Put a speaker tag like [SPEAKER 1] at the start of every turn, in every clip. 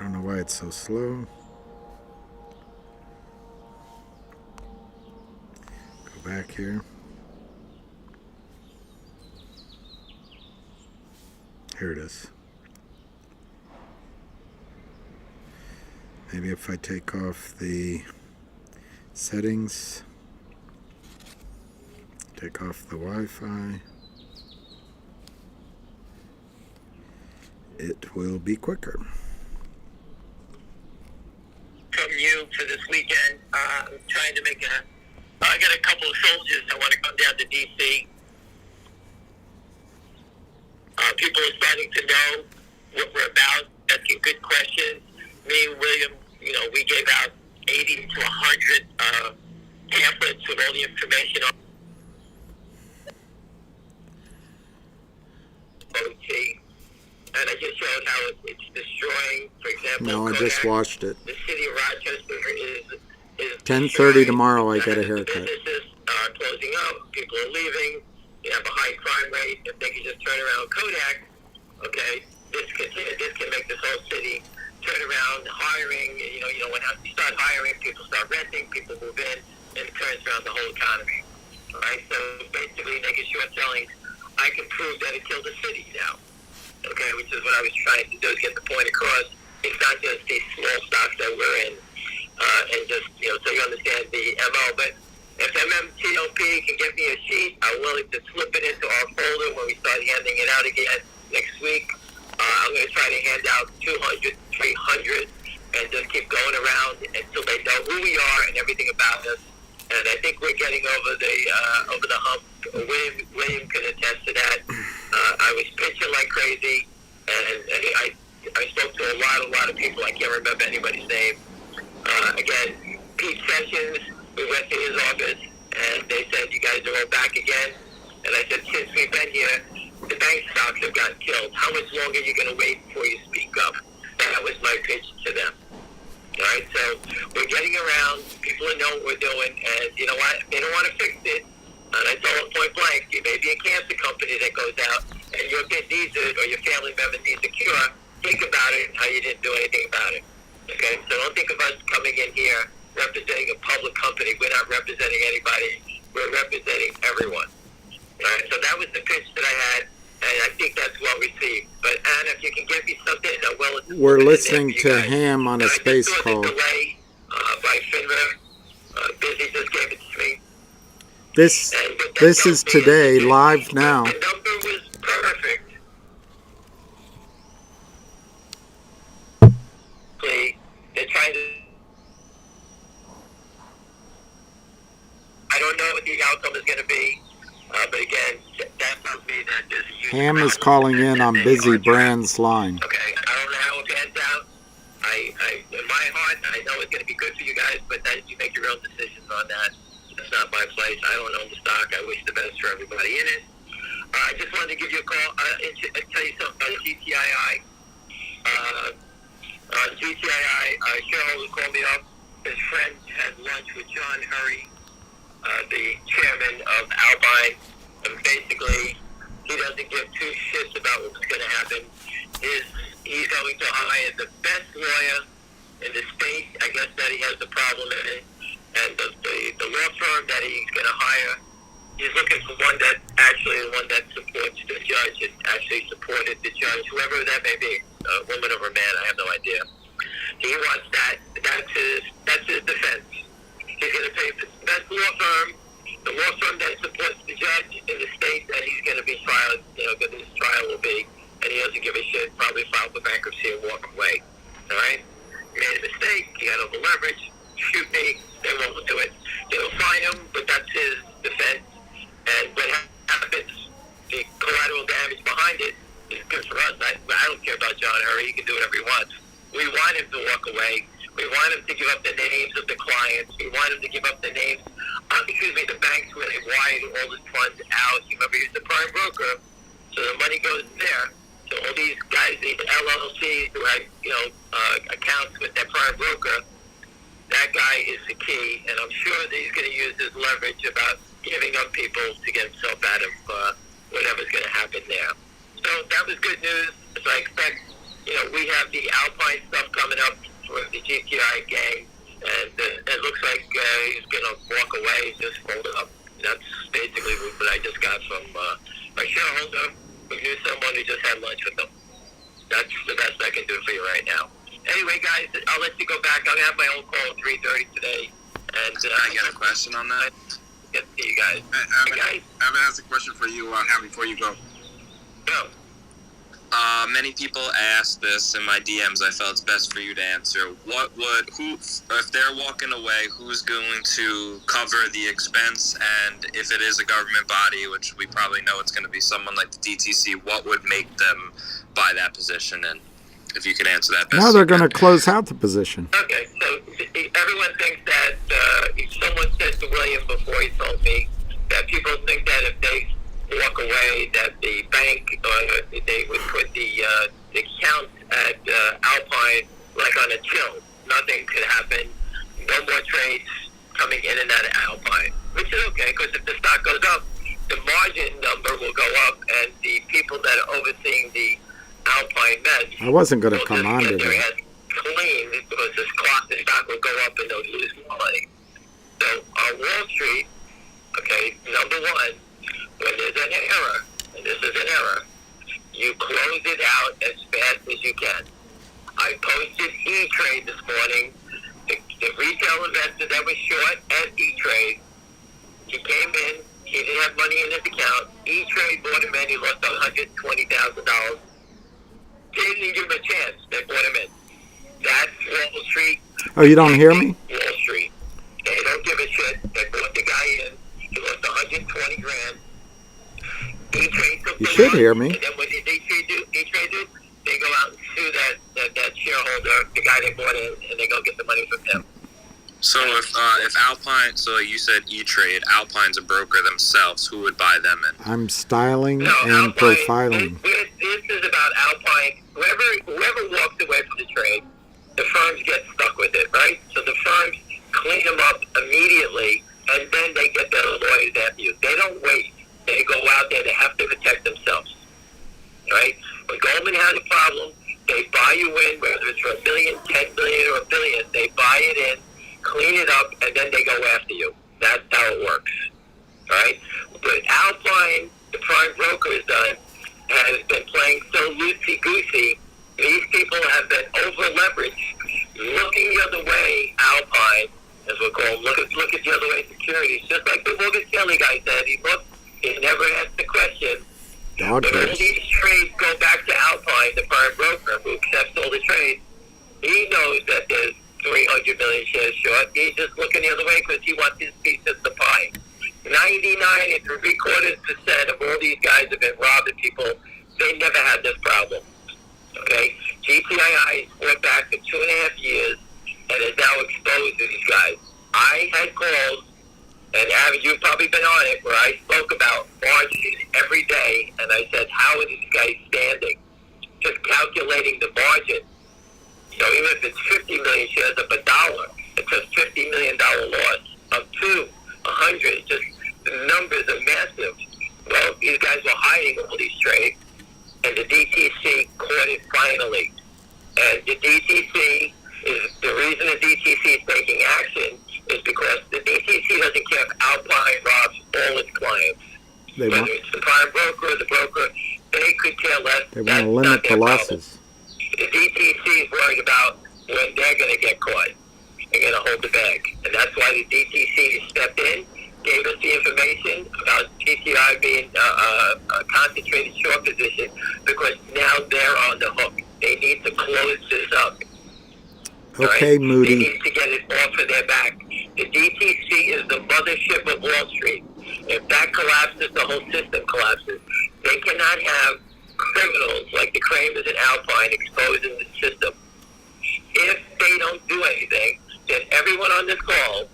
[SPEAKER 1] don't know why it's so slow. Go back here. Here it is. Maybe if I take off the settings, take off the Wi-Fi, it will be quicker.
[SPEAKER 2] From you for this weekend, I'm trying to make I got a couple of soldiers that want to come down to D.C. People are starting to know what we're about, asking good questions. Me and William, we gave out 80 to 100 pamphlets with all the information on OT. And I just showed how it's destroying, for example,
[SPEAKER 1] No, I
[SPEAKER 2] Kodak.
[SPEAKER 1] just watched it.
[SPEAKER 2] The city of Rochester is
[SPEAKER 1] 10:30 tomorrow, I get a haircut.
[SPEAKER 2] Businesses are closing up. People are leaving. You have a high crime rate. If they can just turn around Kodak, okay, this can make this whole city turn around. Hiring, when you start hiring, people start renting, people move in, and it turns around the whole economy. All right, so basically, making short selling, I can prove that it killed the city now. Okay, which is what I was trying to do, is get the point across. It's not just these small stocks that we're in, and just, so you understand the MO. But if MMTLP can get me a sheet, I'm willing to slip it into our folder when we start handing it out again next week. I'm going to try to hand out 200, 300, and just keep going around until they know who we are and everything about us. And I think we're getting over the hump. William can attest to that. I was pitching like crazy, and I spoke to a lot of people. I can't remember anybody's name. Again, Pete Sessions, we went to his office, and they said, you guys are all back again. And I said, since we've been here, the bank stocks have gotten killed. How much longer are you going to wait before you speak up? That was my pitch to them. All right, so we're getting around. People know what we're doing, and you know what? They don't want to fix it. And I told them point blank, you may be a cancer company that goes out, and your kid needs it, or your family member needs a cure. Think about it and how you didn't do anything about it. Okay, so don't think of us coming in here representing a public company. We're not representing anybody. We're representing everyone. All right, so that was the pitch that I had, and I think that's well received. But Anna, if you can get me something,
[SPEAKER 1] we're listening to Ham on a space call.
[SPEAKER 2] Delay by FINRA. Busy just gave it to me.
[SPEAKER 1] This is today, live now.
[SPEAKER 2] The number was perfect. They're trying to. I don't know what the outcome is going to be, but again, that tells me that there's a huge.
[SPEAKER 1] Ham is calling in on Busy Brand's line.
[SPEAKER 2] Okay, I don't know how it pans out. In my heart, I know it's going to be good for you guys, but then you make your own decisions on that. That's not my place. I don't own the stock. I wish the best for everybody in it. I just wanted to give you a call and tell you something about GTII. GTII, a shareholder called me up. His friend had lunch with John Hurry, the chairman of Alpine, and basically he doesn't give two shits about what's going to happen. He's going to hire the best lawyer in the state. I guess that he has a problem in it. And the law firm that he's going to hire, he's looking for one that supports the judge and actually supported the judge, whoever that may be, a woman or a man, I have no idea. He wants that. That's his defense. He's going to pay the best law firm, the law firm that supports the judge in the state that he's going to be trialed, that this trial will be, and he doesn't give a shit, probably file for bankruptcy and walk away. All right? He made a mistake, he got over leverage, shoot me, they won't do it. They'll fine him, but that's his defense. And what happens, the collateral damage behind it is good for us. I don't care about John Hurry, he can do whatever he wants. We want him to walk away. We want him to give up the names of the clients. We want him to give up the names, the banks where they wired all the funds out. You remember, he's the prime broker, so the money goes there. So all these guys, these LLCs who had, accounts with their prime broker, that guy is the key, and I'm sure that he's going to use his leverage about giving up people to get himself out of whatever's going to happen there. So that was good news. So I expect, we have the Alpine stuff coming up for the GTI gang, and it looks like he's going to walk away, just fold it up. That's basically what I just got from my shareholder, who knew someone who just had lunch with them. That's the best I can do for you right now. Anyway, guys, I'll let you go back. I'm going to have my own call at 3:30 today. And
[SPEAKER 3] I got a question on that.
[SPEAKER 2] Get to see you guys.
[SPEAKER 3] I have a question for you before you go.
[SPEAKER 2] Go.
[SPEAKER 3] Many people ask this in my DMs. I felt it's best for you to answer. If they're walking away, who's going to cover the expense? And if it is a government body, which we probably know it's going to be someone like the DTC, what would make them buy that position? And if you could answer that best.
[SPEAKER 1] Now they're going to close out the position.
[SPEAKER 2] Okay, so everyone thinks that, someone said to William before he told me, that people think that if they walk away, that the bank, they would put the account at Alpine like on a chill. Nothing could happen. No more trades coming in and out of Alpine, which is okay, because if the stock goes up, the margin number will go up, and the people that are overseeing the Alpine mess,
[SPEAKER 1] I wasn't going to come on to that.
[SPEAKER 2] Clean, because the stock will go up and they'll lose more money. So on Wall Street, okay, number one, when there's an error, and this is an error, you close it out as fast as you can. I posted E-Trade this morning. The retail investor that was short at E-Trade, he came in, he didn't have money in his account. E-Trade bought him in, he lost $120,000. Didn't even give him a chance. They bought him in. That's Wall Street.
[SPEAKER 1] Oh, you don't hear me?
[SPEAKER 2] Wall Street. They don't give a shit. They bought the guy in. He lost $120,000. E-Trade took
[SPEAKER 1] You
[SPEAKER 2] the
[SPEAKER 1] should
[SPEAKER 2] loss,
[SPEAKER 1] hear me.
[SPEAKER 2] And then what did E-Trade do? They go out and sue that shareholder, the guy they bought in, and they go get the money from him.
[SPEAKER 3] So if Alpine, so you said E-Trade, Alpine's a broker themselves, who would buy them in?
[SPEAKER 1] I'm styling and
[SPEAKER 2] Alpine,
[SPEAKER 1] profiling.
[SPEAKER 2] This is about Alpine. Whoever walks away from the trade, the firms get stuck with it, right? So the firms clean them up immediately, and then they get their lawyers after you. They don't wait. They go out there. They have to protect themselves, right? When Goldman has a problem, they buy you in, whether it's for $1 billion, $10 billion, or $1 billion. They buy it in, clean it up, and then they go after you. That's how it works, right? But Alpine, the prime broker, has been playing so loosey-goosey. These people have been over-leveraged, looking the other way. Alpine, as we're called, look at the other way securities. Just like the Morgan Stanley guy said, he never asked the question.
[SPEAKER 1] Dog
[SPEAKER 2] But all
[SPEAKER 1] face.
[SPEAKER 2] these trades go back to Alpine, the prime broker, who accepts all the trades. He knows that there's 300 million shares short. He's just looking the other way because he wants his piece of the pie. 99.75% of all these guys have been robbing people. They never had this problem. Okay? GTII went back for 2.5 years and is now exposed to these guys. I had calls, and you've probably been on it, where I spoke about margins every day, and I said, how are these guys standing? Just calculating the margin. So even if it's 50 million shares up $1, it's a $50 million loss. Up to 100, just the numbers are massive. Well, these guys were hiding all these trades, and the DTC caught it finally. And the DTC the reason the DTC is taking action is because the DTC doesn't care if Alpine robs all its clients.
[SPEAKER 1] They
[SPEAKER 2] Whether
[SPEAKER 1] want,
[SPEAKER 2] it's the prime broker or the broker, they could care less.
[SPEAKER 1] they want
[SPEAKER 2] That's
[SPEAKER 1] to
[SPEAKER 2] not
[SPEAKER 1] limit the
[SPEAKER 2] their problem.
[SPEAKER 1] losses.
[SPEAKER 2] The DTC is worried about when they're going to get caught. They're going to hold the bag. And that's why the DTC stepped in, gave us the information about GTI being a concentrated short position, because now they're on the hook. They need to close this up.
[SPEAKER 1] Okay,
[SPEAKER 2] Right?
[SPEAKER 1] Moody.
[SPEAKER 2] They need to get it off of their back. The DTC is the mothership of Wall Street. If that collapses, the whole system collapses. They cannot have criminals like the Kramers and Alpine exposing the system. If they don't do anything, then everyone on this call,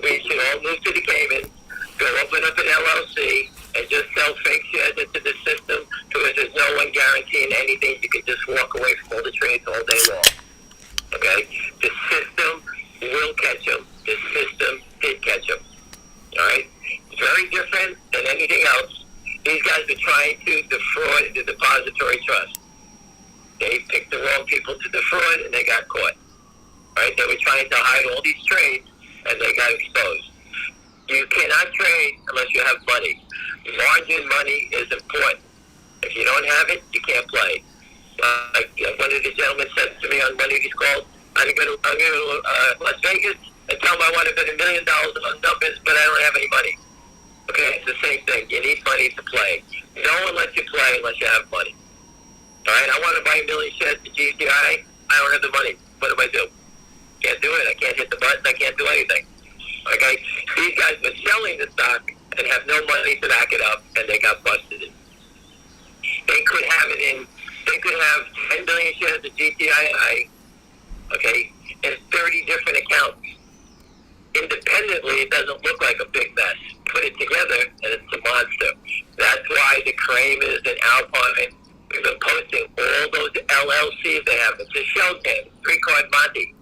[SPEAKER 2] we should all move to the Caymans, go open up an LLC, and just sell fake shares into the system, because there's no one guaranteeing anything. You can just walk away from all the trades all day long. Okay? The system will catch them. The system did catch them. All right? Very different than anything else. These guys are trying to defraud the depository trust. They picked the wrong people to defraud, and they got caught. Right? They were trying to hide all these trades, and they got exposed. You cannot trade unless you have money. Margin money is important. If you don't have it, you can't play. Like one of the gentlemen said to me on one of these calls, I'm going to Las Vegas and tell them I want to bet $1 million on numbers, but I don't have any money. Okay, it's the same thing. You need money to play. No one lets you play unless you have money. All right, I want to buy 1 million shares of GTII. I don't have the money. What do? Can't do it. I can't hit the button. I can't do anything. Okay, these guys were selling the stock and have no money to back it up, and they got busted. They could have it in. They could have 10 billion shares of GTII. Okay, in 30 different accounts. Independently, it doesn't look like a big mess. Put it together, and it's a monster. That's why the Kramers and Alpine, we've been posting all those LLCs they have. It's a shell game, 3-card Monte.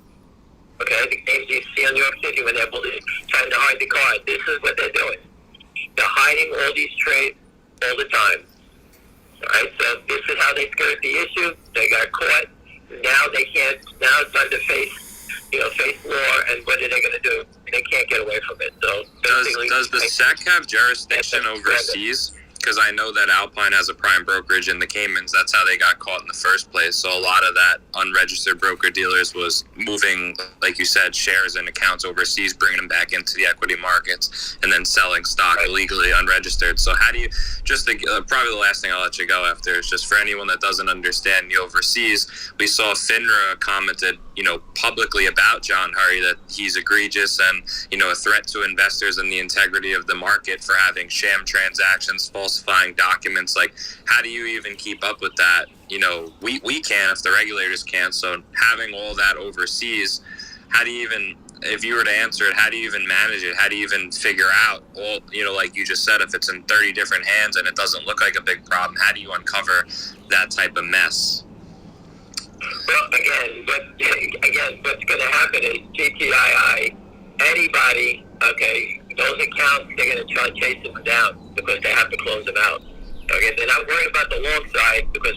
[SPEAKER 2] Okay, the games you see in New York City when they're trying to hide the card. This is what they're doing. They're hiding all these trades all the time. All right, so this is how they skirt the issue. They got caught. Now they can't. Now it's time to face law. And what are they going to do? They can't get away from it. So
[SPEAKER 3] does the SEC have jurisdiction overseas? Because I know that Alpine has a prime brokerage in the Caymans. That's how they got caught in the first place. So a lot of that unregistered broker dealers was moving, like you said, shares and accounts overseas, bringing them back into the equity markets, and then selling stock illegally unregistered. So how do you, probably the last thing I'll let you go after is just for anyone that doesn't understand the overseas, we saw FINRA commented, publicly about John Hurry that he's egregious and, a threat to investors and the integrity of the market for having sham transactions, falsifying documents. Like, how do you even keep up with that? We can if the regulators can't. So having all that overseas, how do you even, if you were to answer it, how do you even manage it? How do you even figure out all, like you just said, if it's in 30 different hands and it doesn't look like a big problem, how do you uncover that type of mess?
[SPEAKER 2] Well, again, what's going to happen is GTII, anybody, okay, those accounts, they're going to try chasing them down because they have to close them out. Okay, they're not worried about the long side because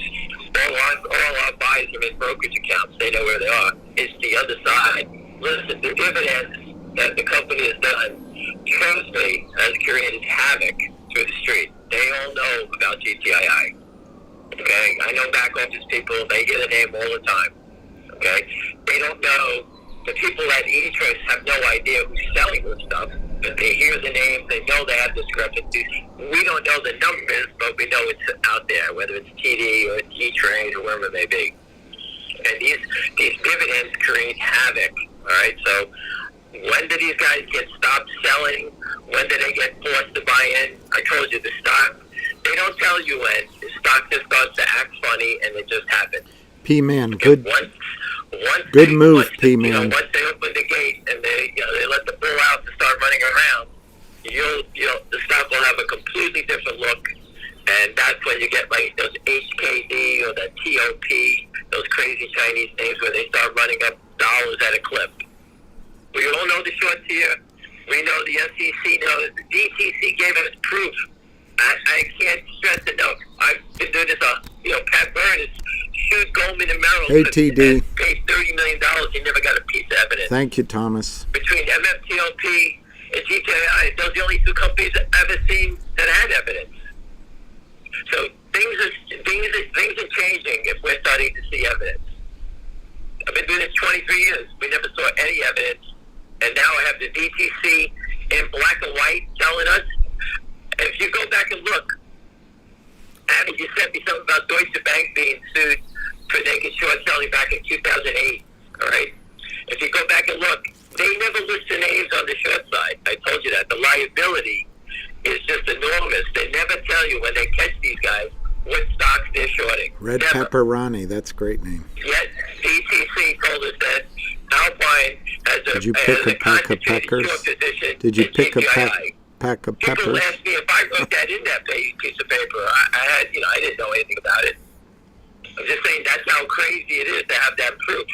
[SPEAKER 2] all our buyers are in brokerage accounts. They know where they are. It's the other side. Listen, the dividends that the company has done, trust me, has created havoc through the street. They all know about GTII. Okay, I know back office people, they get a name all the time. Okay, they don't know, the people at E-Trust have no idea who's selling this stuff, but they hear the names, they know they have discrepancies. We don't know the numbers, but we know it's out there, whether it's TD or E-Trade or wherever it may be. And these dividends create havoc. All right, so when do these guys get stopped selling? When do they get forced to buy in? I told you the stock. They don't tell you when. The stock just starts to act funny, and it just happens.
[SPEAKER 1] P-Man, good
[SPEAKER 2] Good
[SPEAKER 1] move, P-Man.
[SPEAKER 2] Once they open the gate and they let the bull out to start running around, the stock will have a completely different look, and that's when you get like those HKD or the TOP, those crazy Chinese names where they start running up dollars at a clip. We all know the shorts here. We know the SEC knows. The DTC gave us proof. I can't stress enough. I've been doing this. Pat Byrne sued Goldman and Merrill.
[SPEAKER 1] ATD.
[SPEAKER 2] Paid $30 million. He never got a piece of evidence.
[SPEAKER 1] Thank you, Thomas.
[SPEAKER 2] Between MMTLP and GTII, those are the only two companies I've ever seen that had evidence. So things are changing if we're starting to see evidence. I've been doing this 23 years. We never saw any evidence. And now I have the DTC in black and white telling us. And if you go back and look, Abby, you sent me something about Deutsche Bank being sued for naked short selling back in 2008. All right? If you go back and look, they never list the names on the short side. I told you that. The liability is just enormous. They never tell you when they catch these guys what stocks they're shorting.
[SPEAKER 1] Red Pepperoni, that's a great name.
[SPEAKER 2] Yet DTC told us that Alpine has
[SPEAKER 1] Did you pick a pack of peckers? Did you pick a pack of peppers?
[SPEAKER 2] People asked me if I wrote that in that piece of paper. I didn't know anything about it. I'm just saying that's how crazy it is to have that proof.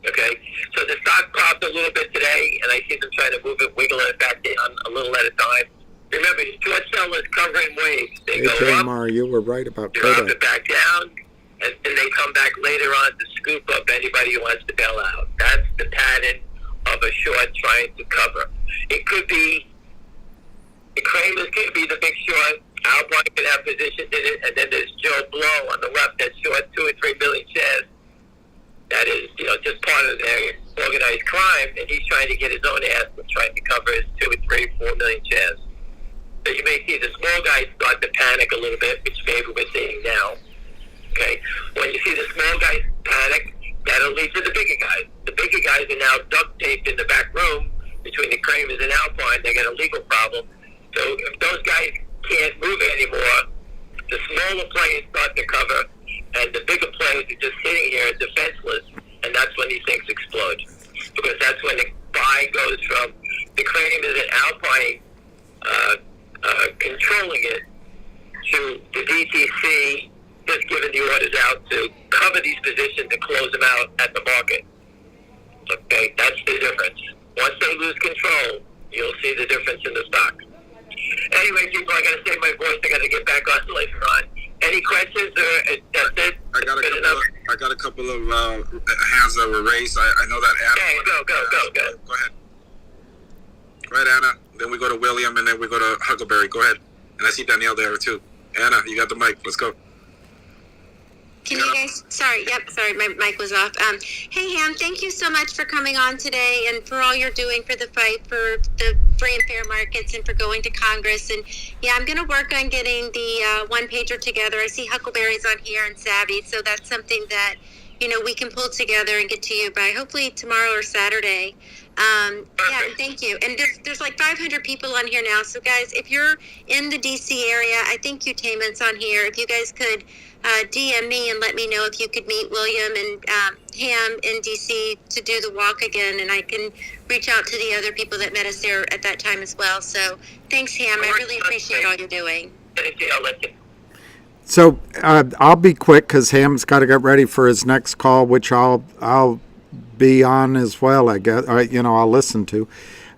[SPEAKER 2] Okay? So the stock popped a little bit today, and I see them trying to move it, wiggle it back down a little at a time. Remember, short sellers covering waves. They go up,
[SPEAKER 1] you were right about
[SPEAKER 2] drop
[SPEAKER 1] Kodak.
[SPEAKER 2] it back down, and they come back later on to scoop up anybody who wants to bail out. That's the pattern of a short trying to cover. It could be, the Kramers could be the big short, Alpine could have positions in it, and then there's Joe Blow on the left that's short 2 or 3 million shares. That is, just part of their organized crime, and he's trying to get his own ass and trying to cover his 2 or 3, 4 million shares. So you may see the small guys start to panic a little bit, which maybe we're seeing now. Okay? When you see the small guys panic, that'll lead to the bigger guys. The bigger guys are now duct taped in the back room between the Kramers and Alpine. They got a legal problem. So if those guys can't move anymore, the smaller players start to cover, and the bigger players are just sitting here defenseless, and that's when these things explode. Because that's when the buy goes from the Kramers and Alpine controlling it to the DTC just giving the orders out to cover these positions and close them out at the market. Okay, that's the difference. Once they lose control, you'll see the difference in the stock. Anyway, people, I got to save my voice. I got to get back on later on. Any questions, or that's it?
[SPEAKER 4] I got a couple of hands that were raised. I know that Anna.
[SPEAKER 2] Okay, go.
[SPEAKER 4] Go ahead. Go ahead, Anna. Then we go to William, and then we go to Huckleberry. Go ahead. And I see Danielle there too. Anna, you got the mic. Let's go.
[SPEAKER 5] Can you guys, sorry, my mic was off. Hey, Ham, thank you so much for coming on today and for all you're doing for the fight for the free and fair markets and for going to Congress. And yeah, I'm going to work on getting the one-pager together. I see Huckleberry's on here and Savvy, so that's something that, we can pull together and get to you by hopefully tomorrow or Saturday. Yeah, thank you. And there's like 500 people on here now. So guys, if you're in the DC area, I think Utainment's on here. If you guys could DM me and let me know if you could meet William and Ham in DC to do the walk again, and I can reach out to the other people that met us there at that time as well. So thanks, Ham. I really appreciate all you're doing.
[SPEAKER 1] So I'll be quick because Ham's got to get ready for his next call, which I'll be on as well, I guess. I'll listen to.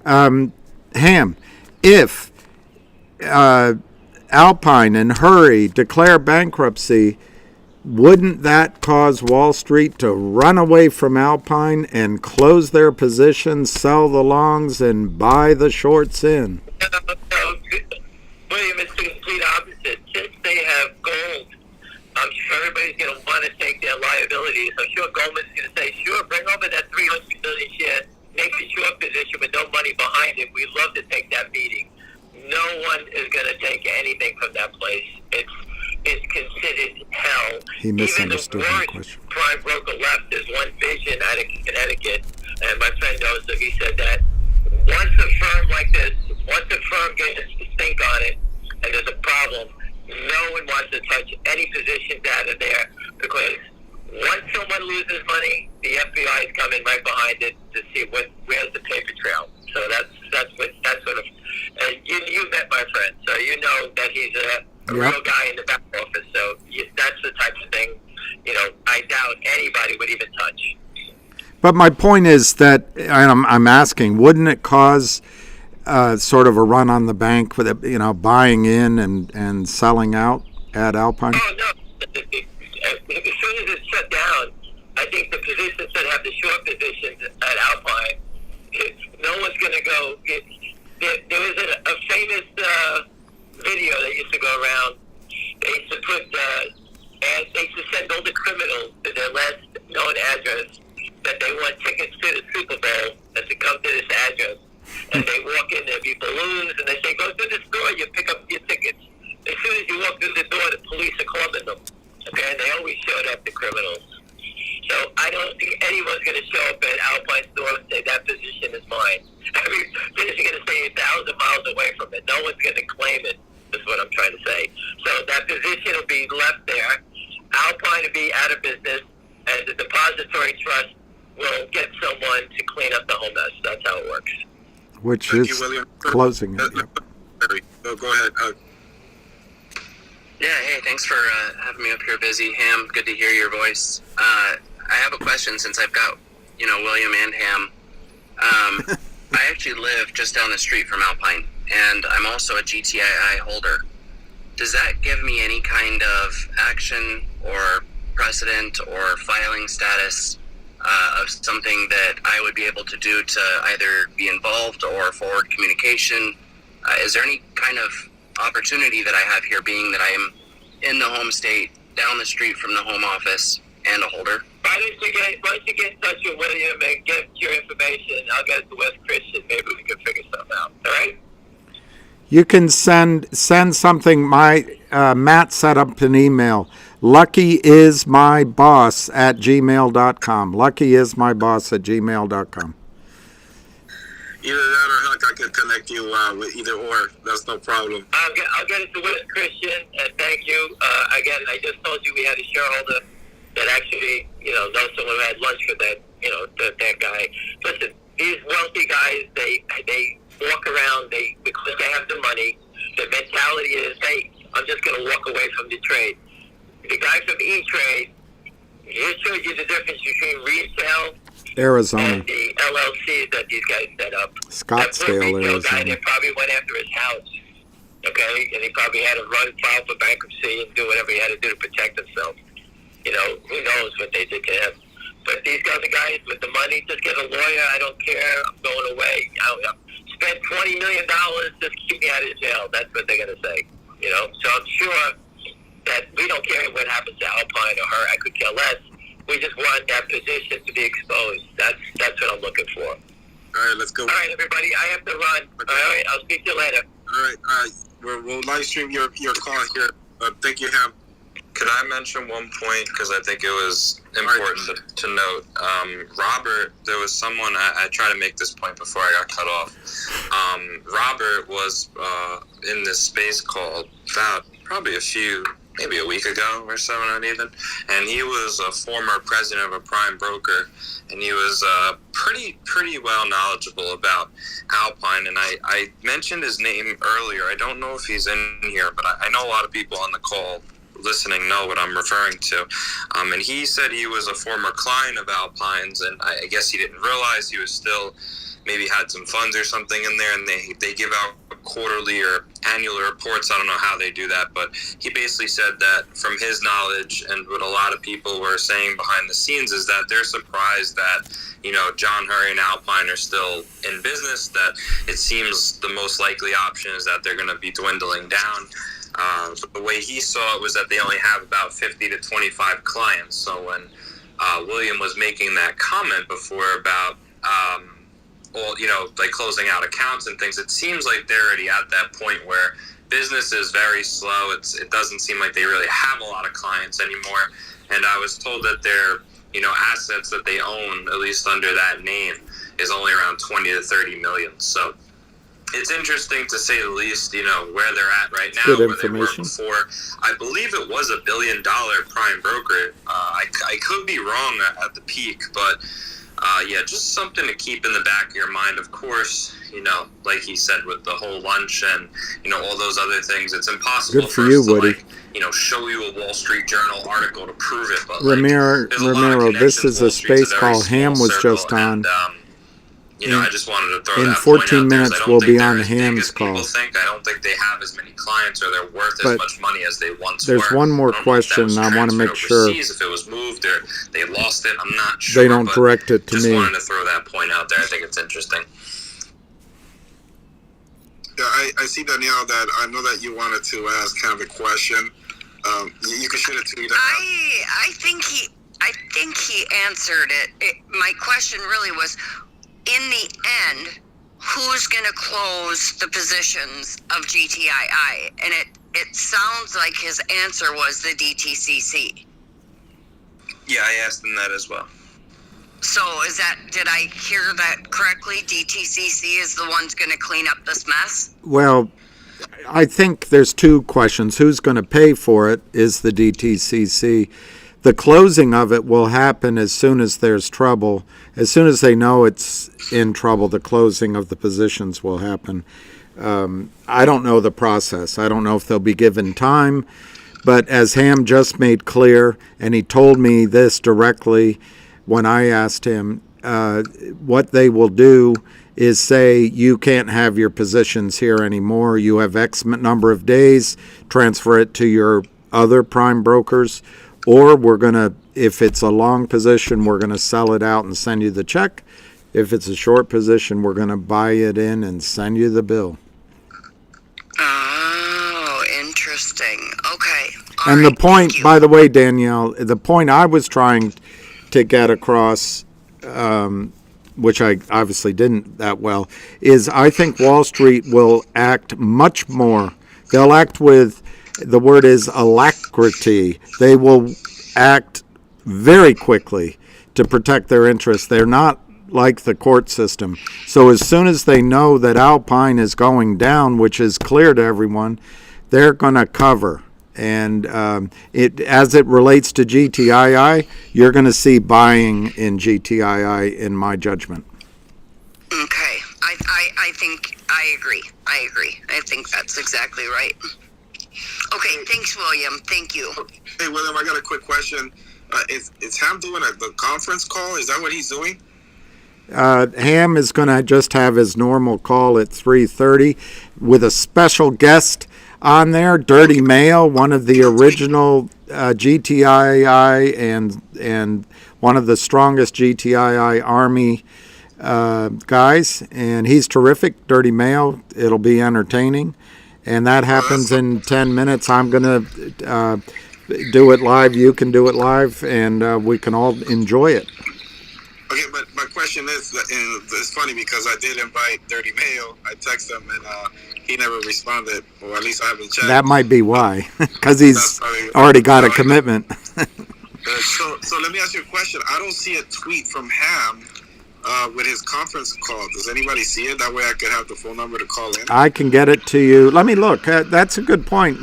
[SPEAKER 1] Ham, if Alpine and Hurry declare bankruptcy, wouldn't that cause Wall Street to run away from Alpine and close their positions, sell the longs, and buy the shorts in?
[SPEAKER 2] William, it's the complete opposite. Since they have gold, I'm sure everybody's going to want to take their liabilities. I'm sure Goldman's going to say, sure, bring over that 300 million shares, make a short position with no money behind it. We'd love to take that beating. No one is going to take anything from that place. It's considered hell.
[SPEAKER 1] He misunderstood my question.
[SPEAKER 2] Even the worst prime broker left is One Vision out of Connecticut, and my friend knows that he said that once a firm like this, once a firm gets to think on it, and there's a problem, no one wants to touch any positions out of there, because once someone loses money, the FBI is coming right behind it to see where's the paper trail. So that's sort of. You met my friend, so you know that he's a real guy in the back office. So that's the type of thing, I doubt anybody would even touch.
[SPEAKER 1] But my point is that, and I'm asking, wouldn't it cause sort of a run on the bank with buying in and selling out at Alpine?
[SPEAKER 2] Oh no! As soon as it's shut down, I think the positions that have the short positions at Alpine, no one's going to go. There was a famous video that used to go around. They used to put and they used to send all the criminals to their last known address that they want tickets to the Super Bowl and to come to this address. And they walk in, there'll be balloons, and they say, go to the store, you pick up your tickets. As soon as you walk through the door, the police are clubbing them. Okay, and they always showed up, the criminals. So I don't think anyone's going to show up at Alpine store and say, that position is mine. They're just going to stay 1,000 miles away from it. No one's going to claim it, is what I'm trying to say. So that position will be left there. Alpine will be out of business, and the depository trust will get someone to clean up the whole mess. That's how it works.
[SPEAKER 1] Which is closing it.
[SPEAKER 4] Go ahead.
[SPEAKER 3] Yeah, hey, thanks for having me up here, Busy. Ham, good to hear your voice. I have a question since I've got, William and Ham. I actually live just down the street from Alpine, and I'm also a GTII holder. Does that give me any kind of action or
[SPEAKER 6] precedent or filing status of something that I would be able to do to either be involved or forward communication? Is there any kind of opportunity that I have here, being that I am in the home state, down the street from the home office, and a holder?
[SPEAKER 2] Why don't you get in touch with William and get your information? I'll get it to West Christian. Maybe we can figure something out. All right?
[SPEAKER 1] You can send something. Matt set up an email. LuckyIsMyBoss@gmail.com. LuckyIsMyBoss@gmail.com.
[SPEAKER 4] Either that or Huck, I can connect you with either or. That's no problem.
[SPEAKER 2] I'll get it to West Christian, and thank you. Again, I just told you we had a shareholder that actually, knows someone who had lunch with that, that guy. Listen, these wealthy guys, they walk around, because they have the money, the mentality is, hey, I'm just going to walk away from the trade. The guy from E-Trade, he showed you the difference between resale
[SPEAKER 1] Arizona.
[SPEAKER 2] and the LLCs that these guys set up.
[SPEAKER 1] Scottsdale,
[SPEAKER 2] that poor retail guy
[SPEAKER 1] Arizona.
[SPEAKER 2] that probably went after his house, okay? And he probably had to file for bankruptcy and do whatever he had to do to protect himself. Who knows what they did to him. But these other guys with the money, just get a lawyer. I don't care. I'm going away. Spend $20 million. Just keep me out of jail. That's what they're going to say. So I'm sure that we don't care what happens to Alpine or her. I could care less. We just want that position to be exposed. That's what I'm looking for.
[SPEAKER 4] All right, let's go.
[SPEAKER 2] All right, everybody. I have to run.
[SPEAKER 4] Okay.
[SPEAKER 2] All right. I'll speak to you later.
[SPEAKER 4] All right, we'll live stream your call here. Thank you, Ham.
[SPEAKER 3] Could I mention one point, because I think it was important to note? Robert, there was someone, I tried to make this point before I got cut off. Robert was in this space called about probably maybe a week ago or so, not even. And he was a former president of a prime broker, and he was pretty well knowledgeable about Alpine. And I mentioned his name earlier. I don't know if he's in here, but I know a lot of people on the call listening know what I'm referring to. And he said he was a former client of Alpine's, and I guess he didn't realize he was still maybe had some funds or something in there, and they give out quarterly or annual reports. I don't know how they do that, but he basically said that from his knowledge and what a lot of people were saying behind the scenes is that they're surprised that, John Hurry and Alpine are still in business, that it seems the most likely option is that they're going to be dwindling down. The way he saw it was that they only have about 50 to 25 clients. So when William was making that comment before about like closing out accounts and things, it seems like they're already at that point where business is very slow. It doesn't seem like they really have a lot of clients anymore. And I was told that their assets that they own, at least under that name, is only around 20 to 30 million. So it's interesting to say the least, where they're at right now,
[SPEAKER 1] good
[SPEAKER 3] where
[SPEAKER 1] information.
[SPEAKER 3] they were before. I believe it was $1 billion prime broker. I could be wrong at the peak, but just something to keep in the back of your mind. Of course, like he said with the whole lunch and, all those other things, it's impossible
[SPEAKER 1] Good for
[SPEAKER 3] for
[SPEAKER 1] you,
[SPEAKER 3] us to,
[SPEAKER 1] Woody.
[SPEAKER 3] show you a Wall Street Journal article to prove it. But
[SPEAKER 1] Ramiro,
[SPEAKER 3] there's a lot of
[SPEAKER 1] this
[SPEAKER 3] connections.
[SPEAKER 1] is a
[SPEAKER 3] Wall Street's
[SPEAKER 1] space
[SPEAKER 3] very
[SPEAKER 1] call
[SPEAKER 3] small
[SPEAKER 1] Ham was
[SPEAKER 3] circle,
[SPEAKER 1] just on.
[SPEAKER 3] and, I just wanted to throw
[SPEAKER 1] In
[SPEAKER 3] that
[SPEAKER 1] 14
[SPEAKER 3] point out there, 'cause
[SPEAKER 1] minutes,
[SPEAKER 3] I don't
[SPEAKER 1] we'll
[SPEAKER 3] think
[SPEAKER 1] be
[SPEAKER 3] they're
[SPEAKER 1] on
[SPEAKER 3] as big
[SPEAKER 1] Ham's
[SPEAKER 3] as people
[SPEAKER 1] call.
[SPEAKER 3] think. I don't think they have as many clients, or they're worth
[SPEAKER 1] But
[SPEAKER 3] as much money as they once
[SPEAKER 1] there's
[SPEAKER 3] were.
[SPEAKER 1] one more
[SPEAKER 3] I don't know if that
[SPEAKER 1] question,
[SPEAKER 3] was
[SPEAKER 1] and I want to make
[SPEAKER 3] transferred
[SPEAKER 1] sure
[SPEAKER 3] overseas, if it was moved or they lost it, I'm not sure.
[SPEAKER 1] they don't
[SPEAKER 3] but
[SPEAKER 1] direct it to
[SPEAKER 3] just
[SPEAKER 1] me.
[SPEAKER 3] wanted to throw that point out there. I think it's interesting.
[SPEAKER 4] Yeah, I see, Danielle, that I know that you wanted to ask kind of a question. You can shoot it to me.
[SPEAKER 7] I think he answered it. My question really was, in the end, who's going to close the positions of GTII? And it sounds like his answer was the DTCC.
[SPEAKER 3] Yeah, I asked them that as well.
[SPEAKER 7] So did I hear that correctly? DTCC is the one's going to clean up this mess?
[SPEAKER 1] Well, I think there's two questions. Who's going to pay for it is the DTCC. The closing of it will happen as soon as there's trouble. As soon as they know it's in trouble, the closing of the positions will happen. I don't know the process. I don't know if they'll be given time. But as Ham just made clear, and he told me this directly when I asked him, what they will do is say, you can't have your positions here anymore. You have X number of days, transfer it to your other prime brokers, or we're going to, if it's a long position, we're going to sell it out and send you the check. If it's a short position, we're going to buy it in and send you the bill.
[SPEAKER 7] Oh, interesting. Okay.
[SPEAKER 1] And the point, by the way, Danielle, the point I was trying to get across, which I obviously didn't that well, is I think Wall Street will act much more. They'll act with, the word is alacrity. They will act very quickly to protect their interests. They're not like the court system. So as soon as they know that Alpine is going down, which is clear to everyone, they're going to cover. And as it relates to GTII, you're going to see buying in GTII, in my judgment.
[SPEAKER 7] Okay. I think I agree. I think that's exactly right. Okay. Thanks, William. Thank you.
[SPEAKER 4] Hey, William, I got a quick question. Is Ham doing the conference call? Is that what he's doing?
[SPEAKER 1] Ham is going to just have his normal call at 3:30 with a special guest on there, Dirty Mail, one of the original GTII and one of the strongest GTII Army guys, and he's terrific. Dirty Mail. It'll be entertaining, and that happens in 10 minutes. I'm going to do it live. You can do it live, and we can all enjoy it.
[SPEAKER 4] Okay, but my question is, and it's funny because I did invite Dirty Mail. I texted him, and he never responded, or at least I haven't checked.
[SPEAKER 1] That might be why, because he's already got a commitment.
[SPEAKER 4] So let me ask you a question. I don't see a tweet from Ham with his conference call. Does anybody see it? That way I could have the phone number to call in.
[SPEAKER 1] I can get it to you. Let me look. That's a good point.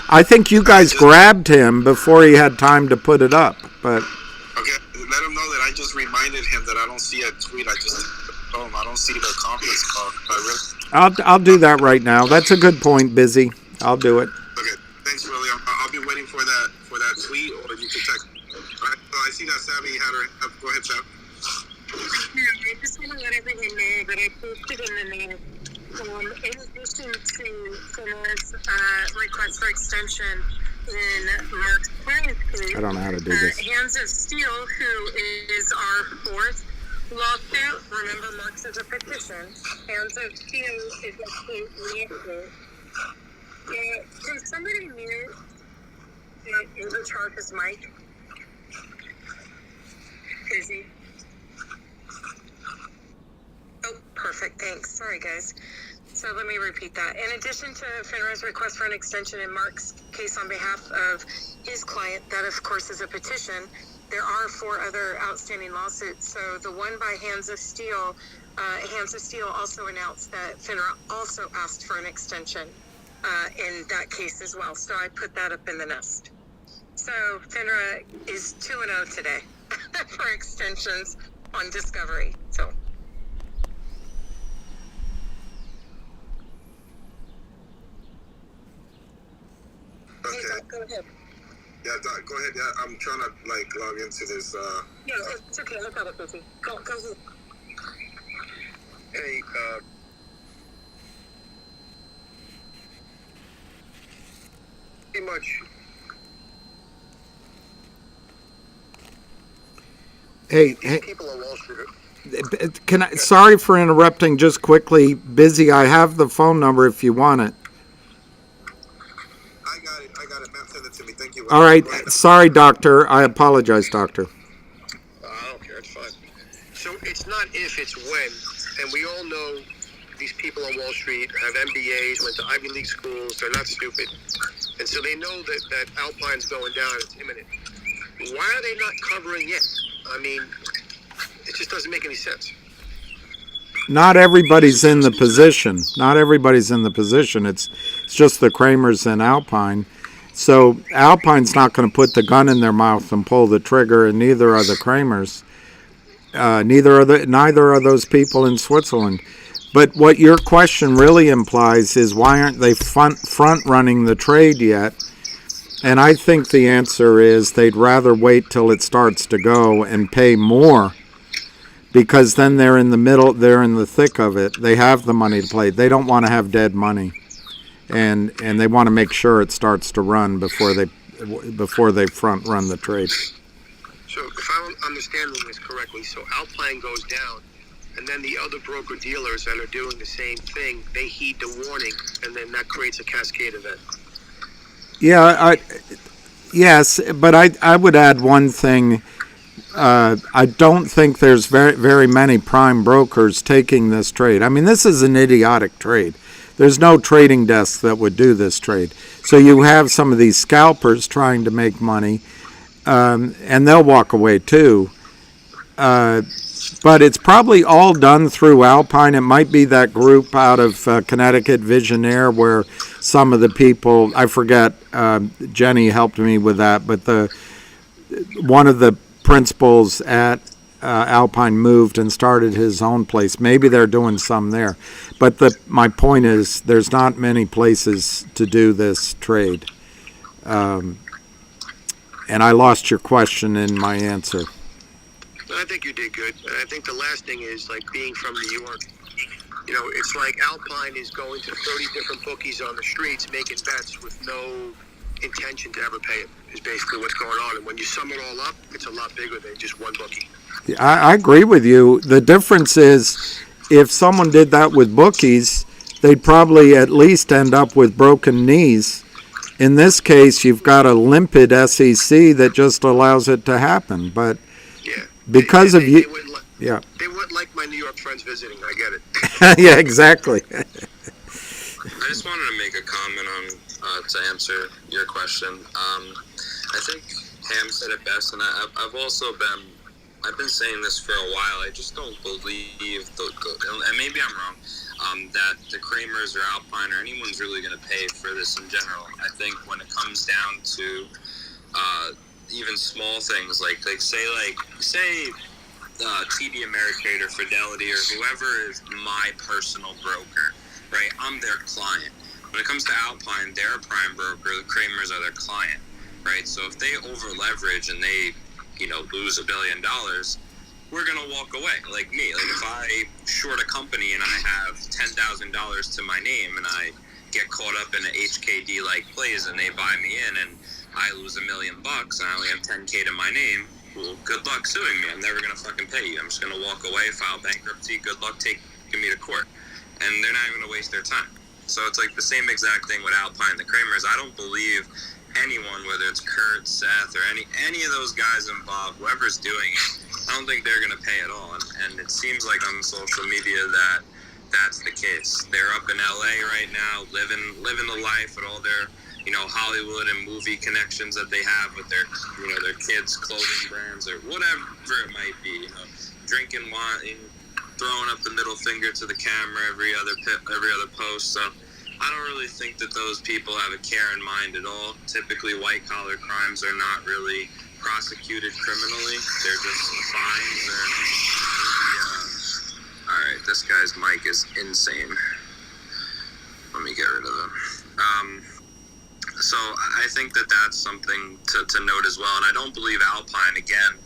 [SPEAKER 1] I think you guys grabbed him before he had time to put it up, but...
[SPEAKER 4] Okay, let him know that I just reminded him that I don't see a tweet. I just told him I don't see the conference call.
[SPEAKER 1] I'll do that right now. That's a good point, Busy. I'll do it.
[SPEAKER 4] Okay, thanks, William. I'll be waiting for that tweet, or you can text me. All right, so I see that Savvy had her. Go ahead, Sav.
[SPEAKER 8] I just want to let everyone know that I posted in the mail. In addition to Finna's request for extension in Mark's client's case,
[SPEAKER 1] I don't know how to do this.
[SPEAKER 8] Hands of Steel, who is our fourth lawsuit. Remember, Mark's is a petition. Hands of Steel is a state lawsuit. Can somebody mute the charge's mic? Busy. Oh, perfect. Thanks. Sorry, guys. So let me repeat that. In addition to FINRA's request for an extension in Mark's case on behalf of his client, that of course is a petition, there are 4 other outstanding lawsuits. So the one by Hands of Steel also announced that FINRA also asked for an extension in that case as well. So I put that up in the nest. So FINRA is 2-0 today for extensions on discovery. So.
[SPEAKER 4] Okay.
[SPEAKER 8] Go ahead.
[SPEAKER 4] Yeah, Doc, go ahead. Yeah, I'm trying to log into this.
[SPEAKER 8] Yeah, it's okay. I got it, Busy. Go ahead.
[SPEAKER 4] Hey, pretty much.
[SPEAKER 1] Hey,
[SPEAKER 4] People on Wall Street.
[SPEAKER 1] can I? Sorry for interrupting. Just quickly, Busy. I have the phone number if you want it.
[SPEAKER 4] I got it. Ma'am, send it to me. Thank you.
[SPEAKER 1] All right. Sorry, Doctor. I apologize, Doctor.
[SPEAKER 9] I don't care. It's fine. So it's not if, it's when. And we all know these people on Wall Street have MBAs, went to Ivy League schools. They're not stupid. And so they know that Alpine's going down. It's imminent. Why are they not covering yet? I mean, it just doesn't make any sense.
[SPEAKER 1] Not everybody's in the position. Not everybody's in the position. It's just the Kramers and Alpine. So Alpine's not going to put the gun in their mouth and pull the trigger, and neither are the Kramers. Neither are those people in Switzerland. But what your question really implies is why aren't they front running the trade yet? And I think the answer is they'd rather wait till it starts to go and pay more, because then they're in the middle, they're in the thick of it. They have the money to play. They don't want to have dead money. And they want to make sure it starts to run before they before they front run the trade.
[SPEAKER 9] So if I'm understanding this correctly, so Alpine goes down, and then the other broker dealers that are doing the same thing, they heed the warning, and then that creates a cascade event.
[SPEAKER 1] Yeah, yes, but I would add one thing. I don't think there's very many prime brokers taking this trade. I mean, this is an idiotic trade. There's no trading desk that would do this trade. So you have some of these scalpers trying to make money, and they'll walk away too. But it's probably all done through Alpine. It might be that group out of Connecticut, Visionaire, where some of the people, I forget, Jenny helped me with that, but one of the principals at Alpine moved and started his own place. Maybe they're doing some there. But my point is there's not many places to do this trade. And I lost your question in my answer.
[SPEAKER 9] I think you did good. And I think the last thing is, like, being from New York, you know, it's like Alpine is going to 30 different bookies on the streets making bets with no intention to ever pay it, is basically what's going on. And when you sum it all up, it's a lot bigger than just one bookie.
[SPEAKER 1] I agree with you. The difference is if someone did that with bookies, they'd probably at least end up with broken knees. In this case, you've got a limpid SEC that just allows it to happen. But
[SPEAKER 9] yeah,
[SPEAKER 1] because of you,
[SPEAKER 9] yeah, they wouldn't like my New York friends visiting. I get
[SPEAKER 1] it. Yeah, exactly.
[SPEAKER 3] I just wanted to make a comment on to answer your question. I think Ham said it best, and I've been saying this for a while. I just don't believe and maybe I'm wrong, that the Kramers or Alpine or anyone's really going to pay for this in general. I think when it comes down to even small things like say TD Ameritrade or Fidelity or whoever is my personal broker, right? I'm their client. When it comes to Alpine, they're a prime broker. The Kramers are their client, right? So if they over leverage and they, lose $1 billion, we're gonna walk away. Like me, like if I short a company and I have $10,000 to my name and I get caught up in an HKD like plays and they buy me in and I lose $1 million and I only have $10K to my name, well, good luck suing me. I'm never gonna fucking pay you. I'm just gonna walk away, file bankruptcy. Good luck taking me to court, and they're not even gonna waste their time. So it's like the same exact thing with Alpine, the Kramers. I don't believe anyone, whether it's Kurt, Seth, or any of those guys involved, whoever's doing it, I don't think they're going to pay at all. And it seems like on social media that that's the case. They're up in LA right now, living the life with all their, Hollywood and movie connections that they have with their, their kids' clothing brands or whatever it might be. Drinking wine, throwing up the middle finger to the camera every other post. So I don't really think that those people have a care in mind at all. Typically, white-collar crimes are not really prosecuted criminally. They're just fines or all right, this guy's mic is insane. Let me get rid of him. So I think that that's something to note as well. And I don't believe Alpine, again,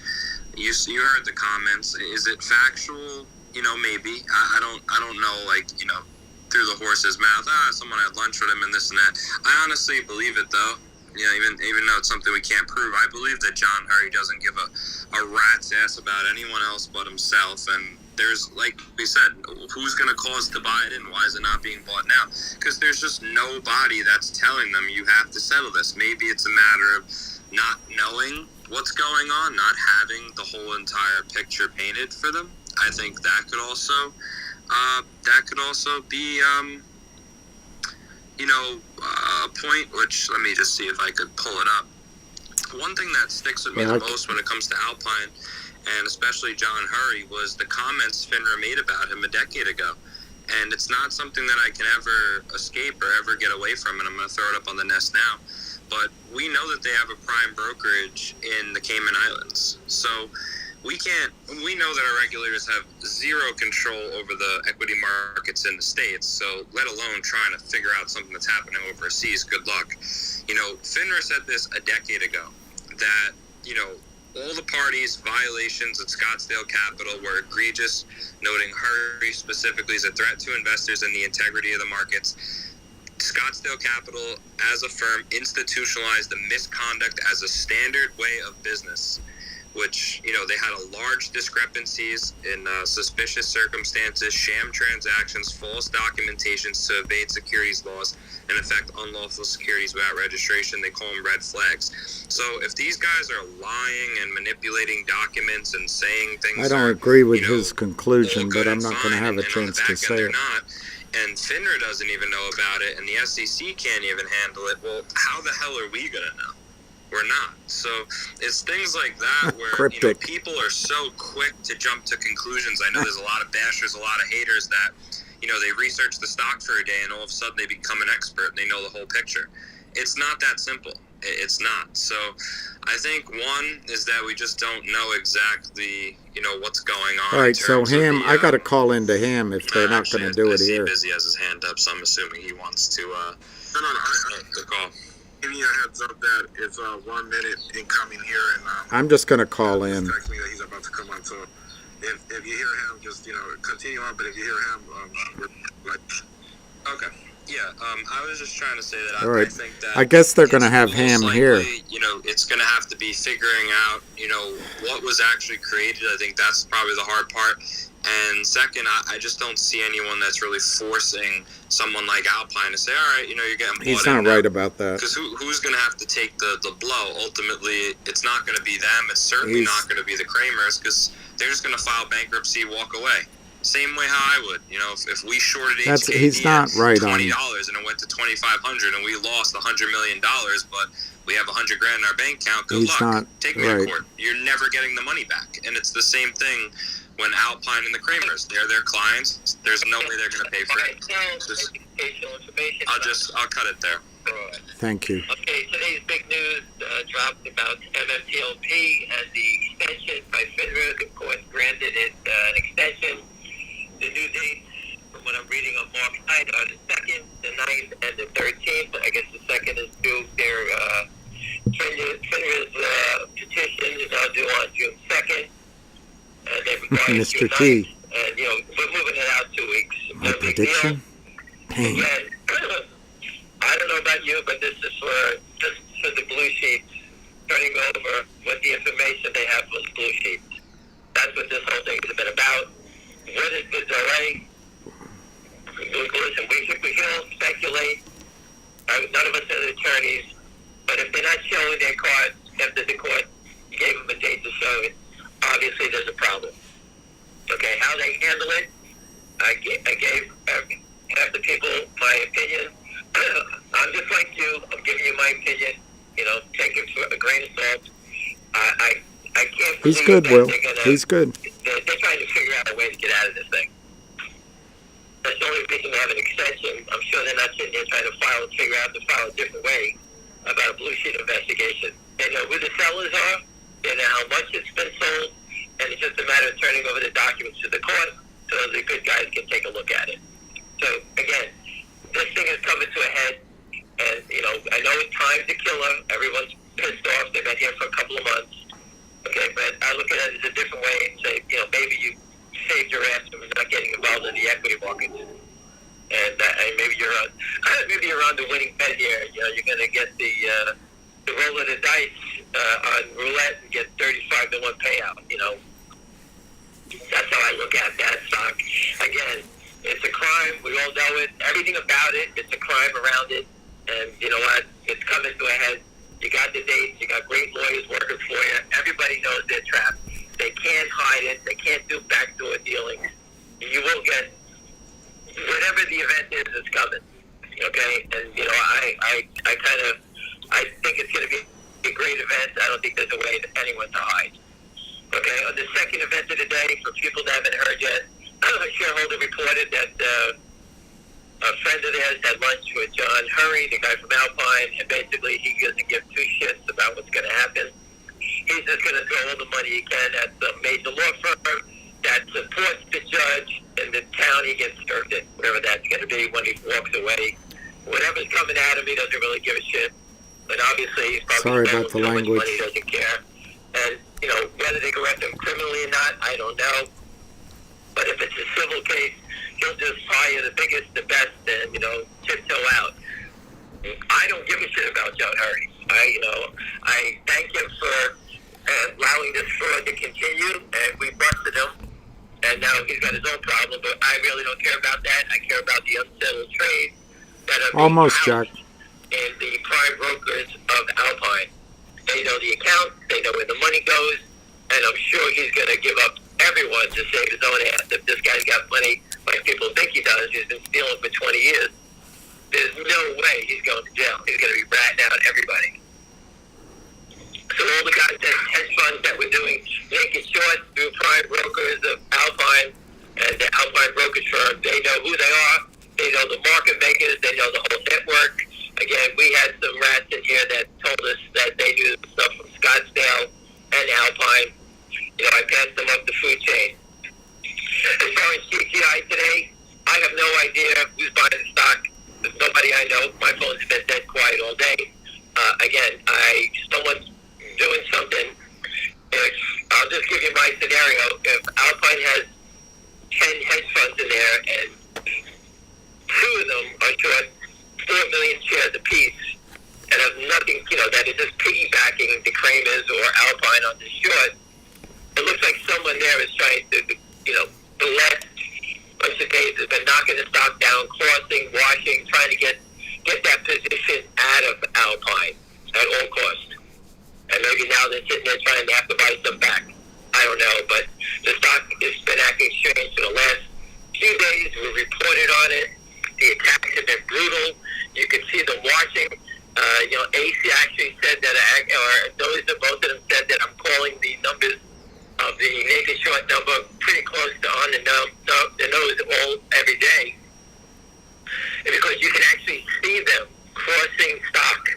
[SPEAKER 3] you heard the comments. Is it factual? Maybe. I don't know, through the horse's mouth, someone had lunch with him and this and that. I honestly believe it, though. Even though it's something we can't prove, I believe that John Hurry doesn't give a rat's ass about anyone else but himself. And there's, like we said, who's going to cause to buy it in? Why is it not being bought now? Because there's just nobody that's telling them you have to settle this. Maybe it's a matter of not knowing what's going on, not having the whole entire picture painted for them. I think that could also be a point, which let me just see if I could pull it up. One thing that sticks with me the most when it comes to Alpine, and especially John Hurry, was the comments FINRA made about him a decade ago. And it's not something that I can ever escape or ever get away from, and I'm going to throw it up on the nest now. But we know that they have a prime brokerage in the Cayman Islands. So we know that our regulators have zero control over the equity markets in the States, so let alone trying to figure out something that's happening overseas. Good luck. FINRA said this a decade ago, that, all the parties' violations at Scottsdale Capital were egregious, noting Hurry specifically as a threat to investors and the integrity of the markets. Scottsdale Capital, as a firm, institutionalized the misconduct as a standard way of business, which, they had a large discrepancies in suspicious circumstances, sham transactions, false documentations to evade securities laws, and affect unlawful securities without registration. They call them red flags. So if these guys are lying and manipulating documents and saying things,
[SPEAKER 1] I don't agree with his conclusion, but I'm not going to have a chance to say it.
[SPEAKER 3] And FINRA doesn't even know about it, and the SEC can't even handle it. Well, how the hell are we going to know? We're not. So it's things like that where people are so quick to jump to conclusions. I know there's a lot of bashers, a lot of haters that, they research the stock for a day and all of a sudden they become an expert and they know the whole picture. It's not that simple. It's not. So I think one is that we just don't know exactly, what's going on.
[SPEAKER 1] All right, so Ham, I got to call into Ham if they're not going to do it here.
[SPEAKER 3] Busy has his hand up, so I'm assuming he wants to call.
[SPEAKER 4] Giving you a heads up that it's 1 minute incoming here, and
[SPEAKER 1] I'm just going to call in.
[SPEAKER 4] Text me that he's about to come on. So if you hear him, just continue on. But if you hear him,
[SPEAKER 3] okay. Yeah, I was just trying to say that
[SPEAKER 1] right.
[SPEAKER 3] I think that
[SPEAKER 1] I guess they're going to have Ham
[SPEAKER 3] likely,
[SPEAKER 1] here.
[SPEAKER 3] It's going to have to be figuring out, what was actually created. I think that's probably the hard part. And second, I just don't see anyone that's really forcing someone like Alpine to say, all right, you're getting bought.
[SPEAKER 1] He's not right about that.
[SPEAKER 3] Because who's going to have to take the blow? Ultimately, it's not going to be them. It's certainly not going to be the Kramers, because they're just going to file bankruptcy, walk away. Same way how I would, if we shorted HKD
[SPEAKER 1] he's not right
[SPEAKER 3] $20
[SPEAKER 1] on.
[SPEAKER 3] and it went to $2,500 and we lost $100 million, but we have $100,000 in our bank account. Good luck. Take me to court. You're never getting the money back. And it's the same thing when Alpine and the Kramers, they're their clients. There's no way they're going to pay for it. I'll cut it there.
[SPEAKER 1] Thank you.
[SPEAKER 2] Okay, today's big news dropped about MMTLP and the extension by FINRA. The court granted it an extension. The new dates, from what I'm reading on March 9th, are the 2nd, the 9th, and the 13th. I guess the 2nd is due. FINRA's petition is now due on June 2nd. And they require
[SPEAKER 1] Mr. T.
[SPEAKER 2] And, we're moving it out 2 weeks.
[SPEAKER 1] My prediction? Pain.
[SPEAKER 2] Again, I don't know about you, but this is just for the blue sheets, turning over what the information they have for the blue sheets. That's what this whole thing has been about. What is the delay? Listen, we can all speculate. None of us are attorneys, but if they're not showing their cards after the court gave them a date to show it, obviously there's a problem. Okay, how they handle it, I gave half the people my opinion. I'm just like you. I'm giving you my opinion. Take it for a grain of salt. I can't believe
[SPEAKER 1] He's good,
[SPEAKER 2] that
[SPEAKER 1] Will.
[SPEAKER 2] they're gonna,
[SPEAKER 1] He's good.
[SPEAKER 2] They're trying to figure out a way to get out of this thing. That's the only reason they have an extension. I'm sure they're not sitting there trying to figure out to file a different way about a blue sheet investigation. They know who the sellers are. They know how much it's been sold. And it's just a matter of turning over the documents to the court so the good guys can take a look at it. So, again, this thing is coming to a head. And, I know time's a killer. Everyone's pissed off. They've been here for a couple of months. Okay, but I look at it as a different way and say, maybe you saved your ass from not getting involved in the equity markets. And maybe you're on the winning bet here. You're going to get the roll of the dice on roulette and get 35-1 payout. That's how I look at that stock. Again, it's a crime. We all know it. Everything about it. It's a crime around it. And you know what? It's coming to a head. You got the dates. You got great lawyers working for you. Everybody knows they're trapped. They can't hide it. They can't do backdoor dealings. You will get whatever the event is. It's coming. Okay, and I think it's going to be a great event. I don't think there's a way for anyone to hide. Okay, on the second event of the day, for people that haven't heard yet, a shareholder reported that a friend of theirs had lunch with John Hurry, the guy from Alpine, and basically he doesn't give two shits about what's going to happen. He's just going to throw all the money he can at the major law firm that supports the judge in the town he gets served in, whatever that's going to be when he walks away. Whatever's coming at him, he doesn't really give a shit. But obviously, he's probably
[SPEAKER 1] Sorry about the language.
[SPEAKER 2] money, he doesn't care. And, whether they go after him criminally or not, I don't know. But if it's a civil case, he'll just hire the biggest, the best, and, tiptoe out. I don't give a shit about John Hurry. I thank him for allowing this fraud to continue, and we busted him, and now he's got his own problem, but I really don't care about that. I care about the unsettled trades that are being
[SPEAKER 1] Almost,
[SPEAKER 2] housed
[SPEAKER 1] Jack.
[SPEAKER 2] in the prime brokers of Alpine. They know the account, they know where the money goes, and I'm sure he's going to give up everyone to save his own ass. If this guy's got money, like people think he does, he's been stealing for 20 years, there's no way he's going to jail. He's going to be ratting out everybody. So all the guys that hedge funds that were doing naked shorts through prime brokers of Alpine and the Alpine brokerage firm, they know who they are. They know the market makers. They know the whole network. Again, we had some rats in here that told us that they knew stuff from Scottsdale and Alpine. I passed them up the food chain. As far as GTI today, I have no idea who's buying the stock. There's nobody I know. My phone's been dead quiet all day. Again, someone's doing something. I'll just give you my scenario. If Alpine has 10 hedge funds in there and 2 of them are short 4 million shares apiece and have nothing, that is just piggybacking the Kramers or Alpine on the short, it looks like someone there is trying to, the last bunch of days has been knocking the stock down, crossing, washing, trying to get that position out of Alpine at all costs. And maybe now they're sitting there trying to have to buy some back. I don't know, but the stock has been acting strange for the last few days. We reported on it. The attacks have been brutal. You can see them watching. AC actually said that, both of them said that I'm calling the numbers of the naked short number pretty close to on the nose every day. And because you can actually see them crossing stock.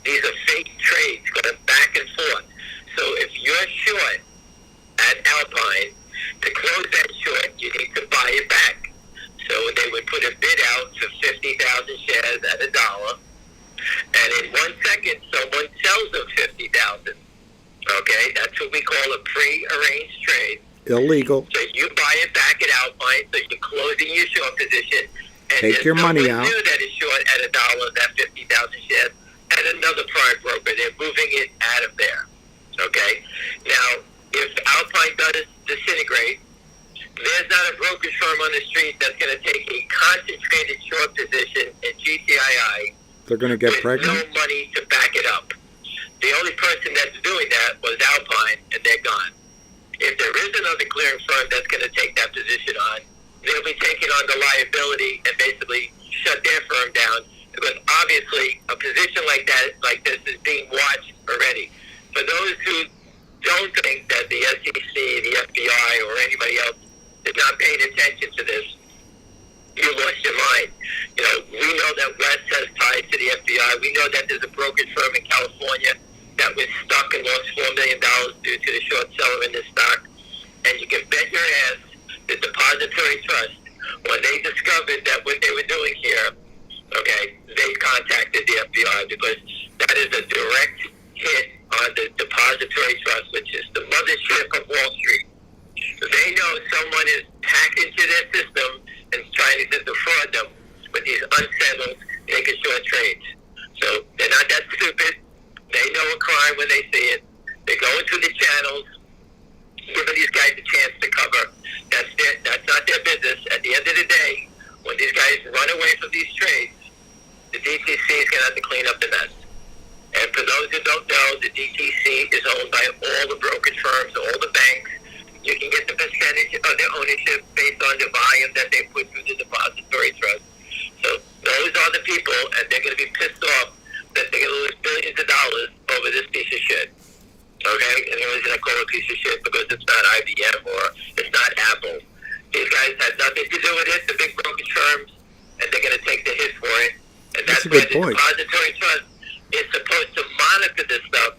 [SPEAKER 2] These are fake trades going back and forth. So if you're short at Alpine, to close that short, you need to buy it back. So they would put a bid out for 50,000 shares at $1. And in 1 second, someone sells them 50,000. Okay, that's what we call a pre-arranged trade.
[SPEAKER 1] Illegal.
[SPEAKER 2] So you buy it back at Alpine, so you're closing your short position. And
[SPEAKER 1] Take your money out.
[SPEAKER 2] Knew that it's short at $1, that 50,000 shares, at another prime broker. They're moving it out of there. Okay? Now, if Alpine does disintegrate, there's not a brokerage firm on the street that's going to take a concentrated short position in GTII.
[SPEAKER 1] They're going to get
[SPEAKER 2] with
[SPEAKER 1] pregnant?
[SPEAKER 2] no money to back it up. The only person that's doing that was Alpine, and they're gone. If there is another clearing firm that's going to take that position on, they'll be taking on the liability and basically shut their firm down, because obviously a position like this is being watched already. For those who don't think that the SEC, the FBI, or anybody else is not paying attention to this, you lost your mind. We know that West has ties to the FBI. We know that there's a brokerage firm in California that was stuck and lost $4 million due to the short seller in this stock. And you can bet your ass the depository trust, when they discovered that what they were doing here, okay, they contacted the FBI, because that is a direct hit on the depository trust, which is the mothership of Wall Street. They know someone is hacked into their system and trying to defraud them with these unsettled naked short trades. So they're not that stupid. They know a crime when they see it. They go into the channels, giving these guys a chance to cover. That's not their business. At the end of the day, when these guys run away from these trades, the DTC is going to have to clean up the mess. And for those who don't know, the DTC is owned by all the brokerage firms, all the banks. You can get the percentage of their ownership based on the volume that they put through the depository trust. So those are the people, and they're going to be pissed off that they're going to lose billions of dollars over this piece of shit. Okay? And the reason I call it a piece of shit, because it's not IBM or it's not Apple. These guys had nothing to do with it, the big brokerage firms, and they're going to take the hit for it. And that's
[SPEAKER 1] a
[SPEAKER 2] why
[SPEAKER 1] good
[SPEAKER 2] the
[SPEAKER 1] point.
[SPEAKER 2] depository trust is supposed to monitor this stuff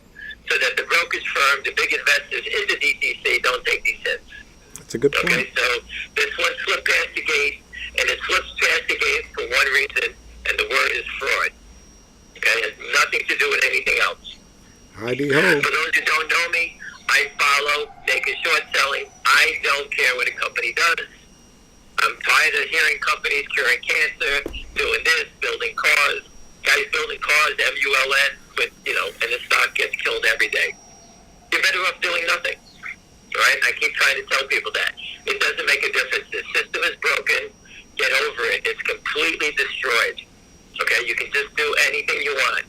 [SPEAKER 2] so that the brokerage firm, the big investors in the DTC, don't take these hits.
[SPEAKER 1] That's a good point.
[SPEAKER 2] Okay, so this one slipped past the gate, and it slips past the gate for one reason, and the word is fraud. Okay, it has nothing to do with anything else.
[SPEAKER 1] Heidi ho.
[SPEAKER 2] For those who don't know me, I follow naked short selling. I don't care what a company does. I'm tired of hearing companies curing cancer, doing this, building cars, guys building cars, MULN, with, and the stock gets killed every day. You're better off doing nothing. Right? I keep trying to tell people that. It doesn't make a difference. The system is broken. Get over it. It's completely destroyed. Okay? You can just do anything you want.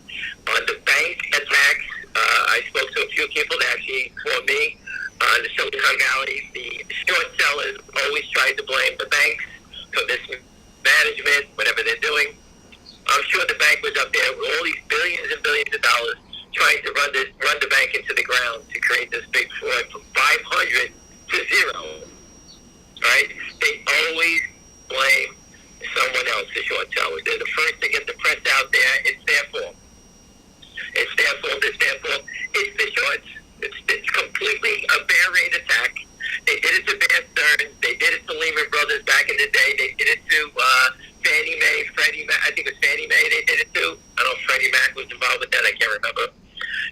[SPEAKER 2] On the bank attacks, I spoke to a few people that actually, for me, on the Silicon Valley, the short sellers always tried to blame the banks for mismanagement, whatever they're doing. I'm sure the bank was up there with all these billions and billions of dollars trying to run the bank into the ground to create this big fraud from 500 to 0. Right? They always blame someone else, the short sellers. They're the first to get the press out there. It's their fault. It's their fault. It's their fault. It's the shorts. It's completely a bear raid attack. They did it to Bear Stearns. They did it to Lehman Brothers back in the day. They did it to Fannie Mae, Freddie Mac. I think it was Fannie Mae they did it to. I don't know if Freddie Mac was involved with that. I can't remember.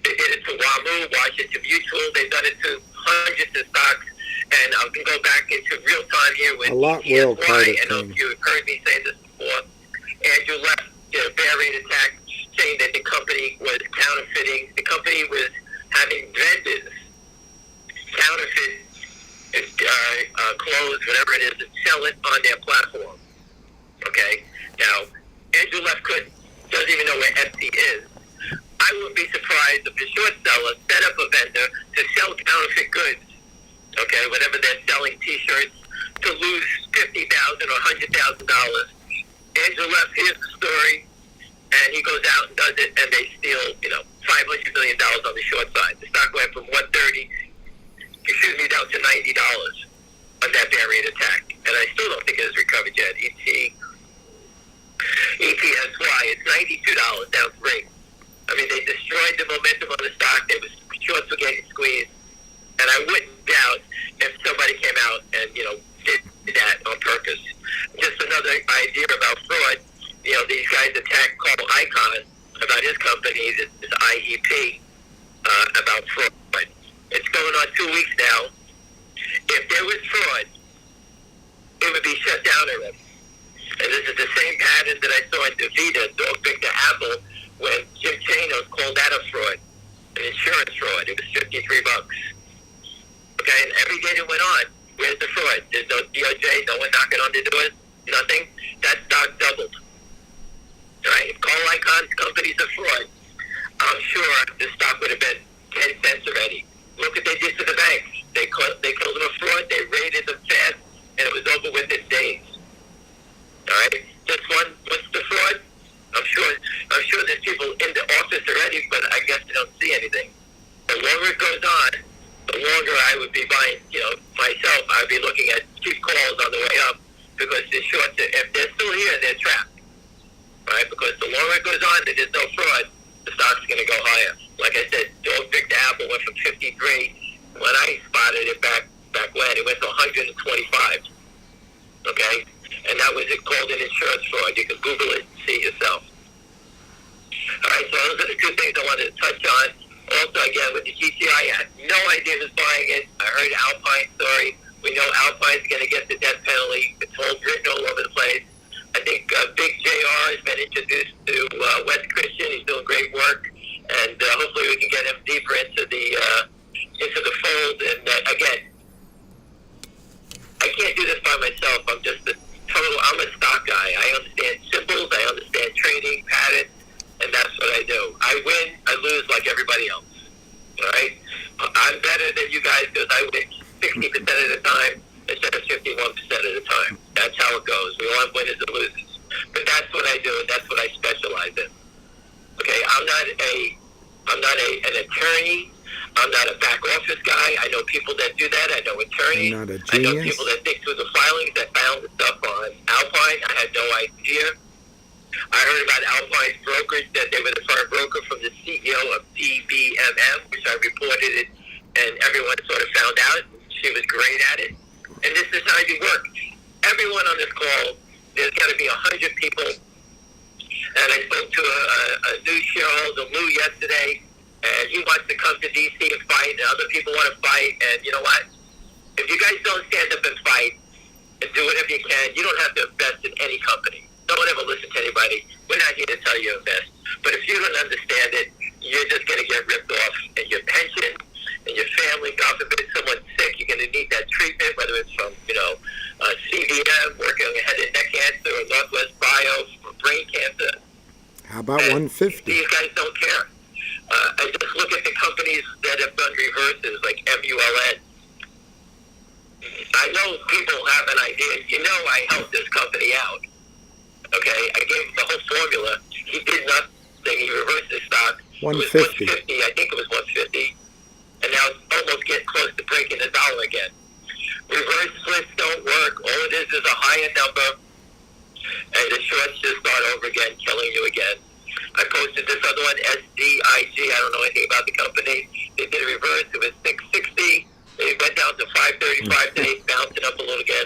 [SPEAKER 2] They did it to WAMU, Washington Mutual. They've done it to hundreds of stocks. And I can go back into real time here with
[SPEAKER 1] a lot will
[SPEAKER 2] GTII. I know you've heard me say this before. Andrew left a bear raid attack saying that the company was counterfeiting. The company was having vendors counterfeit clothes, whatever it is, and sell it on their platform. Okay? Now, Andrew Lefkoe doesn't even know where Etsy is. I wouldn't be surprised if the short seller set up a vendor to sell counterfeit goods, okay, whatever they're selling, T-shirts, to lose $50,000 or $100,000. Andrew Left hears the story, and he goes out and does it, and they steal, $500 million on the short side. The stock went from $130, down to $90 on that bear raid attack. And I still don't think it has recovered yet. ETSY, it's $92, down 3. I mean, they destroyed the momentum on the stock. Shorts were getting squeezed. And I wouldn't doubt if somebody came out and, did that on purpose. Just another idea about fraud. These guys attacked Carl Icahn about his company, this IEP, about fraud. It's going on 2 weeks now. If there was fraud, it would be shut down already. And this is the same pattern that I saw in DaVita, Dog Victor Apple, when Jim Chanos called that a fraud, an insurance fraud. It was $53. Okay, and every day that went on, where's the fraud? There's no DOJ, no one knocking on the doors, nothing. That stock doubled. All right, if Carl Icahn's company's a fraud, I'm sure the stock would have been 10 cents already. Look what they did to the banks. They called them a fraud. They raided them fast, and it was over with in days. All right, this one, what's the fraud? I'm sure there's people in the office already, but I guess they don't see anything. The longer it goes on, the longer I would be buying. Myself, I'd be looking at cheap calls on the way up because the shorts, if they're still here, they're trapped. Right? Because the longer it goes on, there's no fraud. The stock's going to go higher. Like I said, Dog Victor Apple went from 53 when I spotted it back when it went to 125. Okay, and that was called an insurance fraud. You can Google it and see yourself. All right, so those are the two things I wanted to touch on. Also, again, with the GTI, I had no idea who's buying it. I heard Alpine story. We know Alpine's going to get the death penalty. It's all written all over the place. I think Big JR has been introduced to Wes Christian. He's doing great work, and hopefully we can get him deeper into the fold. And again, I can't do this by myself. I'm a stock guy. I understand symbols. I understand trading patterns, and that's what I do. I win, I lose like everybody else. All right, I'm better than you guys because I win 60% of the time instead of 51% of the time. That's how it goes. We all have winners and losers. But that's what I do, and that's what I specialize in. Okay, I'm not an attorney. I'm not a back office guy. I know people that do that. I know attorneys.
[SPEAKER 1] You're not a
[SPEAKER 2] I know
[SPEAKER 1] genius.
[SPEAKER 2] people that dig through the filings that found the stuff on Alpine. I had no idea. I heard about Alpine's brokerage, that they were the firm broker from the CEO of DBMM, which I reported it, and everyone sort of found out. She was great at it. And this is how you work. Everyone on this call, there's got to be 100 people. And I spoke to a new shareholder, Lou, yesterday, and he wants to come to D.C. and fight, and other people want to fight. And you know what? If you guys don't stand up and fight and do whatever you can, you don't have to invest in any company. Don't ever listen to anybody. We're not here to tell you your best. But if you don't understand it, you're just going to get ripped off. And your pension and your family, God forbid someone's sick, you're going to need that treatment, whether it's from, CVM, working on head and neck cancer, or Northwest Bio for brain cancer.
[SPEAKER 1] How about
[SPEAKER 2] And
[SPEAKER 1] 150?
[SPEAKER 2] These guys don't care. I just look at the companies that have done reverses, like MULN. I know people have an idea. I helped this company out. Okay, I gave him the whole formula. He did nothing. He reversed his stock.
[SPEAKER 1] 150.
[SPEAKER 2] It was 150. I think it was 150. And now it's almost getting close to breaking the dollar again. Reverse splits don't work. All it is a higher number. And the shorts just start over again, killing you again. I posted this other one, SDIG. I don't know anything about the company. They did a reverse. It was 660. It went down to 535 today, bouncing up a little again.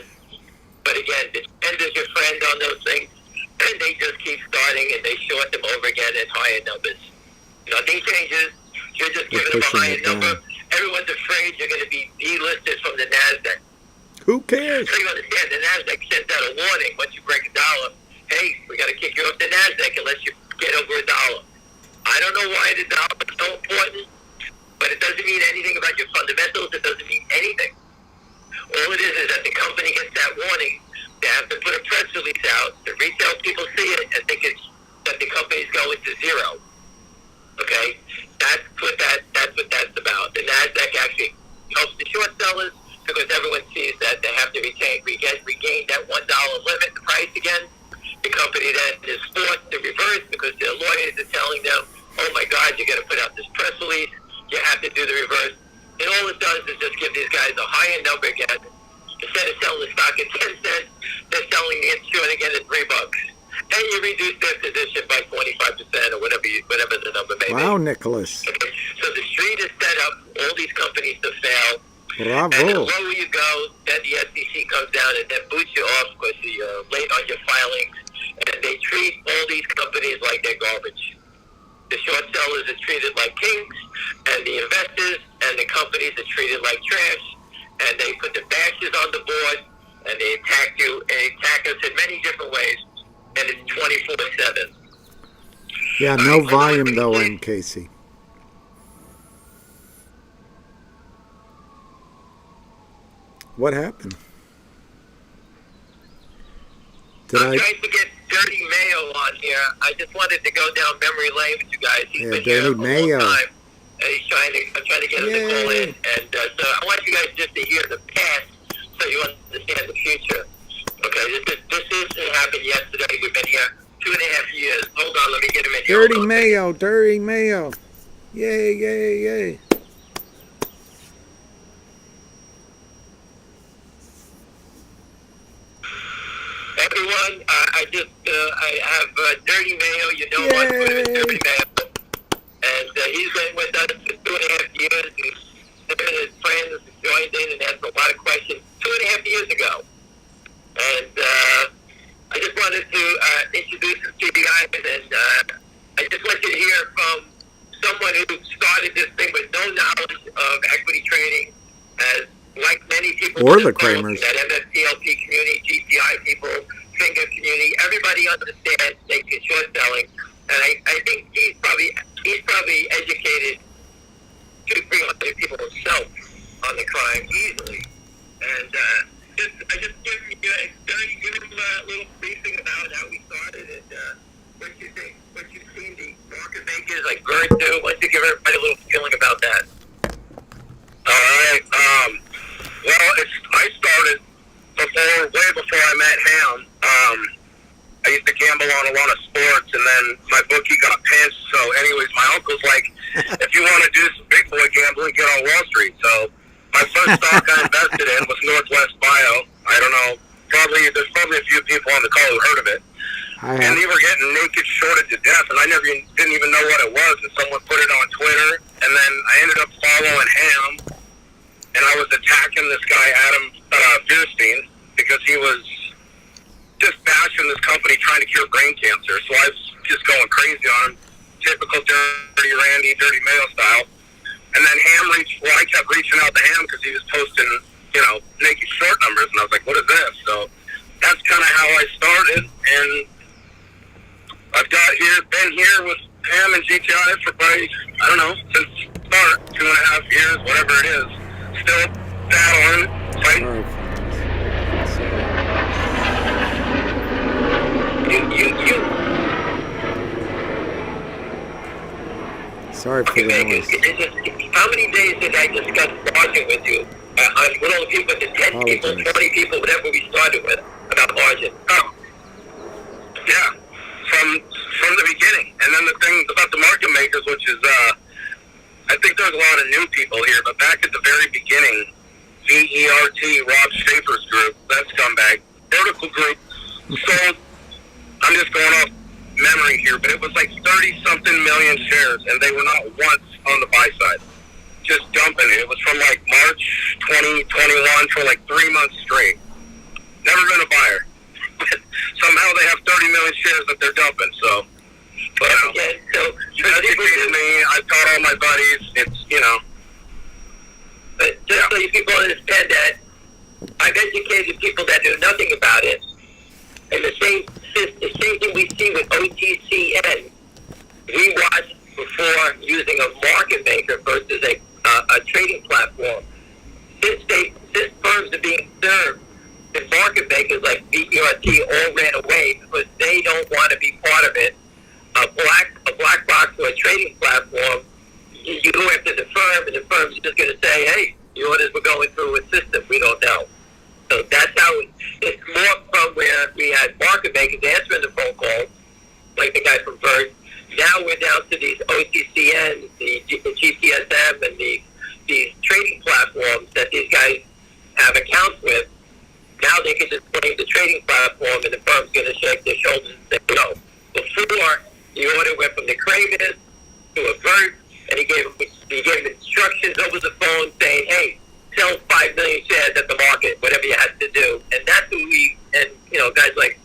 [SPEAKER 2] But again, the trend is your friend on those things. And they just keep starting, and they short them over again at higher numbers. Nothing changes. You're just giving them a higher number. Everyone's afraid you're going to be delisted from the NASDAQ.
[SPEAKER 1] Who cares?
[SPEAKER 2] So you understand, the NASDAQ sends out a warning once you break a dollar. Hey, we got to kick you off the NASDAQ unless you get over a dollar. I don't know why the dollar is so important, but it doesn't mean anything about your fundamentals. It doesn't mean anything. All it is that the company gets that warning. They have to put a press release out. The retail people see it and think it's that the company's going to zero. Okay, that's what that's about. The NASDAQ actually helps the short sellers because everyone sees that they have to regain that $1 limit price again. The company then is forced to reverse because their lawyers are telling them, "Oh my God, you got to put out this press release. You have to do the reverse." And all it does is just give these guys a higher number again. Instead of selling the stock at 10 cents, they're selling it short again at $3. And you reduce their position by 25% or whatever the number may be.
[SPEAKER 1] Wow, Nicholas.
[SPEAKER 2] Okay. So the street is set up, all these companies to fail.
[SPEAKER 1] Bravo.
[SPEAKER 2] And the lower you go, then the SEC comes down and then boots you off because you're late on your filings. And they treat all these companies like they're garbage. The short sellers are treated like kings, and the investors and the companies are treated like trash. And they put the bashes on the board, and they attack you, and they attack us in many different ways. And it's 24/7.
[SPEAKER 1] Yeah, no volume though, in Casey. What happened?
[SPEAKER 2] I'm trying to get Dirty Mayo on here. I just wanted to go down memory lane with you guys. He's been here
[SPEAKER 1] Dirty
[SPEAKER 2] a
[SPEAKER 1] Mayo.
[SPEAKER 2] long time. I'm trying to get him to call in. And so I want you guys just to hear the past so you understand the future. Okay, this didn't happen yesterday. We've been here 2.5 years. Hold on, let me get him in here.
[SPEAKER 1] Dirty Mayo. Yay, yay, yay.
[SPEAKER 2] Everyone, I have Dirty Mayo. You know what? Dirty Mayo. And he's been with us for 2.5 years. Him and his friends joined in and asked a lot of questions 2.5 years ago. And I just wanted to introduce him to you guys. And I just want you to hear from someone who started this thing with no knowledge of equity trading, as like many people
[SPEAKER 1] or the Kramers,
[SPEAKER 2] that MMTLP community, GTI people, finger community, everybody understands naked short selling. And I think he's probably educated 200-300 people himself on the crime easily. And I just give him a little briefing about how we started and what you think, what you've seen the market makers like Bird do. Why don't you give everybody a little feeling about that?
[SPEAKER 4] All right. Well, I started way before I met Ham. I used to gamble on a lot of sports, and then my bookie got pinched. So, anyways, my uncle's like, if you want to do some big boy gambling, get on Wall Street. So, my first stock I invested in was Northwest Bio. I don't know. There's probably a few people on the call who heard of it. And they were getting naked shorted to death, and I didn't even know what it was. And someone put it on Twitter, and then I ended up following Ham, and I was attacking this guy, Adam Fierstein, because he was just bashing this company trying to cure brain cancer. So I was just going crazy on him, typical Dirty Randy, Dirty Mayo style. And then I kept reaching out to Ham because he was posting, naked short numbers, and I was like, what is this? So that's kind of how I started, and been here with him and GTI for probably, I don't know, since start, 2.5 years, whatever it is. Still battling, fighting.
[SPEAKER 1] Sorry for the noise.
[SPEAKER 2] How many days did I discuss margin with you? With all the people, the 10 people, 20 people, whatever we started with, about margin.
[SPEAKER 4] Oh. Yeah, from the beginning. And then the thing about the market makers, which is, I think there's a lot of new people here, but back at the very beginning, VERT, Rob Schaefer's group, that scumbag, vertical group, sold, I'm just going off memory here, but it was like 30-something million shares, and they were not once on the buy side. Just dumping it. It was from like March 2021 for like 3 months straight. Never been a buyer. Somehow they have 30 million shares that they're dumping, so. But,
[SPEAKER 2] So,
[SPEAKER 4] educated me, I've taught all my buddies, it's,
[SPEAKER 2] But just so you people understand that, I've educated people that knew nothing about it, and the same thing we see with OTCN, we watched before using a market maker versus a trading platform. Since firms are being served, the market makers like VERT all ran away because they don't want to be part of it. A black box or a trading platform, you go after the firm, and the firm's just going to say, hey, the orders were going through a system. We don't know. So that's how it's more from where we had market makers answering the phone calls, like the guy from Vert. Now we're down to these OTCN, the GTSM, and these trading platforms that these guys have accounts with. Now they can just blame the trading platform, and the firm's going to shake their shoulders and say, no. Before, the order went from the Kramers to a Vert, and he gave instructions over the phone saying, hey, sell 5 million shares at the market, whatever you had to do. And that's who guys like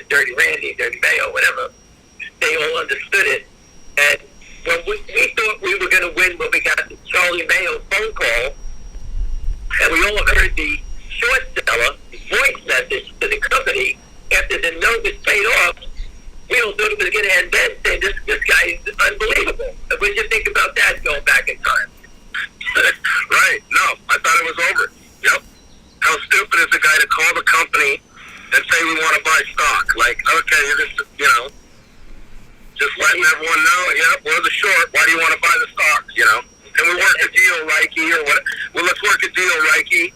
[SPEAKER 2] Dirty Randy, Dirty Mayo, whatever, they all understood it. And when we thought we were going to win when we got the Charlie Mayo phone call, and we all heard the short seller voice message to the company after the note was paid off, we all thought it was going to end then, saying this guy is unbelievable. What did you think about that going back in time?
[SPEAKER 4] Right. No, I thought it was over. Yep. How stupid is the guy to call the company and say we want to buy stock? Like, okay, you're just, just letting everyone know, yep, we're the short. Why do you want to buy the stocks, Can we work a deal, Reiki, or what? Well, let's work a deal, Reiki,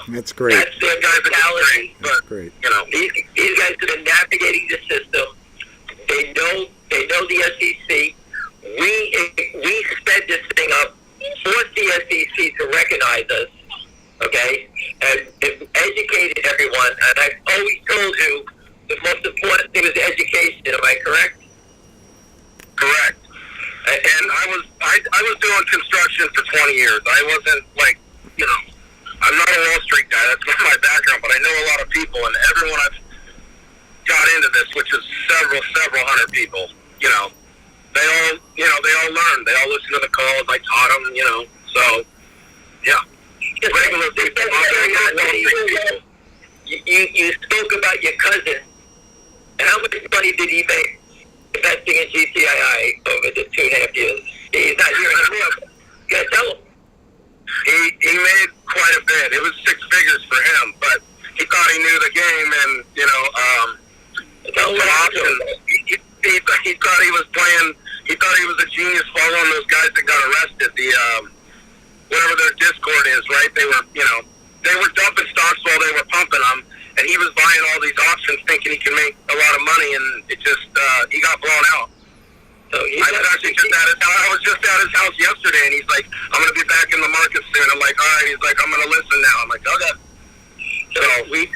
[SPEAKER 1] That's great.
[SPEAKER 2] That's their mentality.
[SPEAKER 4] But,
[SPEAKER 1] great.
[SPEAKER 2] These guys that are navigating the system, they know the SEC. We sped this thing up, forced the SEC to recognize us, okay, and educated everyone. And I've always told you the most important thing is education. Am I correct?
[SPEAKER 4] Correct. And I was doing construction for 20 years. I wasn't like, I'm not a Wall Street guy. That's not my background, but I know a lot of people, and everyone I've got into this, which is several hundred people, they all learn. They all listen to the calls. I taught them, so, yeah. Regular people.
[SPEAKER 2] You spoke about your cousin. How much money did he make investing in GTII over the 2.5 years? He's not here anymore. You gotta tell him.
[SPEAKER 4] He made quite a bit. It was 6 figures for him, but he thought he knew the game, and some options. He thought he was playing. He thought he was a genius following those guys that got arrested. Whatever their Discord is, right? They were dumping stocks while they were pumping them, and he was buying all these options, thinking he could make a lot of money, and it just he got blown out. So I was just at his house yesterday, and he's like, I'm going to be back in the market soon. I'm like, all right. He's like, I'm going to listen now. I'm like, okay.
[SPEAKER 2] So we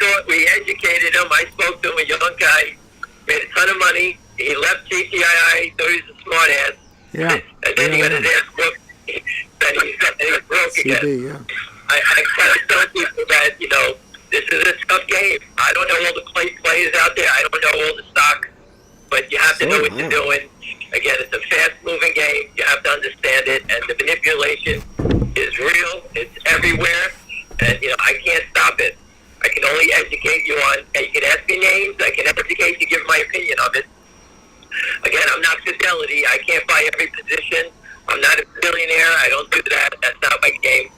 [SPEAKER 2] educated him. I spoke to him, a young guy, made a ton of money. He left GTII, thought he was a smart ass.
[SPEAKER 1] Yeah.
[SPEAKER 2] And then he got his ass booked. Then he broke again.
[SPEAKER 1] CD, yeah.
[SPEAKER 2] I try to tell people that, this is a tough game. I don't know all the players out there. I don't know all the stock. But you have to know what you're doing. Again, it's a fast-moving game. You have to understand it. And the manipulation is real. It's everywhere. And, I can't stop it. I can only educate you on, and you can ask me names. I can educate you, give my opinion of it. I don't do that. That's not my game.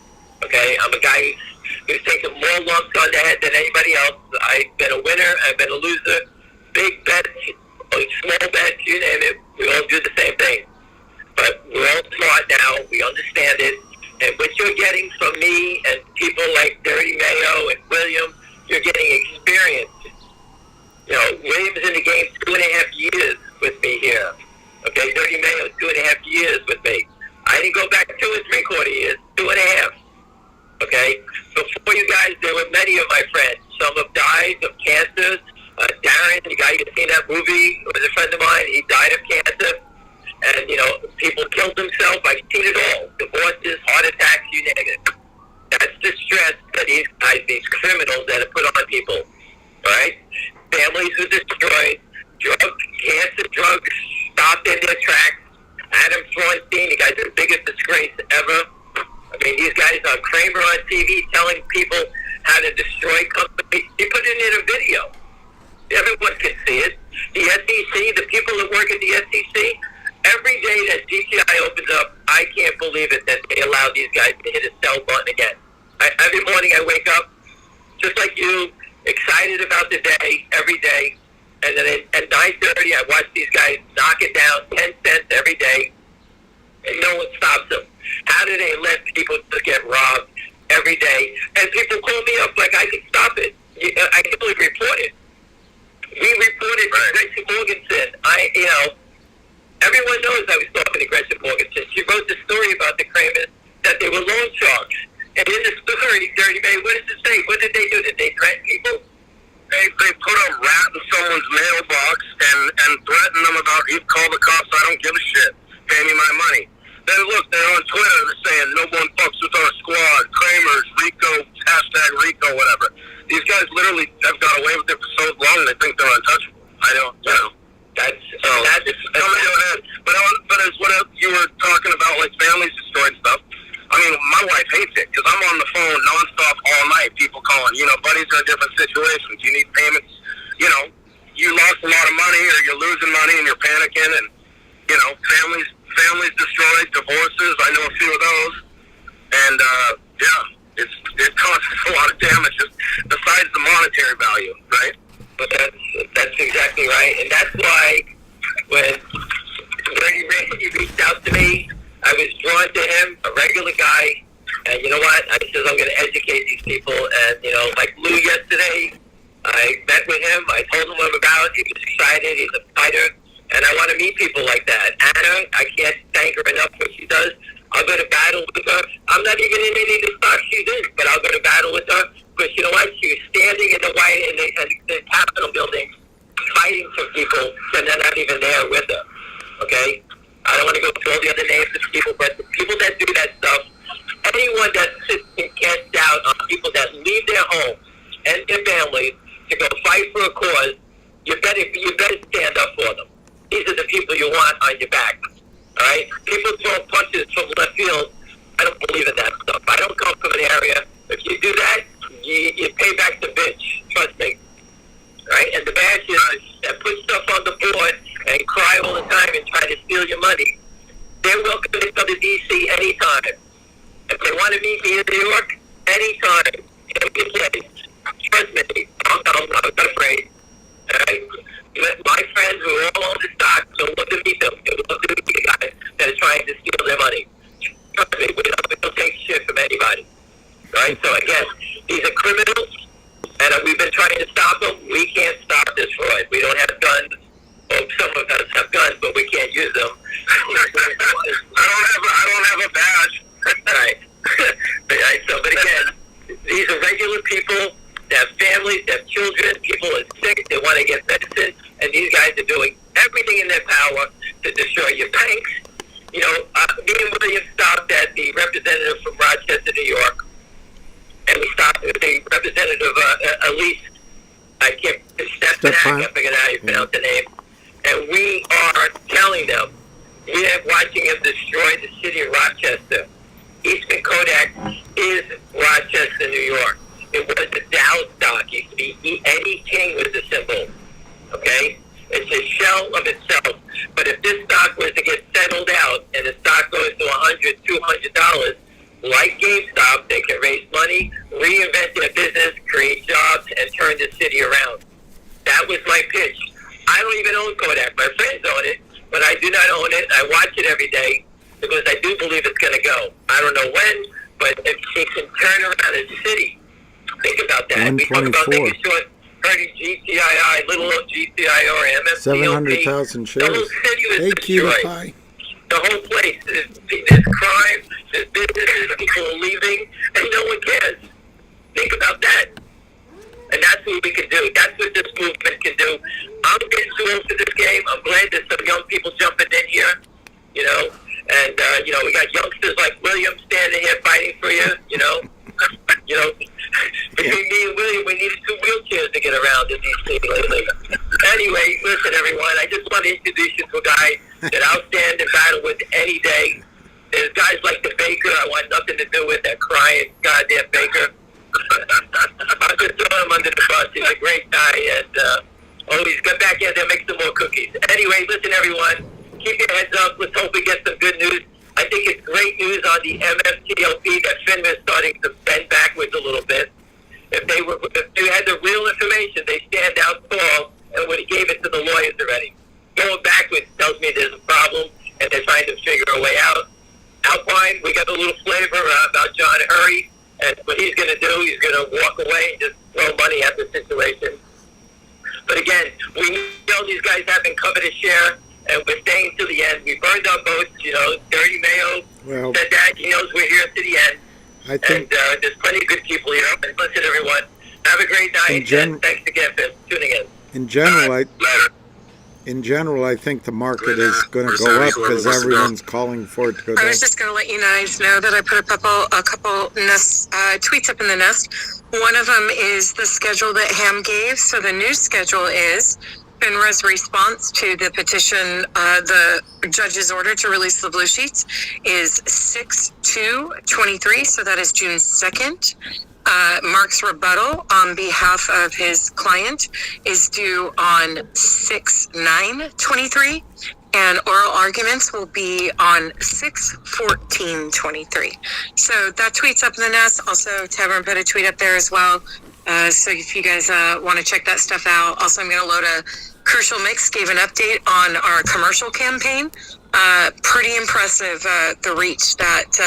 [SPEAKER 2] Okay, I'm a guy who's taken more lumps on the head than anybody else. I've been a winner. I've been a loser. Big bets, small bets, you name it. We all do the same thing. But we're all smart now. We understand it. And what you're getting from me and people like Dirty Mayo and William, you're getting experience. You know, William's in the game 2.5 years with me here. Okay, Dirty Mayo, 2.5 years with me. I didn't go back 2 or 3/4 years, 2.5. Okay? Before you guys, there were many of my friends. Some have died of cancers. Darren, the guy you've seen that movie, was a friend of mine. He died of cancer. And, you know, people killed themselves. I've seen it all. Divorces, heart attacks, you name it. That's the stress that these guys, these criminals that are put on people. All right? Families were destroyed. Cancer drugs stopped in their tracks. Adam Florentine, the guy's the biggest disgrace ever. I mean, these guys are Kramer on TV telling people how to destroy companies. He put it in a video. Everyone can see it. The SEC, the people that work at the SEC, every day that GTI opens up, I can't believe it that they allow these guys to hit a sell button again. Every morning I wake up, just like you, excited about the day, every day. And then at 9:30, I watch these guys knock it down 10 cents every day, and no one stops them. How do they let people just get robbed every day? And people call me up like I can stop it. I can only report it. We reported to Gretchen Morgensen. Everyone knows I was talking to Gretchen Morgensen. She wrote the story about the Kramers, that they were loan sharks. And in the story, Dirty Bay, what does it say? What did they do? Did they threaten people?
[SPEAKER 4] They put a rat in someone's mailbox and threaten them about, you call the cops, I don't give a shit. Pay me my money. Then look, they're on Twitter, they're saying, no one fucks with our squad, Kramers, Rico, hashtag Rico, whatever. These guys literally have got away with it for so long, they think they're untouchable. I don't, you know.
[SPEAKER 2] That's
[SPEAKER 4] coming to an end. But as what you were talking about, like families destroyed stuff, I mean, my wife hates it because I'm on the phone nonstop all night. People calling, you know, buddies are in different situations. You need payments. You know, you lost a lot of money or you're losing money and you're panicking, and you know, families destroyed, divorces. I know a few of those, and it causes a lot of damage besides the monetary value, right?
[SPEAKER 2] But that's exactly right, and that's why when Bernie Randy reached out to me, I was drawn to him, a regular guy, and you know what? I said I'm going to educate these people, and you know, like Lou yesterday, I met with him, I told him what about, he was excited, he's a fighter, and I want to meet people like that. Anna, I can't thank her enough for what she does. I'll go to battle with her. I'm not even in any of the stock she's in, but I'll go to battle with her, because you know what? She was standing in the Capitol building, fighting for people, and they're not even there with her, okay? I don't want to go through all the other names of people, but the people that do that stuff, anyone that sits and casts doubt on people that leave their homes and their families to go fight for a cause, you better stand up for them. These are the people you want on your back, all right? People throw punches from left field. I don't believe in that stuff. I don't come from an area. If you do that, you pay back the bitch. Trust me. Right? And the bashes that put stuff on the board and cry all the time and try to steal your money, they're welcome to come to D.C. anytime. If they want to meet me in New York, anytime. Any place. Trust me. I'm not afraid. All right? My friends who are all on the stock don't love to meet them. They love to meet the guys that are trying to steal their money. Trust me. We don't take shit from anybody. Right? So again, these are criminals. And we've been trying to stop them. We can't stop this fraud. We don't have guns. Well, some of us have guns, but we can't use them.
[SPEAKER 4] I don't have a badge.
[SPEAKER 2] Right. Right. So, but again, these are regular people. They have families. They have children. People are sick. They want to get medicine. And these guys are doing everything in their power to destroy your banks. You know, me and William stopped at the representative from Rochester, New York. And we stopped with the representative, Elise, I can't figure out how you pronounce the name. And we are telling them, we are watching him destroy the city of Rochester. Eastman Kodak is Rochester, New York. It was the Dow stock. It used to be Eddie King was the symbol. Okay? It's a shell of itself. But if this stock was to get settled out and the stock goes to 100, 200, $100, like GameStop, they can raise money, reinvent their business, create jobs, and turn the city around. That was my pitch. I don't even own Kodak. My friends own it, but I do not own it. I watch it every day because I do believe it's going to go. I don't know when, but if it can turn around a city, think about that. We talk about making sure hurting GTII, little GTII or MMTLP.
[SPEAKER 1] 700,000
[SPEAKER 2] The whole
[SPEAKER 1] shares.
[SPEAKER 2] city was
[SPEAKER 1] Hey,
[SPEAKER 2] destroyed.
[SPEAKER 1] GTII.
[SPEAKER 2] The whole place. There's crime, there's businesses, people are leaving, and no one cares. Think about that. And that's what we can do. That's what this movement can do. I'm getting too old for this game. I'm glad there's some young people jumping in here, you know. And, you know, we got youngsters like William standing here fighting for you, you know. Between me and William, we needed 2 wheelchairs to get around in these things lately. Anyway, listen, everyone, I just want to introduce you to a guy that I'll stand and battle with any day. There's guys like the Baker I want nothing to do with, that crying goddamn Baker. I'm just throwing him under the bus. He's a great guy, and he's got back in there, make some more cookies. Anyway, listen, everyone, keep your heads up. Let's hope we get some good news. I think it's great news on the MMTLP that FINRA is starting to bend backwards a little bit. If they had the real information, they stand out tall and would have gave it to the lawyers already. Going backwards tells me there's a problem, and they're trying to figure a way out. Alpine, we got a little flavor about John Hurry, and what he's going to do, he's going to walk away and just throw money at the situation. But again, we know these guys haven't covered a share, and we're staying to the end. We burned our boats, you know. Dirty Mayo said that. He knows we're here to the end.
[SPEAKER 1] I think,
[SPEAKER 2] and there's plenty of good people here. And listen, everyone, have a great night, and thanks again for tuning in.
[SPEAKER 1] In general, I think the market is going to go up because everyone's calling for it to go down.
[SPEAKER 8] I was just going to let you guys know that I put a couple tweets up in the nest. One of them is the schedule that Ham gave. So the new schedule is FINRA's response to the petition, the judge's order to release the blue sheets, is 6/2/23. So that is June 2nd. Mark's rebuttal on behalf of his client is due on 6/9/23, and oral arguments will be on 6/14/23. So that tweet's up in the nest. Also, Tavern put a tweet up there as well. So if you guys want to check that stuff out. Also, I'm going to load a Crucial Mix, gave an update on our commercial campaign. Pretty impressive, the reach that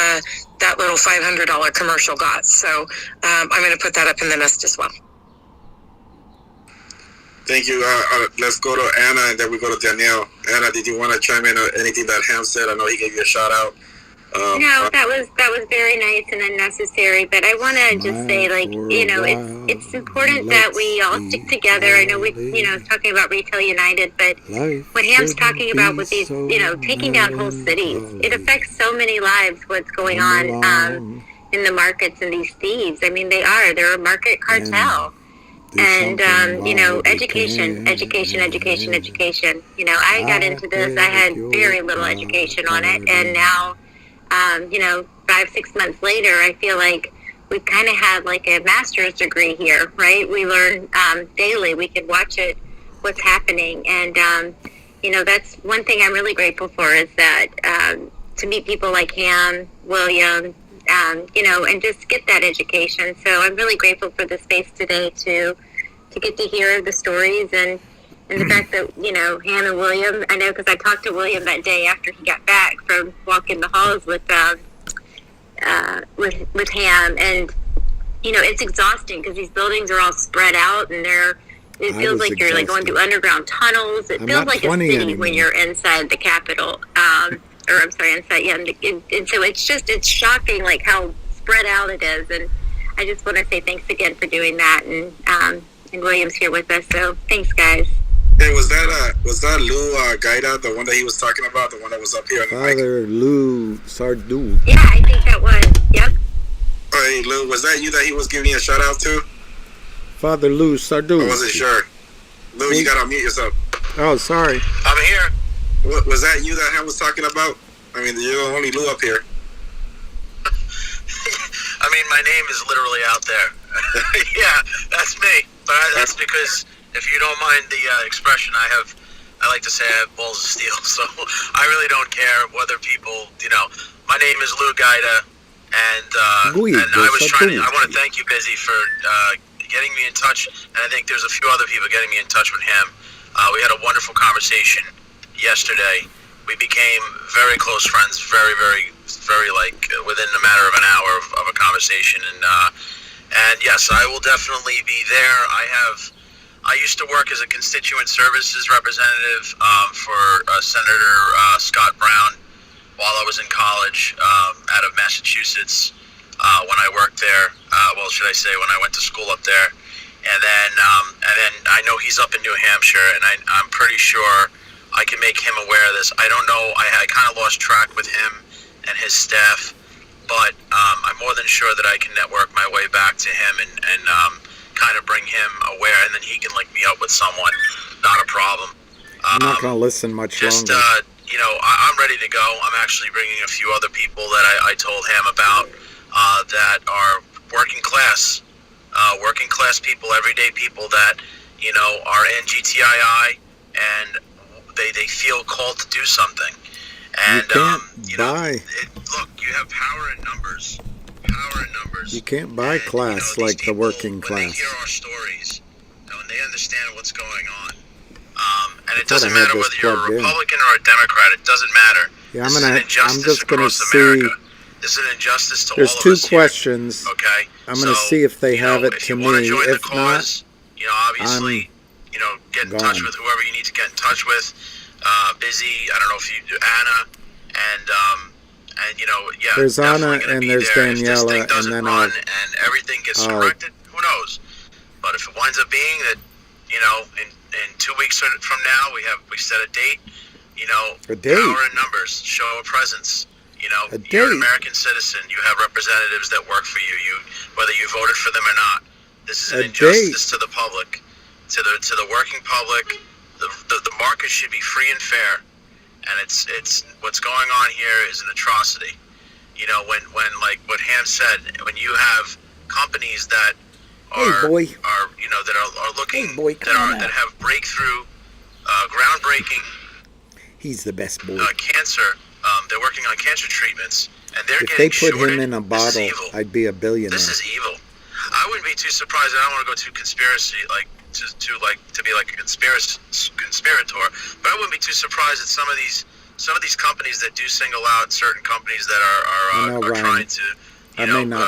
[SPEAKER 8] little $500 commercial got. So I'm going to put that up in the nest as well.
[SPEAKER 10] Thank you. Let's go to Anna, and then we go to Danielle. Anna, did you want to chime in on anything that Ham said? I know he gave you a shout out.
[SPEAKER 5] No, that was very nice and unnecessary. But I want to just say, like, you know, it's important that we all stick together. I know we, you know, talking about Retail United, but what Ham's talking about with these, you know, taking down whole cities, it affects so many lives. What's going on in the markets and these thieves? I mean, they're a market cartel. And, you know, education. You know, I got into this, I had very little education on it, and now, you know, 5-6 months later, I feel like we've kind of had like a master's degree here, right? We learn daily. We can watch it, what's happening. And, you know, that's one thing I'm really grateful for, is that to meet people like Ham, William, you know, and just get that education. So I'm really grateful for the space today to get to hear the stories and the fact that, you know, Ham and William, I know because I talked to William that day after he got back from walking the halls with Ham, and, you know, it's exhausting because these buildings are all spread out, and it feels like you're like going through underground tunnels. It feels like a city when you're inside the Capitol. Or I'm sorry, inside, yeah. And so it's shocking, like how spread out it is. And I just want to say thanks again for doing that. And William's here with us, so thanks, guys.
[SPEAKER 10] Hey, was that Lou Gaida, the one that he was talking about, the one that was up here?
[SPEAKER 1] Father Lou Sardu.
[SPEAKER 5] Yeah, I think that was. Yep.
[SPEAKER 10] Hey, Lou, was that you that he was giving you a shout out to?
[SPEAKER 1] Father Lou Sardu.
[SPEAKER 10] I wasn't sure. Lou, you gotta unmute yourself.
[SPEAKER 1] Oh, sorry.
[SPEAKER 10] I'm here. What, was that you that Ham was talking about? I mean, you're the only Lou up here.
[SPEAKER 11] I mean, my name is literally out there. Yeah, that's me. But that's because, if you don't mind the expression, I like to say I have balls of steel. So I really don't care whether people, you know, My name is Lou Gaida, and I want to thank you, Busy, for getting me in touch. And I think there's a few other people getting me in touch with him. We had a wonderful conversation yesterday. We became very close friends, very, very, very within a matter of an hour of a conversation. And yes, I will definitely be there. I used to work as a constituent services representative for Senator Scott Brown while I was in college out of Massachusetts when I worked there. Well, should I say when I went to school up there. And then I know he's up in New Hampshire, and I'm pretty sure I can make him aware of this. I don't know. I kind of lost track with him and his staff, but I'm more than sure that I can network my way back to him and kind of bring him aware, and then he can link me up with someone. Not a problem.
[SPEAKER 1] I'm not going to listen much longer.
[SPEAKER 11] I'm ready to go. I'm actually bringing a few other people that I told him about that are working class people, everyday people that, are in GTII, and they feel called to do something. And, look, you have power in numbers.
[SPEAKER 1] You can't buy class like the working class.
[SPEAKER 11] When they hear our stories, when they understand what's going on, and it doesn't matter whether you're a Republican or a Democrat, it doesn't matter.
[SPEAKER 1] Yeah, I'm just going to see.
[SPEAKER 11] This is an injustice to
[SPEAKER 1] There's
[SPEAKER 11] all of
[SPEAKER 1] two
[SPEAKER 11] us
[SPEAKER 1] questions.
[SPEAKER 11] Here, okay?
[SPEAKER 1] I'm going to see if they have it to me.
[SPEAKER 11] If
[SPEAKER 1] If
[SPEAKER 11] cause,
[SPEAKER 1] not,
[SPEAKER 11] obviously, get in touch with whoever you need to get in touch with. Busy, I don't know if you do Anna, and
[SPEAKER 1] there's Anna and there's Daniela,
[SPEAKER 11] if this thing
[SPEAKER 1] and then
[SPEAKER 11] run and everything gets corrected, who knows? But if it winds up being that, in 2 weeks from now we set a date,
[SPEAKER 1] a date.
[SPEAKER 11] Power in numbers, show a presence. You're an American citizen. You have representatives that work for you. Whether you voted for them or not. This is an injustice to the public, to the working public. The market should be free and fair, and it's what's going on here is an atrocity. When like what Ham said, when you have companies that are looking that have breakthrough, groundbreaking.
[SPEAKER 1] He's the best boy.
[SPEAKER 11] Cancer. They're working on cancer treatments, and they're
[SPEAKER 1] if they
[SPEAKER 11] getting
[SPEAKER 1] put him in a bottle, I'd be a billionaire.
[SPEAKER 11] This is evil. I wouldn't be too surprised. I don't want to go too conspiracy, to be like a conspirator, but I wouldn't be too surprised that some of these companies that do single out certain companies that are trying to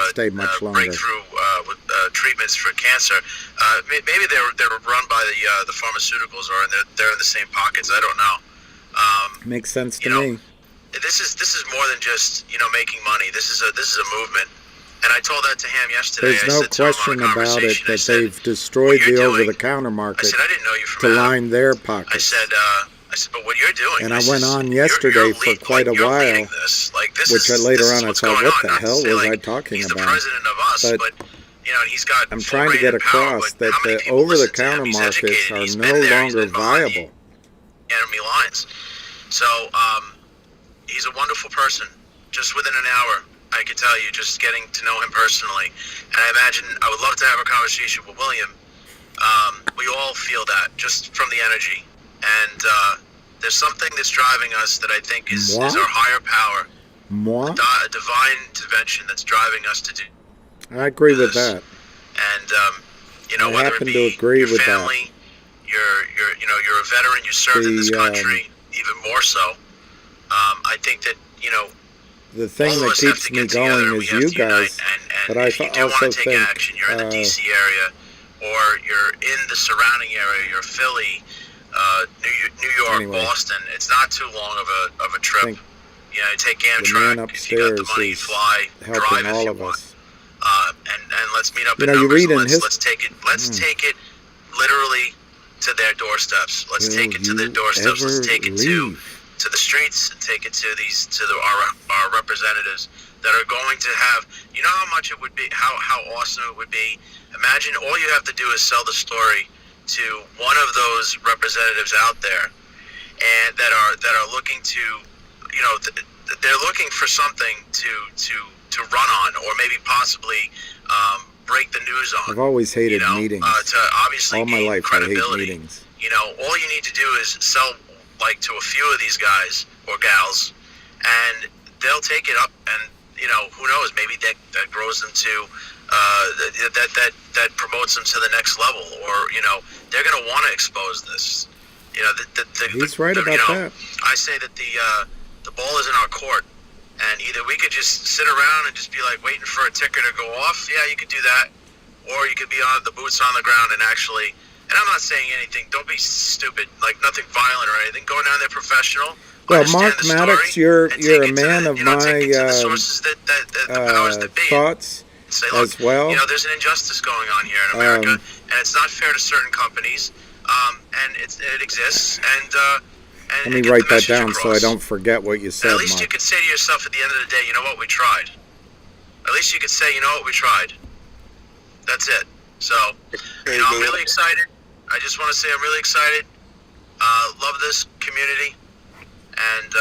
[SPEAKER 1] stay much longer.
[SPEAKER 11] break through with treatments for cancer. Maybe they're run by the pharmaceuticals, or they're in the same pockets. I don't know.
[SPEAKER 1] Makes sense to me.
[SPEAKER 11] This is more than just making money. This is a movement, and I told that to Ham yesterday.
[SPEAKER 1] There's no question about it that they've destroyed the over-the-counter market
[SPEAKER 11] I didn't know you
[SPEAKER 1] to line their pockets.
[SPEAKER 11] I said, but what you're doing?
[SPEAKER 1] And I went on yesterday for quite a while, which later on I thought, what the hell was I talking about?
[SPEAKER 11] He's the president of us, but he's got.
[SPEAKER 1] I'm trying to get across that the over-the-counter markets are no longer viable.
[SPEAKER 11] Enemy lines. So he's a wonderful person. Just within an hour, I could tell you, just getting to know him personally. And I imagine I would love to have a conversation with William. We all feel that just from the energy. And there's something that's driving us that I think is our higher power. A divine intervention that's driving us to do.
[SPEAKER 1] I agree with that.
[SPEAKER 11] And
[SPEAKER 1] I
[SPEAKER 11] whether
[SPEAKER 1] happen
[SPEAKER 11] it be
[SPEAKER 1] to agree
[SPEAKER 11] your
[SPEAKER 1] with
[SPEAKER 11] family, you're a veteran, you served in this country, even more so. I think that
[SPEAKER 1] the thing that keeps me going is you guys. But I also think
[SPEAKER 11] action. You're in the DC area, or you're in the surrounding area. You're Philly, New York, Boston. It's not too long of a trip. You take Amtrak. If you got the money, fly, drive if you want. And let's meet up in numbers. Let's take it literally to their doorsteps. Let's take it to their doorsteps. Let's take it to the streets, and take it to our representatives that are going to have. You know how much it would be, how awesome it would be. Imagine all you have to do is sell the story to one of those representatives out there, and that are looking to, they're looking for something to run on, or maybe possibly break the news on.
[SPEAKER 1] I've always hated meetings.
[SPEAKER 11] To obviously
[SPEAKER 1] all my
[SPEAKER 11] gain
[SPEAKER 1] life
[SPEAKER 11] credibility.
[SPEAKER 1] I hate meetings.
[SPEAKER 11] All you need to do is sell to a few of these guys or gals, and they'll take it up, and who knows? Maybe that grows into that promotes them to the next level, or they're going to want to expose this.
[SPEAKER 1] He's right about that.
[SPEAKER 11] I say that the ball is in our court, and either we could just sit around and just be like waiting for a ticker to go off. Yeah, you could do that, or you could be on the boots on the ground and actually. And I'm not saying anything. Don't be stupid. Like nothing violent or anything. Go down there professional.
[SPEAKER 1] Well, Mark Maddox, you're a man of my thoughts
[SPEAKER 11] say, look,
[SPEAKER 1] as well.
[SPEAKER 11] There's an injustice going on here in America, and it's not fair to certain companies, and it exists. And
[SPEAKER 1] let me write that down so I don't forget what you said,
[SPEAKER 11] At least
[SPEAKER 1] Mark.
[SPEAKER 11] you could say to yourself at the end of the day, you know what, we tried. At least you could say, you know what, we tried. That's it. So, I'm really excited. I just want to say I'm really excited. Love this community. And,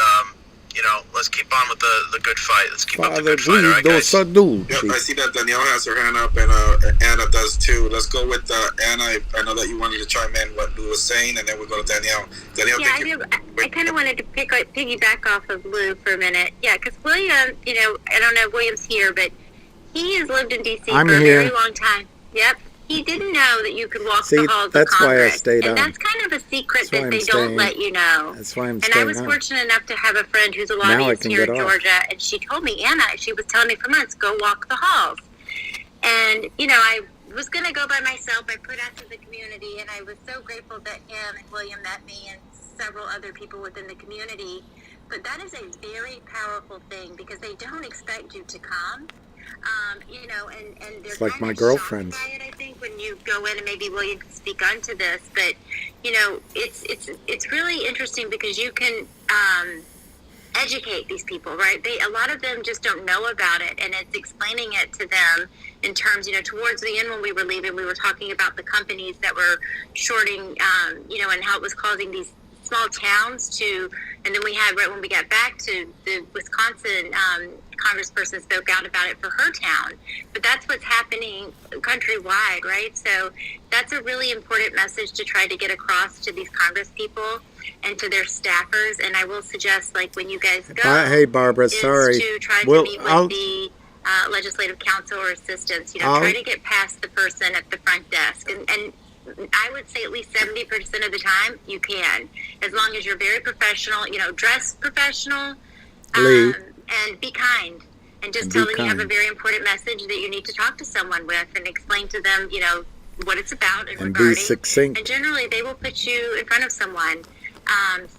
[SPEAKER 11] let's keep on with the good fight. Let's keep up the good fight. All right, guys?
[SPEAKER 10] Yep, I see that Danielle has her hand up, and Anna does too. Let's go with Anna. I know that you wanted to chime in what Lou was saying, and then we'll go to Danielle. Danielle,
[SPEAKER 5] yeah, I kind of wanted to piggyback off of Lou for a minute. Yeah, because William, I don't know if William's here, but he has lived in D.C. for a very long time. Yep. He didn't know that you could walk the halls of Congress.
[SPEAKER 1] That's why I stayed on.
[SPEAKER 5] And that's kind of a secret that they don't let you know.
[SPEAKER 1] That's why I'm
[SPEAKER 5] staying on. And I was fortunate enough to have a friend who's a lobbyist here in Georgia, and she told me, Anna, she was telling me for months, go walk the halls. And, I was going to go by myself. I put out to the community, and I was so grateful that him and William met me and several other people within the community. But that is a very powerful thing because they don't expect you to come. And they're
[SPEAKER 1] it's like
[SPEAKER 5] kind
[SPEAKER 1] my
[SPEAKER 5] of
[SPEAKER 1] girlfriend's.
[SPEAKER 5] shocked by it, I think, when you go in, and maybe William can speak onto this, but it's really interesting because you can educate these people, right? A lot of them just don't know about it, and it's explaining it to them in terms, towards the end when we were leaving, we were talking about the companies that were shorting, and how it was causing these small towns to, and then we had, right when we got back to the Wisconsin congressperson spoke out about it for her town, but that's what's happening countrywide, right? So that's a really important message to try to get across to these Congress people and to their staffers. And I will suggest, like, when you guys go,
[SPEAKER 1] hey Barbara, sorry,
[SPEAKER 5] to try to meet with the legislative counsel or assistants. Try to get past the person at the front desk, and I would say at least 70% of the time you can, as long as you're very professional. Dress professional. And be kind, and just tell them you have a very important message that you need to talk to someone with, and explain to them, what it's about and regarding.
[SPEAKER 1] Be succinct.
[SPEAKER 5] And generally, they will put you in front of someone.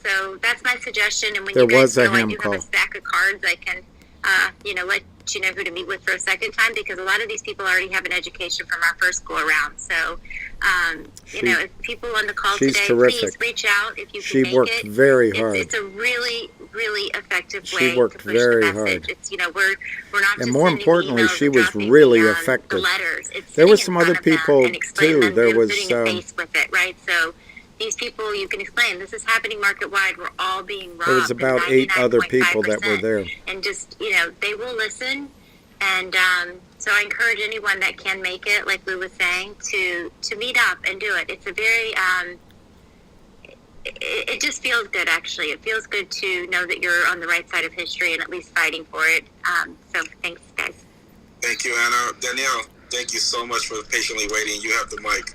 [SPEAKER 5] So that's my suggestion. And when
[SPEAKER 1] there
[SPEAKER 5] you guys
[SPEAKER 1] was
[SPEAKER 5] go, I do have a stack of cards. I can, let you know who to meet with for a second time, because a lot of these people already have an education from our first go around. So, if people on the call today,
[SPEAKER 1] terrific.
[SPEAKER 5] Please reach out if you can
[SPEAKER 1] she
[SPEAKER 5] make
[SPEAKER 1] worked
[SPEAKER 5] it.
[SPEAKER 1] very hard.
[SPEAKER 5] It's a really, really effective
[SPEAKER 1] she
[SPEAKER 5] way
[SPEAKER 1] worked
[SPEAKER 5] to push
[SPEAKER 1] very
[SPEAKER 5] the message.
[SPEAKER 1] hard.
[SPEAKER 5] It's we're not.
[SPEAKER 1] And
[SPEAKER 5] just
[SPEAKER 1] more
[SPEAKER 5] sending
[SPEAKER 1] importantly,
[SPEAKER 5] emails
[SPEAKER 1] she
[SPEAKER 5] and
[SPEAKER 1] was
[SPEAKER 5] dropping
[SPEAKER 1] really
[SPEAKER 5] the
[SPEAKER 1] effective.
[SPEAKER 5] letters. It's
[SPEAKER 1] there were
[SPEAKER 5] sitting
[SPEAKER 1] some
[SPEAKER 5] in
[SPEAKER 1] other
[SPEAKER 5] front of them
[SPEAKER 1] people
[SPEAKER 5] and explaining
[SPEAKER 1] too.
[SPEAKER 5] them,
[SPEAKER 1] There was
[SPEAKER 5] putting a face with it, right? So these people, you can explain, this is happening market-wide. We're all being robbed.
[SPEAKER 1] there was about 8 other people that were there.
[SPEAKER 5] And just, they will listen. And so I encourage anyone that can make it, like Lou was saying, to meet up and do it. It's a very, it just feels good, actually. It feels good to know that you're on the right side of history and at least fighting for it. So thanks, guys.
[SPEAKER 10] Thank you, Anna. Danielle, thank you so much for patiently waiting. You have the mic.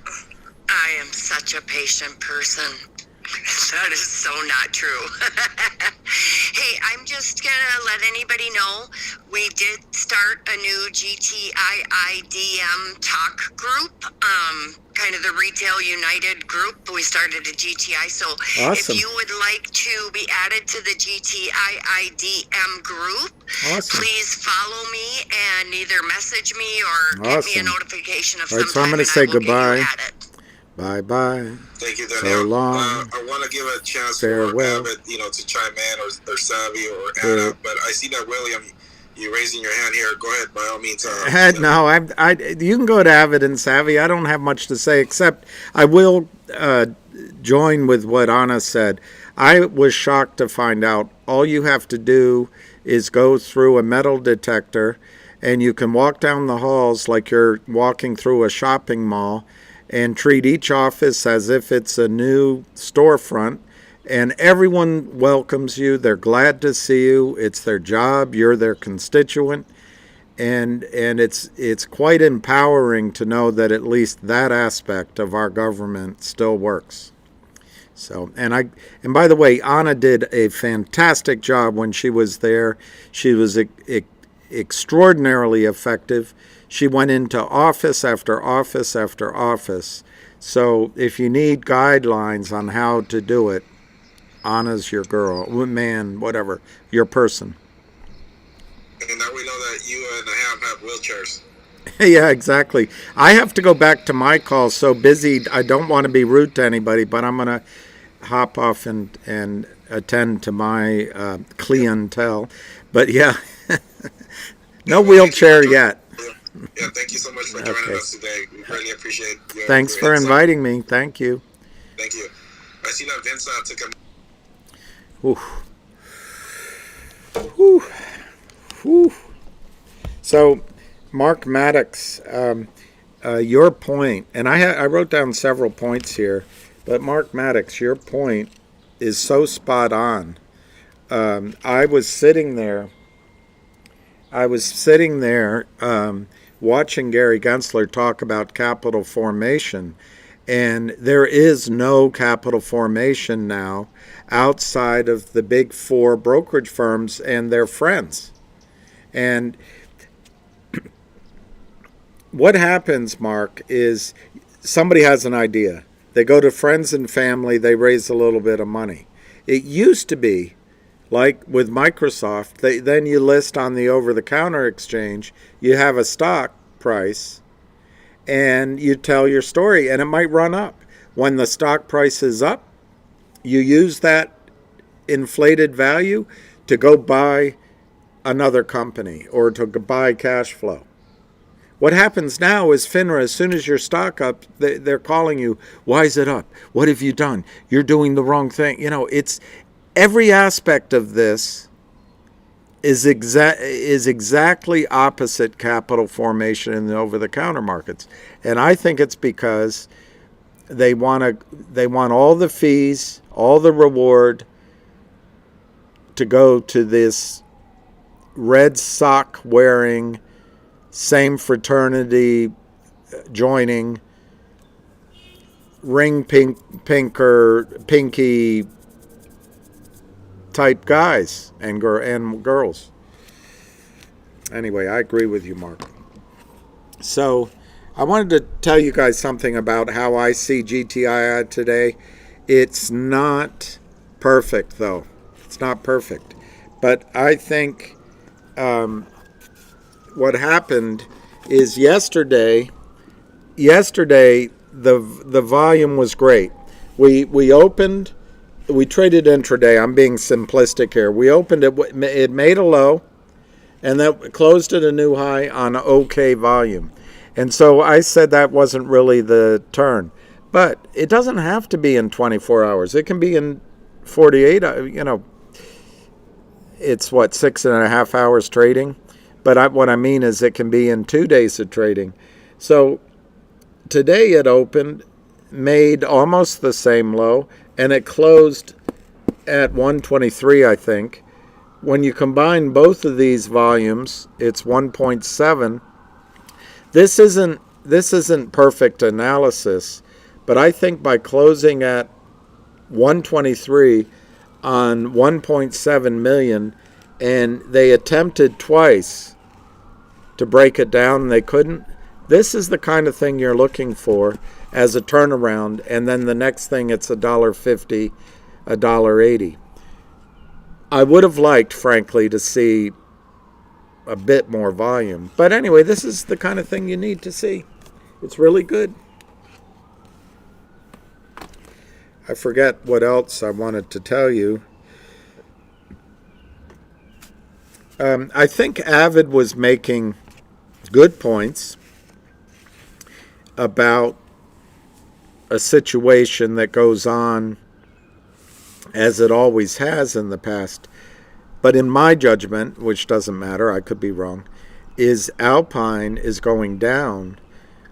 [SPEAKER 7] I am such a patient person. That is so not true. Hey, I'm just going to let anybody know we did start a new GTII talk group, kind of the Retail United group. We started a GTI. So
[SPEAKER 1] awesome.
[SPEAKER 7] If you would like to be added to the GTII group, please follow me and either message me or give me a notification of some
[SPEAKER 1] so I'm going to say goodbye. Bye-bye.
[SPEAKER 10] Thank you, Danielle.
[SPEAKER 1] So long.
[SPEAKER 10] I want to give a chance
[SPEAKER 1] Farewell.
[SPEAKER 10] for Abbott, to chime in, or Savvy, or Anna. But I see that William, you raising your hand here. Go ahead, by all means.
[SPEAKER 1] No, you can go to Abbott and Savvy. I don't have much to say, except I will join with what Anna said. I was shocked to find out all you have to do is go through a metal detector, and you can walk down the halls like you're walking through a shopping mall, and treat each office as if it's a new storefront, And everyone welcomes you. They're glad to see you. It's their job. You're their constituent. And it's quite empowering to know that at least that aspect of our government still works. So, and by the way, Anna did a fantastic job when she was there. She was extraordinarily effective. She went into office after office after office. So if you need guidelines on how to do it, Anna's your girl, man, whatever, your person.
[SPEAKER 10] And now we know that you and Ham have wheelchairs.
[SPEAKER 1] Yeah, exactly. I have to go back to my call. So busy, I don't want to be rude to anybody, but I'm going to hop off and attend to my clientele. But yeah, no wheelchair yet.
[SPEAKER 10] Yeah, thank you so much for joining us today. We really appreciate your
[SPEAKER 1] Thanks for inviting me. Thank you.
[SPEAKER 10] Thank you. I see that Vince took a...
[SPEAKER 1] Whew. Whew. Whew. So, Mark Maddox, your point, and I wrote down several points here, but Mark Maddox, your point is so spot on. I was sitting there watching Gary Gensler talk about capital formation, and there is no capital formation now outside of the big four brokerage firms and their friends. And what happens, Mark, is somebody has an idea. They go to friends and family, they raise a little bit of money. It used to be, like with Microsoft, then you list on the over-the-counter exchange, you have a stock price, and you tell your story, and it might run up. When the stock price is up, you use that inflated value to go buy another company or to buy cash flow. What happens now is FINRA, as soon as your stock up, they're calling you, why is it up? What have you done? You're doing the wrong thing. You know, it's every aspect of this is exactly opposite capital formation in the over-the-counter markets. And I think it's because they want all the fees, all the reward to go to this red sock wearing, same fraternity joining, ring pinky type guys and girls. Anyway, I agree with you, Mark. So I wanted to tell you guys something about how I see GTII today. It's not perfect, though. It's not perfect. But I think what happened is yesterday the volume was great. We traded intraday. I'm being simplistic here. We opened it made a low, and then closed at a new high on okay volume. And so I said that wasn't really the turn. But it doesn't have to be in 24 hours. It can be in 48, it's 6.5 hours trading. But what I mean is it can be in 2 days of trading. So today it opened, made almost the same low, and it closed at 123, I think. When you combine both of these volumes, it's 1.7. This isn't perfect analysis, but I think by closing at 123 on 1.7 million, and they attempted twice to break it down and they couldn't. This is the kind of thing you're looking for as a turnaround, and then the next thing it's $1.50, $1.80. I would have liked, frankly, to see a bit more volume. But anyway, this is the kind of thing you need to see. It's really good. I forget what else I wanted to tell you. I think Avid was making good points about a situation that goes on as it always has in the past. But in my judgment, which doesn't matter, I could be wrong, is Alpine is going down.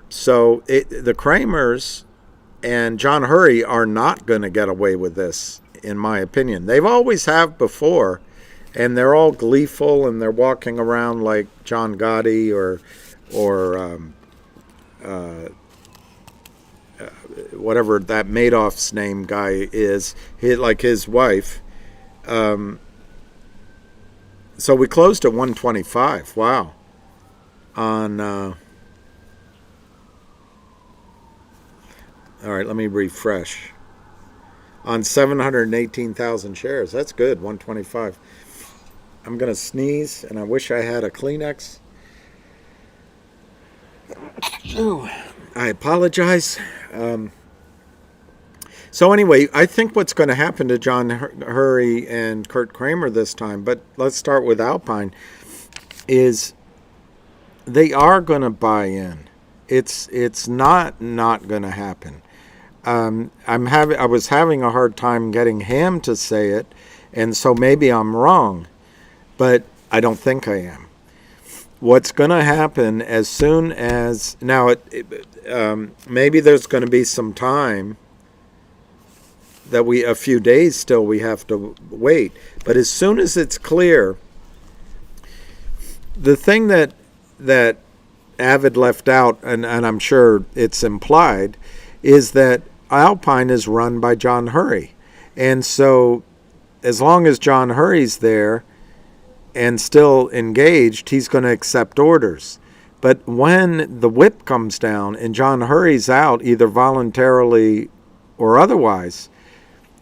[SPEAKER 1] So the Kramers and John Hurry are not going to get away with this in my opinion. They've always have before, and they're all gleeful, and they're walking around like John Gotti or whatever that Madoff's name guy is, like his wife. So we closed at 125. Wow. On all right, let me refresh. On 718,000 shares. That's good, 125. I'm going to sneeze, and I wish I had a Kleenex. I apologize. So anyway, I think what's going to happen to John Hurry and Kurt Kramer this time, but let's start with Alpine, is they are going to buy in. It's not going to happen. I was having a hard time getting him to say it, and so maybe I'm wrong, but I don't think I am. What's going to happen as soon as now, maybe there's going to be some time that a few days still we have to wait, but as soon as it's clear, the thing that Avid left out, and I'm sure it's implied, is that Alpine is run by John Hurry. And so as long as John Hurry's there and still engaged, he's going to accept orders. But when the whip comes down and John Hurry's out, either voluntarily or otherwise,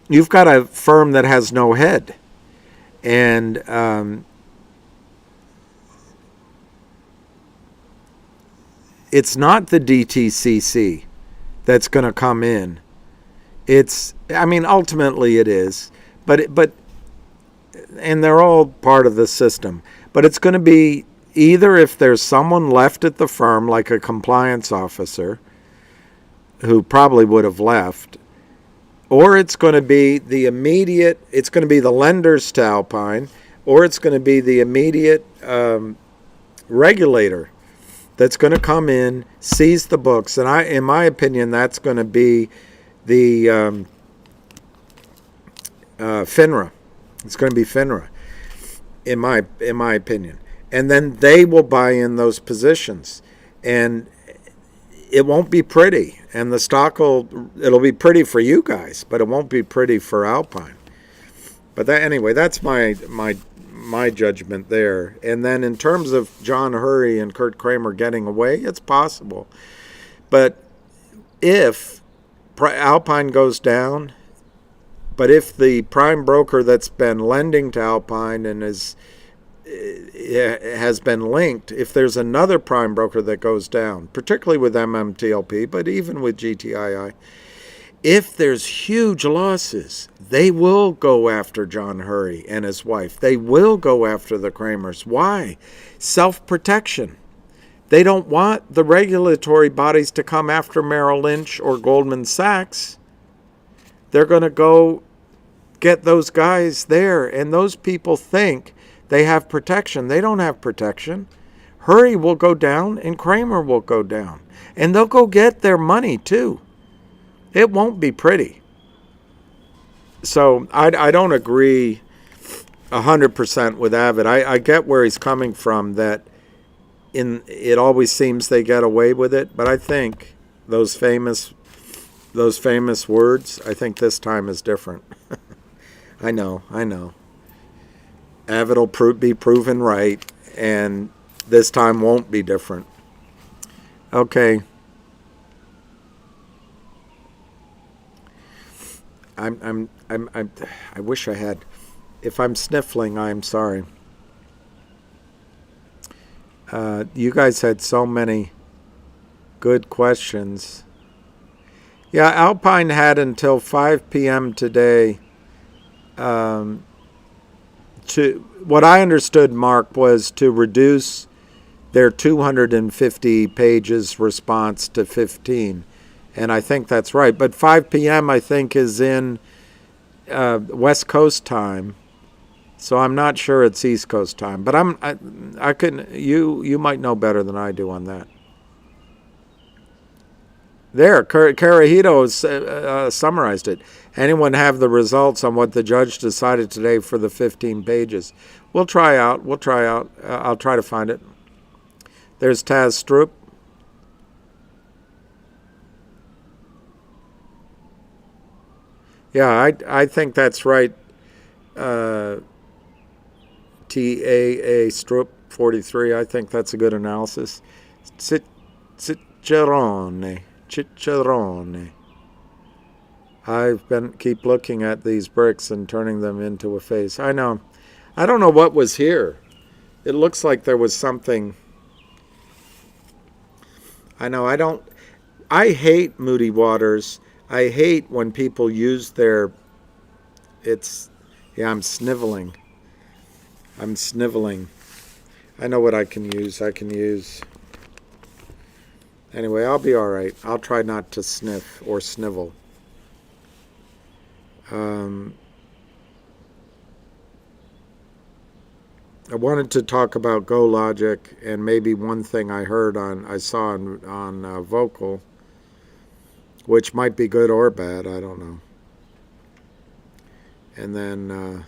[SPEAKER 1] you've got a firm that has no head. And it's not the DTCC that's going to come in. Ultimately it is, but and they're all part of the system. But it's going to be either if there's someone left at the firm, like a compliance officer, who probably would have left, or it's going to be the lenders to Alpine, or it's going to be the immediate regulator that's going to come in, seize the books, and in my opinion, that's going to be the FINRA. It's going to be FINRA, in my opinion, and then they will buy in those positions, and it won't be pretty, and the stock it'll be pretty for you guys, but it won't be pretty for Alpine. But anyway, that's my judgment there. And then in terms of John Hurry and Kurt Kramer getting away, it's possible. But if Alpine goes down, but if the prime broker that's been lending to Alpine and has been linked, if there's another prime broker that goes down, particularly with MMTLP, but even with GTII, if there's huge losses, they will go after John Hurry and his wife. They will go after the Kramers. Why? Self-protection. They don't want the regulatory bodies to come after Merrill Lynch or Goldman Sachs. They're going to go get those guys there, and those people think they have protection. They don't have protection. Hurry will go down and Kramer will go down. And they'll go get their money too. It won't be pretty. So I don't agree 100% with Avid. I get where he's coming from, that it always seems they get away with it, but I think those famous words, I think this time is different. I know. Avid will be proven right, and this time won't be different. Okay. I wish I had. If I'm sniffling, I'm sorry. You guys had so many good questions. Yeah, Alpine had until 5 p.m. today. What I understood, Mark, was to reduce their 250 pages response to 15. And I think that's right. But 5 p.m. I think is in West Coast time, so I'm not sure it's East Coast time. But I couldn't. You might know better than I do on that. There, Carajito summarized it. Anyone have the results on what the judge decided today for the 15 pages? We'll try out. I'll try to find it. There's Taz Stroop. Yeah, I think that's right. TAA Stroop 43. I think that's a good analysis. Cicciarone. Keep looking at these bricks and turning them into a face. I know. I don't know what was here. It looks like there was something. I know. I hate Moody Waters. I hate when people use their. I'm sniveling. I know what I can use. Anyway, I'll be all right. I'll try not to sniff or snivel. I wanted to talk about Go Logic and maybe one thing I saw on Vocal, which might be good or bad. I don't know. And then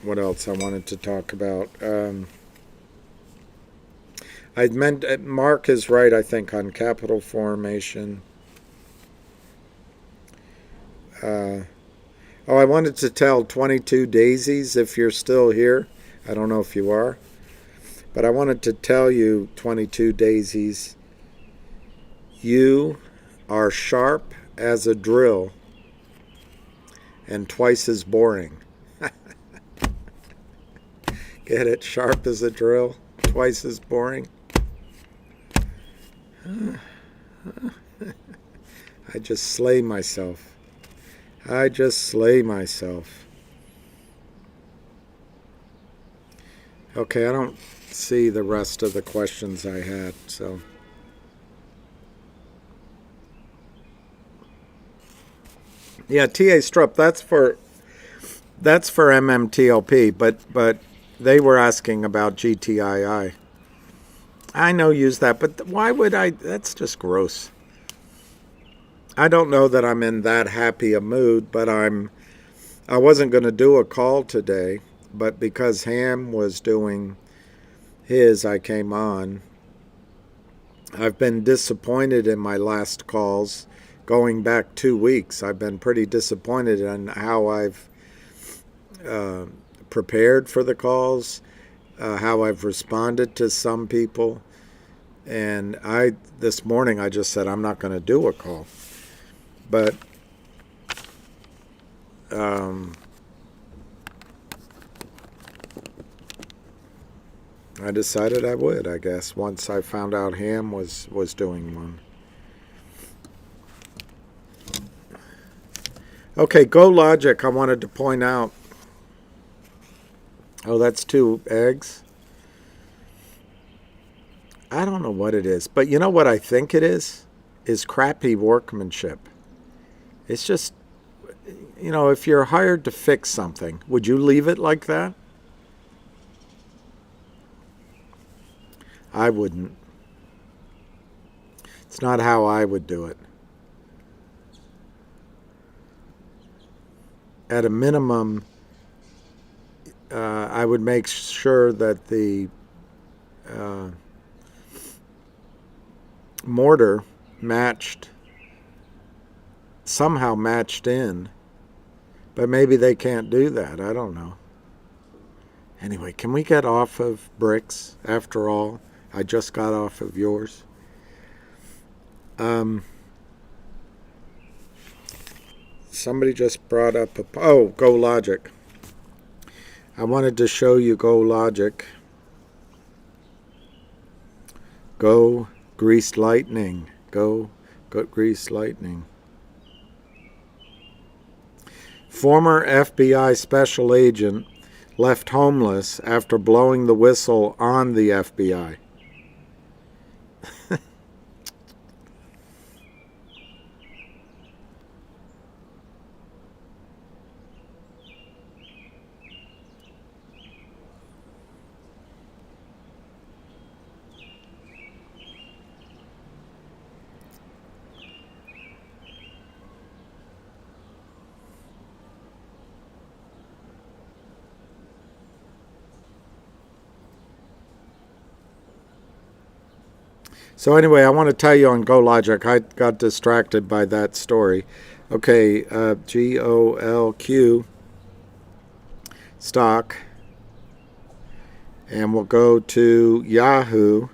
[SPEAKER 1] what else I wanted to talk about? Mark is right, I think, on capital formation. I wanted to tell 22 Daisies, if you're still here. I don't know if you are. But I wanted to tell you, 22 Daisies, you are sharp as a drill and twice as boring. Get it? Sharp as a drill, twice as boring. I just slay myself. Okay, I don't see the rest of the questions I had, so. Yeah, TA Strupp, that's for MMTLP, but they were asking about GTII. I know use that, but why would I? That's just gross. I don't know that I'm in that happy a mood, but I wasn't going to do a call today, but because Ham was doing his, I came on. I've been disappointed in my last calls. Going back 2 weeks, I've been pretty disappointed in how I've prepared for the calls, how I've responded to some people. And this morning I just said I'm not going to do a call. But I decided I would, I guess, once I found out Ham was doing one. Okay, Go Logic, I wanted to point out. Oh, that's 2 eggs. I don't know what it is, but you know what I think it is? Is crappy workmanship. It's just, if you're hired to fix something, would you leave it like that? I wouldn't. It's not how I would do it. At a minimum, I would make sure that the mortar somehow matched in, but maybe they can't do that. I don't know. Anyway, can we get off of bricks? After all, I just got off of yours. Somebody just brought up Go Logic. I wanted to show you Go Logic. Go Greased Lightning. Go Greased Lightning. Former FBI special agent left homeless after blowing the whistle on the FBI. So anyway, I want to tell you on GoLogic, I got distracted by that story. Okay, GOLQ stock, and we'll go to Yahoo,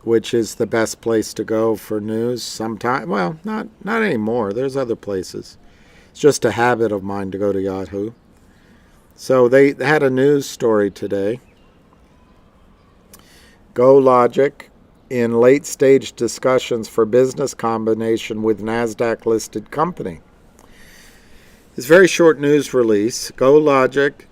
[SPEAKER 1] which is the best place to go for news sometime. Well, not anymore. There's other places. It's just a habit of mine to go to Yahoo. So they had a news story today. GoLogic in late-stage discussions for business combination with NASDAQ-listed company. This very short news release. GoLogic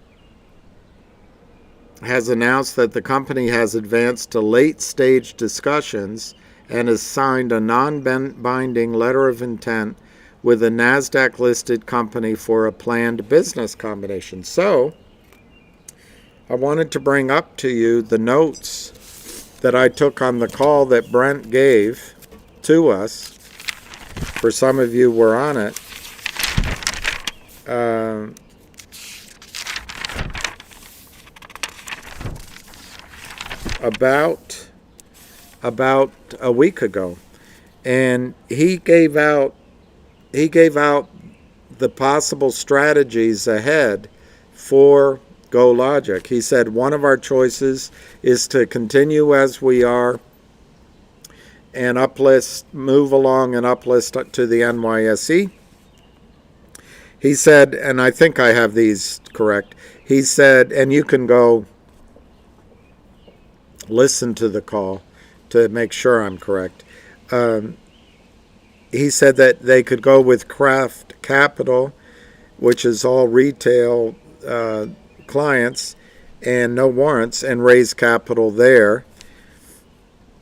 [SPEAKER 1] has announced that the company has advanced to late-stage discussions and has signed a non-binding letter of intent with a NASDAQ-listed company for a planned business combination. So, I wanted to bring up to you the notes that I took on the call that Brent gave to us. For some of you were on it. About a week ago, and he gave out the possible strategies ahead for GoLogic. He said one of our choices is to continue as we are and move along and uplist to the NYSE. He said, and I think I have these correct, he said, and you can go listen to the call to make sure I'm correct. He said that they could go with Craft Capital, which is all retail clients and no warrants, and raise capital there.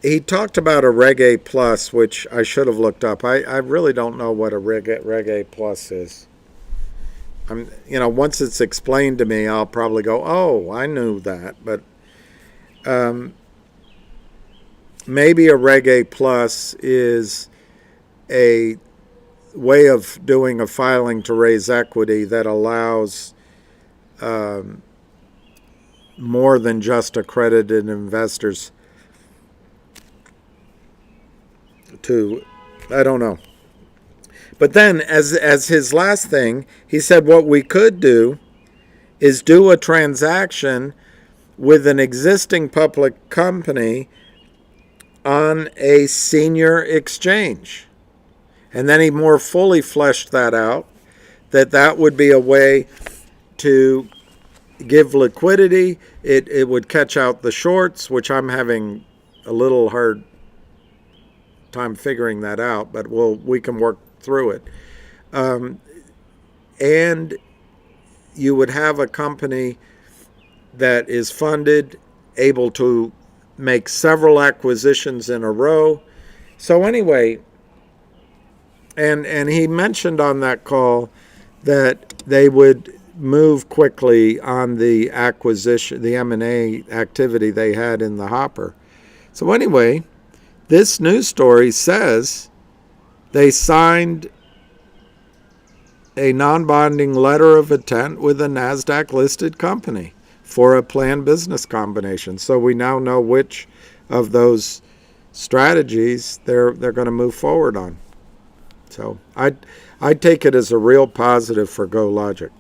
[SPEAKER 1] He talked about a Reg A Plus, which I should have looked up. I really don't know what a Reg A Plus is. Once it's explained to me, I'll probably go, oh, I knew that. But maybe a Reg A Plus is a way of doing a filing to raise equity that allows more than just accredited investors to, I don't know. But then, as his last thing, he said what we could do is do a transaction with an existing public company on a senior exchange. And then he more fully fleshed that out, that would be a way to give liquidity. It would catch out the shorts, which I'm having a little hard time figuring that out, but we can work through it. And you would have a company that is funded, able to make several acquisitions in a row. So anyway, and he mentioned on that call that they would move quickly on the acquisition, the M&A activity they had in the hopper. So anyway, this news story says they signed a non-binding letter of intent with a NASDAQ-listed company for a planned business combination. So we now know which of those strategies they're going to move forward on. So I take it as a real positive for GoLogic.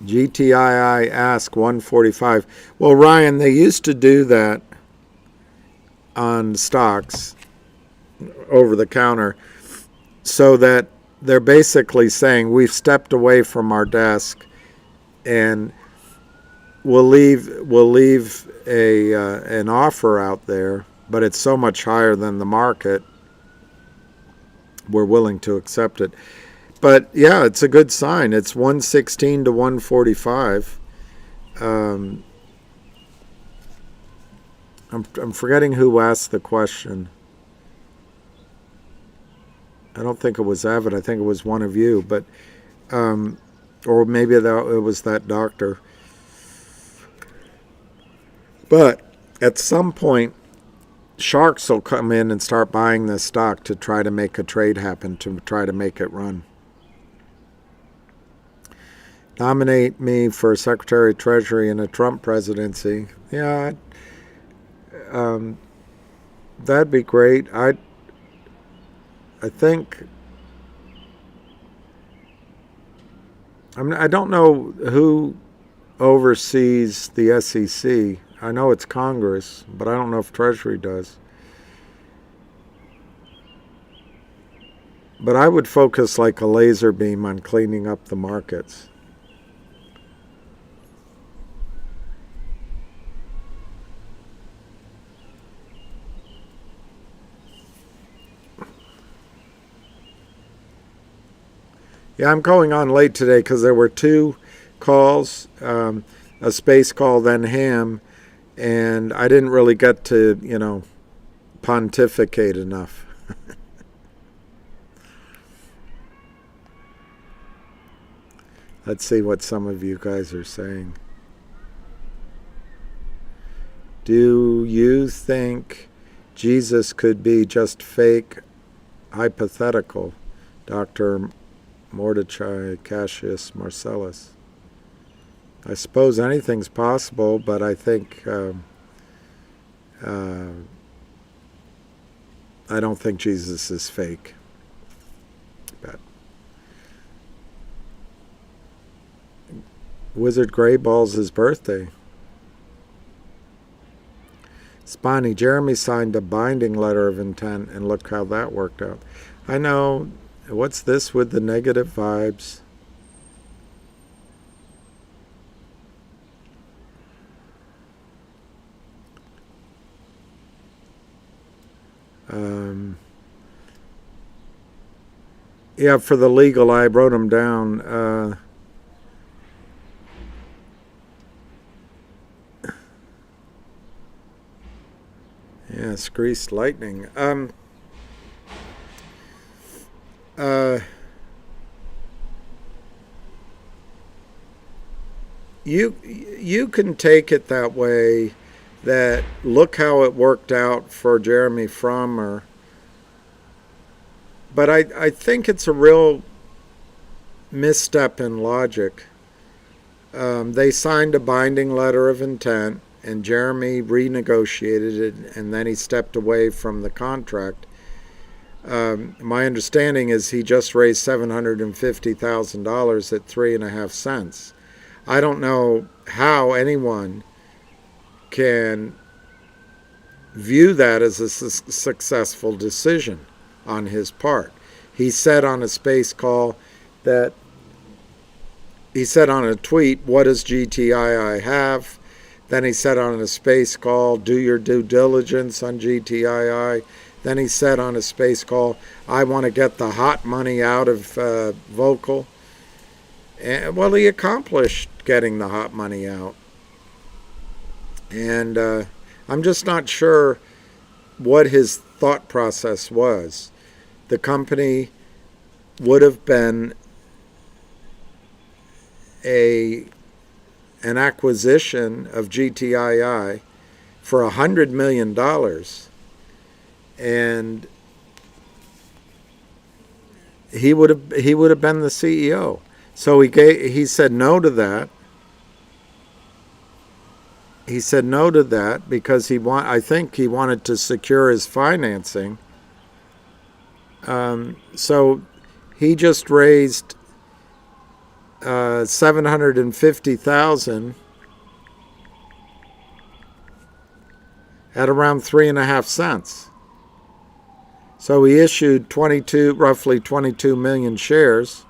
[SPEAKER 1] GTII Ask 145. Well, Ryan, they used to do that on stocks over the counter, so that they're basically saying we've stepped away from our desk and we'll leave an offer out there, but it's so much higher than the market, we're willing to accept it. But yeah, it's a good sign. It's 116 to 145. I'm forgetting who asked the question. I don't think it was Evan. I think it was one of you, but or maybe it was that doctor. But at some point, sharks will come in and start buying this stock to try to make a trade happen, to try to make it run. nominate me for Secretary of Treasury in a Trump presidency. Yeah, that'd be great. I think, I don't know who oversees the SEC. I know it's Congress, but I don't know if Treasury does. But I would focus like a laser beam on cleaning up the markets. Yeah, I'm going on late today because there were 2 calls, a space call, then ham, and I didn't really get to, pontificate enough. Let's see what some of you guys are saying. Do you think Jesus could be just fake, hypothetical, Dr. Mordecai Cassius Marcellus? I suppose anything's possible, but I think I don't think Jesus is fake. But Wizard Greyball's birthday. Spani, Jeremy signed a binding letter of intent, and look how that worked out. I know. What's this with the negative vibes? Yeah, for the legal, I wrote them down. Yeah, greased lightning. You can take it that way, that look how it worked out for Jeremy Frommer, but I think it's a real misstep in logic. They signed a binding letter of intent, and Jeremy renegotiated it, and then he stepped away from the contract. My understanding is he just raised $750,000 at 3.5 cents. I don't know how anyone can view that as a successful decision on his part. He said on a space call that, he said on a tweet, what does GTII have? Then he said on a space call, do your due diligence on GTII. Then he said on a space call, I want to get the hot money out of Vocal. And, well, he accomplished getting the hot money out. And I'm just not sure what his thought process was. The company would have been an acquisition of GTII for $100 million, and he would have been the CEO. So he said no to that. He said no to that because I think he wanted to secure his financing. So he just raised $750,000 at around 3.5 cents. So he issued roughly 22 million shares.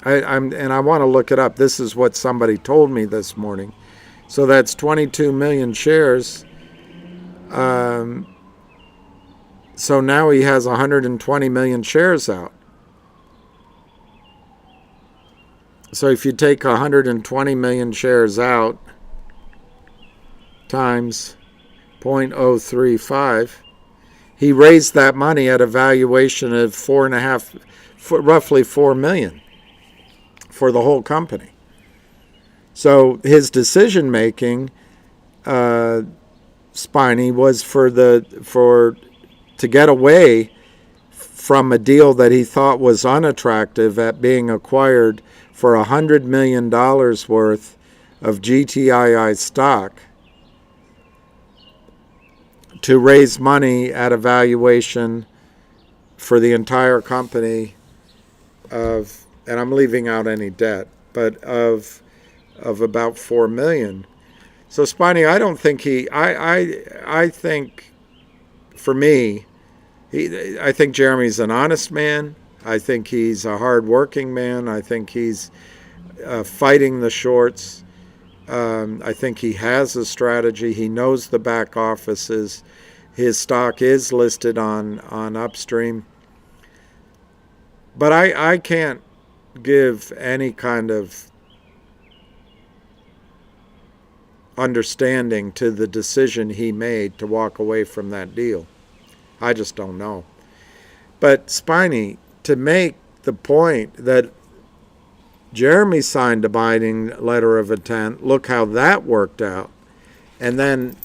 [SPEAKER 1] I want to look it up. This is what somebody told me this morning. So that's 22 million shares. So now he has 120 million shares out. So if you take 120 million shares out times 0.035, he raised that money at a valuation of roughly 4 million for the whole company. So his decision making, Spiny, was to get away from a deal that he thought was unattractive at being acquired for $100 million worth of GTII stock to raise money at a valuation for the entire company of, and I'm leaving out any debt, but of about $4 million. So Spiny, I don't think I think, for me, I think Jeremy's an honest man. I think he's a hard-working man. I think he's fighting the shorts. I think he has a strategy. He knows the back offices. His stock is listed on Upstream. But I can't give any kind of understanding to the decision he made to walk away from that deal. I just don't know. But Spiny, to make the point that Jeremy signed a binding letter of intent, look how that worked out, and then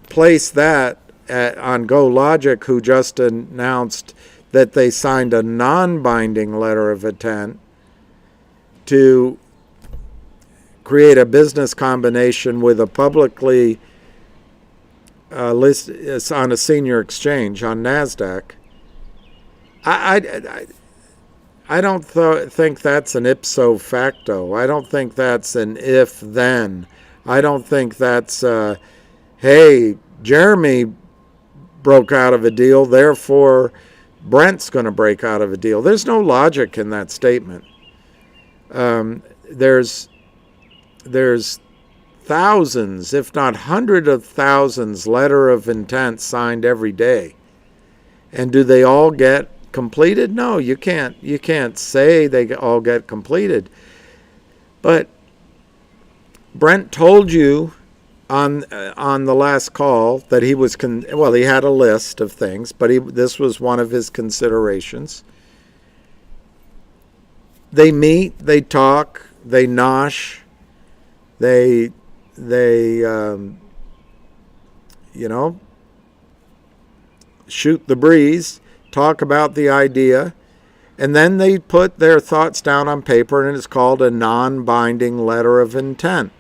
[SPEAKER 1] place that on GoLogic, who just announced that they signed a non-binding letter of intent to create a business combination with a publicly list on a senior exchange on NASDAQ. I don't think that's an ipso facto. I don't think that's an if-then. I don't think that's, hey, Jeremy broke out of a deal, therefore Brent's going to break out of a deal. There's no logic in that statement. There's thousands, if not hundreds of thousands, letter of intent signed every day. And do they all get completed? No, you can't say they all get completed. But Brent told you on the last call that he was he had a list of things, but this was one of his considerations. They meet, they talk, they nosh, they shoot the breeze, talk about the idea, and then they put their thoughts down on paper, and it's called a non-binding letter of intent.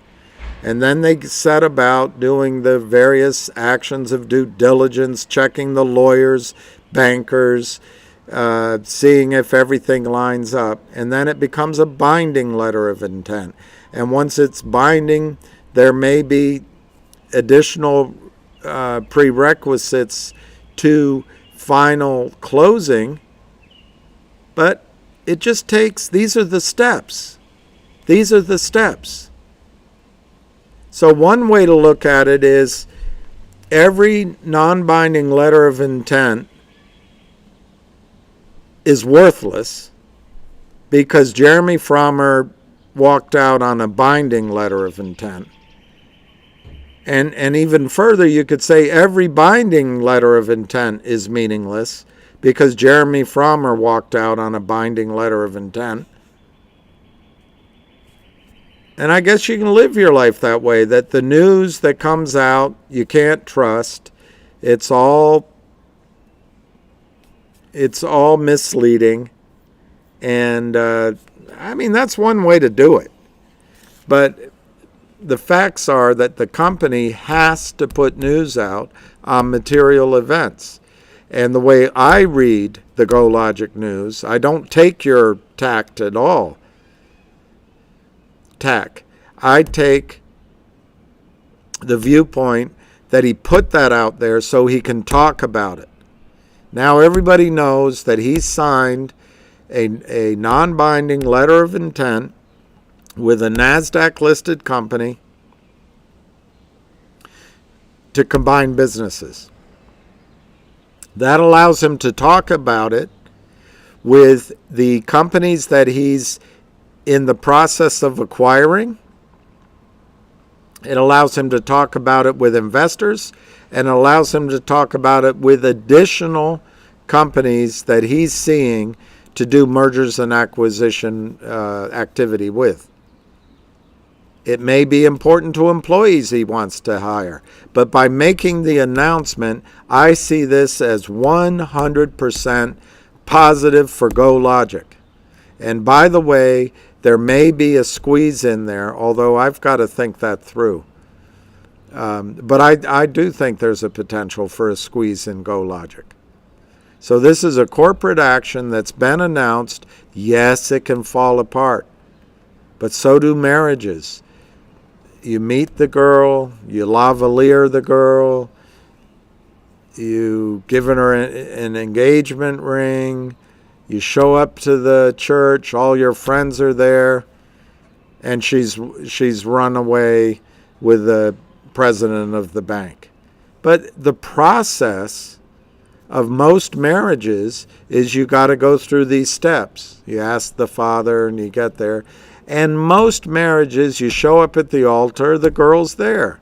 [SPEAKER 1] And then they set about doing the various actions of due diligence, checking the lawyers, bankers, seeing if everything lines up. And then it becomes a binding letter of intent. And once it's binding, there may be additional prerequisites to final closing, but it just takes, these are the steps. These are the steps. So one way to look at it is every non-binding letter of intent is worthless because Jeremy Frommer walked out on a binding letter of intent. And even further, you could say every binding letter of intent is meaningless because Jeremy Frommer walked out on a binding letter of intent. And I guess you can live your life that way, that the news that comes out, you can't trust. It's all misleading. And, that's one way to do it. But the facts are that the company has to put news out on material events. And the way I read the GoLogic news, I don't take your tact at all. I take the viewpoint that he put that out there so he can talk about it. Now everybody knows that he signed a non-binding letter of intent with a NASDAQ-listed company to combine businesses. That allows him to talk about it with the companies that he's in the process of acquiring. It allows him to talk about it with investors, and allows him to talk about it with additional companies that he's seeing to do mergers and acquisition activity with. It may be important to employees he wants to hire, but by making the announcement, I see this as 100% positive for GoLogic. And by the way, there may be a squeeze in there, although I've got to think that through. But I do think there's a potential for a squeeze in Go Logic. So this is a corporate action that's been announced. Yes, it can fall apart, but so do marriages. You meet the girl, you lavalier the girl, you give her an engagement ring, you show up to the church, all your friends are there, and she's run away with the president of the bank. But the process of most marriages is you got to go through these steps. You ask the father and you get there. And most marriages, you show up at the altar, the girl's there.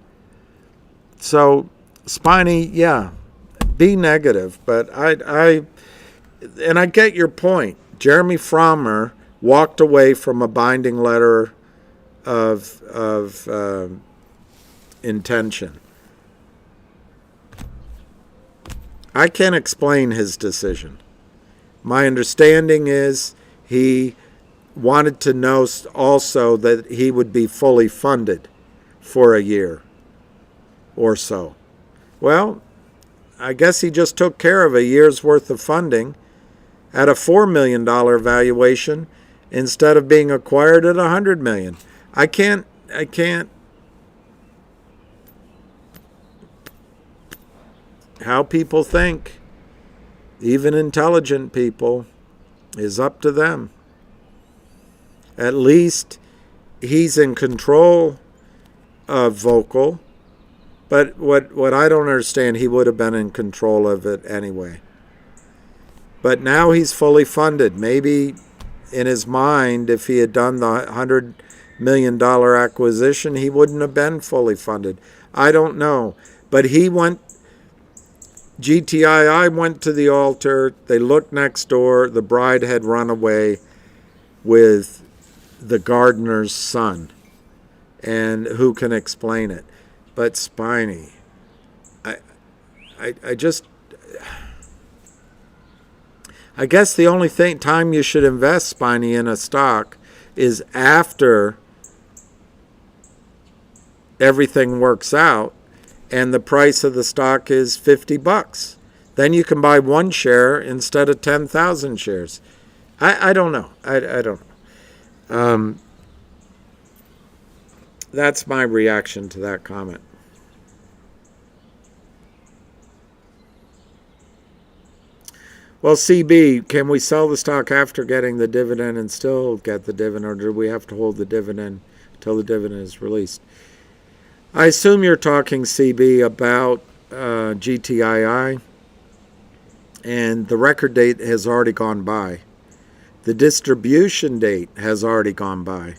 [SPEAKER 1] So, Spiny, yeah, be negative. But I get your point. Jeremy Frommer walked away from a binding letter of intention. I can't explain his decision. My understanding is he wanted to know also that he would be fully funded for a year or so. Well, I guess he just took care of a year's worth of funding at a $4 million valuation instead of being acquired at $100 million. I can't. How people think, even intelligent people, is up to them. At least he's in control of Vocal, but what I don't understand, he would have been in control of it anyway. But now he's fully funded. Maybe in his mind, if he had done the $100 million acquisition, he wouldn't have been fully funded. I don't know. But GTII went to the altar. They looked next door. The bride had run away with the gardener's son. And who can explain it? But Spiny, I guess the only time you should invest, Spiny, in a stock is after everything works out and the price of the stock is $50. Then you can buy one share instead of 10,000 shares. I don't know. I don't know. That's my reaction to that comment. Well, CB, can we sell the stock after getting the dividend and still get the dividend, or do we have to hold the dividend until the dividend is released? I assume you're talking, CB, about GTII, and the record date has already gone by. The distribution date has already gone by.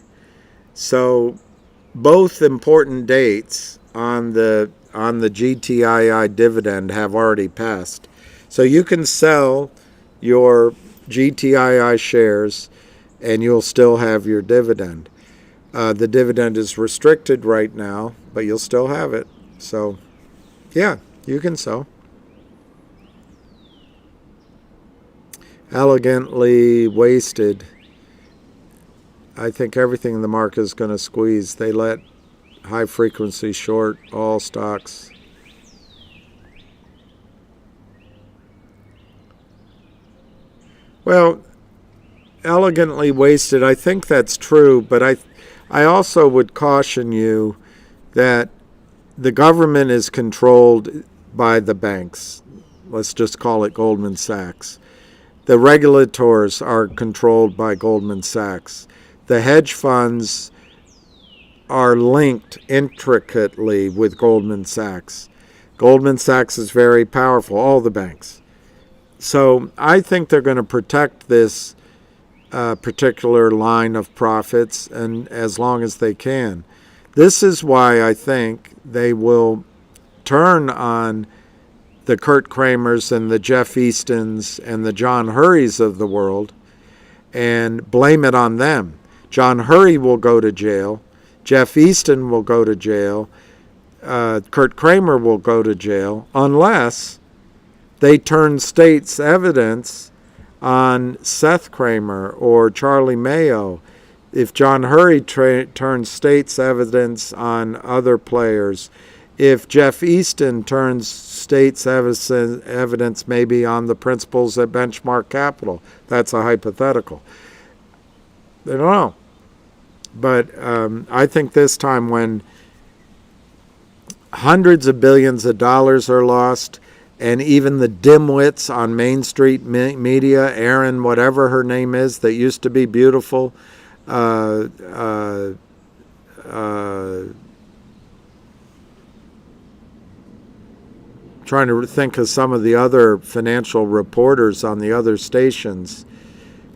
[SPEAKER 1] So both important dates on the GTII dividend have already passed. So you can sell your GTII shares and you'll still have your dividend. The dividend is restricted right now, but you'll still have it. So, yeah, you can sell. Elegantly wasted. I think everything in the market is going to squeeze. They let high frequency short all stocks. Well, elegantly wasted, I think that's true, but I also would caution you that the government is controlled by the banks. Let's just call it Goldman Sachs. The regulators are controlled by Goldman Sachs. The hedge funds are linked intricately with Goldman Sachs. Goldman Sachs is very powerful, all the banks. So I think they're going to protect this particular line of profits, and as long as they can. This is why I think they will turn on the Kurt Kramers and the Jeff Eastons and the John Hurries of the world and blame it on them. John Hurry will go to jail. Jeff Easton will go to jail. Kurt Kramer will go to jail unless they turn state's evidence on Seth Kramer or Charlie Mayo, if John Hurry turns state's evidence on other players, if Jeff Easton turns state's evidence maybe on the principals at Benchmark Capital, that's a hypothetical. I don't know. But I think this time when hundreds of billions of dollars are lost, and even the dimwits on Main Street media, Erin, whatever her name is, that used to be beautiful, trying to think of some of the other financial reporters on the other stations,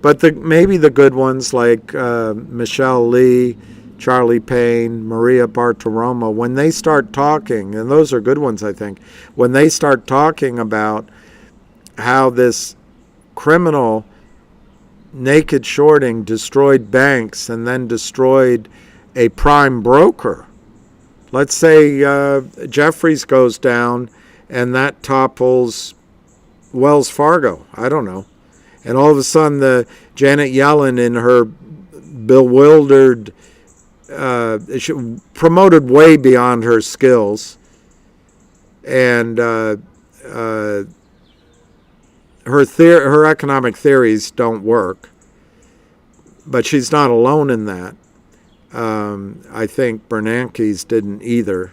[SPEAKER 1] but maybe the good ones like Michelle Lee, Charlie Payne, Maria Bartiromo, when they start talking, and those are good ones, I think, when they start talking about how this criminal naked shorting destroyed banks and then destroyed a prime broker. Let's say Jeffries goes down and that topples Wells Fargo. I don't know. And all of a sudden, the Janet Yellen, in her bewildered, she promoted way beyond her skills, and her economic theories don't work. But she's not alone in that. I think Bernanke's didn't either.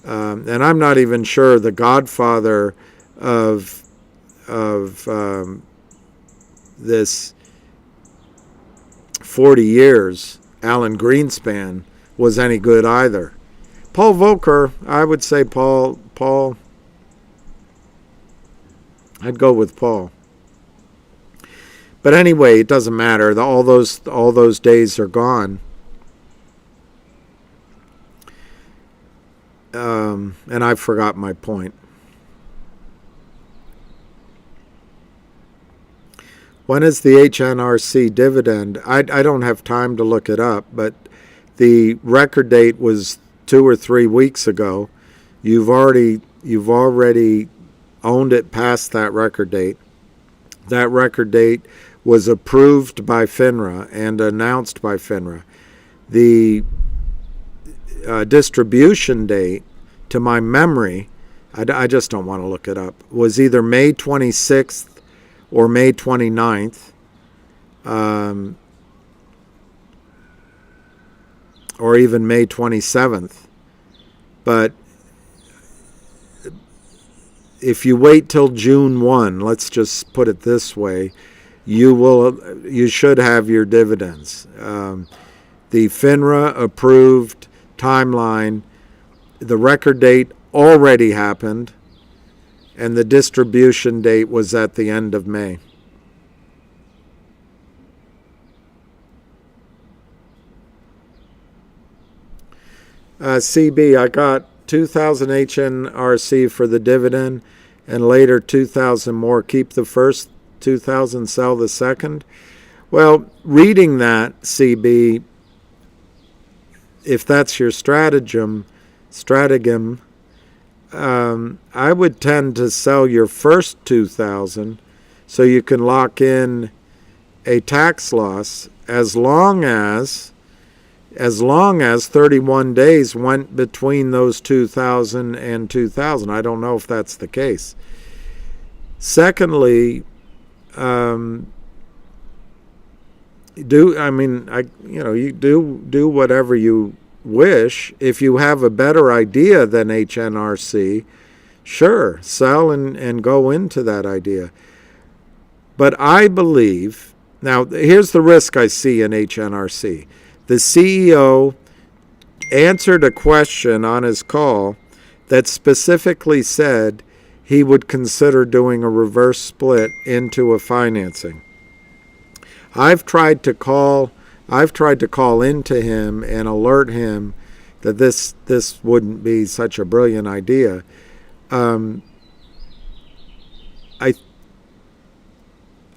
[SPEAKER 1] And I'm not even sure the godfather of this 40 years, Alan Greenspan, was any good either. Paul Volcker, I would say Paul, I'd go with Paul. But anyway, it doesn't matter. All those days are gone. And I forgot my point. When is the HNRC dividend? I don't have time to look it up, but the record date was 2 or 3 weeks ago. You've already owned it past that record date. That record date was approved by FINRA and announced by FINRA. The distribution date, to my memory, I just don't want to look it up, was either May 26th or May 29th, or even May 27th. But if you wait till June 1, let's just put it this way, you should have your dividends. The FINRA approved timeline, the record date already happened, and the distribution date was at the end of May. CB, I got 2,000 HNRC for the dividend, and later 2,000 more. Keep the first 2,000, sell the second. Well, reading that, CB, if that's your stratagem, I would tend to sell your first 2,000 so you can lock in a tax loss as long as 31 days went between those 2,000 and 2,000. I don't know if that's the case. Secondly, you do whatever you wish. If you have a better idea than HNRC, sure, sell and go into that idea. But I believe, now here's the risk I see in HNRC. The CEO answered a question on his call that specifically said he would consider doing a reverse split into a financing. I've tried to call into him and alert him that this wouldn't be such a brilliant idea.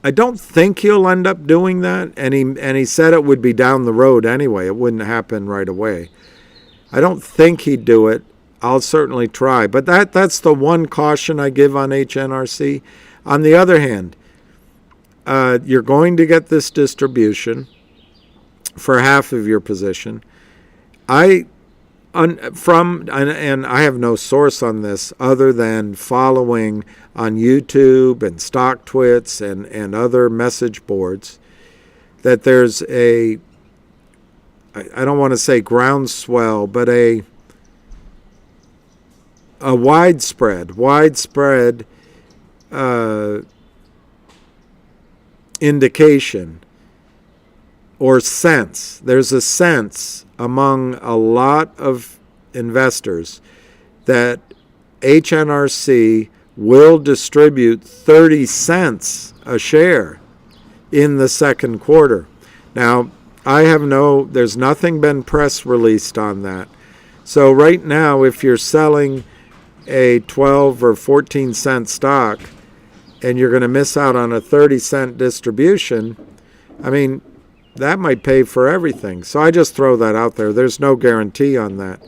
[SPEAKER 1] I don't think he'll end up doing that, and he said it would be down the road anyway. It wouldn't happen right away. I don't think he'd do it. I'll certainly try, but that's the one caution I give on HNRC. On the other hand, you're going to get this distribution for half of your position. And I have no source on this other than following on YouTube and StockTwits and other message boards, that there's I don't want to say groundswell, but a widespread indication or sense. There's a sense among a lot of investors that HNRC will distribute 30 cents a share in the second quarter. Now, there's nothing been press released on that. So right now, if you're selling a 12 or 14 cent stock and you're going to miss out on a 30 cent distribution, I mean, that might pay for everything. So I just throw that out there. There's no guarantee on that.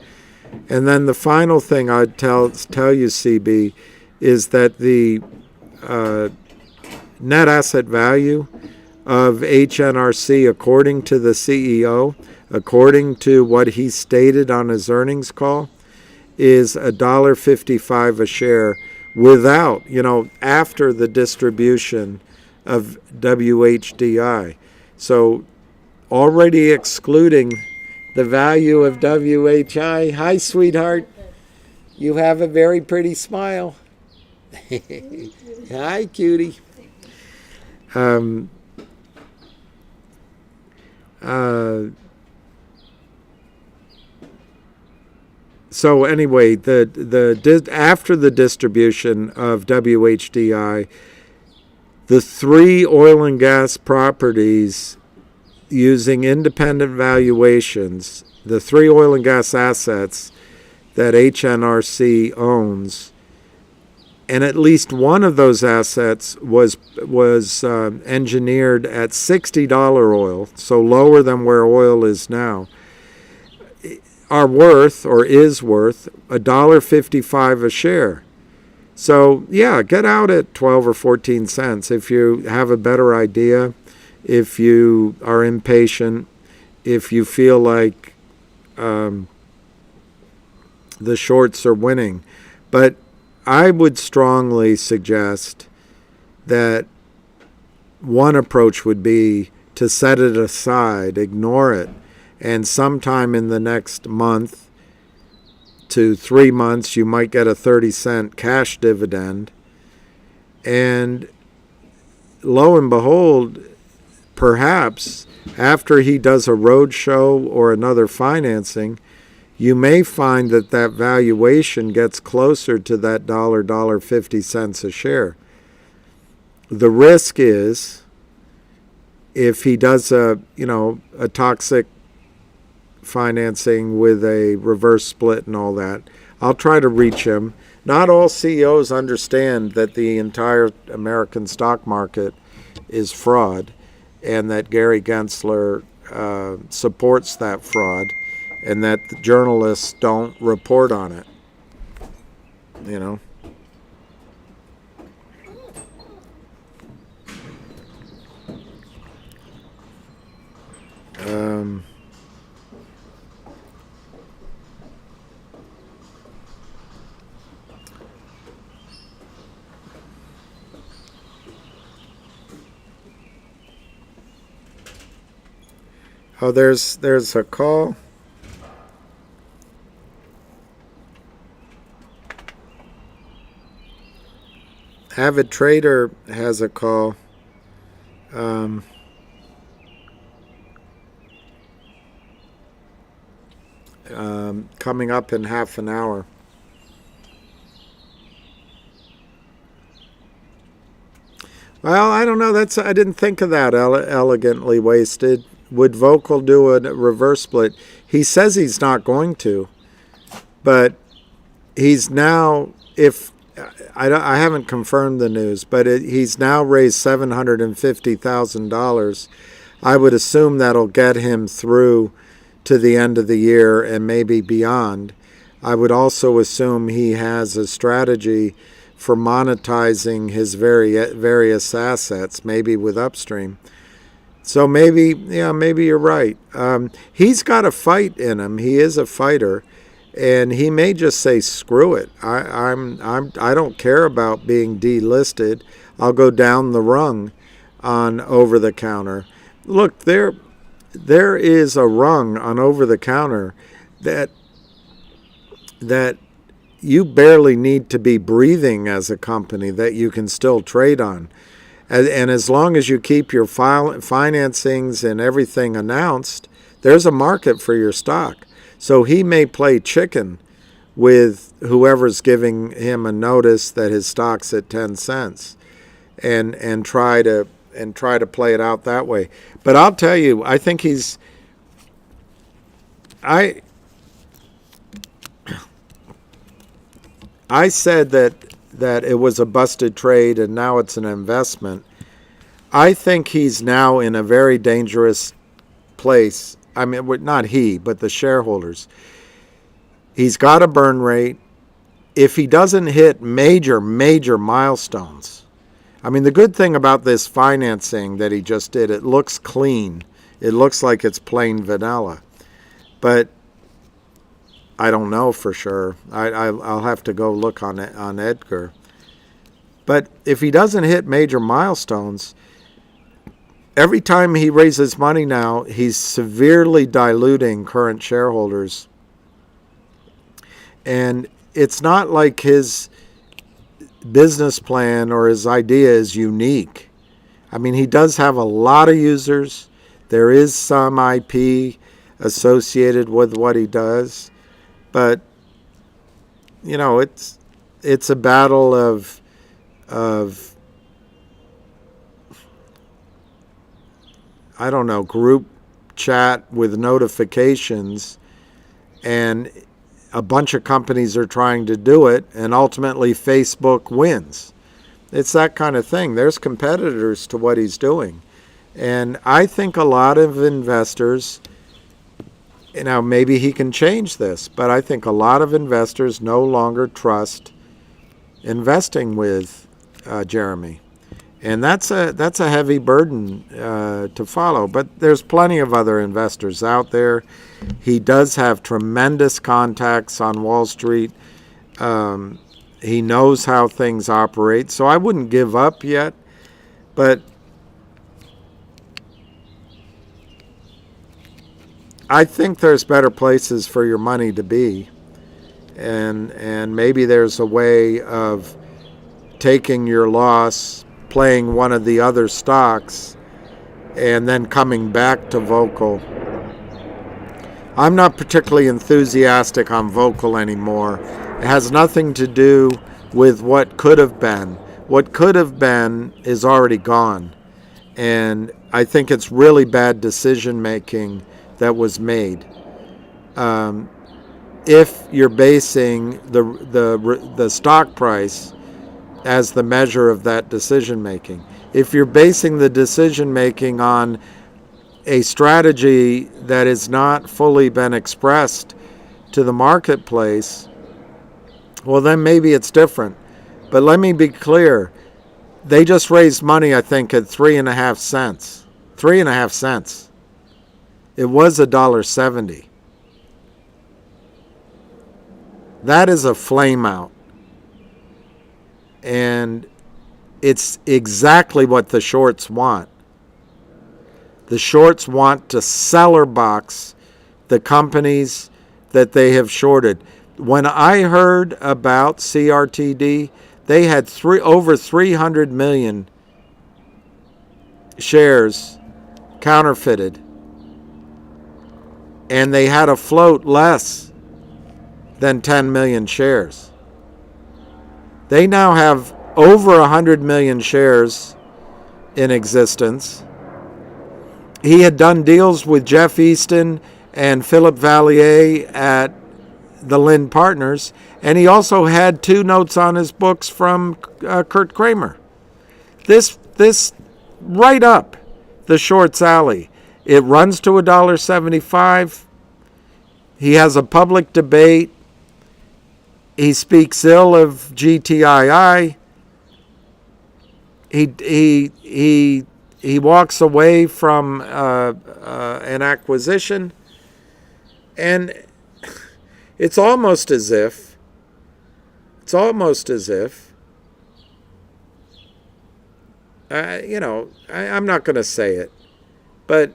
[SPEAKER 1] And then the final thing I'd tell you, CB, is that the net asset value of HNRC, according to the CEO, according to what he stated on his earnings call, is $1.55 a share without, after the distribution of WHDI. So already excluding the value of WHI. Hi, sweetheart. You have a very pretty smile. Hi, cutie. So anyway, after the distribution of WHDI, the 3 oil and gas properties, using independent valuations, the 3 oil and gas assets that HNRC owns, and at least one of those assets was engineered at $60 oil, so lower than where oil is now, are worth, or is worth, $1.55 a share. So yeah, get out at 12 or 14 cents if you have a better idea, if you are impatient, if you feel like the shorts are winning. But I would strongly suggest that one approach would be to set it aside, ignore it, and sometime in the next month to 3 months, you might get a 30-cent cash dividend. And lo and behold, perhaps after he does a roadshow or another financing, you may find that valuation gets closer to that $1.50 a share. The risk is, if he does a toxic financing with a reverse split and all that, I'll try to reach him. Not all CEOs understand that the entire American stock market is fraud, and that Gary Gensler supports that fraud, and that the journalists don't report on it. Oh, there's a call. Avid Trader has a call. Coming up in half an hour. Well, I don't know. I didn't think of that. Elegantly wasted. Would Vogel do a reverse split? He says he's not going to, but he's now, I haven't confirmed the news, but he's now raised $750,000. I would assume that'll get him through to the end of the year and maybe beyond. I would also assume he has a strategy for monetizing his various assets, maybe with upstream. So maybe you're right. He's got a fight in him. He is a fighter, and he may just say, "Screw it. I don't care about being delisted. I'll go down the rung on over the counter." Look, there is a rung on over the counter that you barely need to be breathing as a company that you can still trade on. And as long as you keep your financings and everything announced, there's a market for your stock. So he may play chicken with whoever's giving him a notice that his stock's at 10 cents and try to play it out that way. But I'll tell you, I think I said that it was a busted trade and now it's an investment. I think he's now in a very dangerous place. I mean, not he, but the shareholders. He's got a burn rate. If he doesn't hit major milestones, I mean, the good thing about this financing that he just did, it looks clean. It looks like it's plain vanilla. But I don't know for sure. I'll have to go look on Edgar. But if he doesn't hit major milestones, every time he raises money now, he's severely diluting current shareholders. And it's not like his business plan or his idea is unique. I mean, he does have a lot of users. There is some IP associated with what he does. But, you know, it's a battle of I don't know, group chat with notifications, and a bunch of companies are trying to do it, and ultimately Facebook wins. It's that kind of thing. There's competitors to what he's doing. And I think a lot of investors, you know, maybe he can change this, but I think a lot of investors no longer trust investing with Jeremy. And that's a heavy burden to follow. But there's plenty of other investors out there. He does have tremendous contacts on Wall Street. He knows how things operate. So I wouldn't give up yet. But I think there's better places for your money to be. And maybe there's a way of taking your loss, playing one of the other stocks, and then coming back to Vocal. I'm not particularly enthusiastic on Vocal anymore. It has nothing to do with what could have been. What could have been is already gone. And I think it's really bad decision making that was made. If you're basing the stock price as the measure of that decision making, if you're basing the decision making on a strategy that has not fully been expressed to the marketplace, well, then maybe it's different. But let me be clear. They just raised money, I think, at 3.5 cents. 3.5 cents. It was $1.70. That is a flame out. And it's exactly what the shorts want. The shorts want to seller box the companies that they have shorted. When I heard about CRTD, they had over 300 million shares counterfeited. And they had a float less than 10 million shares. They now have over 100 million shares in existence. He had done deals with Jeff Easton and Philip Vallier at the Lind Partners, and he also had 2 notes on his books from Kurt Kramer. This right up the shorts alley. It runs to $1.75. He has a public debate. He speaks ill of GTII. He walks away from an acquisition, and it's almost as if I'm not going to say it, but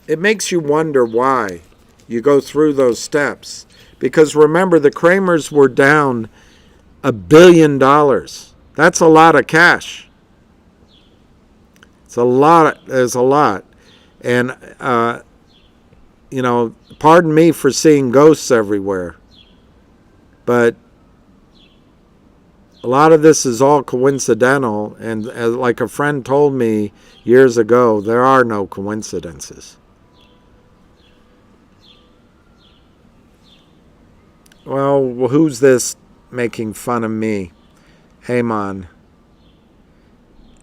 [SPEAKER 1] it makes you wonder why you go through those steps. Because remember, the Kramers were down $1 billion. That's a lot of cash. It's a lot. There's a lot. And, pardon me for seeing ghosts everywhere. But a lot of this is all coincidental. And like a friend told me years ago, there are no coincidences. Well, who's this making fun of me? Heyman.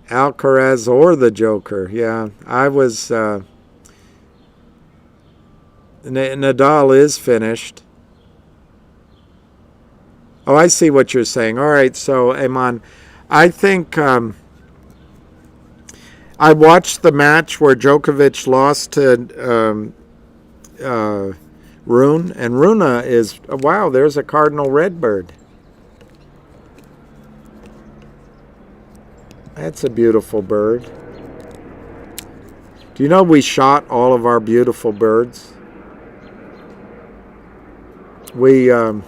[SPEAKER 1] Alcaraz or the Joker. Yeah, I was... Nadal is finished. Oh, I see what you're saying. All right, so, Heyman, I think... I watched the match where Djokovic lost to... Rune, and Runa is, wow, there's a cardinal redbird. That's a beautiful bird. Do you know we shot all of our beautiful birds? And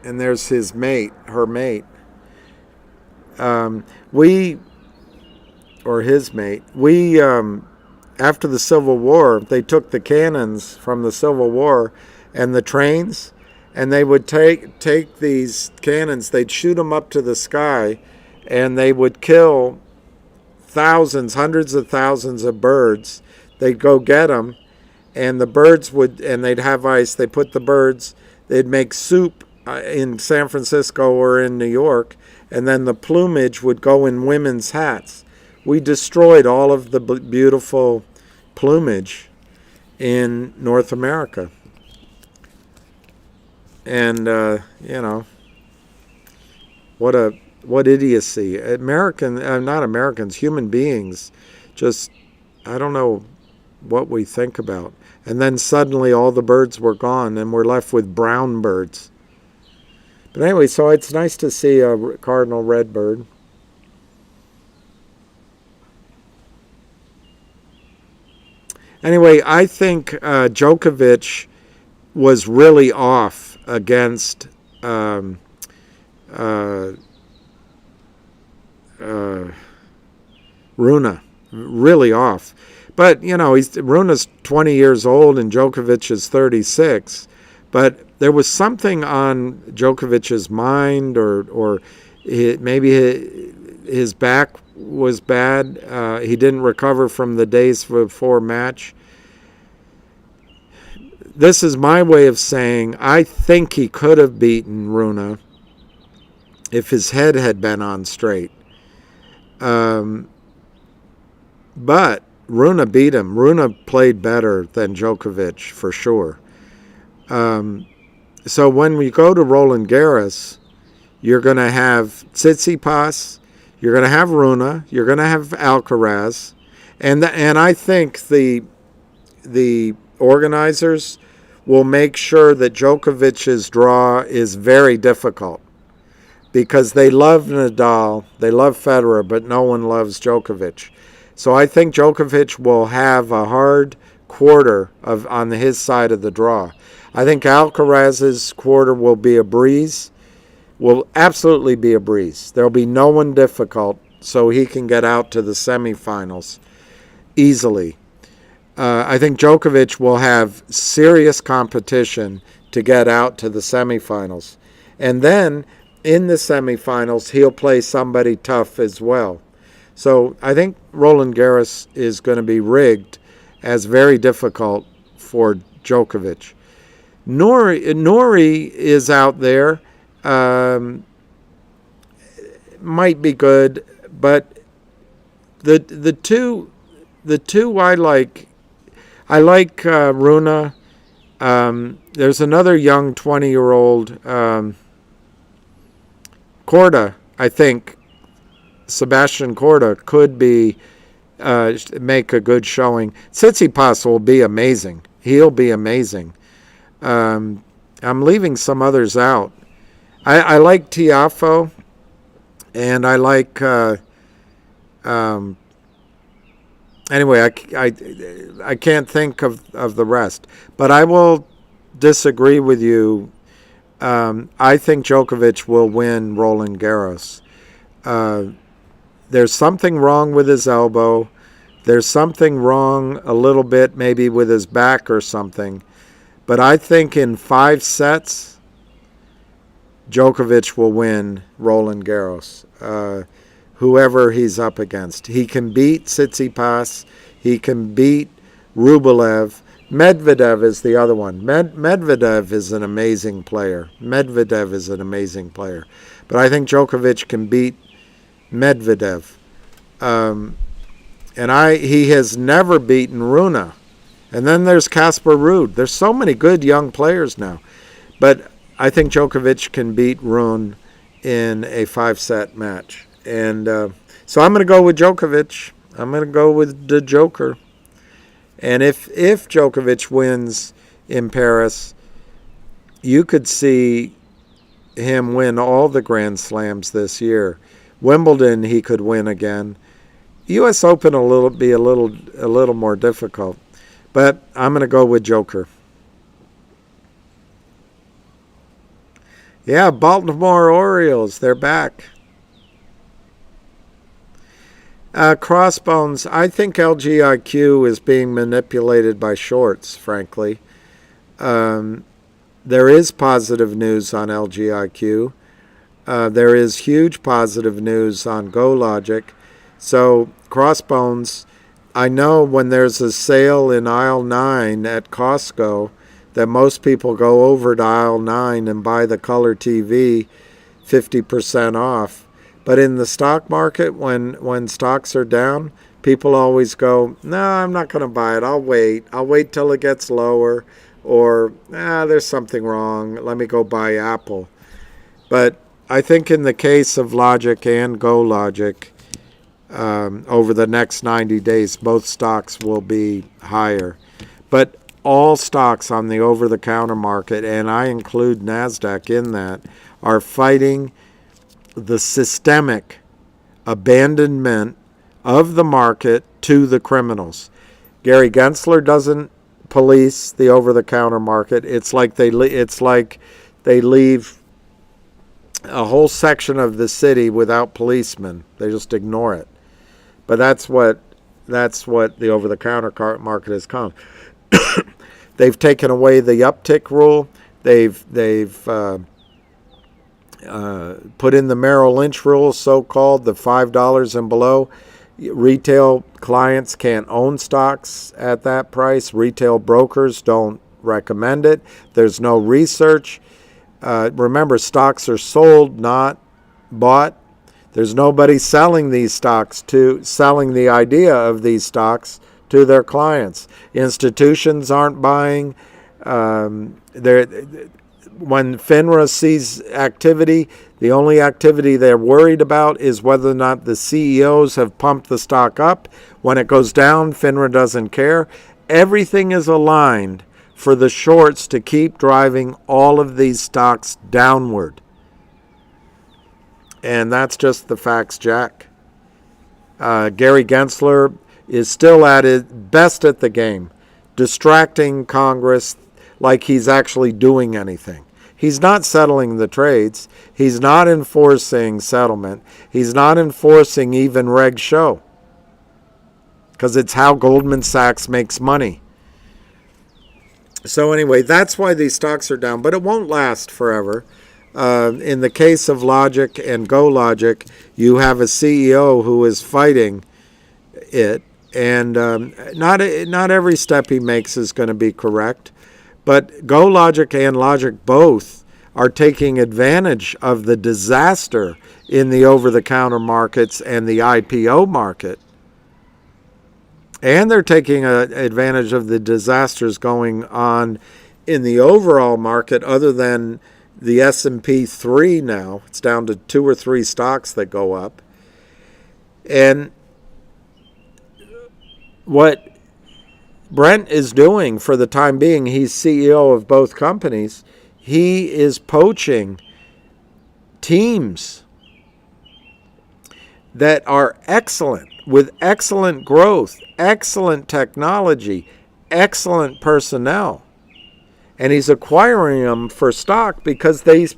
[SPEAKER 1] there's his mate, her mate. His mate, after the Civil War, they took the cannons from the Civil War and the trains, and they would take these cannons, they'd shoot them up to the sky, and they would kill thousands, hundreds of thousands of birds. They'd go get them, and the birds and they'd have ice. They put the birds, they'd make soup in San Francisco or in New York, and then the plumage would go in women's hats. We destroyed all of the beautiful plumage in North America. And, what idiocy. Not Americans, human beings, just, I don't know what we think about. And then suddenly all the birds were gone and we're left with brown birds. But anyway, so it's nice to see a cardinal redbird. Anyway, I think Djokovic was really off against Runa. Really off. But, Runa's 20 years old and Djokovic is 36. But there was something on Djokovic's mind or maybe his back was bad. He didn't recover from the days before match. This is my way of saying I think he could have beaten Runa if his head had been on straight. But Runa beat him. Runa played better than Djokovic for sure. So when we go to Roland Garros, you're going to have Tsitsipas, you're going to have Runa, you're going to have Alcaraz, and I think the organizers will make sure that Djokovic's draw is very difficult because they love Nadal, they love Federer, but no one loves Djokovic. So I think Djokovic will have a hard quarter on his side of the draw. I think Alcaraz's quarter will be a breeze, will absolutely be a breeze. There'll be no one difficult, so he can get out to the semifinals easily. I think Djokovic will have serious competition to get out to the semifinals. And then in the semifinals, he'll play somebody tough as well. So I think Roland Garros is going to be rigged as very difficult for Djokovic. Norrie is out there, might be good, but the two I like. I like Runa. There's another young 20-year-old, Korda, I think. Sebastian Korda could be make a good showing. Tsitsipas will be amazing. He'll be amazing. I'm leaving some others out. I like Tiafoe, and I like. Anyway, I can't think of the rest, but I will disagree with you. I think Djokovic will win Roland Garros. There's something wrong with his elbow. There's something wrong a little bit maybe with his back or something. But I think in 5 sets, Djokovic will win Roland Garros, whoever he's up against. He can beat Tsitsipas. He can beat Rublev. Medvedev is the other one. Medvedev is an amazing player. But I think Djokovic can beat Medvedev. He has never beaten Runa. And then there's Casper Ruud. There's so many good young players now. But I think Djokovic can beat Rune in a 5-set match. And so I'm going to go with Djokovic. I'm going to go with the Joker. And if Djokovic wins in Paris, you could see him win all the Grand Slams this year. Wimbledon he could win again. U.S. Open will be a little more difficult. But I'm going to go with Joker. Yeah, Baltimore Orioles, they're back. Crossbones, I think LGIQ is being manipulated by shorts, frankly. There is positive news on LGIQ. There is huge positive news on GoLogic. So, Crossbones, I know when there's a sale in aisle 9 at Costco that most people go over to aisle 9 and buy the color TV 50% off. But in the stock market, when stocks are down, people always go, no, I'm not going to buy it. I'll wait. I'll wait till it gets lower. Or, there's something wrong. Let me go buy Apple. But I think in the case of Logic and GoLogic, over the next 90 days, both stocks will be higher. But all stocks on the over-the-counter market, and I include NASDAQ in that, are fighting the systemic abandonment of the market to the criminals. Gary Gensler doesn't police the over-the-counter market. It's like they leave a whole section of the city without policemen. They just ignore it. But that's what the over-the-counter market has come. They've taken away the uptick rule. They've put in the Merrill Lynch rule, so-called, the $5 and below. Retail clients can't own stocks at that price. Retail brokers don't recommend it. There's no research. Remember, stocks are sold, not bought. There's nobody selling these stocks selling the idea of these stocks to their clients. Institutions aren't buying. When FINRA sees activity, the only activity they're worried about is whether or not the CEOs have pumped the stock up. When it goes down, FINRA doesn't care. Everything is aligned for the shorts to keep driving all of these stocks downward. And that's just the facts, Jack. Gary Gensler is still at his best at the game, distracting Congress like he's actually doing anything. He's not settling the trades. He's not enforcing settlement. He's not enforcing even Reg Show, because it's how Goldman Sachs makes money. So anyway, that's why these stocks are down, but it won't last forever. In the case of Logic and GoLogic, you have a CEO who is fighting it, and not every step he makes is going to be correct. But GoLogic and Logic both are taking advantage of the disaster in the over-the-counter markets and the IPO market. And they're taking advantage of the disasters going on in the overall market, other than the S&P 3 now. It's down to 2 or 3 stocks that go up. And what Brent is doing for the time being, he's CEO of both companies, he is poaching teams that are excellent, with excellent growth, excellent technology, excellent personnel. And he's acquiring them for stock because these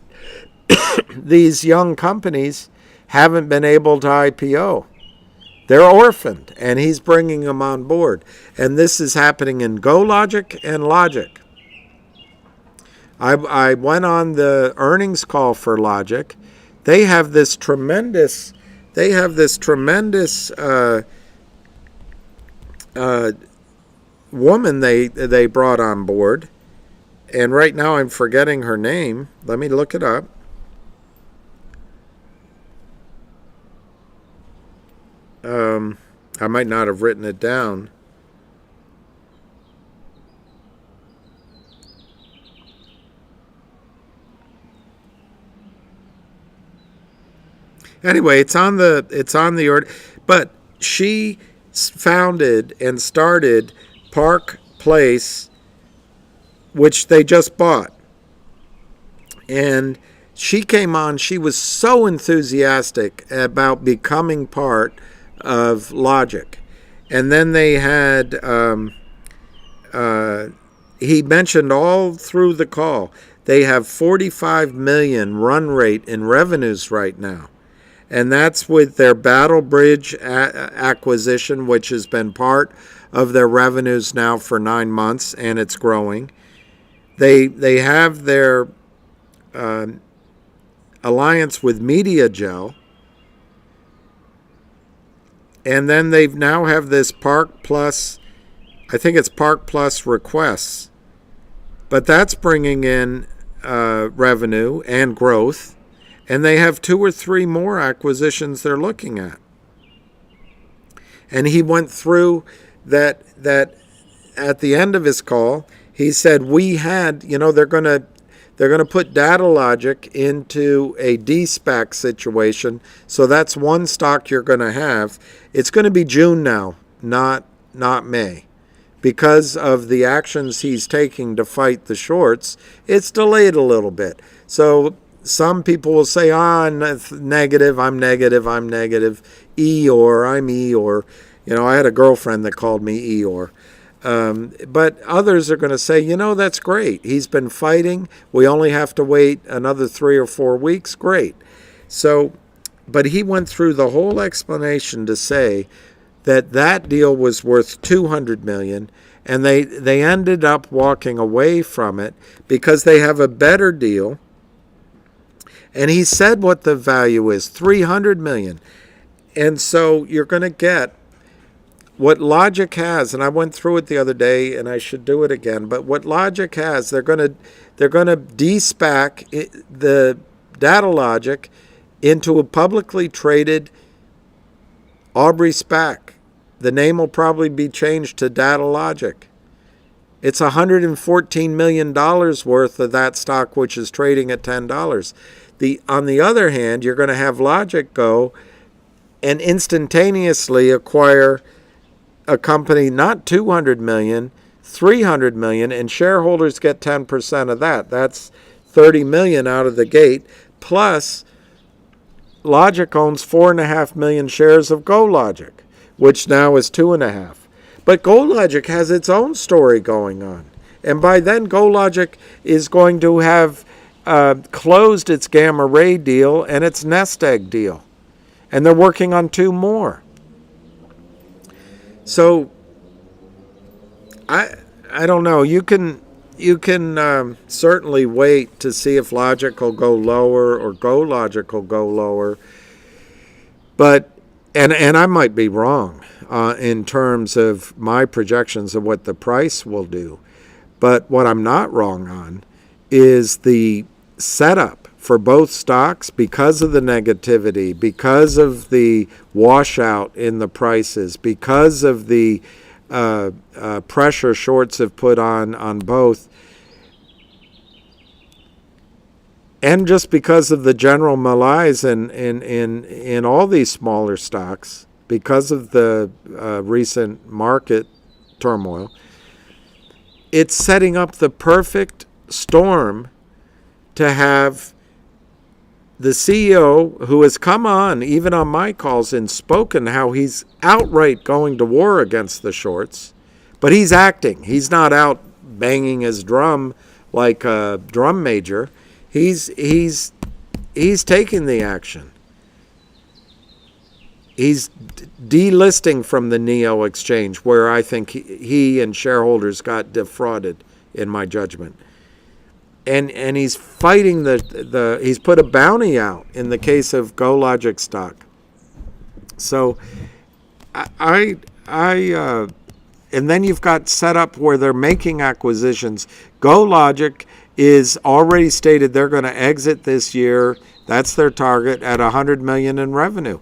[SPEAKER 1] young companies haven't been able to IPO. They're orphaned, and he's bringing them on board. And this is happening in GoLogic and Logic. I went on the earnings call for Logic. They have this tremendous woman they brought on board. And right now I'm forgetting her name. Let me look it up. I might not have written it down. Anyway, it's on the order. But she founded and started Park Place, which they just bought. And she came on, she was so enthusiastic about becoming part of Logic. And then they had, he mentioned all through the call, they have 45 million run rate in revenues right now. And that's with their Battle Bridge acquisition, which has been part of their revenues now for 9 months, and it's growing. They have their alliance with MediaGel, and then they now have this Park Plus, I think it's Park Plus Requests, but that's bringing in revenue and growth, and they have 2 or 3 more acquisitions they're looking at. And he went through that at the end of his call. He said we had, they're going to put Data Logic into a de-SPAC situation. So that's one stock you're going to have. It's going to be June now, not May. Because of the actions he's taking to fight the shorts, it's delayed a little bit. So some people will say, negative, I'm negative, Eeyore, I'm Eeyore. I had a girlfriend that called me Eeyore. But others are going to say, that's great. He's been fighting. We only have to wait another 3 or 4 weeks. Great. So, but he went through the whole explanation to say that deal was worth $200 million, and they ended up walking away from it because they have a better deal. And he said what the value is, $300 million. And so you're going to get what Logic has, and I went through it the other day, and I should do it again. But what Logic has, they're going to de-SPAC the Data Logic into a publicly traded Aubrey SPAC. The name will probably be changed to Data Logic. It's $114 million worth of that stock, which is trading at $10. On the other hand, you're going to have Logic go and instantaneously acquire a company, not $200 million, $300 million, and shareholders get 10% of that. That's $30 million out of the gate. Plus, Logic owns 4.5 million shares of GoLogic, which now is 2.5. But GoLogic has its own story going on. And by then, GoLogic is going to have closed its gamma ray deal and its nest egg deal. And they're working on 2 more. So, I don't know. You can certainly wait to see if Logic will go lower or GoLogic will go lower. But, and I might be wrong in terms of my projections of what the price will do. But what I'm not wrong on is the setup for both stocks because of the negativity, because of the washout in the prices, because of the pressure shorts have put on both. And just because of the general malaise in all these smaller stocks, because of the recent market turmoil, it's setting up the perfect storm to have the CEO, who has come on, even on my calls, and spoken how he's outright going to war against the shorts, but he's acting. He's not out banging his drum like a drum major. He's taking the action. He's delisting from the NEO exchange, where I think he and shareholders got defrauded, in my judgment. And he's fighting he's put a bounty out in the case of GoLogic stock. So and then you've got set up where they're making acquisitions. GoLogic is already stated they're going to exit this year. That's their target at $100 million in revenue.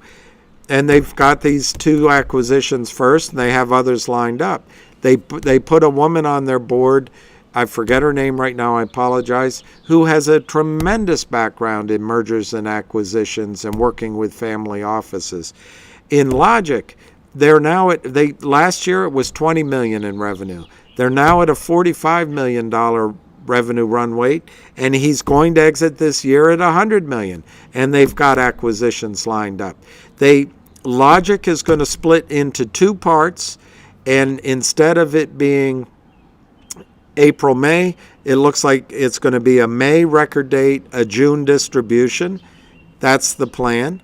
[SPEAKER 1] And they've got these 2 acquisitions first, and they have others lined up. They put a woman on their board, I forget her name right now, I apologize, who has a tremendous background in mergers and acquisitions and working with family offices. In Logic, they're now last year it was $20 million in revenue. They're now at a $45 million revenue run rate, and he's going to exit this year at $100 million, and they've got acquisitions lined up. Logic is going to split into 2 parts, and instead of it being April, May, it looks like it's going to be a May record date, a June distribution. That's the plan.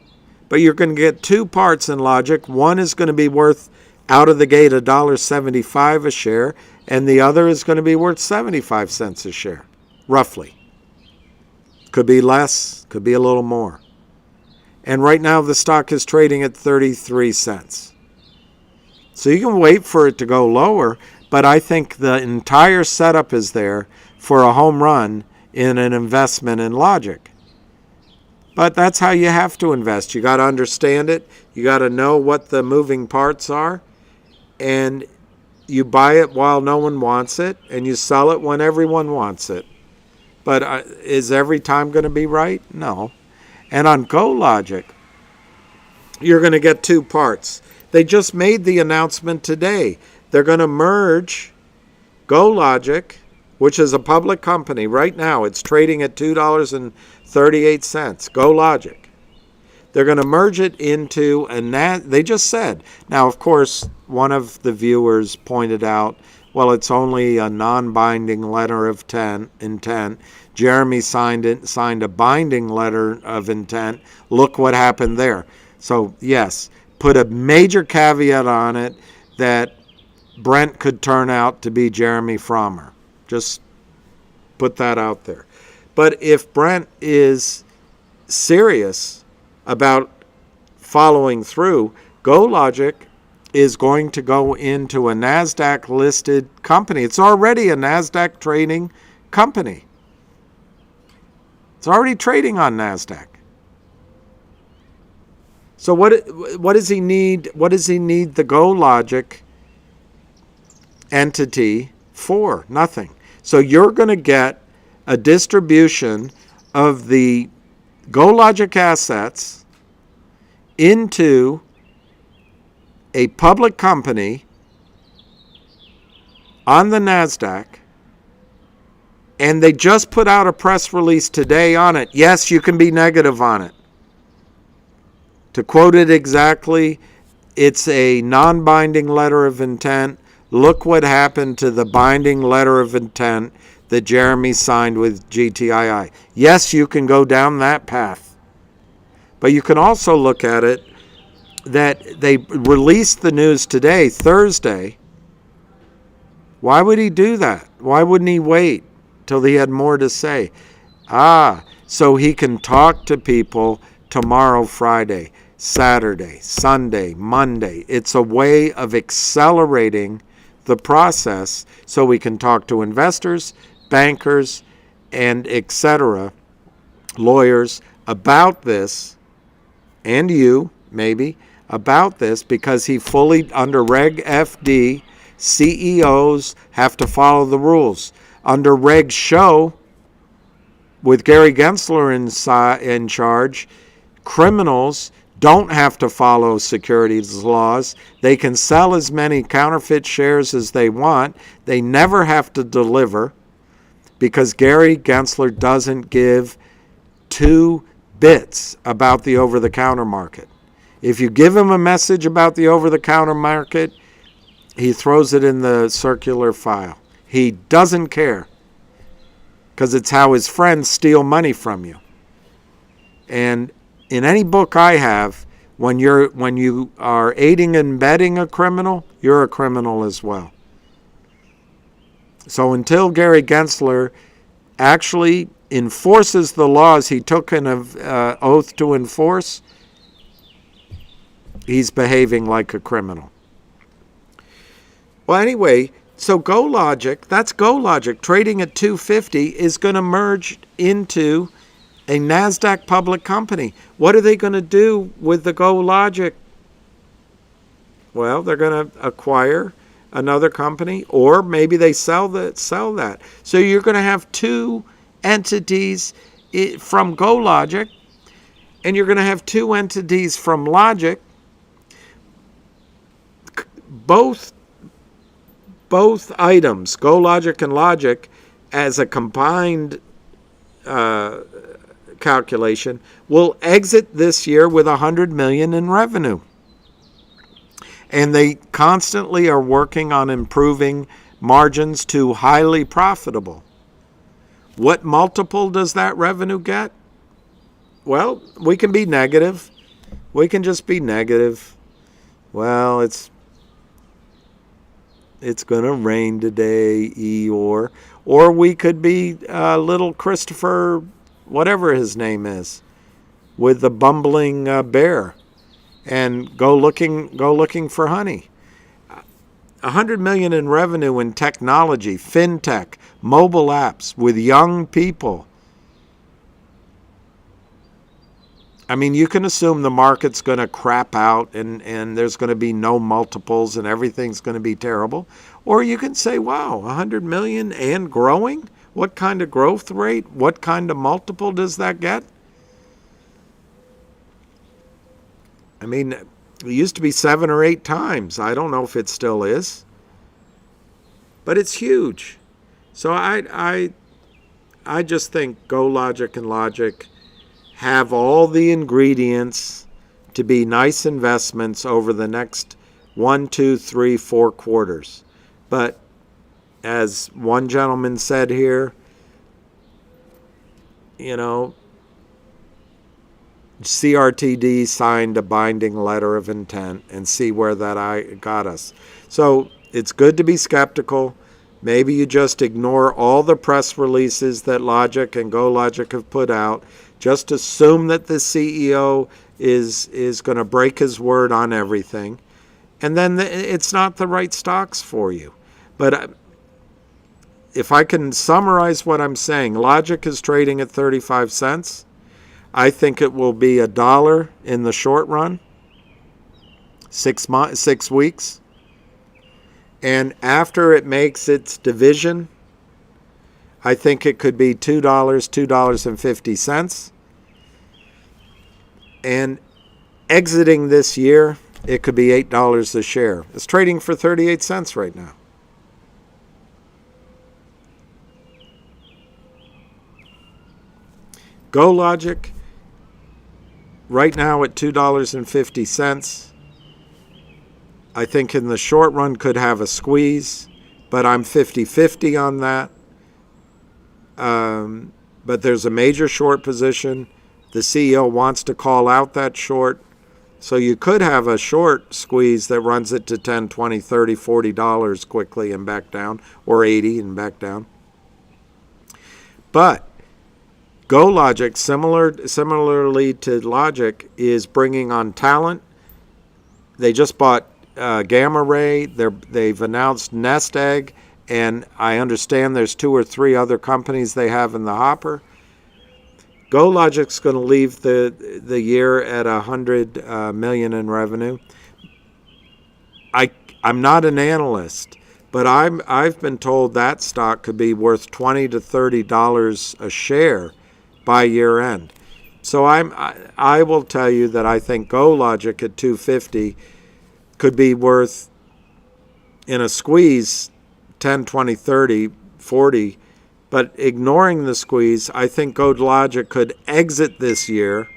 [SPEAKER 1] But you're going to get 2 parts in Logic. One is going to be worth out of the gate $1.75 a share, and the other is going to be worth 75 cents a share, roughly. Could be less, could be a little more. And right now the stock is trading at 33 cents. So you can wait for it to go lower, but I think the entire setup is there for a home run in an investment in Logic. But that's how you have to invest. You got to understand it. You got to know what the moving parts are. And you buy it while no one wants it, and you sell it when everyone wants it. But is every time going to be right? No. And on GoLogic, you're going to get 2 parts. They just made the announcement today. They're going to merge GoLogic, which is a public company. Right now, it's trading at $2.38. GoLogic. They're going to merge it into they just said. Now, of course, one of the viewers pointed out, well, it's only a non-binding letter of intent. Jeremy signed a binding letter of intent. Look what happened there. So, yes, put a major caveat on it that Brent could turn out to be Jeremy Frommer. Just put that out there. But if Brent is serious about following through, GoLogic is going to go into a NASDAQ-listed company. It's already a NASDAQ trading company. It's already trading on NASDAQ. So what does he need? What does he need the GoLogic entity for? Nothing. So you're going to get a distribution of the GoLogic assets into a public company on the NASDAQ, and they just put out a press release today on it. Yes, you can be negative on it. To quote it exactly, it's a non-binding letter of intent. Look what happened to the binding letter of intent that Jeremy signed with GTII. Yes, you can go down that path. But you can also look at it that they released the news today, Thursday. Why would he do that? Why wouldn't he wait till he had more to say? So he can talk to people tomorrow, Friday, Saturday, Sunday, Monday. It's a way of accelerating the process so we can talk to investors, bankers, and etc., lawyers about this, and you, maybe, about this, because he fully, under Reg FD, CEOs have to follow the rules. Under Reg Show, with Gary Gensler in charge, criminals don't have to follow securities laws. They can sell as many counterfeit shares as they want. They never have to deliver because Gary Gensler doesn't give 2 bits about the over-the-counter market. If you give him a message about the over-the-counter market, he throws it in the circular file. He doesn't care because it's how his friends steal money from you. And in any book I have, when you are aiding and abetting a criminal, you're a criminal as well. So until Gary Gensler actually enforces the laws he took an oath to enforce, he's behaving like a criminal. Well, anyway, so GoLogic, that's GoLogic, trading at 250 is going to merge into a NASDAQ public company. What are they going to do with the GoLogic? Well, they're going to acquire another company, or maybe they sell that. So you're going to have 2 entities from GoLogic, and you're going to have 2 entities from Logic. Both items, GoLogic and Logic, as a combined calculation, will exit this year with $100 million in revenue. And they constantly are working on improving margins to highly profitable. What multiple does that revenue get? Well, we can be negative. We can just be negative. Well, it's going to rain today, Eeyore. Or we could be little Christopher, whatever his name is, with the bumbling bear, and go looking for honey. $100 million in revenue in technology, fintech, mobile apps with young people. I mean, you can assume the market's going to crap out and there's going to be no multiples and everything's going to be terrible. Or you can say, wow, 100 million and growing? What kind of growth rate? What kind of multiple does that get? I mean, it used to be 7 or 8 times. I don't know if it still is. But it's huge. So I just think GoLogic and Logic have all the ingredients to be nice investments over the next 1, 2, 3, 4 quarters. But as one gentleman said here, CRTD signed a binding letter of intent, and see where that got us. So it's good to be skeptical. Maybe you just ignore all the press releases that Logic and GoLogic have put out. Just assume that the CEO is going to break his word on everything. And then it's not the right stocks for you. But if I can summarize what I'm saying, Logic is trading at 35 cents. I think it will be $1 in the short run, 6 weeks. And after it makes its division, I think it could be $2, $2.50. And exiting this year, it could be $8 a share. It's trading for 38 cents right now. GoLogic, right now at $2.50. I think in the short run could have a squeeze, but I'm 50-50 on that. But there's a major short position. The CEO wants to call out that short. So you could have a short squeeze that runs it to $10, $20, $30, $40 quickly and back down, or $80 and back down. But GoLogic, similarly to Logic, is bringing on talent. They just bought Gamma Ray. They've announced Nest Egg, and I understand there's 2 or 3 other companies they have in the hopper. GoLogic's going to leave the year at $100 million in revenue. I'm not an analyst, But I've been told that stock could be worth $20 to $30 a share by year end. So I will tell you that I think GoLogic at 250 could be worth, in a squeeze, 10, 20, 30, 40. But ignoring the squeeze, I think GoLogic could exit this year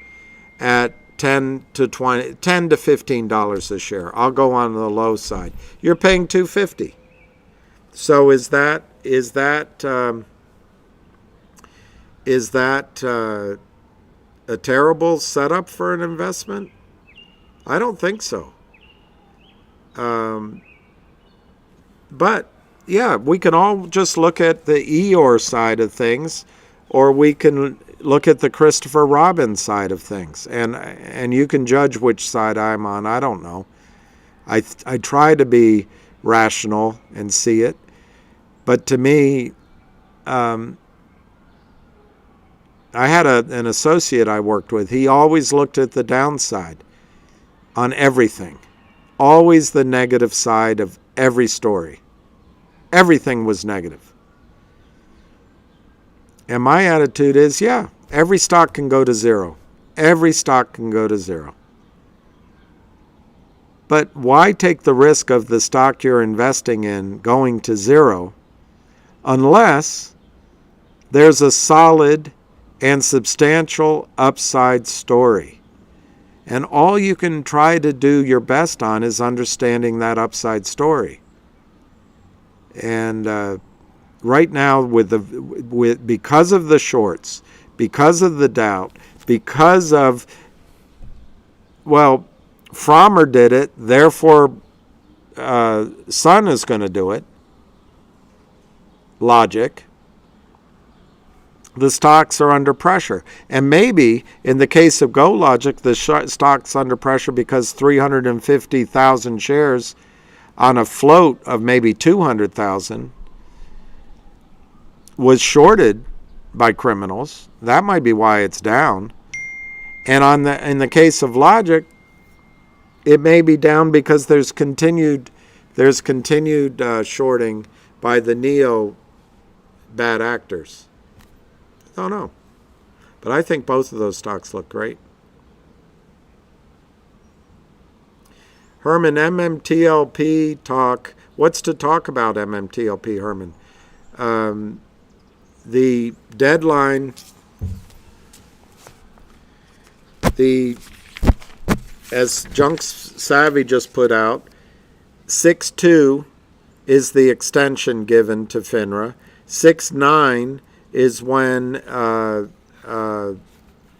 [SPEAKER 1] at $10 to $15 a share. I'll go on the low side. You're paying $250. So is that a terrible setup for an investment? I don't think so. But yeah, we can all just look at the Eeyore side of things, or we can look at the Christopher Robin side of things, and you can judge which side I'm on. I don't know. I try to be rational and see it, but to me, I had an associate I worked with. He always looked at the downside on everything, always the negative side of every story. Everything was negative. And my attitude is, yeah, every stock can go to zero. Every stock can go to zero. But why take the risk of the stock you're investing in going to zero unless there's a solid and substantial upside story? And all you can try to do your best on is understanding that upside story. And right now, because of the shorts, because of the doubt, because of, well, Frommer did it, therefore Sun is going to do it. Logic. The stocks are under pressure. And maybe in the case of GoLogic, the stock's under pressure because 350,000 shares on a float of maybe 200,000 was shorted by criminals. That might be why it's down. And in the case of Logic, it may be down because there's continued shorting by the neo bad actors. I don't know. But I think both of those stocks look great. Herman, MMTLP talk. What's to talk about MMTLP, Herman? The deadline, as Junk Savvy just put out, 6/2 is the extension given to FINRA. 6/9 is when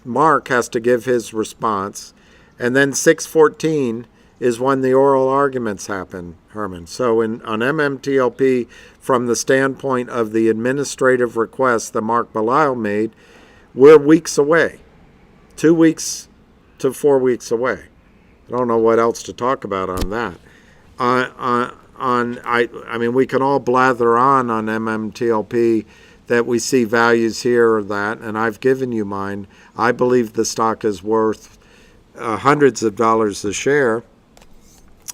[SPEAKER 1] Mark has to give his response. And then 6/14 is when the oral arguments happen, Herman. So on MMTLP, from the standpoint of the administrative request that Mark Belisle made, we're weeks away. 2 weeks to 4 weeks away. I don't know what else to talk about on that. I mean, we can all blather on MMTLP that we see values here or that, and I've given you mine. I believe the stock is worth hundreds of dollars a share.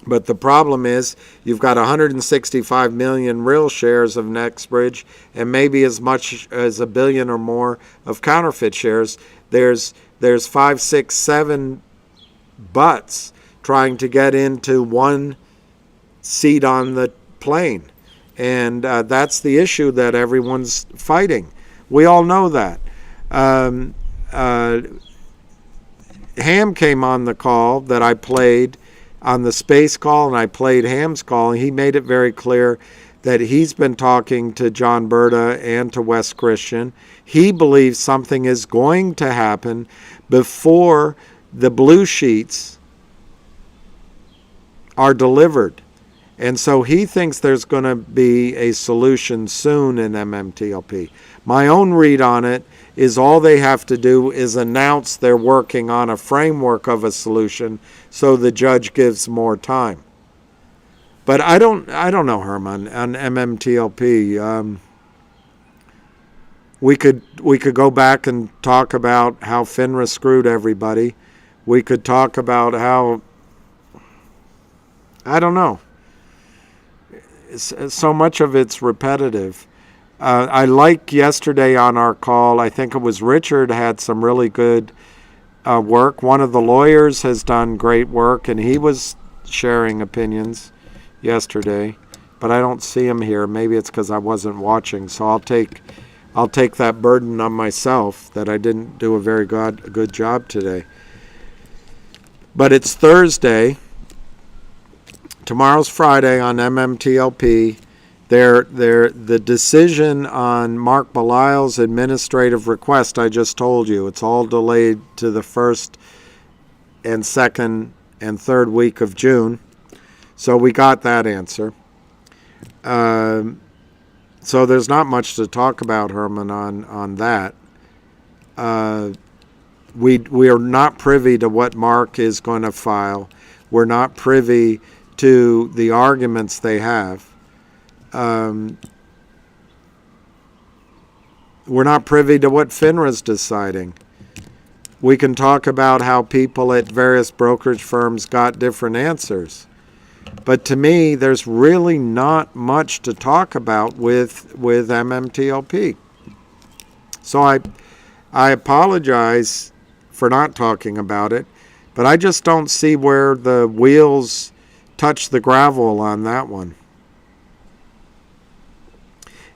[SPEAKER 1] But the problem is you've got 165 million real shares of NextBridge and maybe as much as 1 billion or more of counterfeit shares. There's 5, 6, 7 butts trying to get into one seat on the plane. And that's the issue that everyone's fighting. We all know that. Ham came on the call that I played on the space call, and I played Ham's call, and he made it very clear that he's been talking to John Berta and to Wes Christian. He believes something is going to happen before the blue sheets are delivered. And so he thinks there's going to be a solution soon in MMTLP. My own read on it is all they have to do is announce they're working on a framework of a solution so the judge gives more time. But I don't know, Herman, on MMTLP. We could go back and talk about how FINRA screwed everybody. We could talk about how, I don't know. so much of it's repetitive. I like yesterday on our call, I think it was Richard had some really good work. One of the lawyers has done great work, and he was sharing opinions yesterday, but I don't see him here. Maybe it's because I wasn't watching, so I'll take that burden on myself that I didn't do a very good job today. But it's Thursday. Tomorrow's Friday on MMTLP. The decision on Mark Belisle's administrative request, I just told you, it's all delayed to the 1st and 2nd and 3rd week of June. So we got that answer. So there's not much to talk about, Herman, on that. We are not privy to what Mark is going to file. We're not privy to the arguments they have. We're not privy to what FINRA's deciding. We can talk about how people at various brokerage firms got different answers. But to me, there's really not much to talk about with MMTLP. So I apologize for not talking about it, but I just don't see where the wheels touch the gravel on that one.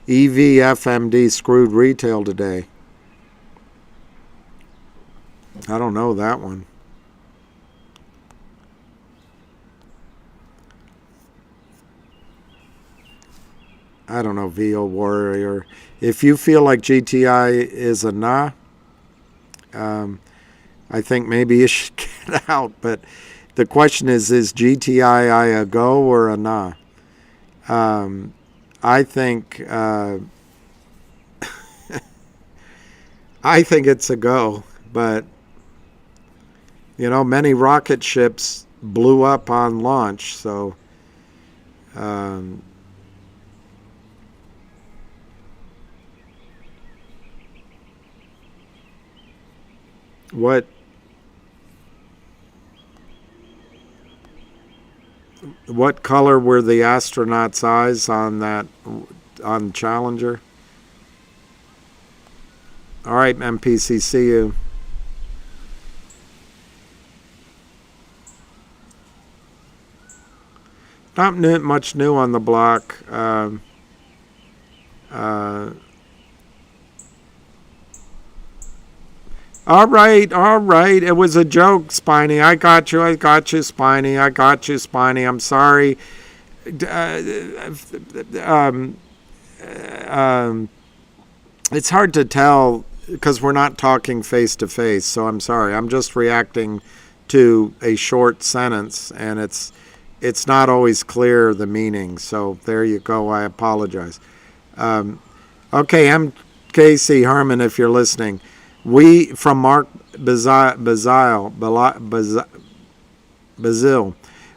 [SPEAKER 1] EVFMD screwed retail today. I don't know that one. I don't know, VO Warrior. If you feel like GTI is a nah, I think maybe you should get out. But the question is GTII a go or a nah? I think I think it's a go, but many rocket ships blew up on launch, so what color were the astronauts' eyes on Challenger? All right, MPC, see you. Not much new on the block. All right. It was a joke, Spiny. I got you, Spiny. I'm sorry. It's hard to tell because we're not talking face to face, so I'm sorry. I'm just reacting to a short sentence, and it's not always clear the meaning. So there you go. I apologize. Okay, MKC Herman, if you're listening. We, from Mark Belisle,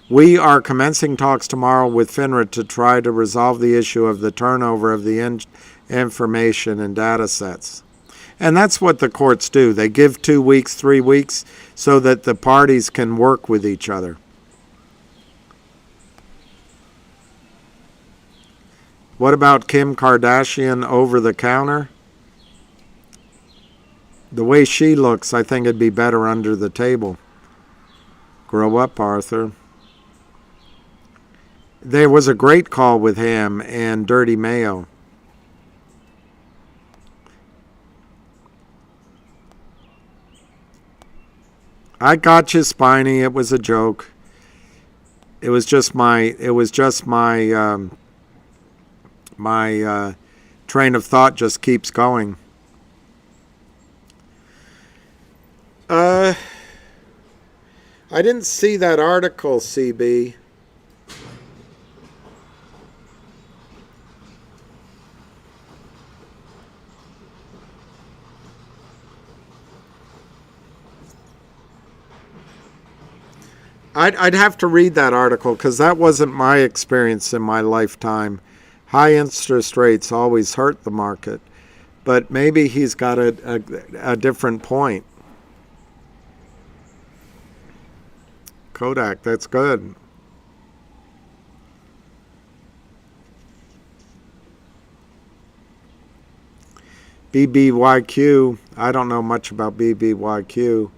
[SPEAKER 1] we are commencing talks tomorrow with FINRA to try to resolve the issue of the turnover of the information and data sets. And that's what the courts do. They give 2 weeks, 3 weeks, so that the parties can work with each other. What about Kim Kardashian over the counter? The way she looks, I think it'd be better under the table. Grow up, Arthur. There was a great call with Ham and Dirty Mayo. I got you, Spiny. It was a joke. It was just my train of thought just keeps going. I didn't see that article, CB. I'd have to read that article because that wasn't my experience in my lifetime. High interest rates always hurt the market, but maybe he's got a different point. Kodak, that's good. BBYQ, I don't know much about BBYQ.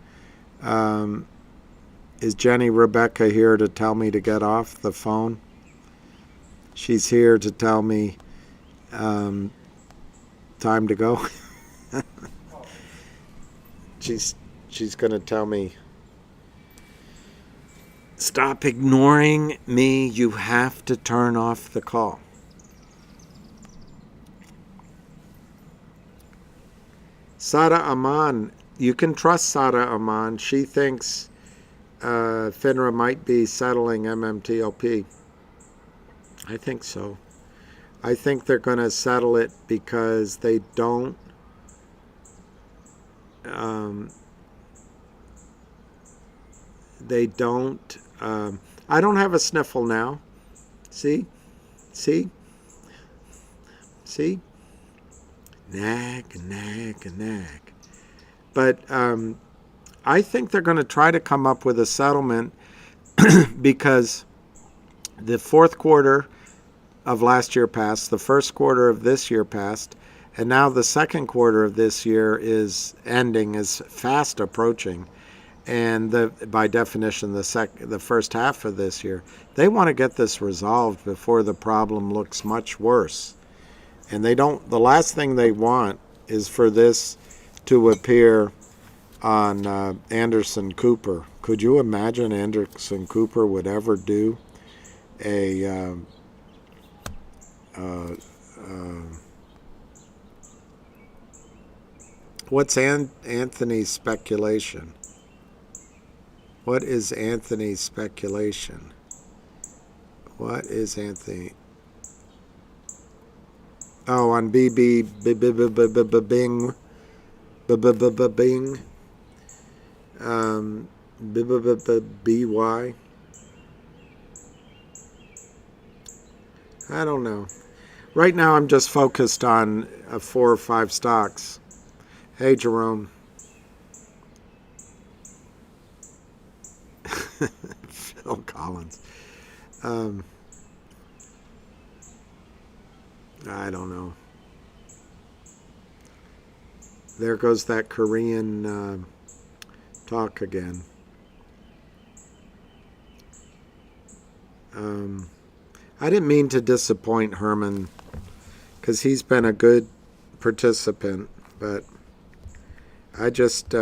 [SPEAKER 1] Is Jenny Rebecca here to tell me to get off the phone? She's here to tell me time to go. She's going to tell me, stop ignoring me. You have to turn off the call. Sada Aman, you can trust Sada Aman. She thinks FINRA might be settling MMTLP. I think so. I think they're going to settle it because they don't I don't have a sniffle now. See? Nag. But I think they're going to try to come up with a settlement because the fourth quarter of last year passed, the first quarter of this year passed, and now the second quarter of this year is ending, is fast approaching. And by definition, the first half of this year, they want to get this resolved before the problem looks much worse. And they don't. The last thing they want is for this to appear on Anderson Cooper. Could you imagine Anderson Cooper would ever do a what's Anthony's speculation? What is Anthony's speculation? What is Anthony? Oh, on Bing. BY. I don't know. Right now I'm just focused on 4 or 5 stocks. Hey, Jerome. Phil Collins. I don't know. There goes that Korean talk again. I didn't mean to disappoint Herman because he's been a good participant, but I just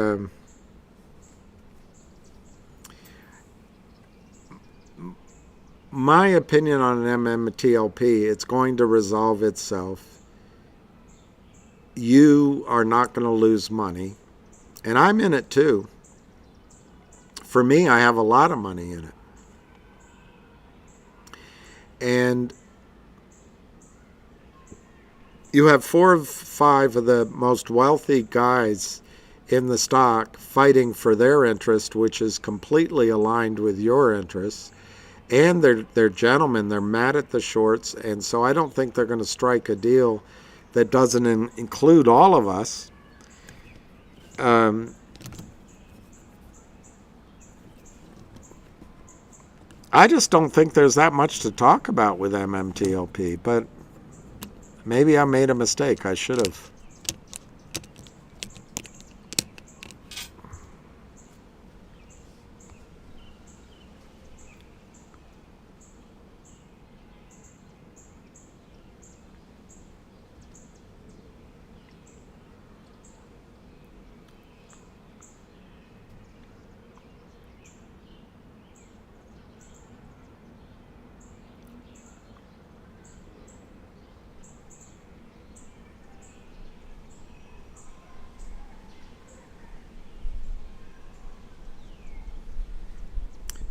[SPEAKER 1] my opinion on MMTLP, it's going to resolve itself. You are not going to lose money, and I'm in it too. For me, I have a lot of money in it. And you have 4 or 5 of the most wealthy guys in the stock fighting for their interest, which is completely aligned with your interests. And they're gentlemen. They're mad at the shorts. And so I don't think they're going to strike a deal that doesn't include all of us. I just don't think there's that much to talk about with MMTLP, but maybe I made a mistake. I should have.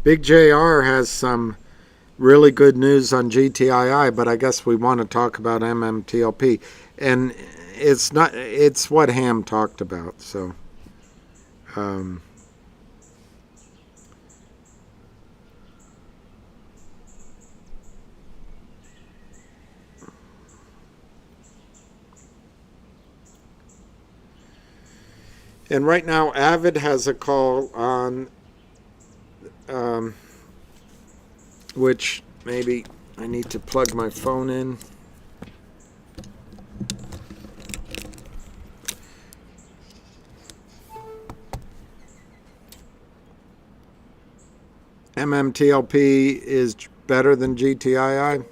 [SPEAKER 1] Big JR has some really good news on GTII, but I guess we want to talk about MMTLP. And it's what Ham talked about, so and right now Avid has a call on which maybe I need to plug my phone in. MMTLP is better than GTII?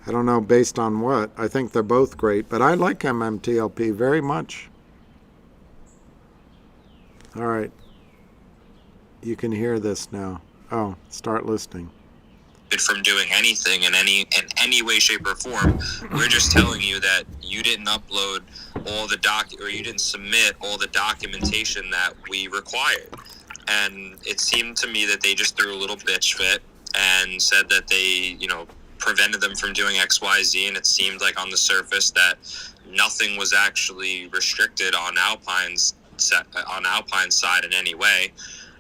[SPEAKER 1] I don't know based on what. I think they're both great, but I like MMTLP very much. All right. You can hear this now. Oh, start listening.
[SPEAKER 3] From doing anything in any way, shape, or form. We're just telling you that you didn't upload all the or you didn't submit all the documentation that we required. And it seemed to me that they just threw a little bitch fit and said that they, prevented them from doing X, Y, Z, and it seemed like on the surface that nothing was actually restricted on Alpine's side in any way.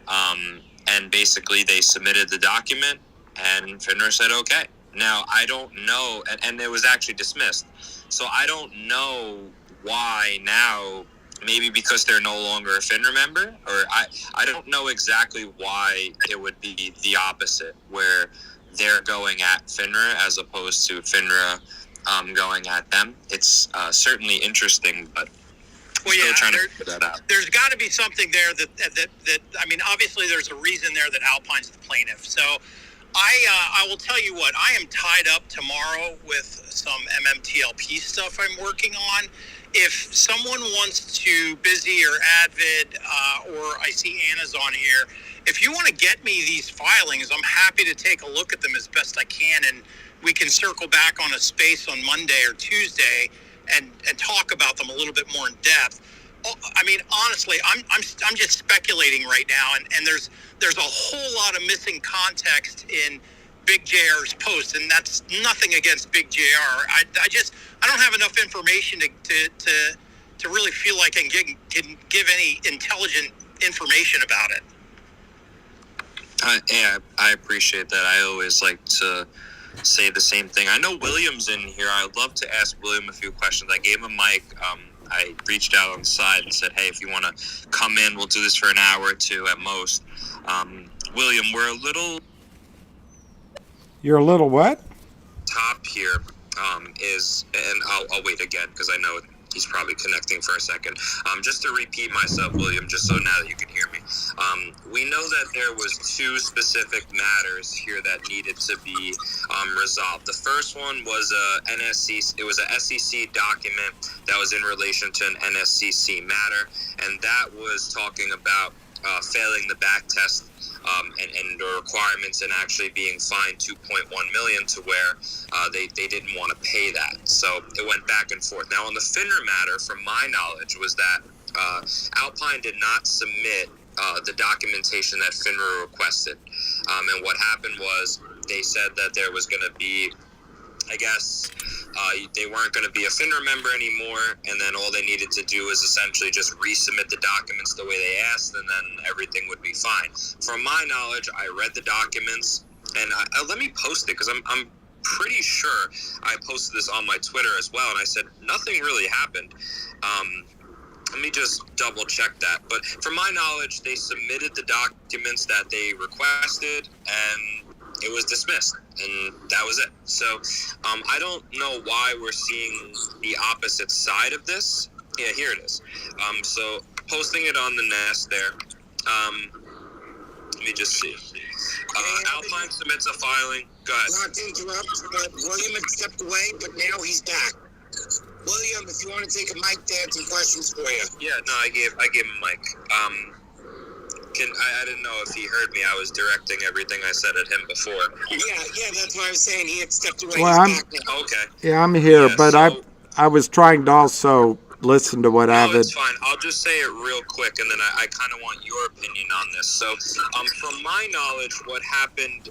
[SPEAKER 3] And basically they submitted the document and FINRA said okay. Now I don't know, and it was actually dismissed. So I don't know why now. Maybe because they're no longer a FINRA member, or I don't know exactly why it would be the opposite, where they're going at FINRA as opposed to FINRA going at them. It's certainly interesting, but still trying to figure that out.
[SPEAKER 12] There's got to be something there that I mean, obviously there's a reason there that Alpine's the plaintiff. So I will tell you what, I am tied up tomorrow with some MMTLP stuff I'm working on. If someone wants to, Busy or Advid, or I see Anna's on here, if you want to get me these filings, I'm happy to take a look at them as best I can, and we can circle back on a space on Monday or Tuesday and talk about them a little bit more in depth. I mean, honestly, I'm just speculating right now, and there's a whole lot of missing context in Big JR's post, and that's nothing against Big JR. I don't have enough information to really feel like I can give any intelligent information about it.
[SPEAKER 3] Yeah, I appreciate that. I always like to say the same thing. I know William's in here. I'd love to ask William a few questions. I gave him a mic. I reached out on the side and said, hey, if you want to come in, we'll do this for an hour or two at most. William, we're a little...
[SPEAKER 1] You're a little what?
[SPEAKER 3] Top here is, and I'll wait again because I know he's probably connecting for a second. Just to repeat myself, William, just so now that you can hear me. We know that there was two specific matters here that needed to be resolved. The first one was a SEC document that was in relation to an NSCC matter, and that was talking about failing the back test and the requirements and actually being fined $2.1 million to where they didn't want to pay that. So it went back and forth. Now on the FINRA matter, from my knowledge, was that Alpine did not submit the documentation that FINRA requested. And what happened was they said that there was going to be, I guess, they weren't going to be a FINRA member anymore, and then all they needed to do was essentially just resubmit the documents the way they asked, and then everything would be fine. From my knowledge, I read the documents, and let me post it, because I'm pretty sure I posted this on my Twitter as well, and I said nothing really happened. Let me just double check that. But from my knowledge, they submitted the documents that they requested, and it was dismissed, and that was it. So I don't know why we're seeing the opposite side of this. Yeah, here it is. So posting it on the nest there. Let me just see. Alpine submits a filing. Go ahead.
[SPEAKER 13] Not to interrupt, but William had stepped away, but now he's back. William, if you want to take a mic, they have some questions for you.
[SPEAKER 3] Yeah, no, I gave him a mic. I didn't know if he heard me. I was directing everything I said at him before.
[SPEAKER 13] Yeah, that's what I was saying. He had stepped away.
[SPEAKER 1] Well,
[SPEAKER 3] okay.
[SPEAKER 1] Yeah, I'm here, yeah, but I was trying to also listen to what Avid...
[SPEAKER 3] No, it's fine. I'll just say it real quick, and then I kind of want your opinion on this. So, from my knowledge, what happened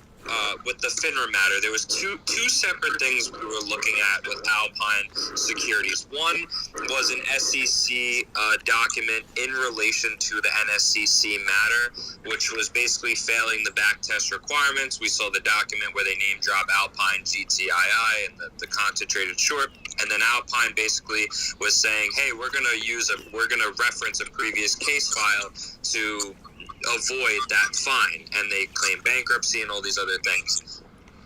[SPEAKER 3] with the FINRA matter, there was two separate things we were looking at with Alpine Securities. One was an SEC document in relation to the NSCC matter, which was basically failing the back test requirements. We saw the document where they name drop Alpine, GTII, and the concentrated short. And then Alpine basically was saying, hey, we're going to reference a previous case file to avoid that fine, and they claim bankruptcy and all these other things.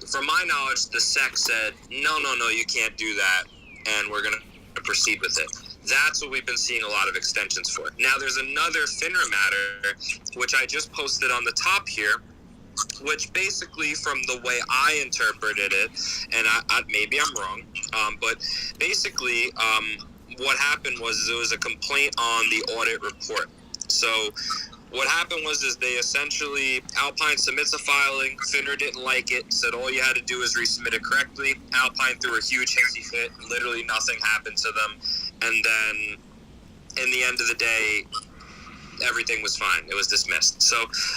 [SPEAKER 3] From my knowledge, the SEC said, no, you can't do that, and we're going to proceed with it. That's what we've been seeing a lot of extensions for. Now, there's another FINRA matter, which I just posted on the top here, which basically, from the way I interpreted it, and I maybe I'm wrong, but basically, what happened was there was a complaint on the audit report. So what happened was they essentially, Alpine submits a filing, FINRA didn't like it, said all you had to do is resubmit it correctly. Alpine threw a huge hissy fit, literally nothing happened to them, and then in the end of the day, everything was fine. It was dismissed. So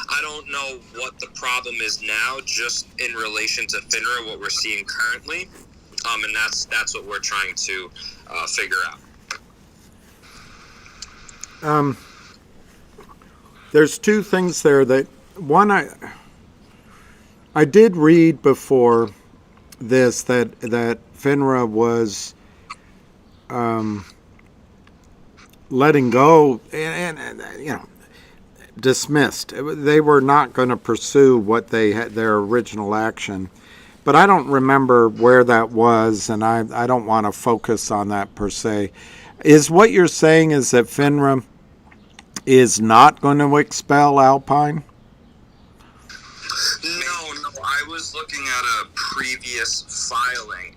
[SPEAKER 3] I don't know what the problem is now, just in relation to FINRA, what we're seeing currently, and that's what we're trying to figure out.
[SPEAKER 1] There's two things there. That one, I did read before this that FINRA was letting go and dismissed. They were not going to pursue what they had, their original action. But I don't remember where that was, and I don't want to focus on that per se. Is what you're saying is that FINRA is not going to expel Alpine?
[SPEAKER 3] No, I was looking at a previous filing.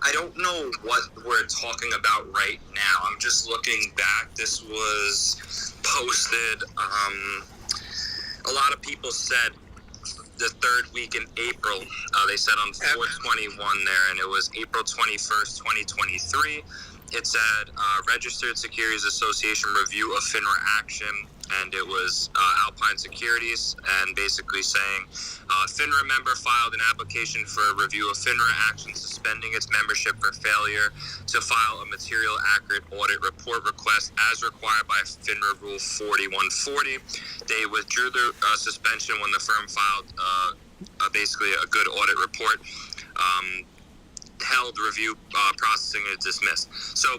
[SPEAKER 3] I don't know what we're talking about right now. I'm just looking back. This was posted, a lot of people said the third week in April. They said on 4/21 there, and it was April 21st, 2023. It said, Registered Securities Association review of FINRA action, and it was Alpine Securities, and basically saying, FINRA member filed an application for a review of FINRA action suspending its membership for failure to file a material accurate audit report request as required by FINRA Rule 4140. They withdrew the suspension when the firm filed basically a good audit report. Held review processing is dismissed. So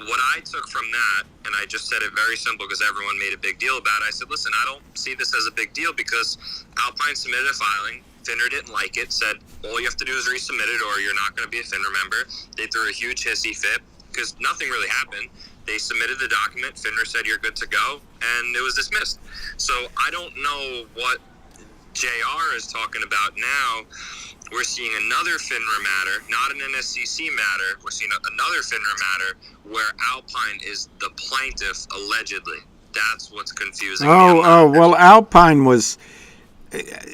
[SPEAKER 3] what I took from that, and I just said it very simple because everyone made a big deal about it, I said, listen, I don't see this as a big deal because Alpine submitted a filing, FINRA didn't like it, said all you have to do is resubmit it or you're not going to be a FINRA member. They threw a huge hissy fit because nothing really happened. They submitted the document, FINRA said you're good to go, and it was dismissed. So I don't know what JR is talking about now. We're seeing another FINRA matter, not an NSCC matter. We're seeing another FINRA matter where Alpine is the plaintiff, allegedly. That's what's confusing.
[SPEAKER 1] Well, Alpine was,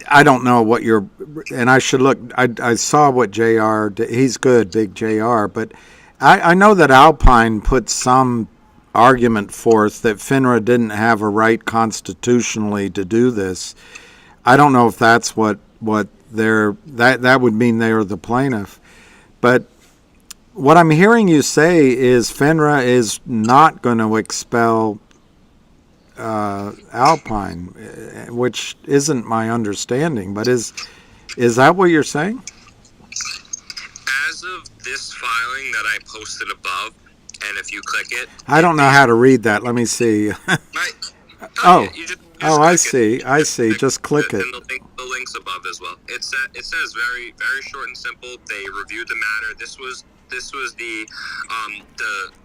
[SPEAKER 1] I don't know what you're, and I should look, I saw what JR, he's good, big JR, but I know that Alpine put some argument forth that FINRA didn't have a right constitutionally to do this. I don't know if that's what that would mean they are the plaintiff. But what I'm hearing you say is FINRA is not going to expel Alpine, which isn't my understanding. But is that what you're saying?
[SPEAKER 3] As of this filing that I posted above, and if you click it,
[SPEAKER 1] I don't know how to read that. Let me see. I see. Just click it.
[SPEAKER 3] And the links above as well. It says very, very short and simple. They reviewed the matter. This was the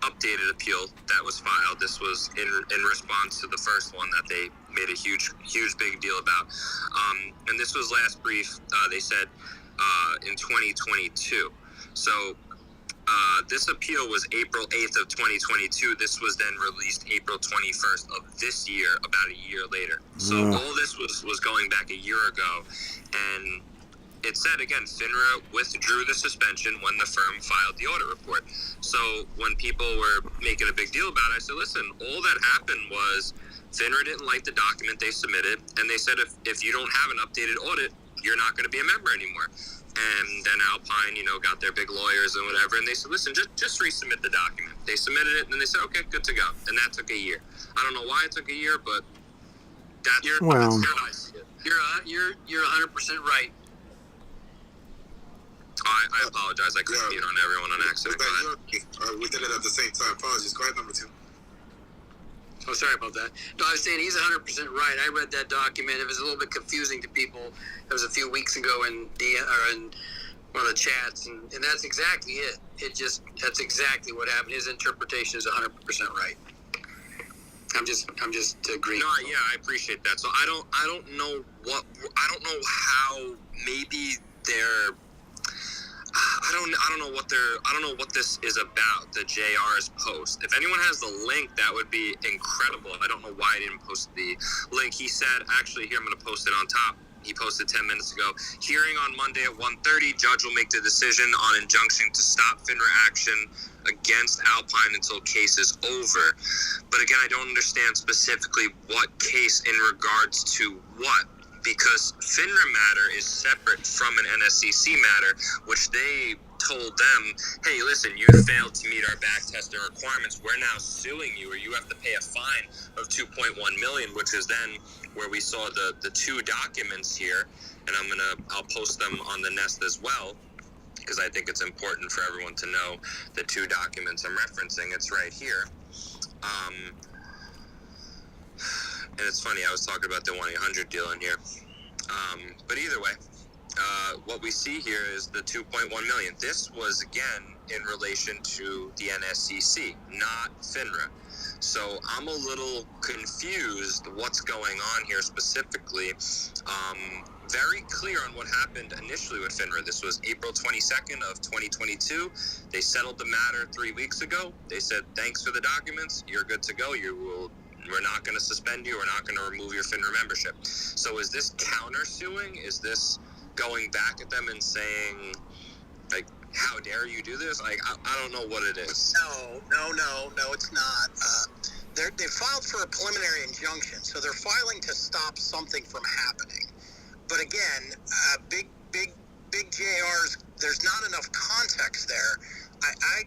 [SPEAKER 3] updated appeal that was filed. This was in response to the first one that they made a huge big deal about. And this was last brief. They said in 2022. So. This appeal was April 8th of 2022. This was then released April 21st of this year, about a year later. So all this was going back a year ago. And it said, again, FINRA withdrew the suspension when the firm filed the audit report. So when people were making a big deal about it, I said, listen, all that happened was FINRA didn't like the document they submitted. And they said, if you don't have an updated audit, you're not going to be a member anymore. And then Alpine, got their big lawyers and whatever, and they said, listen, just resubmit the document. They submitted it, and then they said, okay, good to go. And that took a year. I don't know why it took a year, but that's
[SPEAKER 11] You're 100% right.
[SPEAKER 3] I apologize. I couldn't mute on everyone on accident.
[SPEAKER 10] We did it at the same time. Apologies. Go ahead, number 2.
[SPEAKER 11] Oh, sorry about that. No, I was saying he's 100% right. I read that document. It was a little bit confusing to people. It was a few weeks ago in one of the chats, and that's exactly it. That's exactly what happened. His interpretation is 100% right.
[SPEAKER 13] I'm just agreeing.
[SPEAKER 3] No, yeah, I appreciate that. So I don't know how maybe they're. I don't know what this is about, the JR's post. If anyone has the link, that would be incredible. I don't know why I didn't post the link. He said, actually, here, I'm going to post it on top. He posted 10 minutes ago. Hearing on Monday at 1:30, judge will make the decision on injunction to stop FINRA action against Alpine until case is over. But again, I don't understand specifically what case in regards to what. Because FINRA matter is separate from an NSCC matter, which they told them, hey, listen, you failed to meet our back testing requirements. We're now suing you, or you have to pay a fine of $2.1 million, which is then where we saw the two documents here. And I'll post them on the Nest as well, because I think it's important for everyone to know the two documents I'm referencing. It's right here. And it's funny, I was talking about the 1-800 deal in here. But either way, what we see here is the $2.1 million. This was, again, in relation to the NSCC, not FINRA. So I'm a little confused what's going on here specifically. Very clear on what happened initially with FINRA. This was April 22nd of 2022. They settled the matter 3 weeks ago. They said, thanks for the documents. You're good to go. We're not going to suspend you. We're not going to remove your FINRA membership. So is this countersuing? Is this going back at them and saying, like, how dare you do this? Like, I don't know what it is.
[SPEAKER 12] No, it's not. They filed for a preliminary injunction, so they're filing to stop something from happening. But again, big JRs, there's not enough context there. I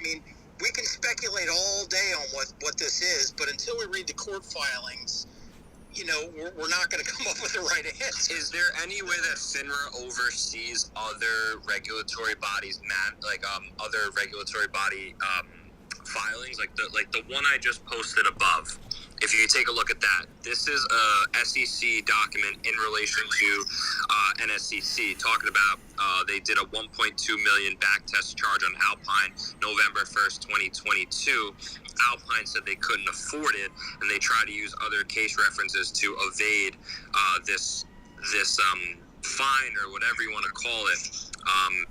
[SPEAKER 12] mean, we can speculate all day on what this is, but until we read the court filings, we're not going to come up with the right answer.
[SPEAKER 3] Is there any way that FINRA oversees other regulatory bodies, other regulatory body filings, like the one I just posted above? If you take a look at that, this is a SEC document in relation to NSCC, talking about they did a $1.2 million back test charge on Alpine November 1st, 2022. Alpine said they couldn't afford it, and they tried to use other case references to evade this fine, or whatever you want to call it.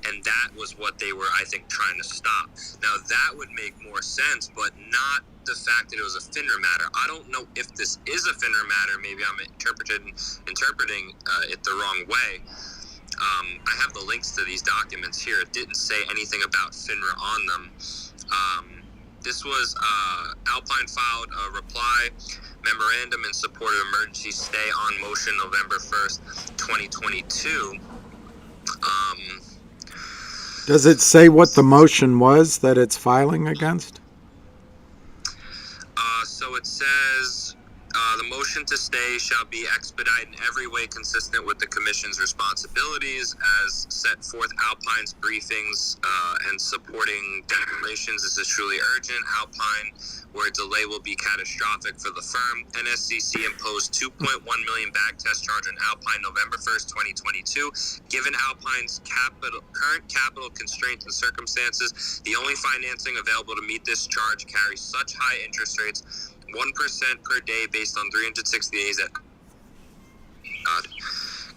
[SPEAKER 3] And that was what they were, I think, trying to stop. Now, that would make more sense, but not the fact that it was a FINRA matter. I don't know if this is a FINRA matter. Maybe I'm interpreting it the wrong way. I have the links to these documents here. It didn't say anything about FINRA on them. This was Alpine filed a reply memorandum in support of emergency stay on motion November 1st, 2022.
[SPEAKER 1] Does it say what the motion was that it's filing against?
[SPEAKER 3] So it says, the motion to stay shall be expedited in every way consistent with the Commission's responsibilities as set forth Alpine's briefings and supporting declarations. This is truly urgent. Alpine, where a delay will be catastrophic for the firm. NSCC imposed $2.1 million back test charge on Alpine November 1st, 2022. Given Alpine's current capital constraints and circumstances, the only financing available to meet this charge carries such high interest rates, 1% per day based on 360 days at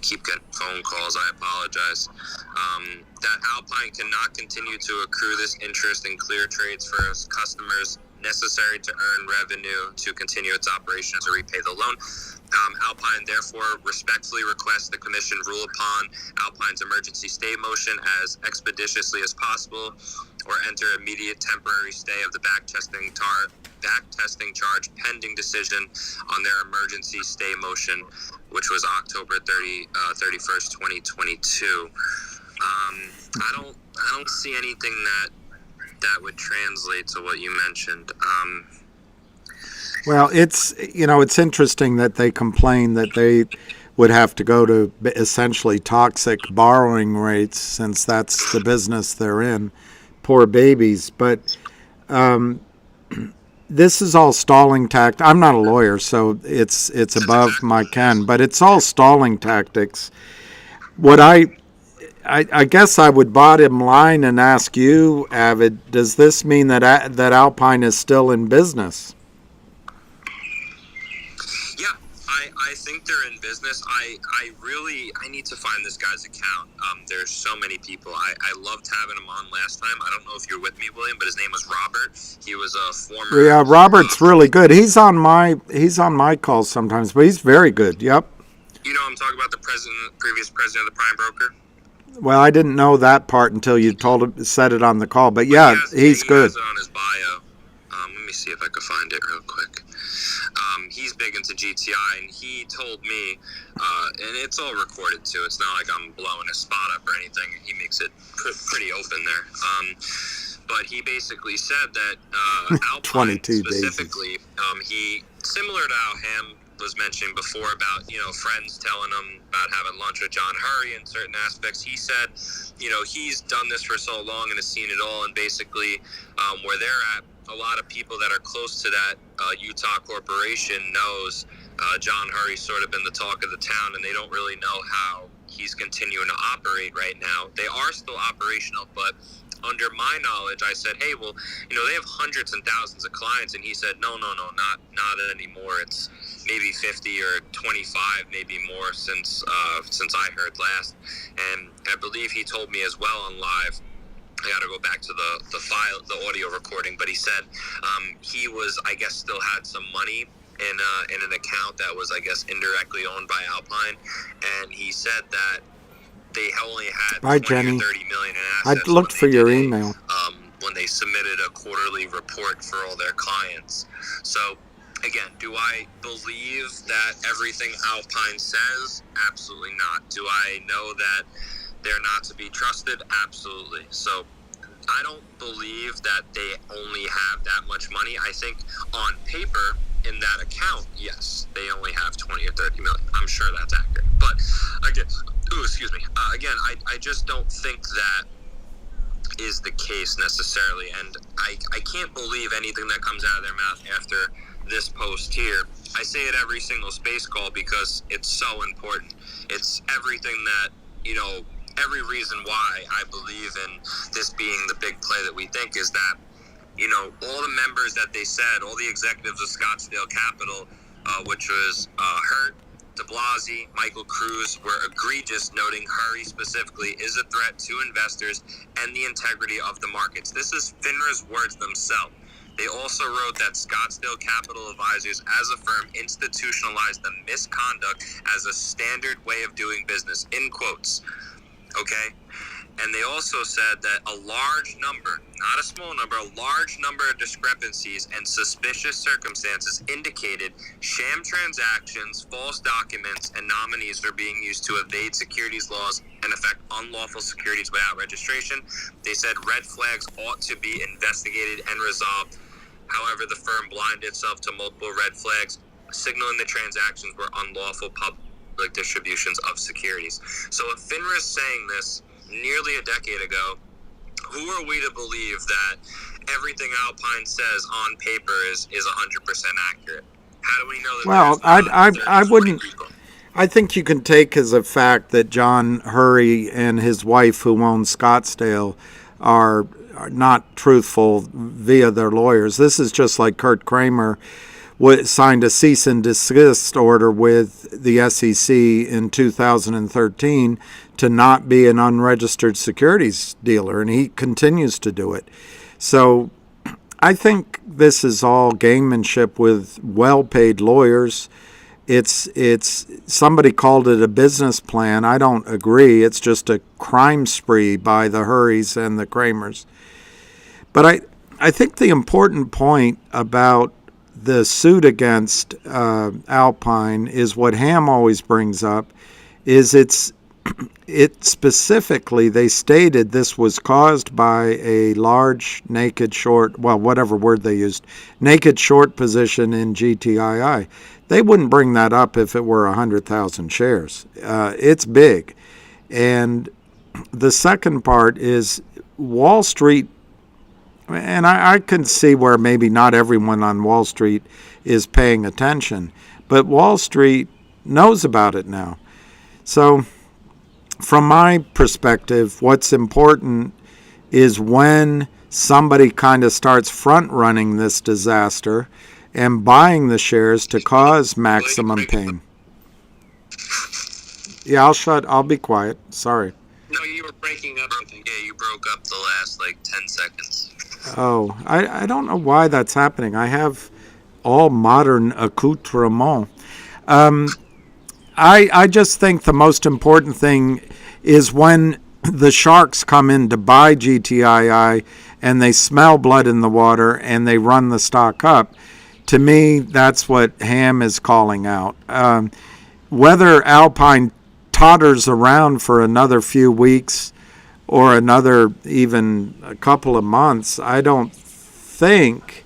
[SPEAKER 3] keep getting phone calls, I apologize. That Alpine cannot continue to accrue this interest and clear trades for its customers necessary to earn revenue to continue its operations or repay the loan. Alpine therefore respectfully requests the Commission rule upon Alpine's emergency stay motion as expeditiously as possible, or enter immediate temporary stay of the back testing charge pending decision on their emergency stay motion, which was October 31st, 2022. I don't see anything that would translate to what you mentioned.
[SPEAKER 1] Well, it's interesting that they complain that they would have to go to essentially toxic borrowing rates since that's the business they're in. Poor babies. But this is all stalling tactics. I'm not a lawyer, so it's above my ken, but it's all stalling tactics. What I guess I would bottom line and ask you, Avid, does this mean that Alpine is still in business?
[SPEAKER 3] I think they're in business. I need to find this guy's account. There's so many people. I loved having him on last time. I don't know if you're with me, William, but his name was Robert. He was a former.
[SPEAKER 1] Yeah, Robert's really good. He's on my calls sometimes, but he's very good. Yep.
[SPEAKER 3] You know, I'm talking about the previous president of the prime broker.
[SPEAKER 1] Well, I didn't know that part until you said it on the call. But yeah, he's good.
[SPEAKER 3] He has it on his bio. Let me see if I can find it real quick. He's big into GTI, and he told me, and it's all recorded too. It's not like I'm blowing his spot up or anything. He makes it pretty open there. But he basically said that Alpine specifically, he, similar to how Ham was mentioning before about, you know, friends telling him about having lunch with John Hurry in certain aspects. He said, you know, he's done this for so long and has seen it all, and basically where they're at, a lot of people that are close to that Utah corporation knows John Hurry's sort of been the talk of the town, and they don't really know how he's continuing to operate right now. They are still operational, but under my knowledge, I said, hey, well, you know, they have hundreds and thousands of clients, and he said, no, not anymore. It's maybe 50 or 25, maybe more since I heard last. And I believe he told me as well on live. I got to go back to the file, the audio recording, but he said he was, I guess, still had some money in an account that was, I guess, indirectly owned by Alpine, and he said that they only had 20 or 30 million in assets.
[SPEAKER 1] I looked for your email.
[SPEAKER 3] When they submitted a quarterly report for all their clients. So, again, do I believe that everything Alpine says? Absolutely not. Do I know that they're not to be trusted? Absolutely. So I don't believe that they only have that much money. I think on paper, in that account, yes, they only have 20 or 30 million. I'm sure that's accurate. But again, again, I just don't think that is the case necessarily. And I can't believe anything that comes out of their mouth after this post here. I say it every single space call because it's so important. It's everything that, you know, every reason why I believe in this being the big play that we think is that, you know, all the members that they said, all the executives of Scottsdale Capital, which was Hurt, de Blasi, Michael Cruz, were egregious, noting Hurry specifically is a threat to investors and the integrity of the markets. This is FINRA's words themselves. They also wrote that Scottsdale Capital Advisors as a firm institutionalized the misconduct as a standard way of doing business, in quotes. Okay? And they also said that a large number, not a small number, a large number of discrepancies and suspicious circumstances indicated sham transactions, false documents, and nominees are being used to evade securities laws and affect unlawful securities without registration. They said red flags ought to be investigated and resolved. However, the firm blinded itself to multiple red flags, signaling the transactions were unlawful public distributions of securities. So if FINRA is saying this nearly a decade ago, who are we to believe that everything Alpine says on paper is 100% accurate? How do we know that?
[SPEAKER 1] Well, I wouldn't. I think you can take as a fact that John Hurry and his wife, who owns Scottsdale, are not truthful via their lawyers. This is just like Kurt Kramer signed a cease and desist order with the SEC in 2013 to not be an unregistered securities dealer, and he continues to do it. So I think this is all gamemanship with well-paid lawyers. It's somebody called it a business plan. I don't agree. It's just a crime spree by the Hurries and the Kramers. But I think the important point about the suit against Alpine is what Ham always brings up, is it specifically, they stated this was caused by a large naked short, well, whatever word they used, naked short position in GTII. They wouldn't bring that up if it were 100,000 shares. It's big. And the second part is Wall Street, and I can see where maybe not everyone on Wall Street is paying attention, but Wall Street knows about it now. So from my perspective, what's important is when somebody kind of starts front-running this disaster and buying the shares to cause maximum pain. Yeah, I'll be quiet. Sorry.
[SPEAKER 9] No, you were breaking up, I think.
[SPEAKER 3] Yeah, you broke up the last 10 seconds.
[SPEAKER 1] Oh, I don't know why that's happening. I have all modern accoutrement. I just think the most important thing is when the sharks come in to buy GTII and they smell blood in the water and they run the stock up. To me, that's what Ham is calling out. Whether Alpine totters around for another few weeks or another even a couple of months, I don't think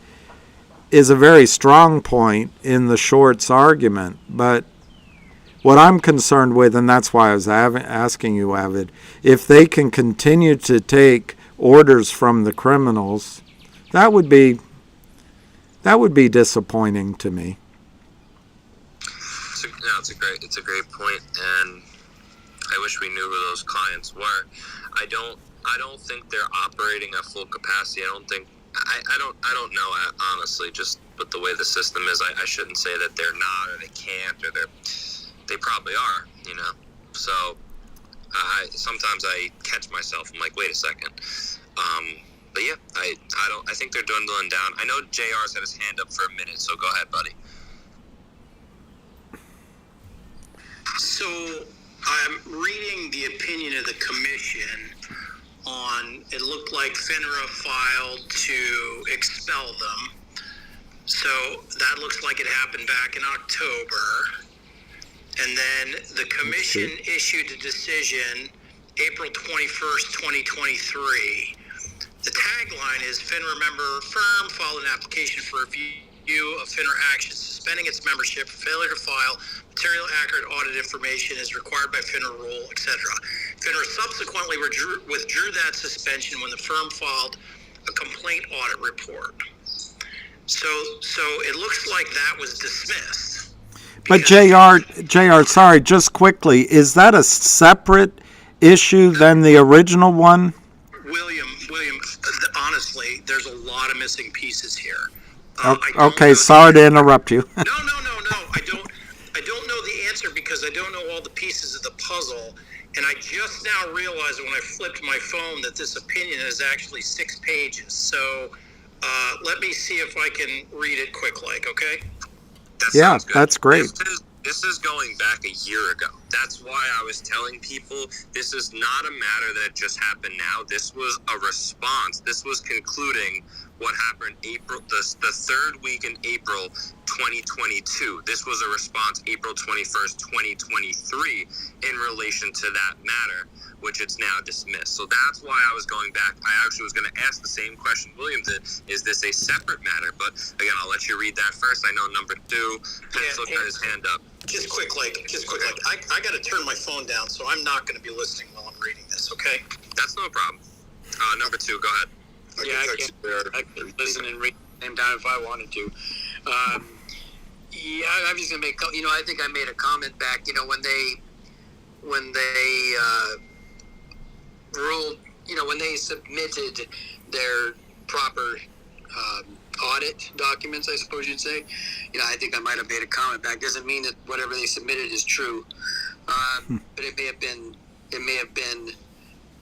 [SPEAKER 1] is a very strong point in the shorts argument. But what I'm concerned with, and that's why I was asking you, Avid, if they can continue to take orders from the criminals, that would be disappointing to me.
[SPEAKER 3] It's a great point, and I wish we knew who those clients were. I don't think they're operating at full capacity. I don't know, honestly, just with the way the system is. I shouldn't say that they're not, or they can't, or they probably are, So sometimes I catch myself. I'm like, wait a second. But yeah, I think they're dwindling down. I know JR's had his hand up for a minute, so go ahead, buddy.
[SPEAKER 12] So I'm reading the opinion of the commission on, it looked like FINRA filed to expel them. So that looks like it happened back in October. And then the commission issued a decision April 21st, 2023. The tagline is FINRA member firm filed an application for review of FINRA action suspending its membership for failure to file material accurate audit information as required by FINRA rule, etc. FINRA subsequently withdrew that suspension when the firm filed a complaint audit report. So it looks like that was dismissed.
[SPEAKER 1] But JR, sorry, just quickly, is that a separate issue than the original one?
[SPEAKER 12] William, honestly, there's a lot of missing pieces here.
[SPEAKER 1] Okay, sorry to interrupt you.
[SPEAKER 12] No. I don't know the answer because I don't know all the pieces of the puzzle. And I just now realized when I flipped my phone that this opinion is actually 6 pages. So let me see if I can read it quick, okay?
[SPEAKER 1] Yeah, that's great.
[SPEAKER 3] This is going back a year ago. That's why I was telling people this is not a matter that just happened now. This was a response. This was concluding what happened the third week in April 2022. This was a response April 21st, 2023 in relation to that matter, which it's now dismissed. So that's why I was going back. I actually was going to ask the same question William did. Is this a separate matter? But again, I'll let you read that first. I know number 2, Pencil got his hand up.
[SPEAKER 12] Just quick. I got to turn my phone down, so I'm not going to be listening while I'm reading this, okay?
[SPEAKER 3] That's no problem. Number 2, go ahead.
[SPEAKER 14] I can listen and read the same time if I wanted to. I'm just gonna make. I think I made a comment back. When they ruled. When they submitted their proper audit documents, I suppose you'd say. I think I might have made a comment back. Doesn't mean that whatever they submitted is true, but it may have been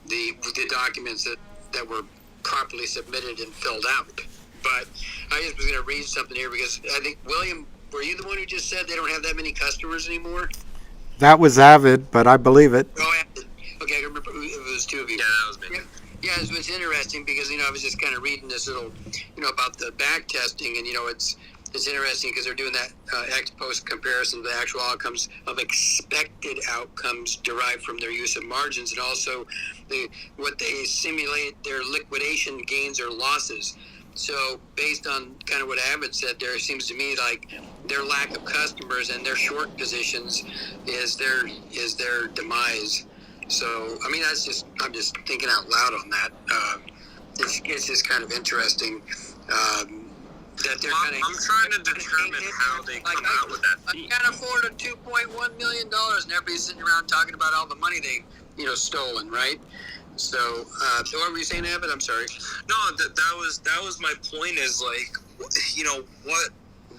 [SPEAKER 14] the documents that were properly submitted and filled out. But I just was going to read something here because I think, William, were you the one who just said they don't have that many customers anymore?
[SPEAKER 1] That was Avid, but I believe it.
[SPEAKER 14] Oh, Avid. Okay, I remember it was 2 of you.
[SPEAKER 3] Yeah, that was me.
[SPEAKER 14] Yeah, it's interesting because, I was just kind of reading this little, about the back testing, and, it's interesting because they're doing that ex post comparison of the actual outcomes of expected outcomes derived from their use of margins, and also what they simulate their liquidation gains or losses. So based on kind of what Abbott said, there seems to me like their lack of customers and their short positions is their demise. So I'm just thinking out loud on that. It's just kind of interesting. That they're
[SPEAKER 3] I'm trying to determine how they come out with that fee.
[SPEAKER 14] I can't afford a $2.1 million, and everybody's sitting around talking about all the money they, stolen, right? So, what were you saying, Abbott? I'm sorry.
[SPEAKER 3] No, that was my point. Is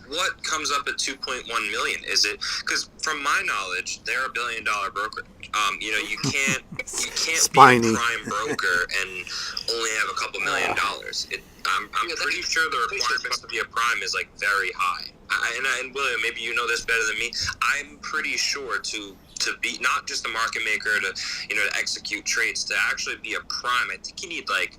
[SPEAKER 3] what comes up at 2.1 million? Is it because, from my knowledge, they're a $1 billion broker. You can't
[SPEAKER 1] Spiny.
[SPEAKER 3] be a prime broker and only have a couple $1 million. I'm pretty sure the requirements to be a prime is like very high. And William, maybe you know this better than me. I'm pretty sure to be not just a market maker to execute trades, to actually be a prime, I think you need like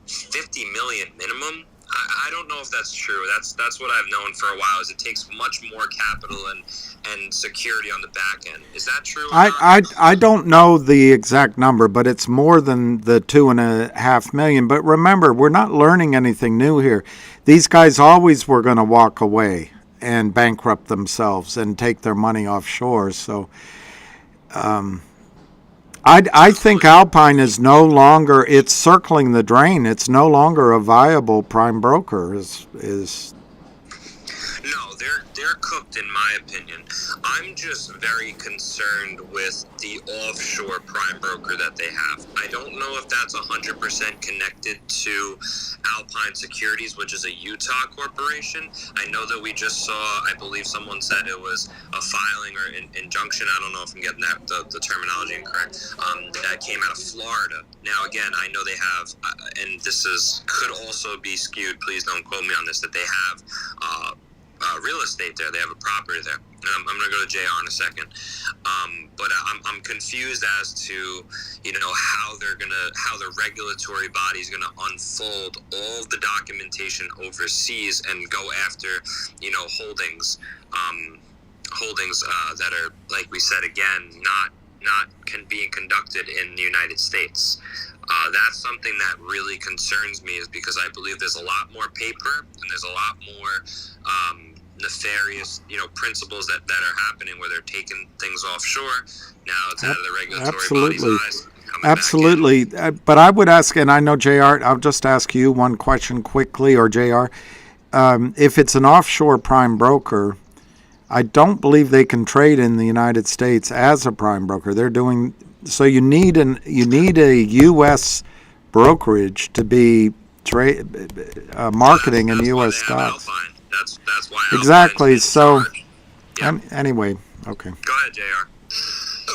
[SPEAKER 3] 50 million minimum. I don't know if that's true. That's what I've known for a while. Is it takes much more capital and security on the back end. Is that true?
[SPEAKER 1] I don't know the exact number, but it's more than the 2.5 million. But remember, we're not learning anything new here. These guys always were going to walk away and bankrupt themselves and take their money offshore. So I think Alpine is no longer, it's circling the drain. It's no longer a viable prime broker.
[SPEAKER 3] No, they're cooked, in my opinion. I'm just very concerned with the offshore prime broker that they have. I don't know if that's 100% connected to Alpine Securities, which is a Utah corporation. I know that we just saw, I believe someone said it was a filing or injunction. I don't know if I'm getting the terminology incorrect. That came out of Florida. Now, again, I know they have, and could also be skewed. Please don't quote me on this. That they have real estate there. They have a property there. And I'm going to go to JR in a second. But I'm confused as to, how the regulatory body is going to unfold all the documentation overseas and go after, holdings that are, like we said again, not being conducted in the United States. That's something that really concerns me, is because I believe there's a lot more paper and there's a lot more nefarious, principles that are happening where they're taking things offshore. Now it's out of the regulatory body's eyes.
[SPEAKER 1] Absolutely. But I would ask, and I know JR, I'll just ask you one question quickly, or JR. If it's an offshore prime broker, I don't believe they can trade in the United States as a prime broker. They're doing so. You need a U.S. brokerage to be marketing in U.S. stocks.
[SPEAKER 3] That's why.
[SPEAKER 1] Exactly. So, anyway, okay.
[SPEAKER 3] Go ahead, JR.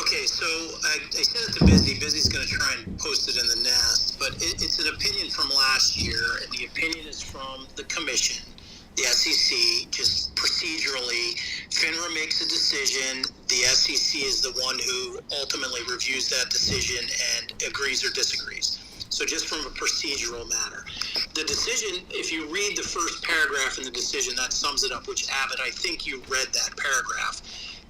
[SPEAKER 12] Okay, so I sent it to Busy. Busy's going to try and post it in the nest, but it's an opinion from last year, and the opinion is from the commission, the SEC. Just procedurally, FINRA makes a decision. The SEC is the one who ultimately reviews that decision and agrees or disagrees. So just from a procedural matter. The decision, if you read the first paragraph in the decision, that sums it up, which, Abbott, I think you read that paragraph.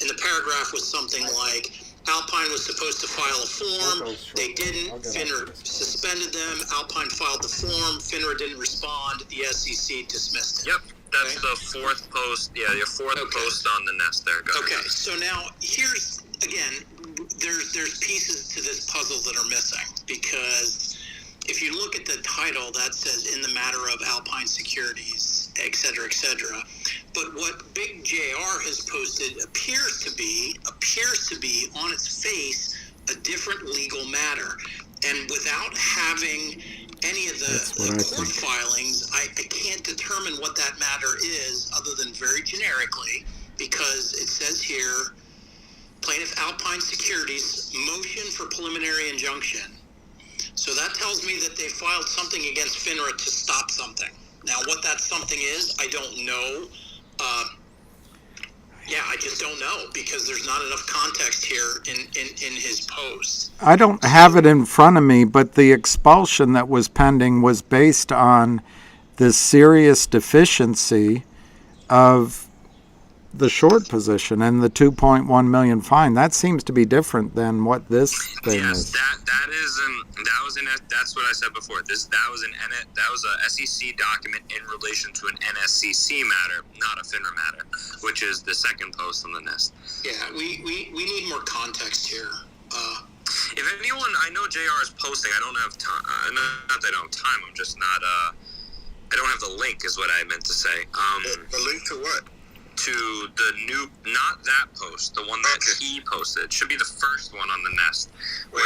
[SPEAKER 12] And the paragraph was something like, Alpine was supposed to file a form. They didn't. FINRA suspended them. Alpine filed the form. FINRA didn't respond. The SEC dismissed it.
[SPEAKER 3] Yep. That's the fourth post. Yeah, your fourth post on the nest there. Go ahead.
[SPEAKER 12] So now here's, again, there's pieces to this puzzle that are missing, because if you look at the title, that says in the matter of Alpine Securities, et cetera, but what Big JR has posted appears to be on its face a different legal matter. And without having any of the court filings, I can't determine what that matter is, other than very generically, because it says here, Plaintiff Alpine Securities motion for preliminary injunction. So that tells me that they filed something against FINRA to stop something. Now, what that something is, I don't know. I just don't know, because there's not enough context here in his post.
[SPEAKER 1] I don't have it in front of me, but the expulsion that was pending was based on the serious deficiency of the short position and the 2.1 million fine. That seems to be different than what this thing is.
[SPEAKER 3] That's what I said before. That was a SEC document in relation to an NSCC matter, not a FINRA matter, which is the second post on the nest.
[SPEAKER 12] Yeah, we need more context here.
[SPEAKER 3] If anyone, I know JR is posting. I don't have time. Not that I don't have time. I'm just not. I don't have the link, is what I meant to say.
[SPEAKER 10] The link to what?
[SPEAKER 3] To the new, not that post, the one that he posted. It should be the first one on the nest.
[SPEAKER 10] Wait,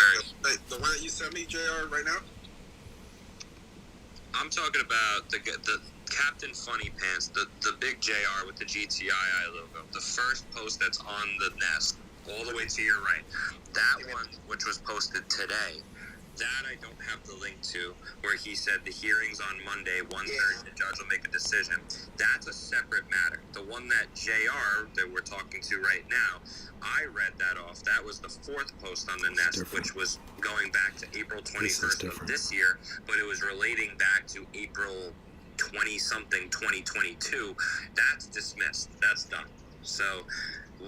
[SPEAKER 10] the one that you sent me, JR, right now?
[SPEAKER 3] I'm talking about the Captain Funny Pants, the big JR with the GTII logo, the first post that's on the nest, all the way to your right, that one, which was posted today, that I don't have the link to, where he said the hearing's on Monday, 1:30, the judge will make a decision. That's a separate matter. The one that JR, that we're talking to right now, I read that off. That was the fourth post on the nest, which was going back to April 21st of this year, but it was relating back to April 20-something, 2022. That's dismissed. That's done. So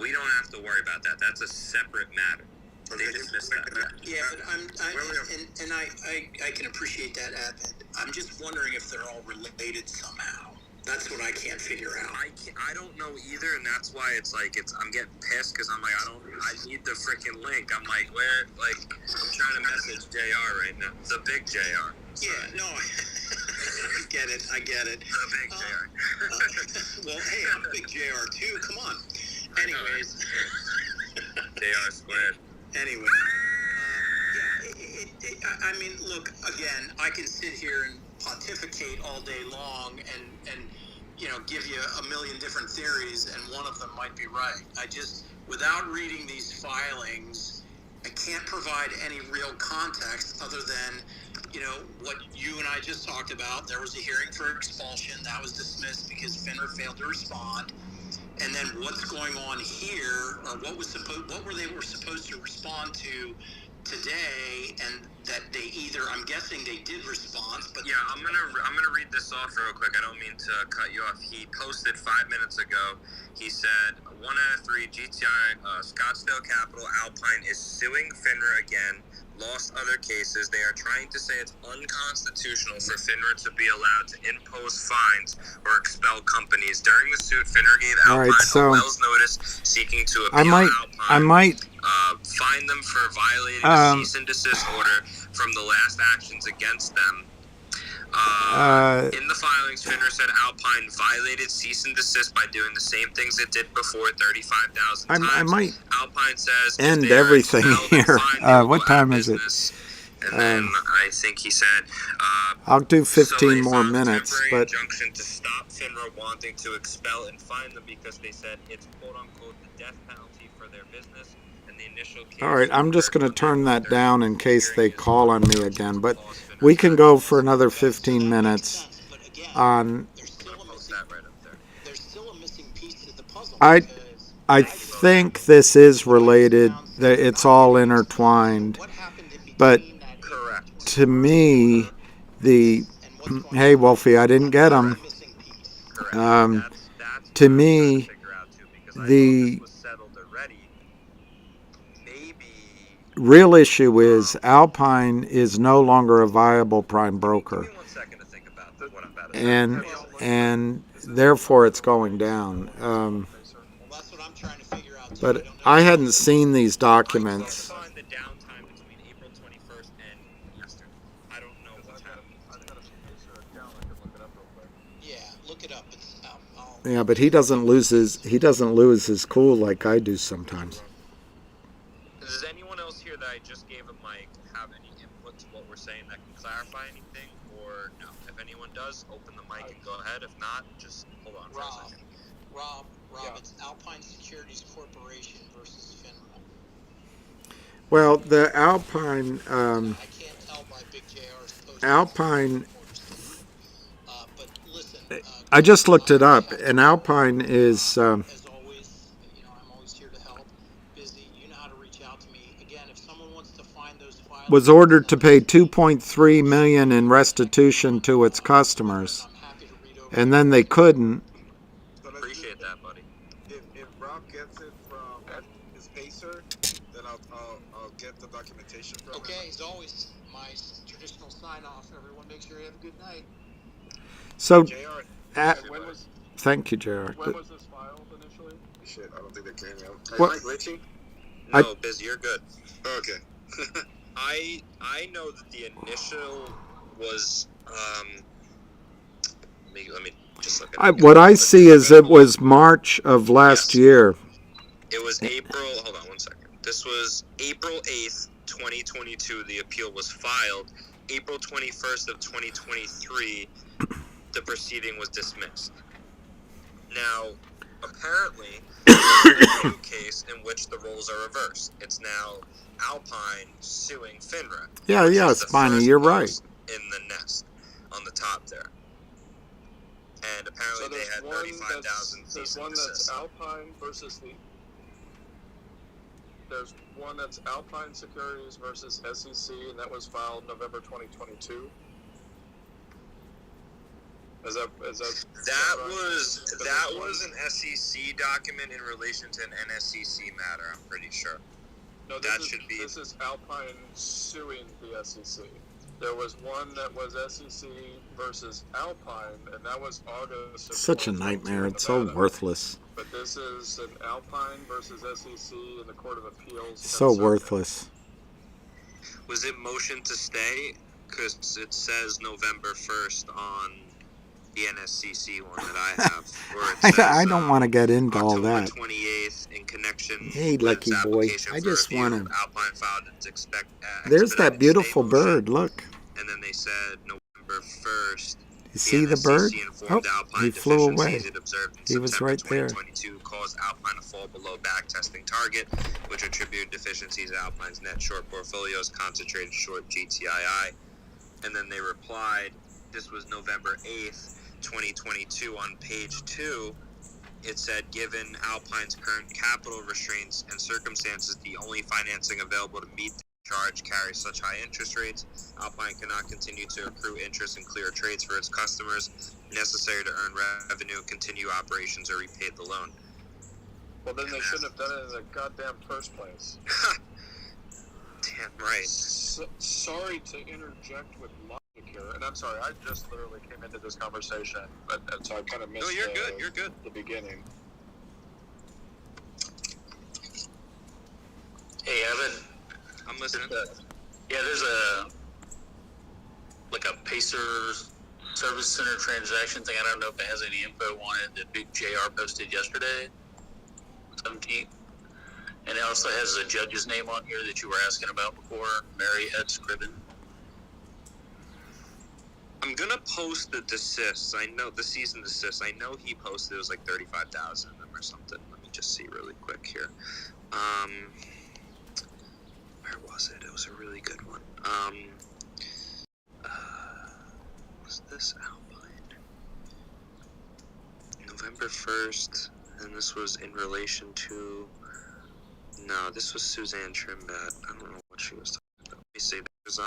[SPEAKER 3] we don't have to worry about that. That's a separate matter. They dismissed that.
[SPEAKER 15] Yeah, but I can appreciate that, Advent. I'm just wondering if they're all related somehow. That's what I can't figure out.
[SPEAKER 3] I don't know either, and that's why I'm getting pissed, because I'm like, I need the freaking link. I'm like, where, like, I'm trying to message JR right now. The big JR.
[SPEAKER 15] Yeah, no, I get it. The
[SPEAKER 3] big JR.
[SPEAKER 15] Well, hey, I'm a big JR too. Come on. Anyways.
[SPEAKER 3] JR squared.
[SPEAKER 15] Anyway. I mean, look, again, I can sit here and pontificate all day long and give you a million different theories, and one of them might be right. I just, without reading these filings, I can't provide any real context other than, what you and I just talked about. There was a hearing for expulsion that was dismissed because FINRA failed to respond. And then what's going on here, or what were they supposed to respond to today, and that they either, I'm guessing they did respond, but
[SPEAKER 3] yeah, I'm gonna read this off real quick. I don't mean to cut you off. He posted 5 minutes ago. He said 1 out of 3 GTI Scottsdale Capital Alpine is suing FINRA again. Lost other cases. They are trying to say it's unconstitutional for FINRA to be allowed to impose fines or expel companies. During the suit, FINRA gave Alpine a Wells notice seeking to appeal Alpine, fine them for violating a cease and desist order from the last actions against them. In the filings, FINRA said Alpine violated cease and desist by doing the same things it did before 35,000 times.
[SPEAKER 1] I might
[SPEAKER 3] Alpine says
[SPEAKER 1] end everything here. What time is it?
[SPEAKER 3] And then I think he said,
[SPEAKER 1] I'll do 15 more minutes. But
[SPEAKER 3] injunction to stop FINRA wanting to expel and fine them because they said it's quote unquote the death penalty for their business. And the initial case.
[SPEAKER 1] All right, I'm just going to turn that down in case they call on me again. But we can go for another 15 minutes on. I think this is related. It's all intertwined. But to me, hey Wolfie, I didn't get him. To me, the real issue is Alpine is no longer a viable prime broker, and therefore it's going down. But I hadn't seen these documents. Yeah, but he doesn't lose his cool like I do sometimes.
[SPEAKER 3] Does anyone else here that I just gave a mic have any input to what we're saying that can clarify anything, or no? If anyone does, open the mic and go ahead. If not, just hold on for a second.
[SPEAKER 15] Rob, it's Alpine Securities Corporation versus FINRA.
[SPEAKER 1] Well, the Alpine,
[SPEAKER 15] I can't tell by Big JR's post.
[SPEAKER 1] Alpine.
[SPEAKER 15] But listen,
[SPEAKER 1] I just looked it up, and Alpine is.
[SPEAKER 15] As always, I'm always here to help. Busy, you know how to reach out to me. Again, if someone wants to find those files,
[SPEAKER 1] was ordered to pay $2.3 million in restitution to its customers, and then they couldn't.
[SPEAKER 3] Appreciate that, buddy.
[SPEAKER 10] If Rob gets it from his pacer, then I'll get the documentation from him.
[SPEAKER 15] Okay, as always, my traditional sign-off. Everyone make sure you have a good night.
[SPEAKER 1] So,
[SPEAKER 10] thank
[SPEAKER 1] you, JR.
[SPEAKER 10] When was this filed initially? Shit, I don't think they came out.
[SPEAKER 1] What?
[SPEAKER 10] Am I glitching?
[SPEAKER 3] No, Biz, you're good.
[SPEAKER 10] Okay.
[SPEAKER 3] I know that the initial was let me just look at it.
[SPEAKER 1] What I see is it was March of last year.
[SPEAKER 3] It was April. Hold on one second. This was April 8th, 2022. The appeal was filed. April 21st of 2023. the proceeding was dismissed. Now, apparently, there's a new case in which the roles are reversed. It's now Alpine suing FINRA.
[SPEAKER 1] Yeah, Spiny, you're right.
[SPEAKER 3] In the nest on the top there. And apparently they had 35,000
[SPEAKER 16] There's one that's Alpine versus There's one that's Alpine Securities versus SEC, and that was filed November 2022. That
[SPEAKER 3] was an SEC document in relation to an NSCC matter, I'm pretty sure.
[SPEAKER 16] No, this is Alpine suing the SEC. There was one that was SEC versus Alpine, and that was August of
[SPEAKER 1] Such a nightmare. It's so worthless.
[SPEAKER 16] But this is an Alpine versus SEC in the Court of Appeals.
[SPEAKER 1] So worthless.
[SPEAKER 3] Was it motion to stay? Because it says November 1st on the NSCC one that I have. Where it says,
[SPEAKER 1] I don't want to get into all that.
[SPEAKER 3] October 28th in connection
[SPEAKER 1] hey, lucky boy. I just want to.
[SPEAKER 3] Alpine filed its
[SPEAKER 1] There's that beautiful bird. Look.
[SPEAKER 3] And then they said November 1st.
[SPEAKER 1] You see the bird? Oh, he flew away. He was right there.
[SPEAKER 3] 2022 caused Alpine to fall below back testing target, which attributed deficiencies to Alpine's net short portfolios, concentrated short GTII. And then they replied, this was November 8th, 2022. On page 2, it said, given Alpine's current capital restraints and circumstances, the only financing available to meet the charge carries such high interest rates. Alpine cannot continue to accrue interest and clear trades for its customers necessary to earn revenue, continue operations, or repay the loan.
[SPEAKER 16] Well, then they shouldn't have done it in the goddamn first place.
[SPEAKER 3] Damn right.
[SPEAKER 16] Sorry to interject with logic here, and I'm sorry, I just literally came into this conversation, and so I kind of missed
[SPEAKER 3] You're good.
[SPEAKER 16] The beginning.
[SPEAKER 11] Hey, Evan.
[SPEAKER 3] I'm listening.
[SPEAKER 11] Yeah, there's a Pacers Service Center transaction thing. I don't know if it has any info on it that Big JR posted yesterday, 17th. And it also has a judge's name on here that you were asking about before, Mary Ed Scriven.
[SPEAKER 3] I'm gonna post the desists. I know the cease and desist. I know he posted it was like 35,000 of them or something. Let me just see really quick here. Where was it? It was a really good one. Was this Alpine? November 1st, and this was in relation to. No, this was Suzanne Trimbat. I don't know what she was talking about. Let me see. There's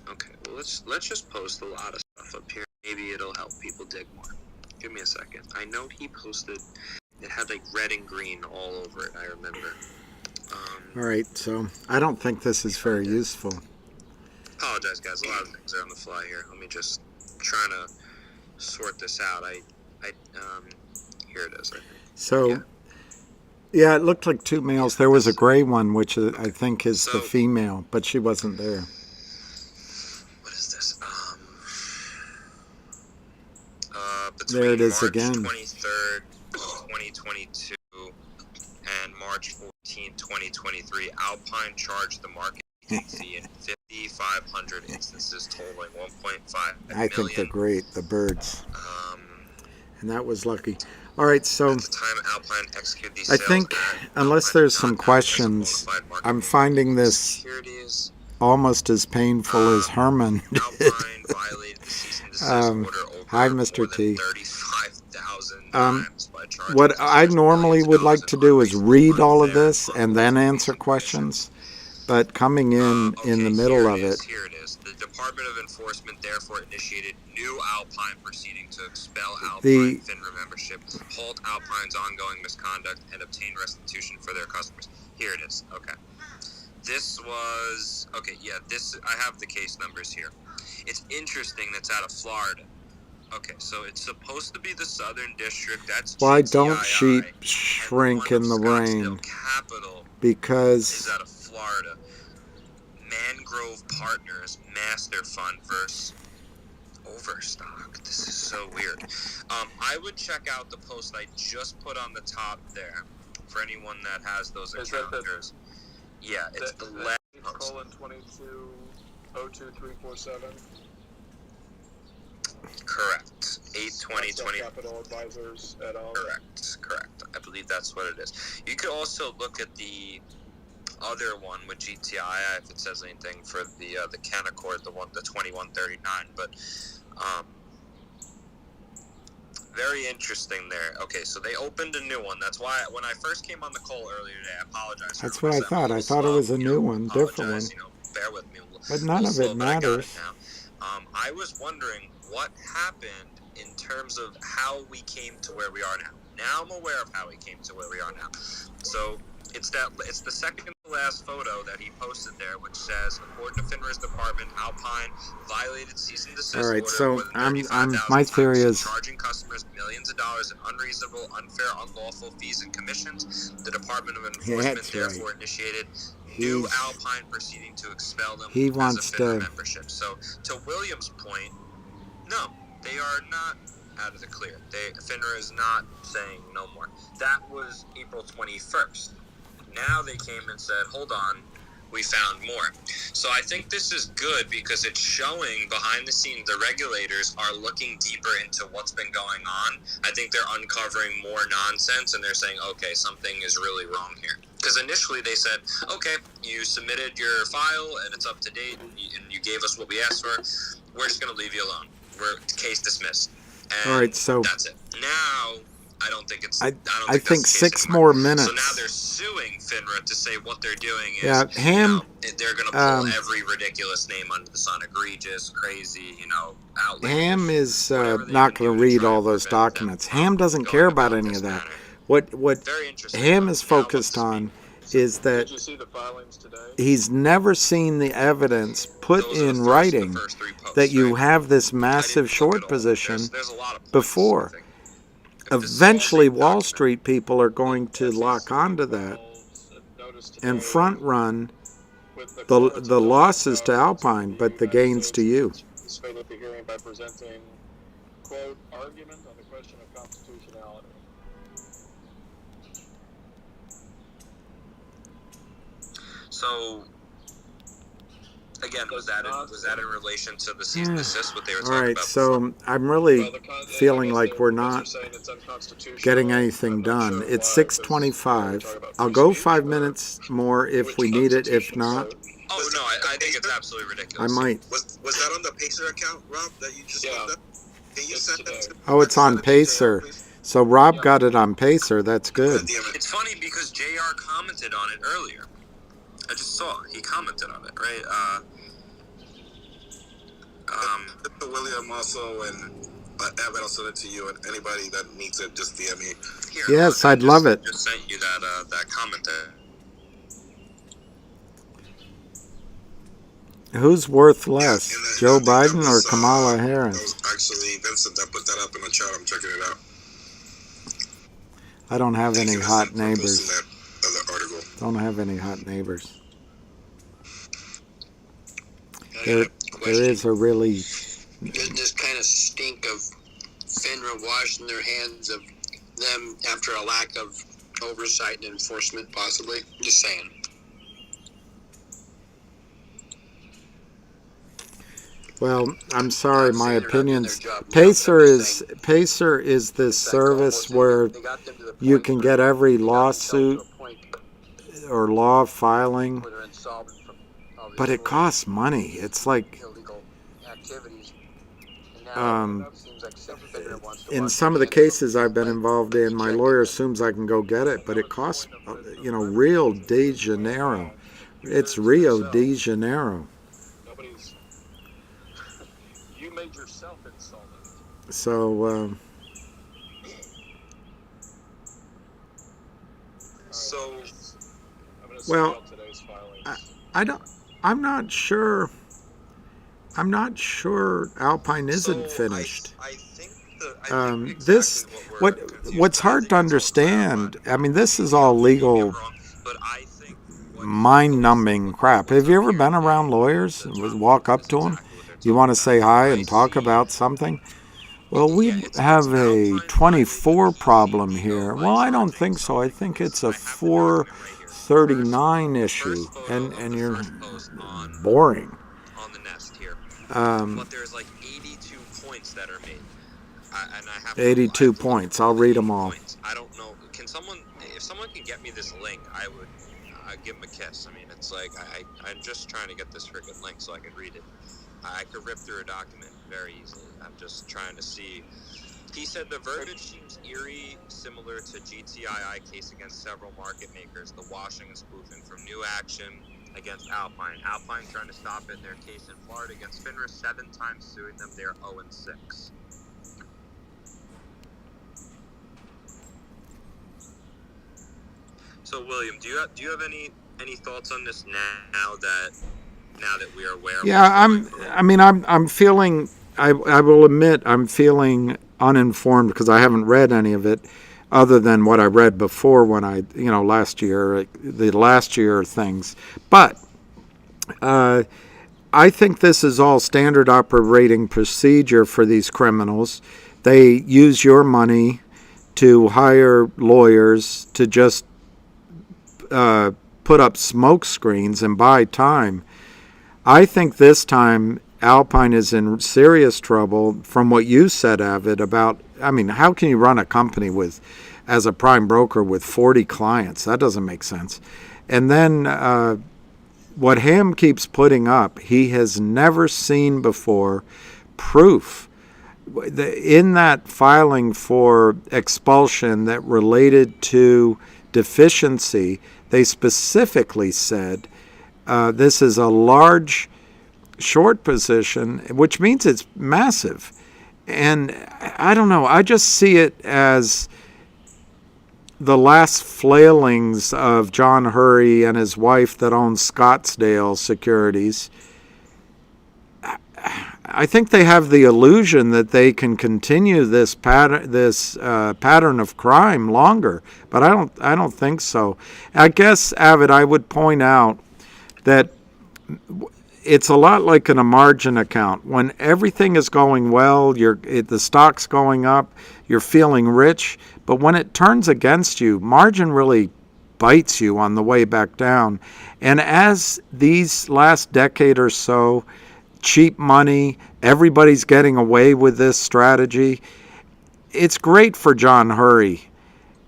[SPEAKER 3] Okay, well let's just post a lot of stuff up here. Maybe it'll help people dig more. Give me a second. I know he posted. It had like red and green all over it. I remember.
[SPEAKER 1] All right, so I don't think this is very useful.
[SPEAKER 3] Apologize, guys. A lot of things are on the fly here. Let me just trying to sort this out. Here it is. I think.
[SPEAKER 1] So, yeah, it looked like two males. There was a gray one, which I think is the female, but she wasn't there.
[SPEAKER 3] What is this?
[SPEAKER 1] There it is
[SPEAKER 3] March
[SPEAKER 1] again.
[SPEAKER 3] 23rd, 2022, and March 14th, 2023, Alpine charged the market fee in 5,500 instances, totaling 1.5 million.
[SPEAKER 1] I think they're great, the birds. And that was lucky. All right, so
[SPEAKER 3] at the time Alpine executed these
[SPEAKER 1] I
[SPEAKER 3] sales,
[SPEAKER 1] think unless there's some questions, I'm finding this almost as painful as Herman did. Hi, Mr. T. What I normally would like to do is read all of this and then answer questions, but coming in the middle of it.
[SPEAKER 3] Here it is. The Department of Enforcement therefore initiated new Alpine proceeding to expel Alpine FINRA membership, halt Alpine's ongoing misconduct, and obtain restitution for their customers. Here it is. Okay. This was... Okay, yeah, I have the case numbers here. It's interesting that's out of Florida. Okay, so it's supposed to be the Southern District. That's
[SPEAKER 1] Why
[SPEAKER 3] GTII,
[SPEAKER 1] don't sheep shrink in the rain? Because...
[SPEAKER 3] is out of Florida. Mangrove Partners Master Fund versus Overstock. This is so weird. I would check out the post I just put on the top there for anyone that has those encounters. Yeah, it's the last post.
[SPEAKER 16] :22 02347.
[SPEAKER 3] Correct. 8/20/20.
[SPEAKER 16] Capital Advisors et al.
[SPEAKER 3] Correct. I believe that's what it is. You could also look at the other one with GTII if it says anything for the Canaccord, the 2139. But very interesting there. Okay, so they opened a new one. That's why when I first came on the call earlier today, I apologize.
[SPEAKER 1] That's what I thought. I thought it was a new one, different one.
[SPEAKER 3] Bear with me.
[SPEAKER 1] But none of it matters.
[SPEAKER 3] I was wondering what happened in terms of how we came to where we are now. Now I'm aware of how we came to where we are now. So it's the second to last photo that he posted there, which says, according to FINRA's department, Alpine violated cease and desist.
[SPEAKER 1] All right,
[SPEAKER 3] order
[SPEAKER 1] so
[SPEAKER 3] more than
[SPEAKER 1] my theory
[SPEAKER 3] times,
[SPEAKER 1] is
[SPEAKER 3] charging customers millions of dollars in unreasonable, unfair, unlawful fees and commissions. The Department of Enforcement therefore initiated new Alpine proceeding to expel them as a FINRA membership. So to William's point, no, they are not out of the clear. FINRA is not saying no more. That was April 21st. Now they came and said, hold on, we found more. So I think this is good because it's showing behind the scenes the regulators are looking deeper into what's been going on. I think they're uncovering more nonsense and they're saying, okay, something is really wrong here. Because initially they said, okay, you submitted your file and it's up to date and you gave us what we asked for. We're just going to leave you alone. We're case dismissed. And
[SPEAKER 1] all right, so
[SPEAKER 3] that's it. Now, I don't think it's.
[SPEAKER 1] I think 6 more minutes.
[SPEAKER 3] So now they're suing FINRA to say what they're doing is.
[SPEAKER 1] Yeah, Ham.
[SPEAKER 3] They're going to pull every ridiculous name under the sun, egregious, crazy, outlandish.
[SPEAKER 1] Ham is not going to read all those documents. Ham doesn't care about any of that. What Ham is focused on is that he's never seen the evidence put in writing that you have this massive short position before. Eventually, Wall Street people are going to lock onto that and front run the losses to Alpine, but the gains to you.
[SPEAKER 16] Suspended the hearing by presenting, quote, argument on the question of constitutionality.
[SPEAKER 3] So, again, was that in relation to the cease and desist, what they were talking
[SPEAKER 1] all right,
[SPEAKER 3] about?
[SPEAKER 1] So I'm really feeling like we're not getting anything done. It's 6:25. I'll go 5 minutes more if we need it. If not,
[SPEAKER 3] oh no, I think it's absolutely ridiculous.
[SPEAKER 1] I might.
[SPEAKER 10] Was that on the Pacer account, Rob, that you just looked up? Can you send that to
[SPEAKER 1] Oh, it's on Pacer. So Rob got it on Pacer. That's good.
[SPEAKER 3] It's funny because JR commented on it earlier. I just saw he commented on it, right?
[SPEAKER 10] William also, and Evan, I'll send it to you, and anybody that needs it, just DM me.
[SPEAKER 3] Here,
[SPEAKER 1] yes, I'd love it.
[SPEAKER 3] Just sent you that comment there.
[SPEAKER 1] Who's worth less, Joe Biden or Kamala Harris?
[SPEAKER 10] That was actually Vincent that put that up in the chat. I'm checking it out.
[SPEAKER 1] I don't have any hot neighbors. Don't have any hot neighbors. There is a really...
[SPEAKER 14] Doesn't this kind of stink of FINRA washing their hands of them after a lack of oversight and enforcement, possibly? Just saying.
[SPEAKER 1] Well, I'm sorry, my opinions. Pacer is this service where you can get every lawsuit or law filing, but it costs money. It's like in some of the cases I've been involved in, my lawyer assumes I can go get it, but it costs, Rio de Janeiro. It's Rio de Janeiro.
[SPEAKER 16] You made yourself insolvent.
[SPEAKER 1] So, well, I'm not sure. I'm not sure Alpine isn't finished. What's hard to understand, I mean, this is all legal, mind-numbing crap. Have you ever been around lawyers? Walk up to them? You want to say hi and talk about something? Well, we have a 24 problem here. Well, I don't think so. I think it's a 439 issue, and you're boring.
[SPEAKER 3] but there's like 82 points that are made. And I have
[SPEAKER 1] 82 points. I'll read them all.
[SPEAKER 3] I don't know. If someone can get me this link, I'd give him a kiss. I mean, it's like, I'm just trying to get this freaking link so I can read it. I could rip through a document very easily. I'm just trying to see. He said the verbiage seems eerie, similar to GTII case against several market makers, the washing and spoofing from new action against Alpine. Alpine trying to stop it in their case in Florida against FINRA, 7 times suing them. They're 0-6. So, William, do you have any thoughts on this now that we are aware?
[SPEAKER 1] Yeah, I'm feeling. I will admit I'm feeling uninformed because I haven't read any of it, other than what I read before when last year, the last year things. But I think this is all standard operating procedure for these criminals. They use your money to hire lawyers to just put up smoke screens and buy time. I think this time Alpine is in serious trouble from what you said, Avid, about, how can you run a company as a prime broker with 40 clients? That doesn't make sense. And then what Ham keeps putting up, he has never seen before proof. In that filing for expulsion that related to deficiency, they specifically said this is a large short position, which means it's massive. And I don't know, I just see it as the last flailings of John Hurry and his wife that owns Scottsdale Securities. I think they have the illusion that they can continue this pattern of crime longer, but I don't think so. I guess, Avid, I would point out that it's a lot like in a margin account. When everything is going well, the stock's going up, you're feeling rich, but when it turns against you, margin really bites you on the way back down. And as these last decade or so, cheap money, everybody's getting away with this strategy. It's great for John Hurry,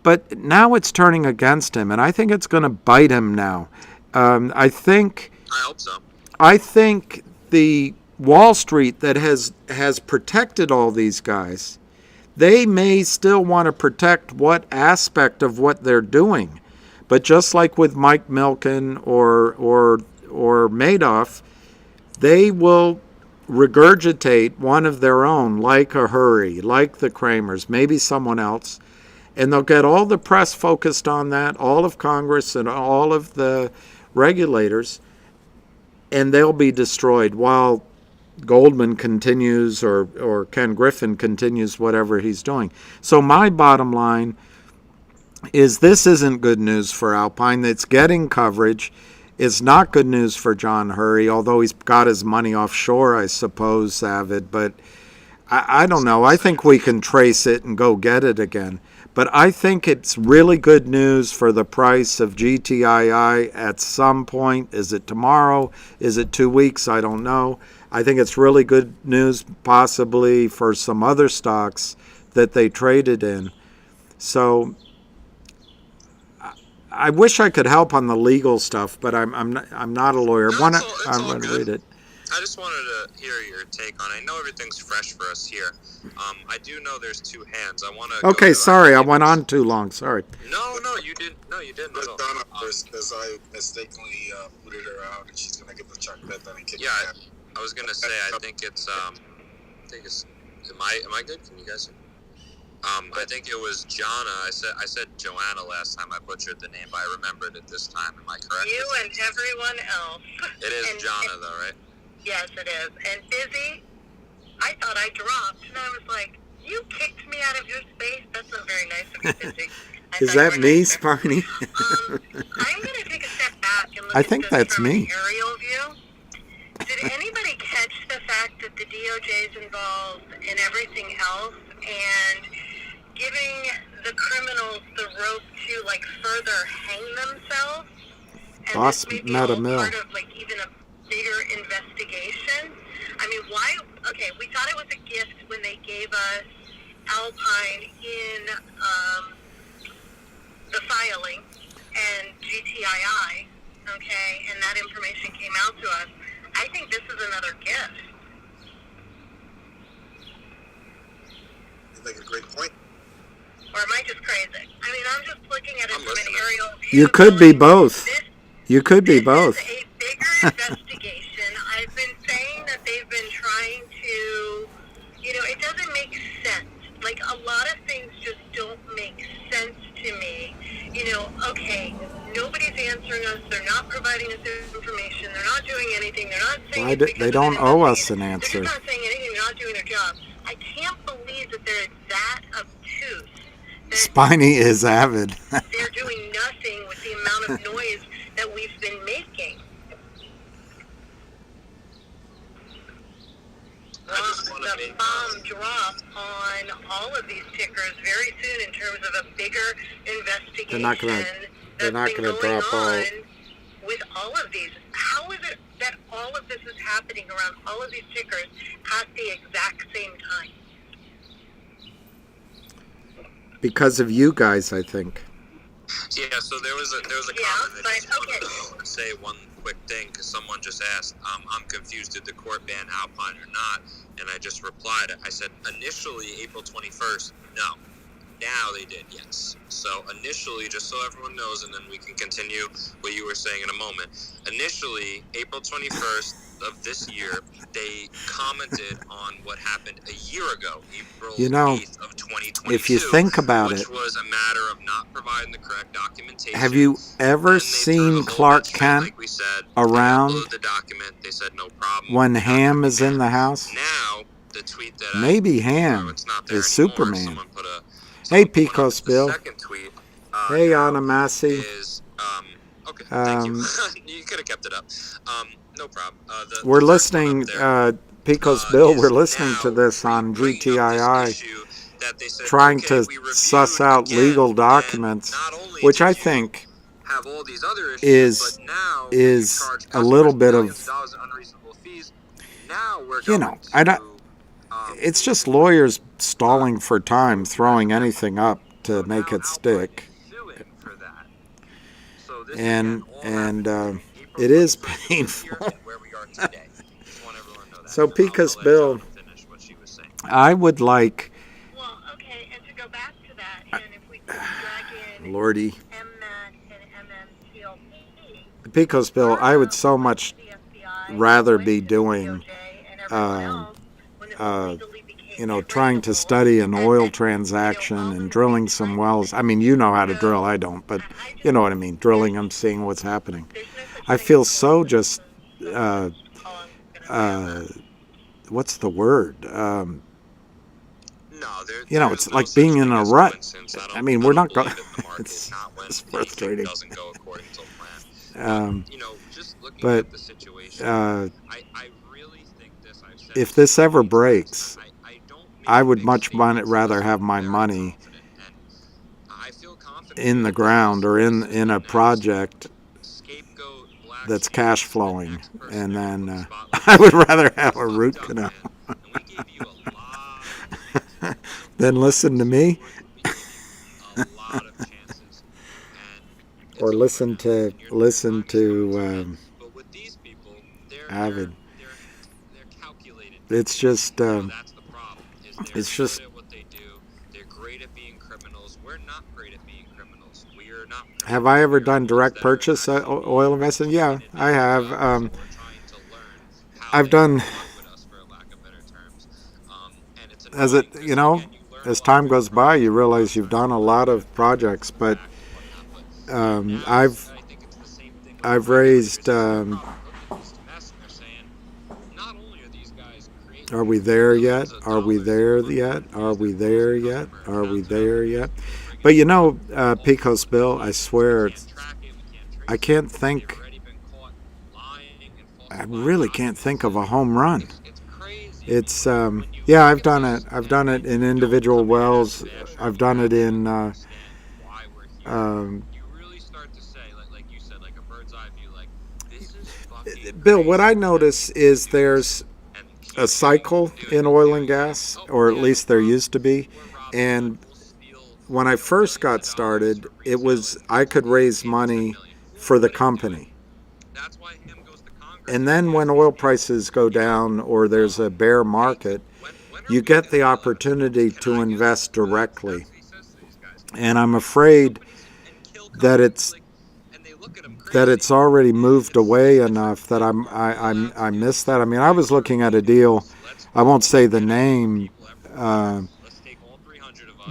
[SPEAKER 1] but now it's turning against him, and I think it's going to bite him now. I hope so. I think the Wall Street that has protected all these guys, they may still want to protect what aspect of what they're doing, but just like with Mike Milken or Madoff, they will regurgitate one of their own, like a Hurry, like the Kramers, maybe someone else, and they'll get all the press focused on that, all of Congress and all of the regulators, and they'll be destroyed while Goldman continues or Ken Griffin continues whatever he's doing. So my bottom line is this isn't good news for Alpine. It's getting coverage. It's not good news for John Hurry, although he's got his money offshore, I suppose, Avid. But I don't know. I think we can trace it and go get it again. But I think it's really good news for the price of GTII at some point. Is it tomorrow? Is it 2 weeks? I don't know. I think it's really good news possibly for some other stocks that they traded in. So I wish I could help on the legal stuff, but I'm not a lawyer. I'm going to read it.
[SPEAKER 3] I just wanted to hear your take on it. I know everything's fresh for us here. I do know there's two hands. I want to.
[SPEAKER 1] Okay, sorry, I went on too long. Sorry.
[SPEAKER 3] No, you didn't. No, you didn't.
[SPEAKER 10] Because I mistakenly booted her out, and she's gonna get the check bet and kick.
[SPEAKER 3] Yeah, I was gonna say. I think it's. Am I good? Can you guys hear? I think it was Jonna. I said Joanna last time. I butchered the name, but I remembered it this time. Am I correct?
[SPEAKER 17] You and everyone else.
[SPEAKER 3] It is Jonna, though, right?
[SPEAKER 17] Yes, it is. And Busy, I thought I dropped, and I was like, you kicked me out of your space? That's not very nice of you, Busy.
[SPEAKER 1] Is that me, Sparny?
[SPEAKER 17] I'm going to take a step back and look
[SPEAKER 1] I
[SPEAKER 17] at
[SPEAKER 1] think
[SPEAKER 17] this
[SPEAKER 1] that's
[SPEAKER 17] from
[SPEAKER 1] me.
[SPEAKER 17] an aerial view. Did anybody catch the fact that the DOJ is involved in everything else and giving the criminals the rope to, further hang themselves? And
[SPEAKER 1] Boss
[SPEAKER 17] this may be
[SPEAKER 1] Meta
[SPEAKER 17] all
[SPEAKER 1] Mill.
[SPEAKER 17] part of, even a bigger investigation. I mean, why? Okay, we thought it was a gift when they gave us Alpine in the filing and GTII, okay, and that information came out to us. I think this is another gift.
[SPEAKER 10] You make a great point.
[SPEAKER 17] Or am I just crazy? I mean, I'm just looking at it from an aerial view.
[SPEAKER 1] You could be both. You could be both.
[SPEAKER 17] This is a bigger investigation. I've been saying that they've been trying to, it doesn't make sense. Like, a lot of things just don't make sense to me. Okay, nobody's answering us. They're not providing us information. They're not doing anything. They're not saying
[SPEAKER 1] They don't owe us an answer.
[SPEAKER 17] They're just not saying anything. They're not doing their job. I can't believe that they're that obtuse.
[SPEAKER 1] Spiny is avid.
[SPEAKER 17] They're doing nothing with the amount of noise that we've been making. The bomb drop on all of these tickers very soon in terms of a bigger investigation.
[SPEAKER 1] They're not going to drop all.
[SPEAKER 17] With all of these, how is it that all of this is happening around all of these tickers at the exact same time?
[SPEAKER 1] Because of you guys, I think.
[SPEAKER 3] Yeah, so there was a comment. I just wanted to say one quick thing because someone just asked, I'm confused, did the court ban Alpine or not? And I just replied, I said initially April 21st, no. Now they did, yes. So initially, just so everyone knows, and then we can continue what you were saying in a moment. Initially, April 21st of this year, they commented on what happened a year ago, April 8th of 2022.
[SPEAKER 1] If you think about
[SPEAKER 3] which was a matter of not providing the correct documentation.
[SPEAKER 1] Have you ever seen Clark Kent
[SPEAKER 3] like we said,
[SPEAKER 1] around
[SPEAKER 3] the document, they said no problem.
[SPEAKER 1] when Ham is in the house?
[SPEAKER 3] Now, the tweet that
[SPEAKER 1] maybe Ham is Superman. Hey, Picos Bill.
[SPEAKER 3] Tweet,
[SPEAKER 1] hey, Anna Massey.
[SPEAKER 3] Okay, thank you. You could have kept it up. No problem.
[SPEAKER 1] We're listening, Picos Bill, we're listening to this on GTII, trying to suss out legal documents, which I think is a little bit of, it's just lawyers stalling for time, throwing anything up to make it stick. And it is painful. So, Picos Bill, I would like...
[SPEAKER 17] Well, okay, and to go back to that, and if we could drag in
[SPEAKER 1] Lordy.
[SPEAKER 17] MMAT and MMTLP...
[SPEAKER 1] Picos Bill, I would so much rather be doing... trying to study an oil transaction and drilling some wells. I mean, you know how to drill, I don't, but you know what I mean, drilling them, seeing what's happening. I feel so just, what's the word? It's like being in a rut. I mean, we're not going, it's frustrating. But if this ever breaks, I would much rather have my money in the ground or in a project that's cash flowing, and then I would rather have a root canal than listen to me or listen to Avid. It's just have I ever done direct purchase oil investment? Yeah, I have. I've done, as time goes by, you realize you've done a lot of projects, but I've raised. Are we there yet? Are we there yet? Are we there yet? Are we there yet? But Picos Bill, I swear, I can't think. I really can't think of a home run. It's I've done it. I've done it in individual wells. I've done it in. Bill, what I notice is there's a cycle in oil and gas, or at least there used to be. And when I first got started, it was I could raise money for the company. And then when oil prices go down or there's a bear market, you get the opportunity to invest directly. And I'm afraid that it's already moved away enough that I miss that. I mean, I was looking at a deal. I won't say the name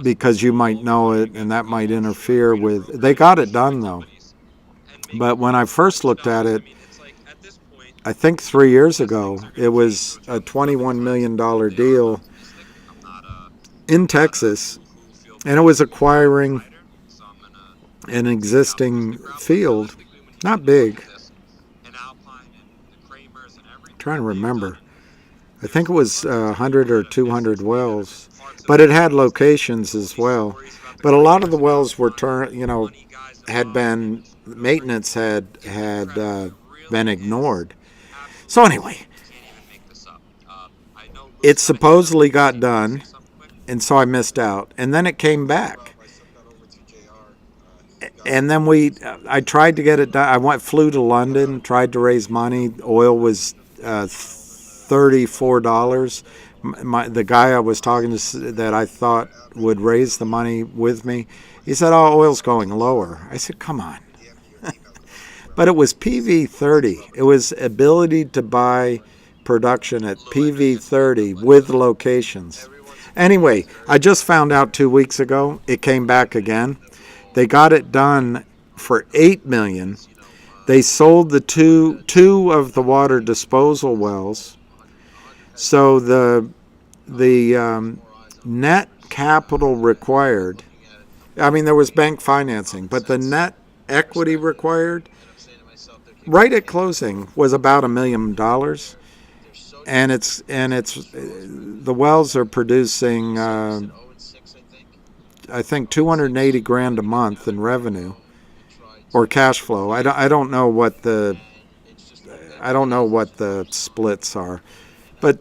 [SPEAKER 1] because you might know it, and that might interfere with. They got it done though. But when I first looked at it, I think 3 years ago, it was a $21 million deal in Texas, and it was acquiring an existing field, not big. I'm trying to remember. I think it was 100 or 200 wells, but it had locations as well. But a lot of the wells were had been maintenance had been ignored. So anyway, it supposedly got done, and so I missed out. And then it came back. And then I tried to get it done. Flew to London, tried to raise money. Oil was $34. The guy I was talking to that I thought would raise the money with me, he said, "Oh, oil's going lower." I said, "Come on." But it was PV30. It was ability to buy production at PV30 with locations. Anyway, I just found out 2 weeks ago it came back again. They got it done for $8 million. They sold the two of the water disposal wells. So the net capital required, I mean, there was bank financing, but the net equity required right at closing was about $1 million. And it's the wells are producing I think 280 grand a month in revenue or cash flow. I don't know what the splits are, but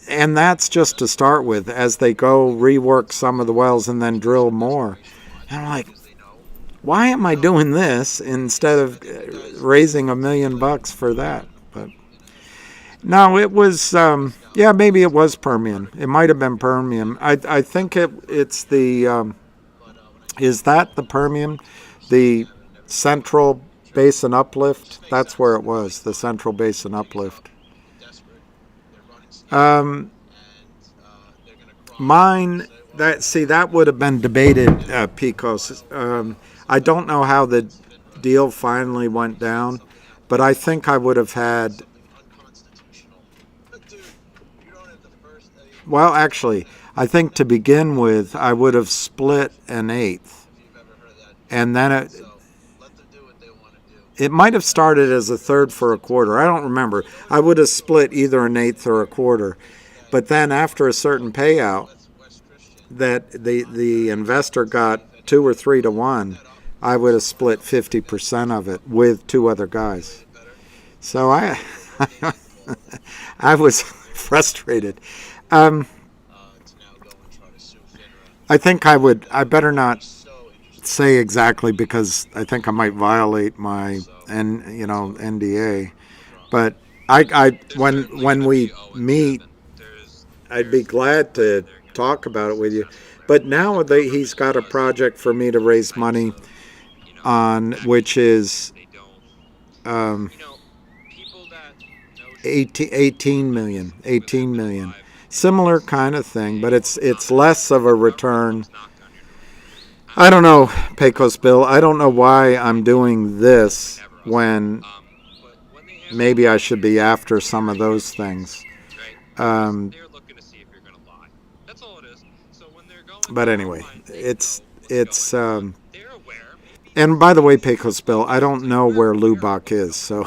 [SPEAKER 1] and that's just to start with. As they go rework some of the wells and then drill more, and I'm like, why am I doing this instead of raising $1 million for that? But no, it was maybe it was Permian. It might have been Permian. I think it's the is that the Permian, the Central Basin Uplift? That's where it was, the Central Basin Uplift. Mine, that would have been debated, Picos. I don't know how the deal finally went down, but I think I would have had. Well, actually, I think to begin with, I would have split an eighth, and then it might have started as a third for a quarter. I don't remember. I would have split either an eighth or a quarter, but then after a certain payout, that the investor got 2 or 3 to 1, I would have split 50% of it with 2 other guys. So I was frustrated. I think I better not say exactly because I think I might violate my NDA. But when we meet, I'd be glad to talk about it with you. But now he's got a project for me to raise money on, which is 18 million. Similar kind of thing, but it's less of a return. I don't know, Pecos Bill. I don't know why I'm doing this when maybe I should be after some of those things. But anyway, it's and by the way, Pecos Bill, I don't know where Lubbock is, so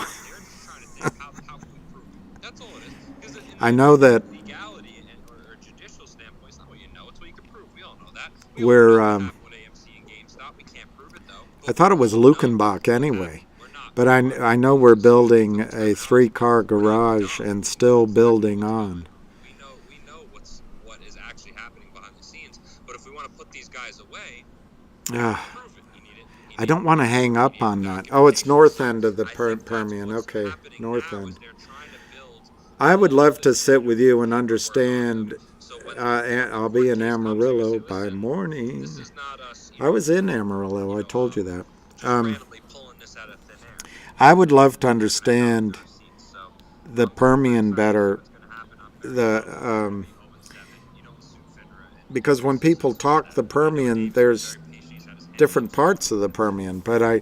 [SPEAKER 1] I know that we're I thought it was Lukenbach anyway. But I know we're building a 3-car garage and still building on.
[SPEAKER 3] We know what is actually happening behind the scenes. But if we want to put these guys away, prove it.
[SPEAKER 1] I don't want to hang up on that. Oh, it's north end of the Permian. Okay, north end. I would love to sit with you and understand. I'll be in Amarillo by morning. I was in Amarillo. I told you that. I would love to understand the Permian better. Because when people talk the Permian, there's different parts of the Permian. But I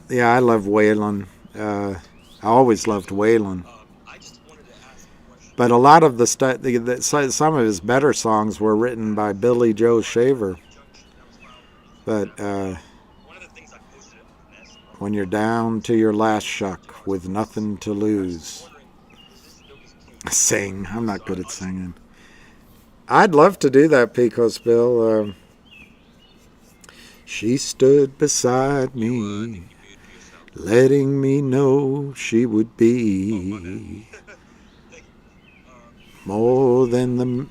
[SPEAKER 1] love Waylon. I always loved Waylon. But a lot of some of his better songs were written by Billy Joe Shaver. But when you're down to your last shuck with nothing to lose. Sing. I'm not good at singing. I'd love to do that, Pecos Bill. She stood beside me, letting me know she would be more than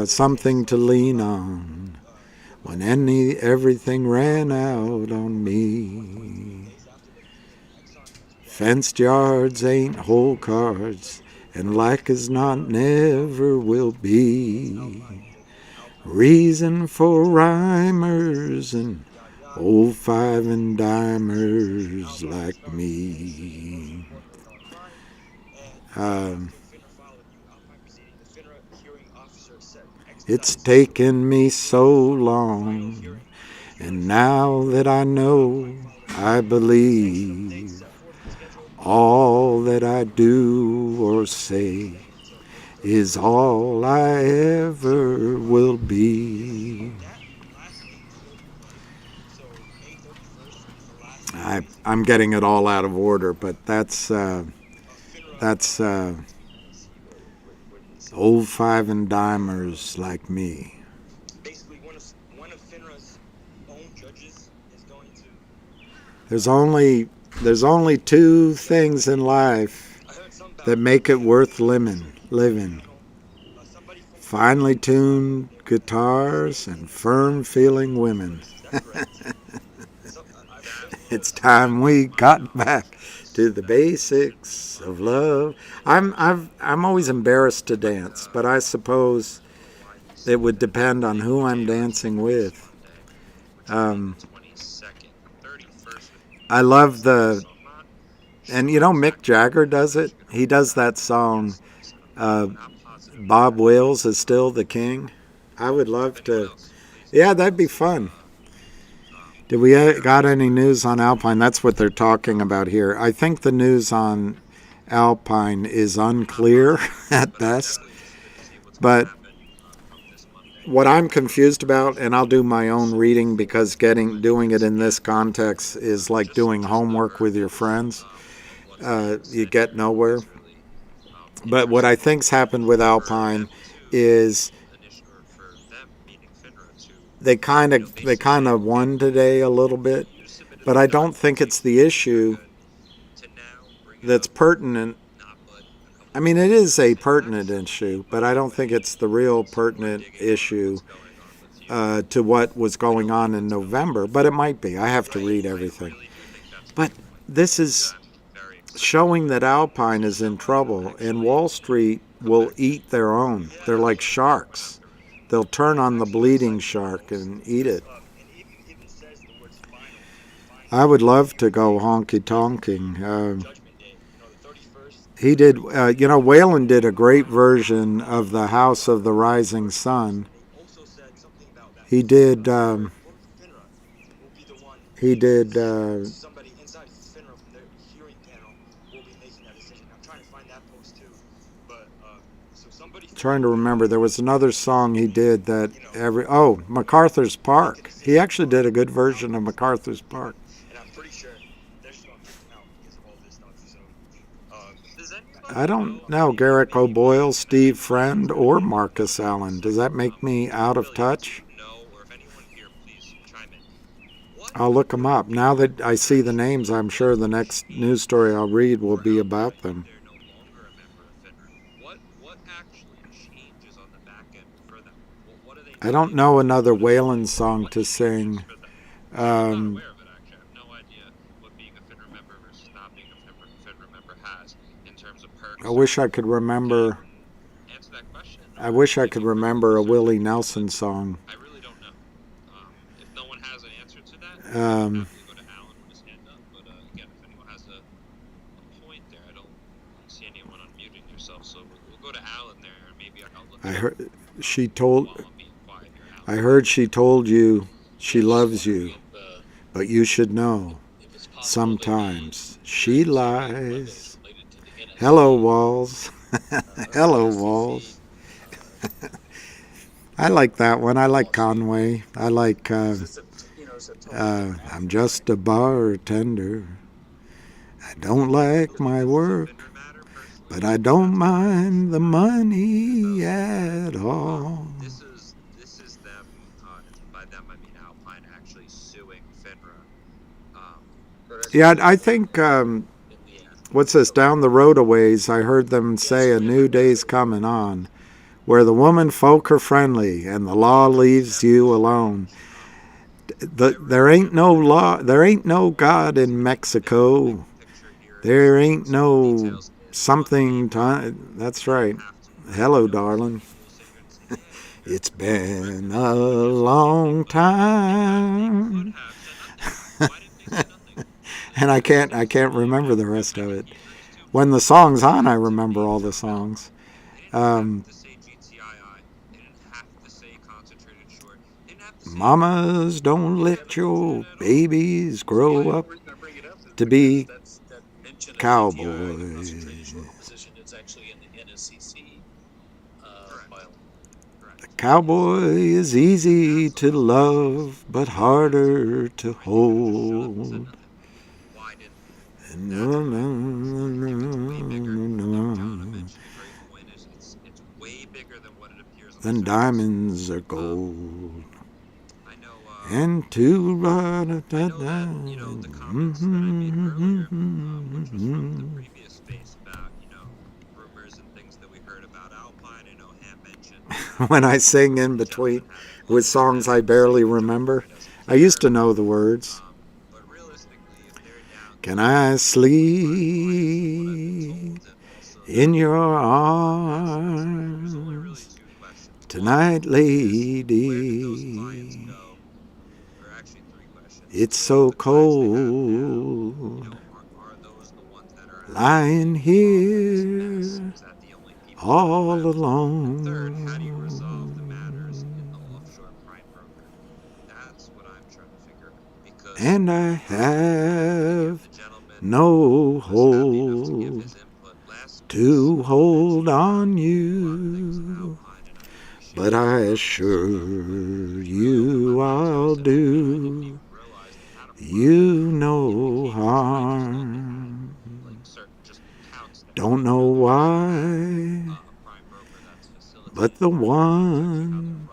[SPEAKER 1] something to lean on when everything ran out on me. Fenced yards ain't whole cards, and like as not never will be. Reason for rhymers and old 5 and dimers like me. It's taken me so long, and now that I know, I believe all that I do or say is all I ever will be. I'm getting it all out of order, but that's old 5 and dimers like me.
[SPEAKER 11] Basically, one of FINRA's own judges is going to.
[SPEAKER 1] There's only 2 things in life that make it worth living. Finely tuned guitars and firm feeling women. It's time we got back to the basics of love. I'm always embarrassed to dance, but I suppose it would depend on who I'm dancing with. I love and Mick Jagger does it. He does that song, Bob Wills is Still the King. I would love to. Yeah, that'd be fun. Did we got any news on Alpine? That's what they're talking about here. I think the news on Alpine is unclear at best. But what I'm confused about, and I'll do my own reading because doing it in this context is like doing homework with your friends. You get nowhere. But what I think's happened with Alpine is they kind of won today a little bit, but I don't think it's the issue that's pertinent. I mean, it is a pertinent issue, but I don't think it's the real pertinent issue to what was going on in November, but it might be. I have to read everything. But this is showing that Alpine is in trouble, and Wall Street will eat their own. They're like sharks. They'll turn on the bleeding shark and eat it. I would love to go honky-tonking. He did, Waylon did a great version of The House of the Rising Sun. He did trying to remember, there was another song he did that MacArthur's Park. He actually did a good version of MacArthur's Park. I don't know Garrick O'Boyle, Steve Friend, or Marcus Allen. Does that make me out of touch? I'll look them up. Now that I see the names, I'm sure the next news story I'll read will be about them. I don't know another Waylon song to sing. I wish I could remember. I wish I could remember a Willie Nelson song.
[SPEAKER 3] I really don't know. If no one has an answer to that, we'll go to Alan with his hand up. But again, if anyone has a point there, I don't see anyone unmuting yourself. So we'll go to Alan there, and maybe I'll look.
[SPEAKER 1] I heard she told. I heard she told you she loves you, but you should know sometimes she lies. Hello, Walls. Hello, Walls. I like that one. I like Conway. I like I'm just a bartender. I don't like my work, but I don't mind the money at all.
[SPEAKER 3] This is them, by them I mean Alpine actually suing FINRA.
[SPEAKER 1] Yeah, I think, what's this, down the road a ways, I heard them say a new day's coming on, where the woman folk are friendly and the law leaves you alone. There ain't no law, there ain't no God in Mexico. There ain't no something time. That's right. Hello, darling. It's been a long time. And I can't remember the rest of it. When the song's on, I remember all the songs. Mamas, don't let your babies grow up to be cowboys. The cowboy is easy to love, but harder to hold. Then diamonds are gold. And to run when I sing in between with songs I barely remember. I used to know the words. Can I sleep in your arms tonight, lady? It's so cold lying here all alone. And I have no hold to hold on you, but I assure you I'll do you no harm. Don't know why, but the one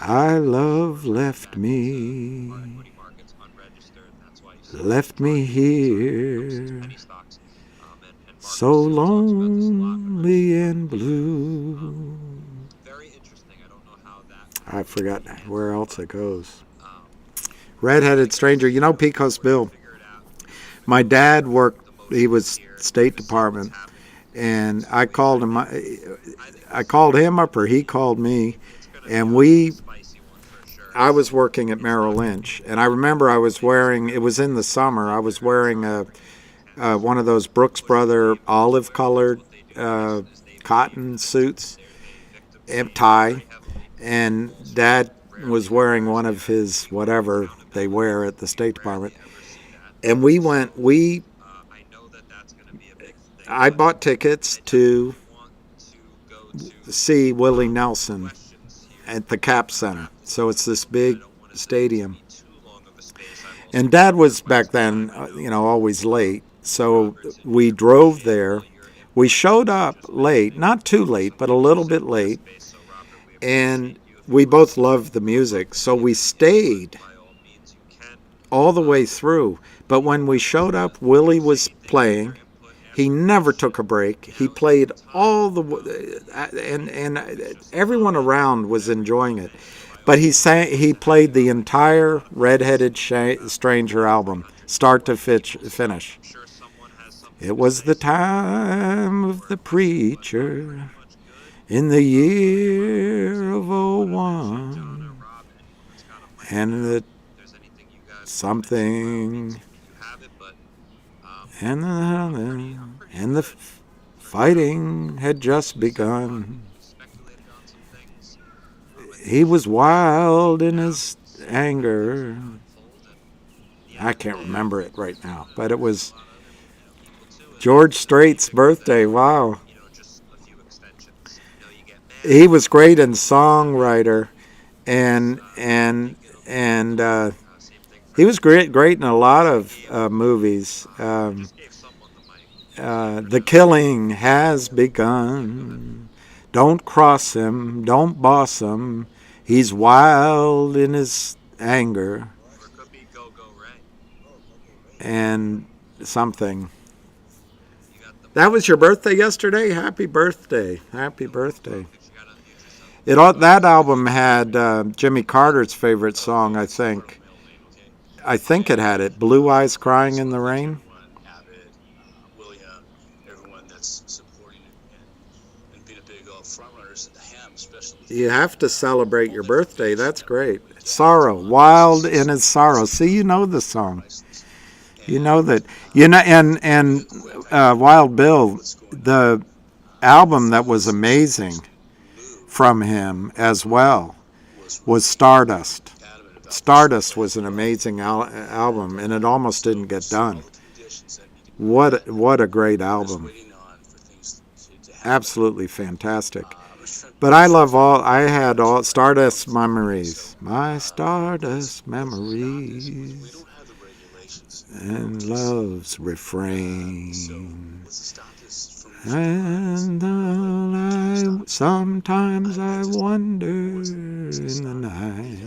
[SPEAKER 1] I love left me here, so lonely and blue. I forgot where else it goes. Redheaded stranger. You know, Pecos Bill. My dad worked, he was State Department, and I called him up, or he called me, and I was working at Merrill Lynch, and I remember I was wearing, it was in the summer, I was wearing one of those Brooks Brother olive-colored cotton suits, and tie, and Dad was wearing one of his whatever they wear at the State Department. And I bought tickets to see Willie Nelson at the Cap Center. So it's this big stadium. And Dad was back then, always late. So we drove there. We showed up late, not too late, but a little bit late. And we both loved the music. So we stayed all the way through. But when we showed up, Willie was playing. He never took a break. He played all the and everyone around was enjoying it. But he played the entire Red-Headed Stranger album, start to finish. It was the time of the preacher in the year of '01, and the something, and the fighting had just begun. He was wild in his anger. I can't remember it right now, but it was George Strait's birthday. Wow. He was great in songwriter, and he was great in a lot of movies. The killing has begun. Don't cross him. Don't boss him. He's wild in his anger. And something. That was your birthday yesterday? Happy birthday. Happy birthday. That album had Jimmy Carter's favorite song, I think. I think it had it, Blue Eyes Crying in the Rain. You have to celebrate your birthday. That's great. Sorrow, wild in his sorrow. See, you know the song. You know that. You know, and Wild Bill, the album that was amazing from him as well was Stardust. Stardust was an amazing album, and it almost didn't get done. What a great album. Absolutely fantastic. But I had all Stardust memories. My Stardust memories and love's refrain. And sometimes I wonder in the night.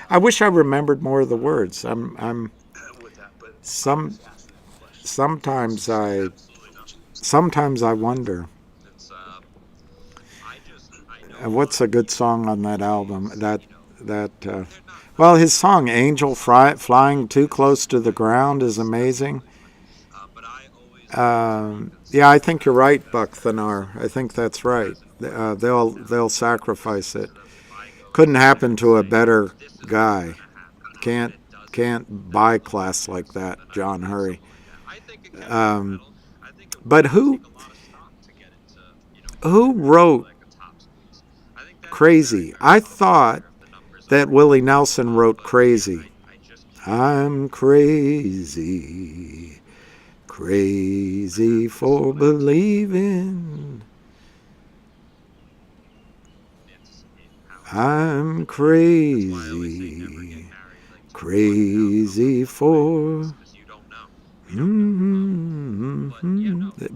[SPEAKER 1] I wish I remembered more of the words. Sometimes I wonder. What's a good song on that album? Well, his song "Angel Flying Too Close to the Ground" is amazing. Yeah, I think you're right, Buck Thanar. I think that's right. They'll sacrifice it. Couldn't happen to a better guy. Can't buy class like that, John Hurry. But who wrote Crazy? I thought that Willie Nelson wrote Crazy. I'm crazy, crazy for believing. I'm crazy, crazy for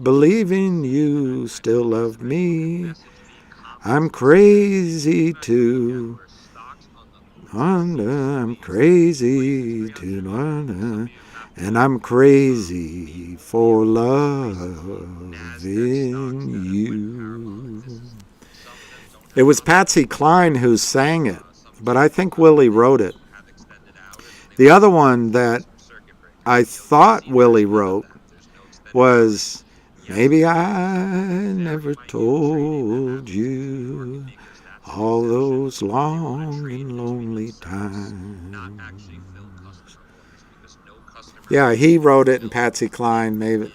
[SPEAKER 1] believing you still loved me. I'm crazy to wonder, I'm crazy to wonder, and I'm crazy for loving you. It was Patsy Cline who sang it, but I think Willie wrote it. The other one that I thought Willie wrote was Maybe I Never Told You All Those Long and Lonely Times. Yeah, he wrote it, and Patsy Cline maybe.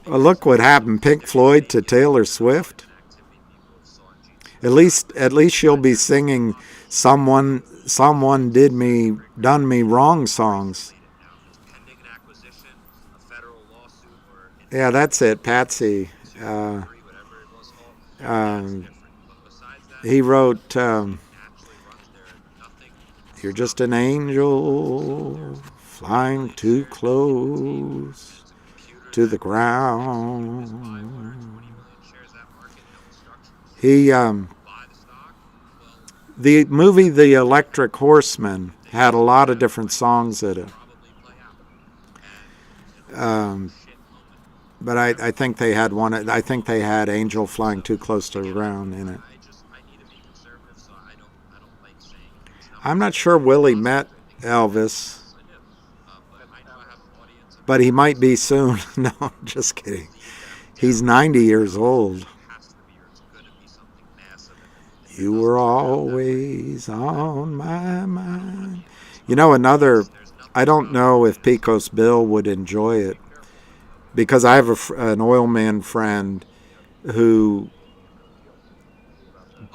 [SPEAKER 1] Well, look what happened, Pink Floyd to Taylor Swift. At least she'll be singing someone done me wrong songs. Yeah, that's it, Patsy. He wrote, You're just an angel flying too close to the ground. He, The movie The Electric Horseman had a lot of different songs in it. But I think they had one. I think they had "Angel Flying Too Close to the Ground" in it. I'm not sure Willie met Elvis, but he might be soon. No, I'm just kidding. He's 90 years old. You were always on my mind. You know, I don't know if Pecos Bill would enjoy it, because I have an oil man friend who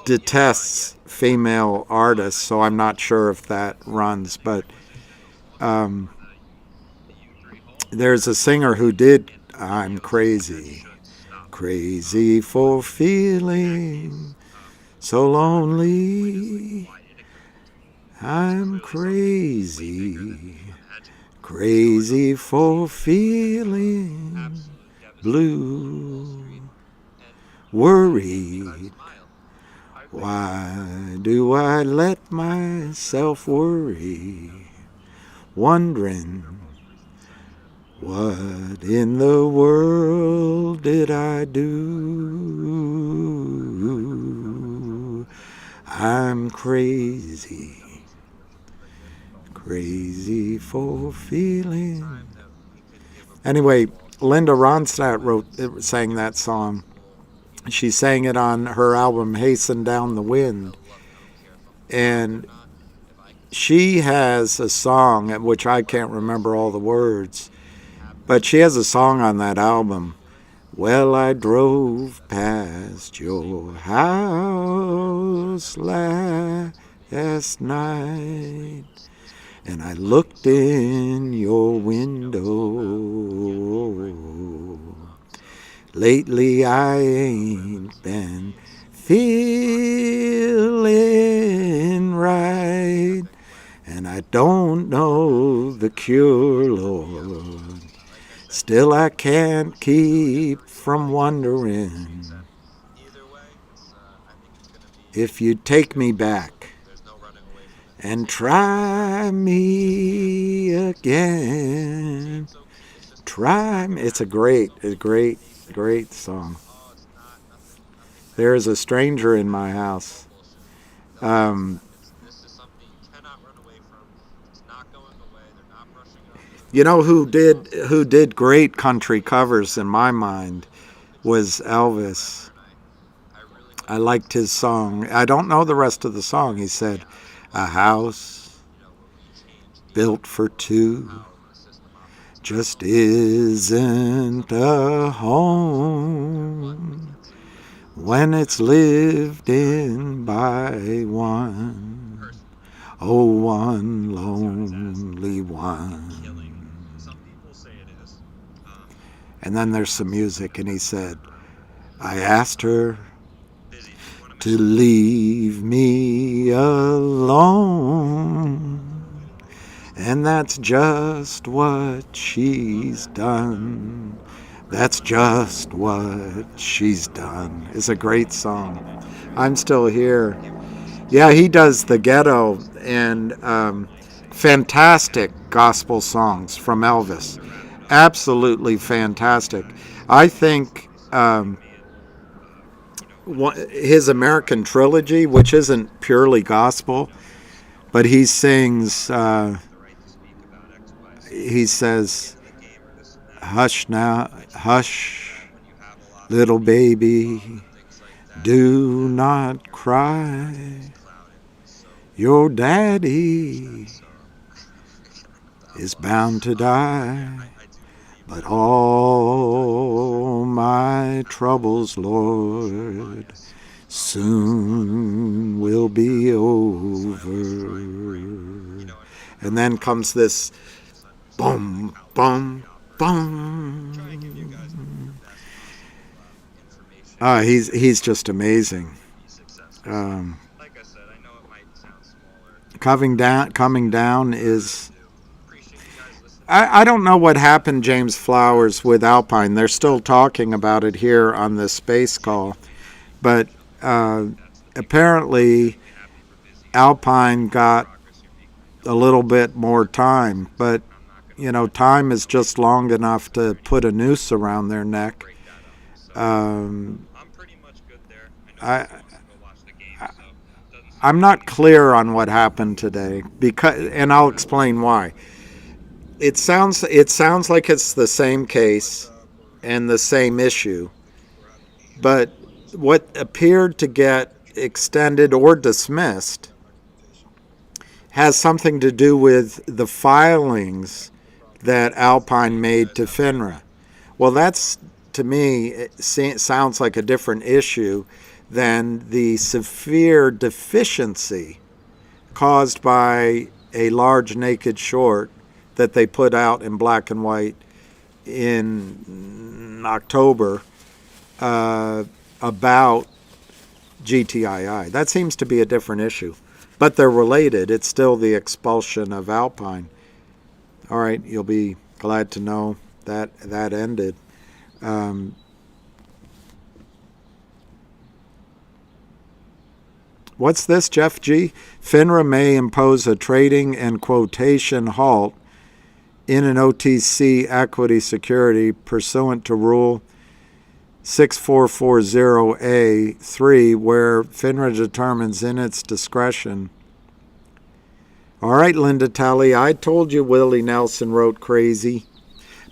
[SPEAKER 1] detests female artists, so I'm not sure if that runs. But there's a singer who did "I'm Crazy, Crazy for Feeling So Lonely. I'm crazy, crazy for feeling blue, worried. Why do I let myself worry, wondering what in the world did I do? I'm crazy, crazy for feeling. Anyway, Linda Ronstadt sang that song. She sang it on her album Hasten Down the Wind. And she has a song, which I can't remember all the words, but she has a song on that album. Well, I drove past your house last night, and I looked in your window. Lately I ain't been feeling right, and I don't know the cure, Lord. Still I can't keep from wondering if you'd take me back and try me again. Try me. It's a great song. There is a stranger in my house. You know who did great country covers in my mind was Elvis. I liked his song. I don't know the rest of the song. He said, "A house built for two just isn't a home when it's lived in by one, oh, one lonely one." And then there's some music, and he said, "I asked her to leave me alone, and that's just what she's done. That's just what she's done." It's a great song. I'm Still Here. Yeah, he does the ghetto and fantastic gospel songs from Elvis. Absolutely fantastic. I think his American Trilogy, which isn't purely gospel, but he sings, he says, "Hush now, hush, little baby, do not cry. Your daddy is bound to die. But all my troubles, Lord, soon will be over." And then comes this boom, boom, boom. He's just amazing. Coming down is. I don't know what happened, James Flowers, with Alpine. They're still talking about it here on this space call. But apparently Alpine got a little bit more time, but time is just long enough to put a noose around their neck. I'm not clear on what happened today, and I'll explain why. It sounds like it's the same case and the same issue, but what appeared to get extended or dismissed has something to do with the filings that Alpine made to FINRA. Well, that's, to me, it sounds like a different issue than the severe deficiency caused by a large naked short that they put out in black and white in October about GTII. That seems to be a different issue. But they're related. It's still the expulsion of Alpine. All right, you'll be glad to know that that ended. What's this, Jeff G? FINRA may impose a trading and quotation halt in an OTC equity security pursuant to Rule 6440A3, where FINRA determines in its discretion. All right, Linda Talley, I told you Willie Nelson wrote crazy,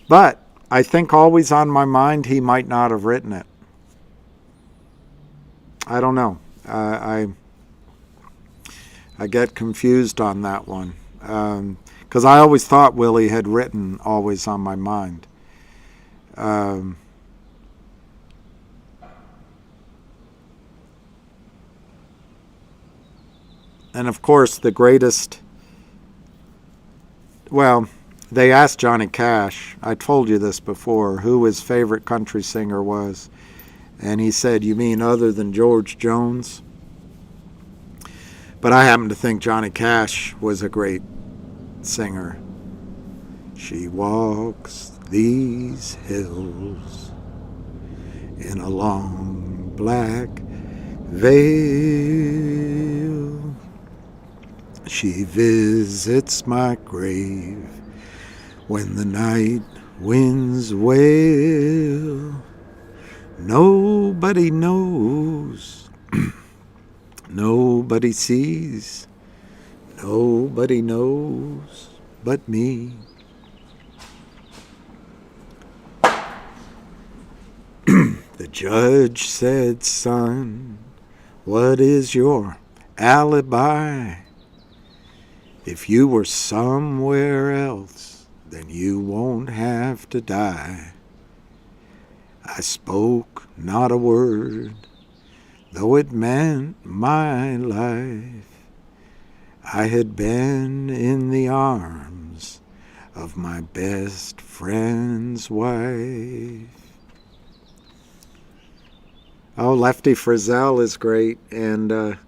[SPEAKER 1] but I think always on my mind he might not have written it. I don't know. I get confused on that one because I always thought Willie had written Always on My Mind. And of course, the greatest, well, they asked Johnny Cash, I told you this before, who his favorite country singer was. And he said, you mean other than George Jones? But I happen to think Johnny Cash was a great singer. She walks these hills in a long black veil. She visits my grave when the night winds wail. Nobody knows, nobody sees, nobody knows but me. The judge said, son, what is your alibi? If you were somewhere else, then you won't have to die. I spoke not a word, though it meant my life. I had been in the arms of my best friend's wife. Oh, Lefty Frizzell is great, and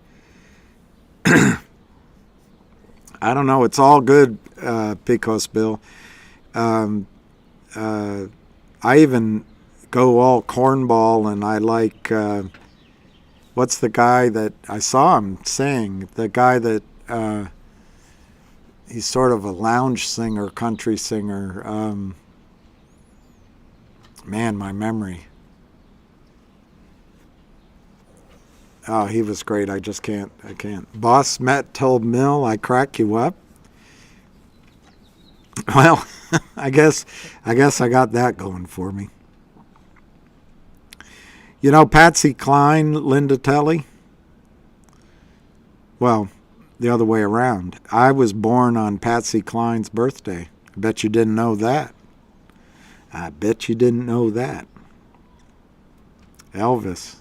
[SPEAKER 1] I don't know, it's all good, Picos Bill. I even go all cornball, and I like, what's the guy that, I saw him sing, the guy that, he's sort of a lounge singer, country singer. Man, my memory. Oh, he was great. I can't. Boss Met told Mill I crack you up. Well, I guess I got that going for me. You know, Patsy Cline, Linda Telly? Well, the other way around. I was born on Patsy Cline's birthday. I bet you didn't know that. I bet you didn't know that. Elvis,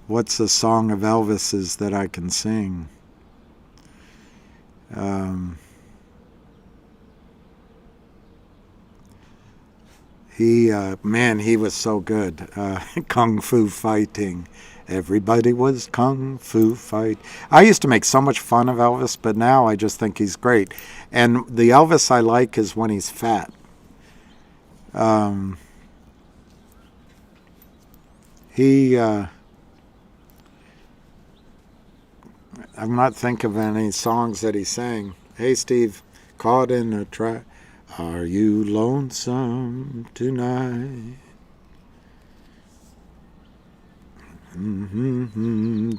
[SPEAKER 1] what's the song of Elvis's that I can sing? He was so good. Kung Fu fighting. Everybody was Kung Fu fight. I used to make so much fun of Elvis, but now I just think he's great. And the Elvis I like is when he's I'm not thinking of any songs that he sang. Hey, Steve, caught in a trap. Are you lonesome tonight?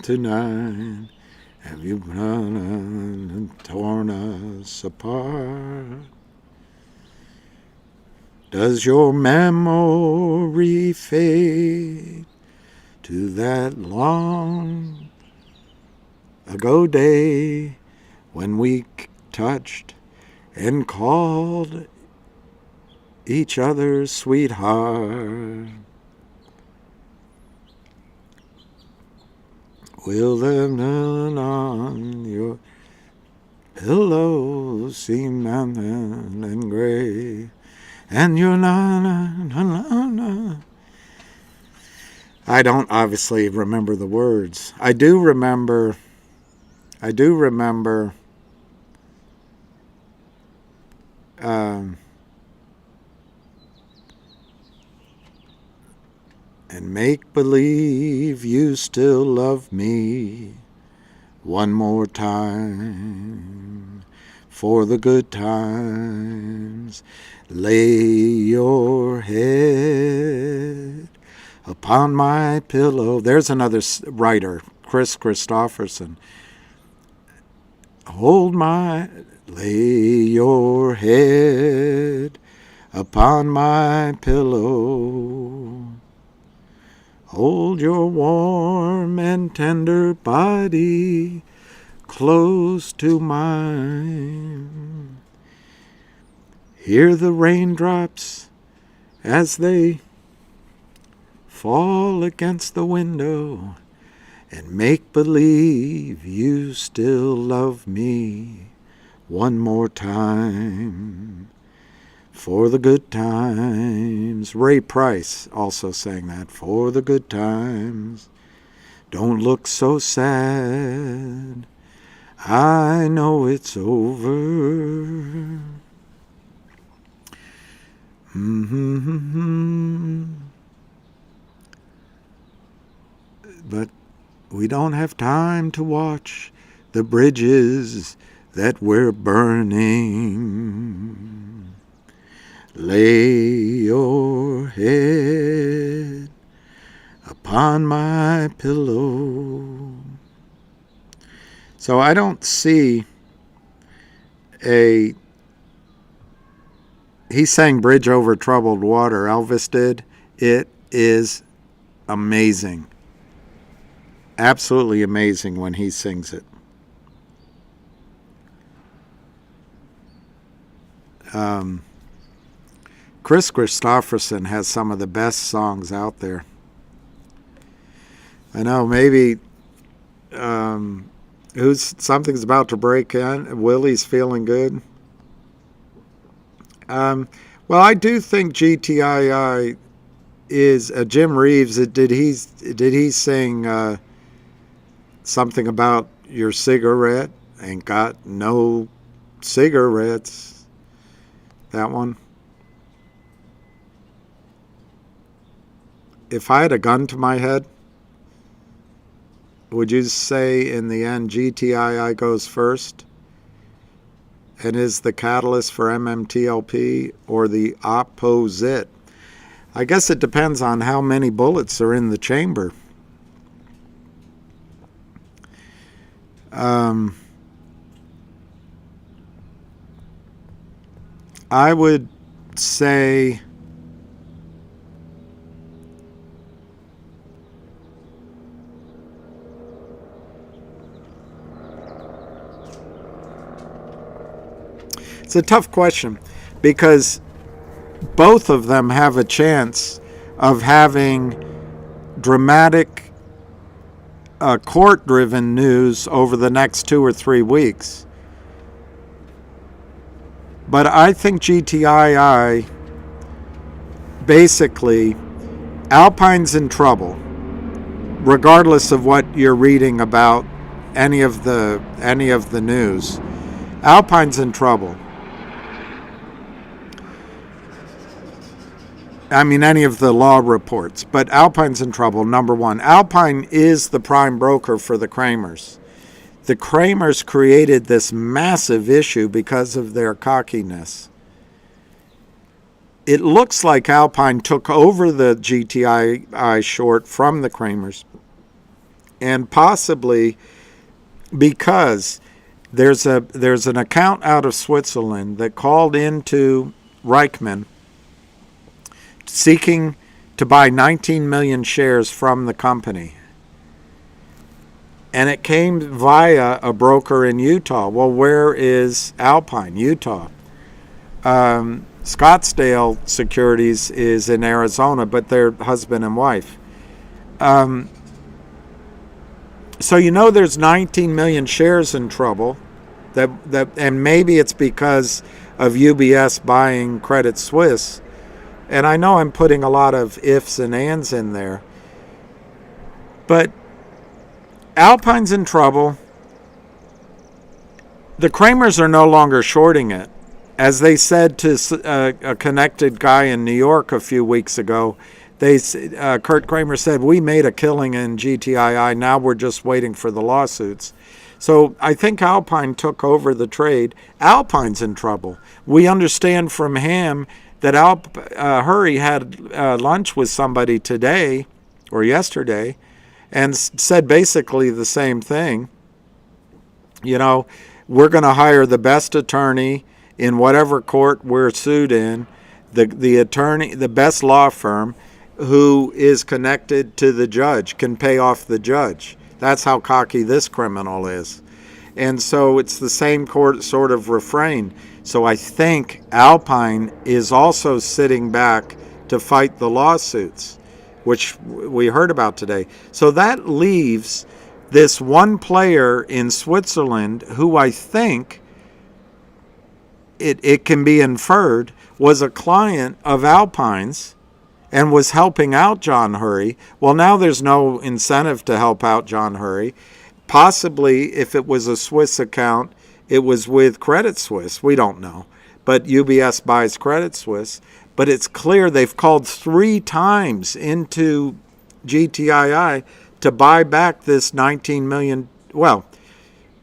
[SPEAKER 1] Tonight. Have you run and torn us apart? Does your memory fade to that long ago day when we touched and called each other sweetheart? Will the moon on your pillow seem nothing and gray? And you're na. I don't obviously remember the words. I do remember and make believe you still love me one more time for the good times. Lay your head upon my pillow. There's another writer, Chris Christopherson. Lay your head upon my pillow. Hold your warm and tender body close to mine. Hear the raindrops as they fall against the window, and make believe you still love me one more time for the good times. Ray Price also sang that. For the good times. Don't look so sad. I know it's over. But we don't have time to watch the bridges that we're burning. Lay your head upon my pillow. So I don't see he sang Bridge Over Troubled Water, Elvis did. It is amazing. Absolutely amazing when he sings it. Chris Christopherson has some of the best songs out there. I know, maybe something's about to break in. Willie's feeling good. Well, I do think GTII is Jim Reeves. Did he sing something about your cigarette? Ain't got no cigarettes. That one. If I had a gun to my head, would you say in the end GTII goes first and is the catalyst for MMTLP, or the opposite? I guess it depends on how many bullets are in the chamber. I would say it's a tough question, because both of them have a chance of having dramatic court-driven news over the next 2 or 3 weeks. But I think GTII, basically, Alpine's in trouble, regardless of what you're reading about any of the news. Alpine's in trouble. any of the law reports, but Alpine's in trouble. Number one, Alpine is the prime broker for the Kramers. The Kramers created this massive issue because of their cockiness. It looks like Alpine took over the GTII short from the Kramers, and possibly because there's an account out of Switzerland that called into Reichman seeking to buy 19 million shares from the company. And it came via a broker in Utah. Well, where is Alpine? Utah. Scottsdale Securities is in Arizona, but they're husband and wife. So there's 19 million shares in trouble. And maybe it's because of UBS buying Credit Suisse. And I know I'm putting a lot of ifs and ands in there. But Alpine's in trouble. The Kramers are no longer shorting it. As they said to a connected guy in New York a few weeks ago, Kurt Kramer said, we made a killing in GTII, now we're just waiting for the lawsuits. So I think Alpine took over the trade. Alpine's in trouble. We understand from him that Hurry had lunch with somebody today or yesterday and said basically the same thing. We're going to hire the best attorney in whatever court we're sued in, the attorney, the best law firm who is connected to the judge, can pay off the judge. That's how cocky this criminal is. And so it's the same sort of refrain. So I think Alpine is also sitting back to fight the lawsuits, which we heard about today. So that leaves this one player in Switzerland who I think it can be inferred was a client of Alpine's and was helping out John Hurry. Well, now there's no incentive to help out John Hurry. Possibly, if it was a Swiss account, it was with Credit Suisse. We don't know. But UBS buys Credit Suisse. But it's clear they've called 3 times into GTII to buy back this 19 million. Well,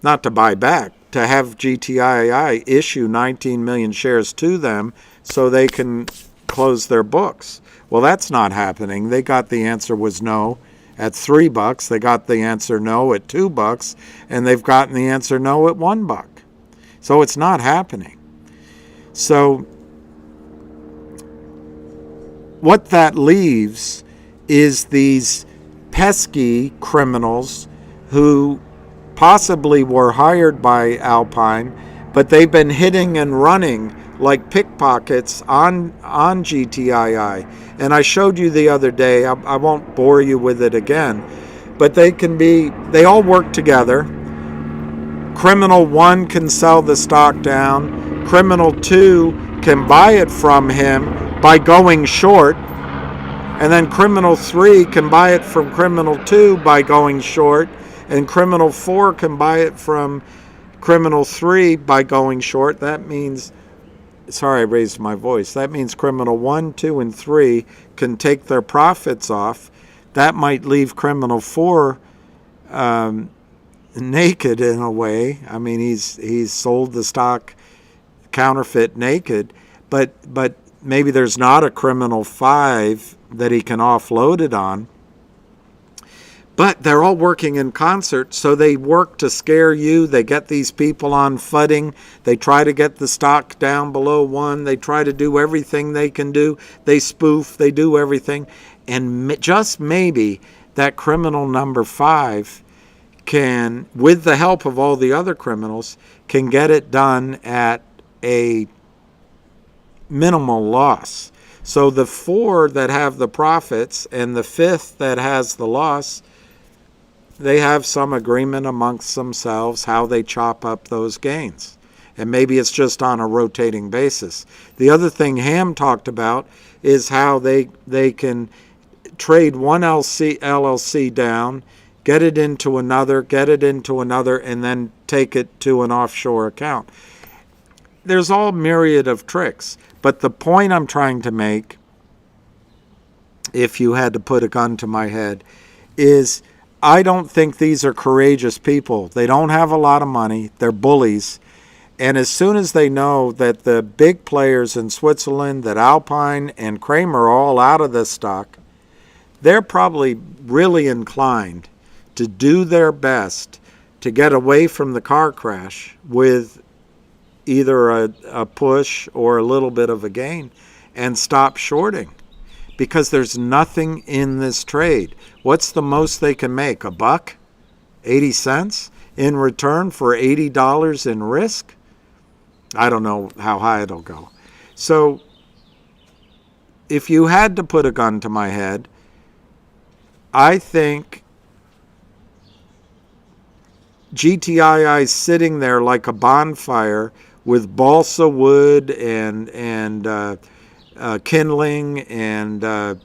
[SPEAKER 1] not to buy back, to have GTII issue 19 million shares to them so they can close their books. Well, that's not happening. They got the answer was no at $3. They got the answer no at $2, and they've gotten the answer no at $1. So it's not happening. So what that leaves is these pesky criminals who possibly were hired by Alpine, but they've been hitting and running like pickpockets on GTII. And I showed you the other day, I won't bore you with it again, but they all work together. Criminal 1 can sell the stock down. Criminal 2 can buy it from him by going short. And then criminal 3 can buy it from criminal 2 by going short. And criminal 4 can buy it from criminal 3 by going short. That means, sorry, I raised my voice. That means criminal 1, 2, and 3 can take their profits off. That might leave criminal 4 naked in a way. I mean, he's sold the stock counterfeit naked, but maybe there's not a criminal 5 that he can offload it on. But they're all working in concert, so they work to scare you. They get these people on footing. They try to get the stock down below 1. They try to do everything they can do. They spoof. They do everything. And just maybe that criminal number 5 can, with the help of all the other criminals, can get it done at a minimal loss. So the 4 that have the profits and the 5th that has the loss, they have some agreement amongst themselves how they chop up those gains. And maybe it's just on a rotating basis. The other thing Ham talked about is how they can trade one LLC down, get it into another, and then take it to an offshore account. There's all myriad of tricks. But the point I'm trying to make if you had to put a gun to my head, is I don't think these are courageous people. They don't have a lot of money. They're bullies. And as soon as they know that the big players in Switzerland, that Alpine and Kramer are all out of this stock, they're probably really inclined to do their best to get away from the car crash with either a push or a little bit of a gain and stop shorting, because there's nothing in this trade. What's the most they can make? $1? 80 cents in return for $80 in risk? I don't know how high it'll go. So if you had to put a gun to my head, I think GTII sitting there like a bonfire with balsa wood and kindling and the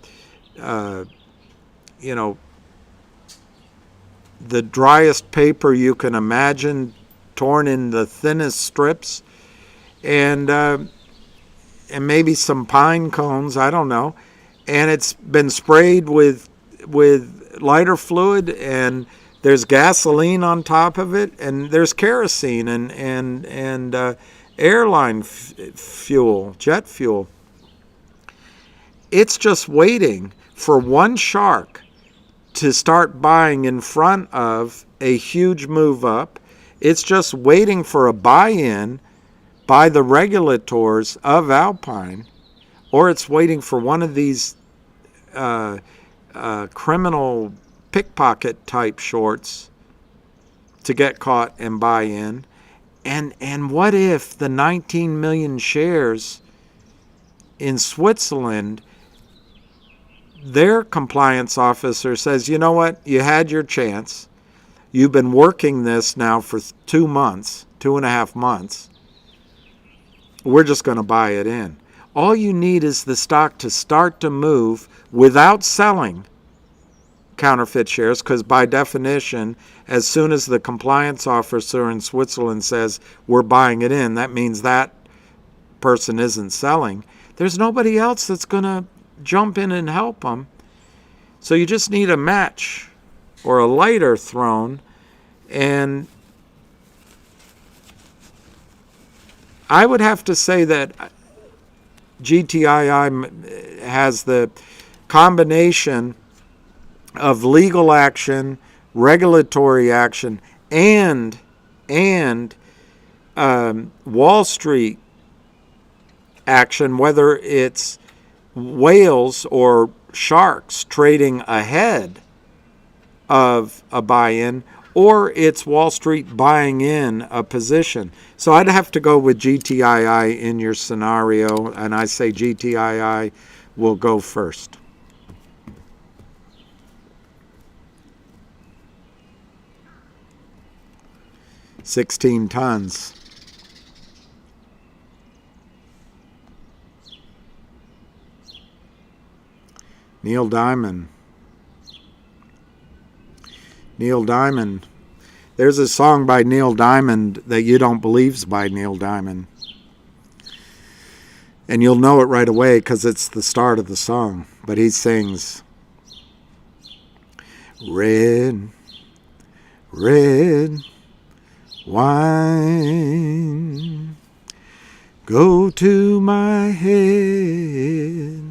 [SPEAKER 1] driest paper you can imagine, torn in the thinnest strips, and maybe some pine cones, I don't know, and it's been sprayed with lighter fluid, and there's gasoline on top of it, and there's kerosene and airline fuel, jet fuel. It's just waiting for one shark to start buying in front of a huge move up. It's just waiting for a buy-in by the regulators of Alpine, or it's waiting for one of these criminal pickpocket type shorts to get caught and buy in. And what if the 19 million shares in Switzerland, their compliance officer says, you know what, you had your chance. You've been working this now for 2 months, 2.5 months. We're just going to buy it in. All you need is the stock to start to move without selling counterfeit shares, because by definition, as soon as the compliance officer in Switzerland says we're buying it in, that means that person isn't selling. There's nobody else that's going to jump in and help them. So you just need a match or a lighter thrown, and I would have to say that GTII has the combination of legal action, regulatory action, and Wall Street action, whether it's whales or sharks trading ahead of a buy-in, or it's Wall Street buying in a position. So I'd have to go with GTII in your scenario, and I say GTII will go first. $16 tons. Neil Diamond. There's a song by Neil Diamond that you don't believe's by Neil Diamond. And you'll know it right away because it's the start of the song. But he sings, red, red wine, go to my head.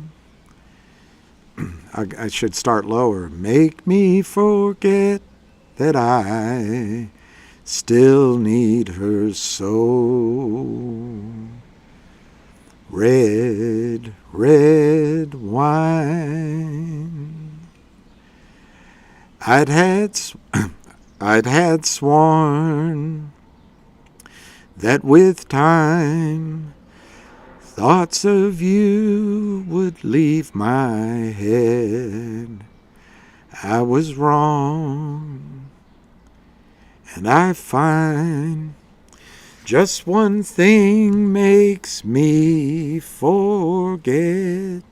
[SPEAKER 1] I should start lower. Make me forget that I still need her so. Red, red wine. I'd had sworn that with time thoughts of you would leave my head. I was wrong, and I find just one thing makes me forget.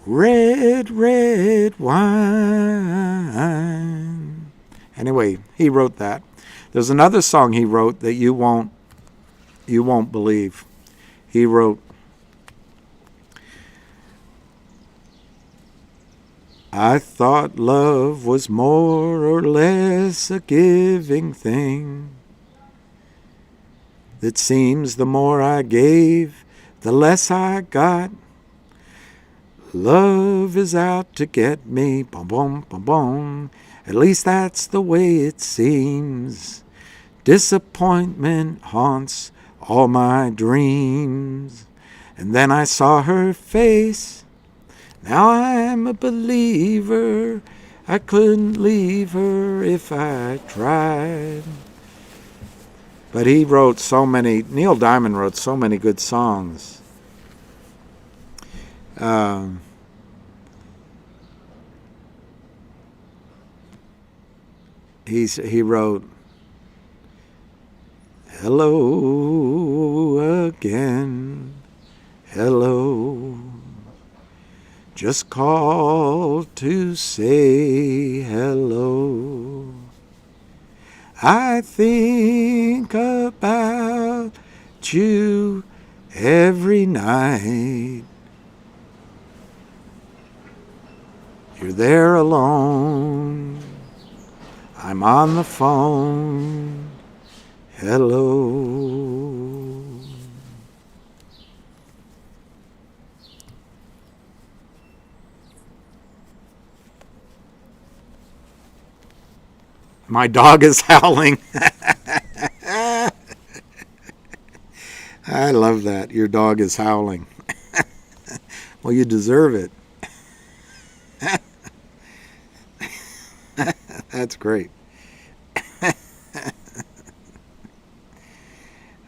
[SPEAKER 1] Red, red wine. Anyway, he wrote that. There's another song he wrote that you won't believe. He wrote, I thought love was more or less a giving thing. It seems the more I gave, the less I got. Love is out to get me, boom, boom, boom, boom. At least that's the way it seems. Disappointment haunts all my dreams. And then I saw her face. Now I'm a believer. I couldn't leave her if I tried. But he wrote so many, Neil Diamond wrote so many good songs. He wrote, hello again, hello. Just called to say hello. I think about you every night. You're there alone. I'm on the phone. Hello. My dog is howling. I love that. Your dog is howling. Well, you deserve it. That's great.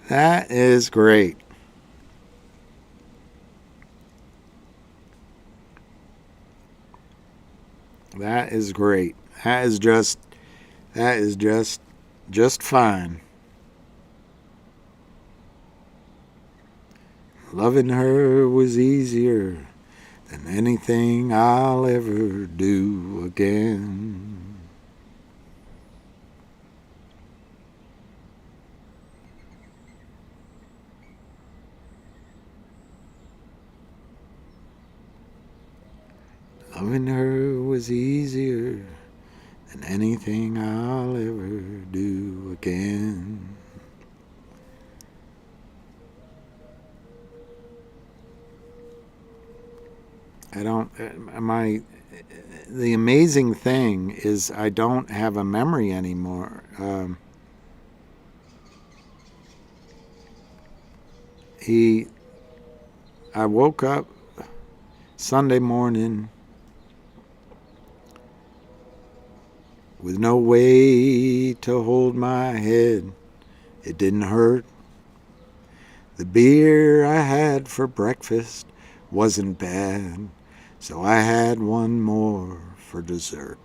[SPEAKER 1] That is great. That is great. That is just fine. Loving her was easier than anything I'll ever do again. Loving her was easier than anything I'll ever do again. The amazing thing is I don't have a memory anymore. I woke up Sunday morning with no way to hold my head. It didn't hurt. The beer I had for breakfast wasn't bad, so I had one more for dessert.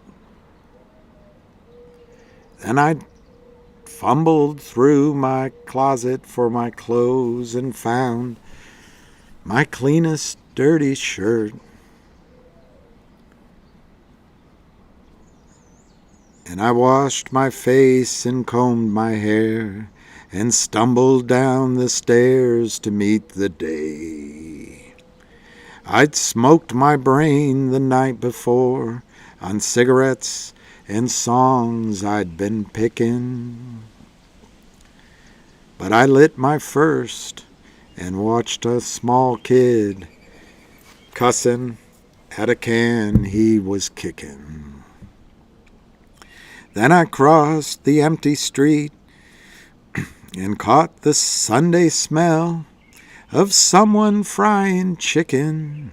[SPEAKER 1] Then I fumbled through my closet for my clothes and found my cleanest dirty shirt. And I washed my face and combed my hair and stumbled down the stairs to meet the day. I'd smoked my brain the night before on cigarettes and songs I'd been picking. But I lit my first and watched a small kid cussing at a can he was kicking. Then I crossed the empty street and caught the Sunday smell of someone frying chicken.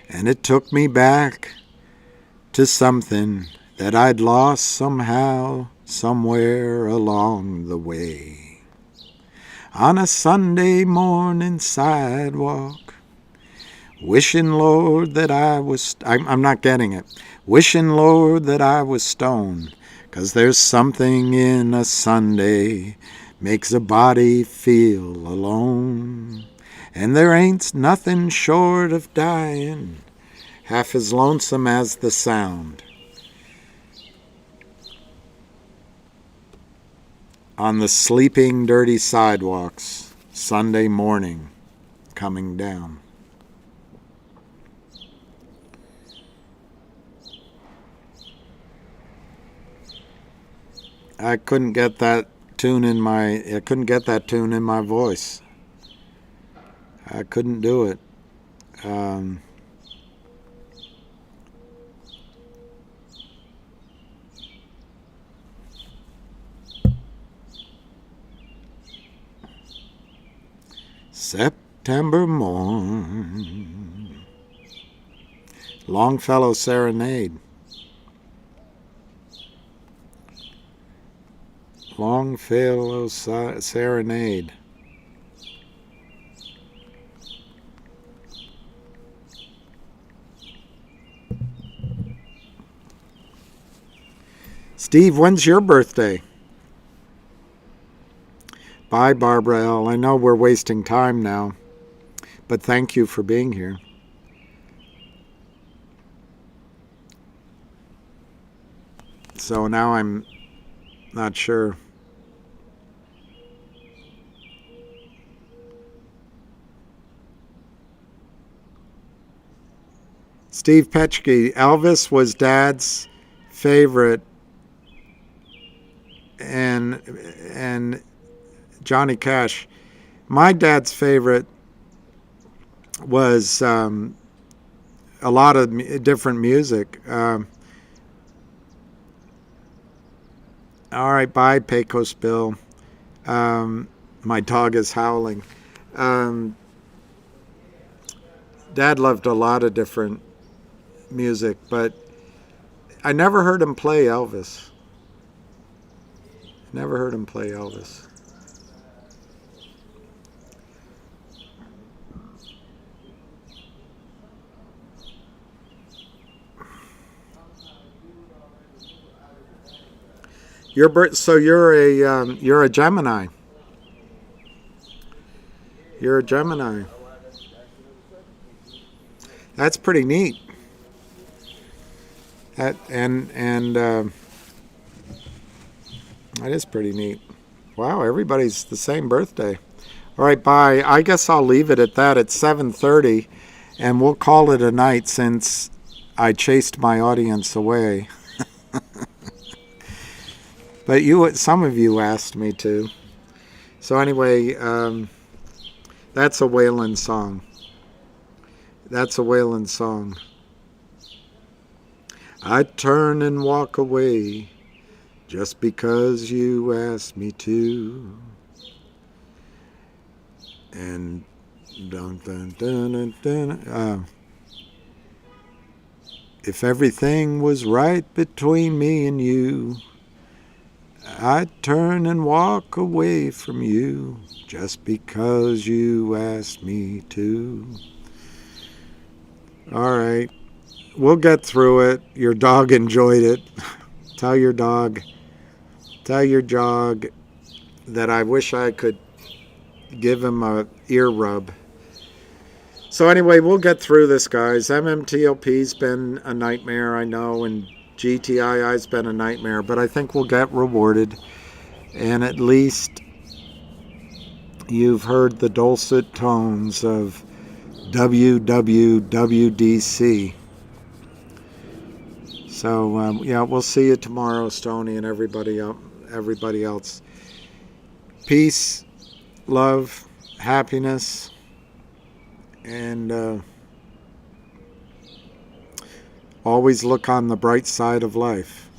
[SPEAKER 1] And it took me back to something that I'd lost somehow, somewhere along the way. On a Sunday morning sidewalk, wishing, Lord, that I was... I'm not getting it. Wishing, Lord, that I was stoned, 'cause there's something in a Sunday makes a body feel alone. And there ain't nothing short of dying half as lonesome as the sound on the sleeping, dirty sidewalks, Sunday morning coming down. I couldn't get that tune in my voice. I couldn't do it. September morn, Longfellow Serenade. Longfellow Serenade. Steve, when's your birthday? Bye, Barbara L. I know we're wasting time now, but thank you for being here. So now I'm not sure. Steve Petchke, Elvis was Dad's favorite, and Johnny Cash. My dad's favorite was a lot of different music. All right, bye, Pecos Bill. My dog is howling. Dad loved a lot of different music, but I never heard him play Elvis. Never heard him play Elvis. So you're a Gemini. You're a Gemini. That's pretty neat. That is pretty neat. Wow, everybody's the same birthday. All right, bye. I guess I'll leave it at that. It's 7:30, and we'll call it a night since I chased my audience away. But some of you asked me to. So anyway, that's a Waylon song. That's a Waylon song. I'd turn and walk away just because you asked me to. And if everything was right between me and you, I'd turn and walk away from you just because you asked me to. All right. We'll get through it. Your dog enjoyed it. Tell your dog that I wish I could give him a ear rub. So anyway, we'll get through this, guys. MMTLP's been a nightmare, I know, and GTII's been a nightmare, but I think we'll get rewarded. And at least you've heard the dulcet tones of WWWDC. So, yeah, we'll see you tomorrow, Stoney, and everybody else. Peace, love, happiness, and always look on the bright side of life.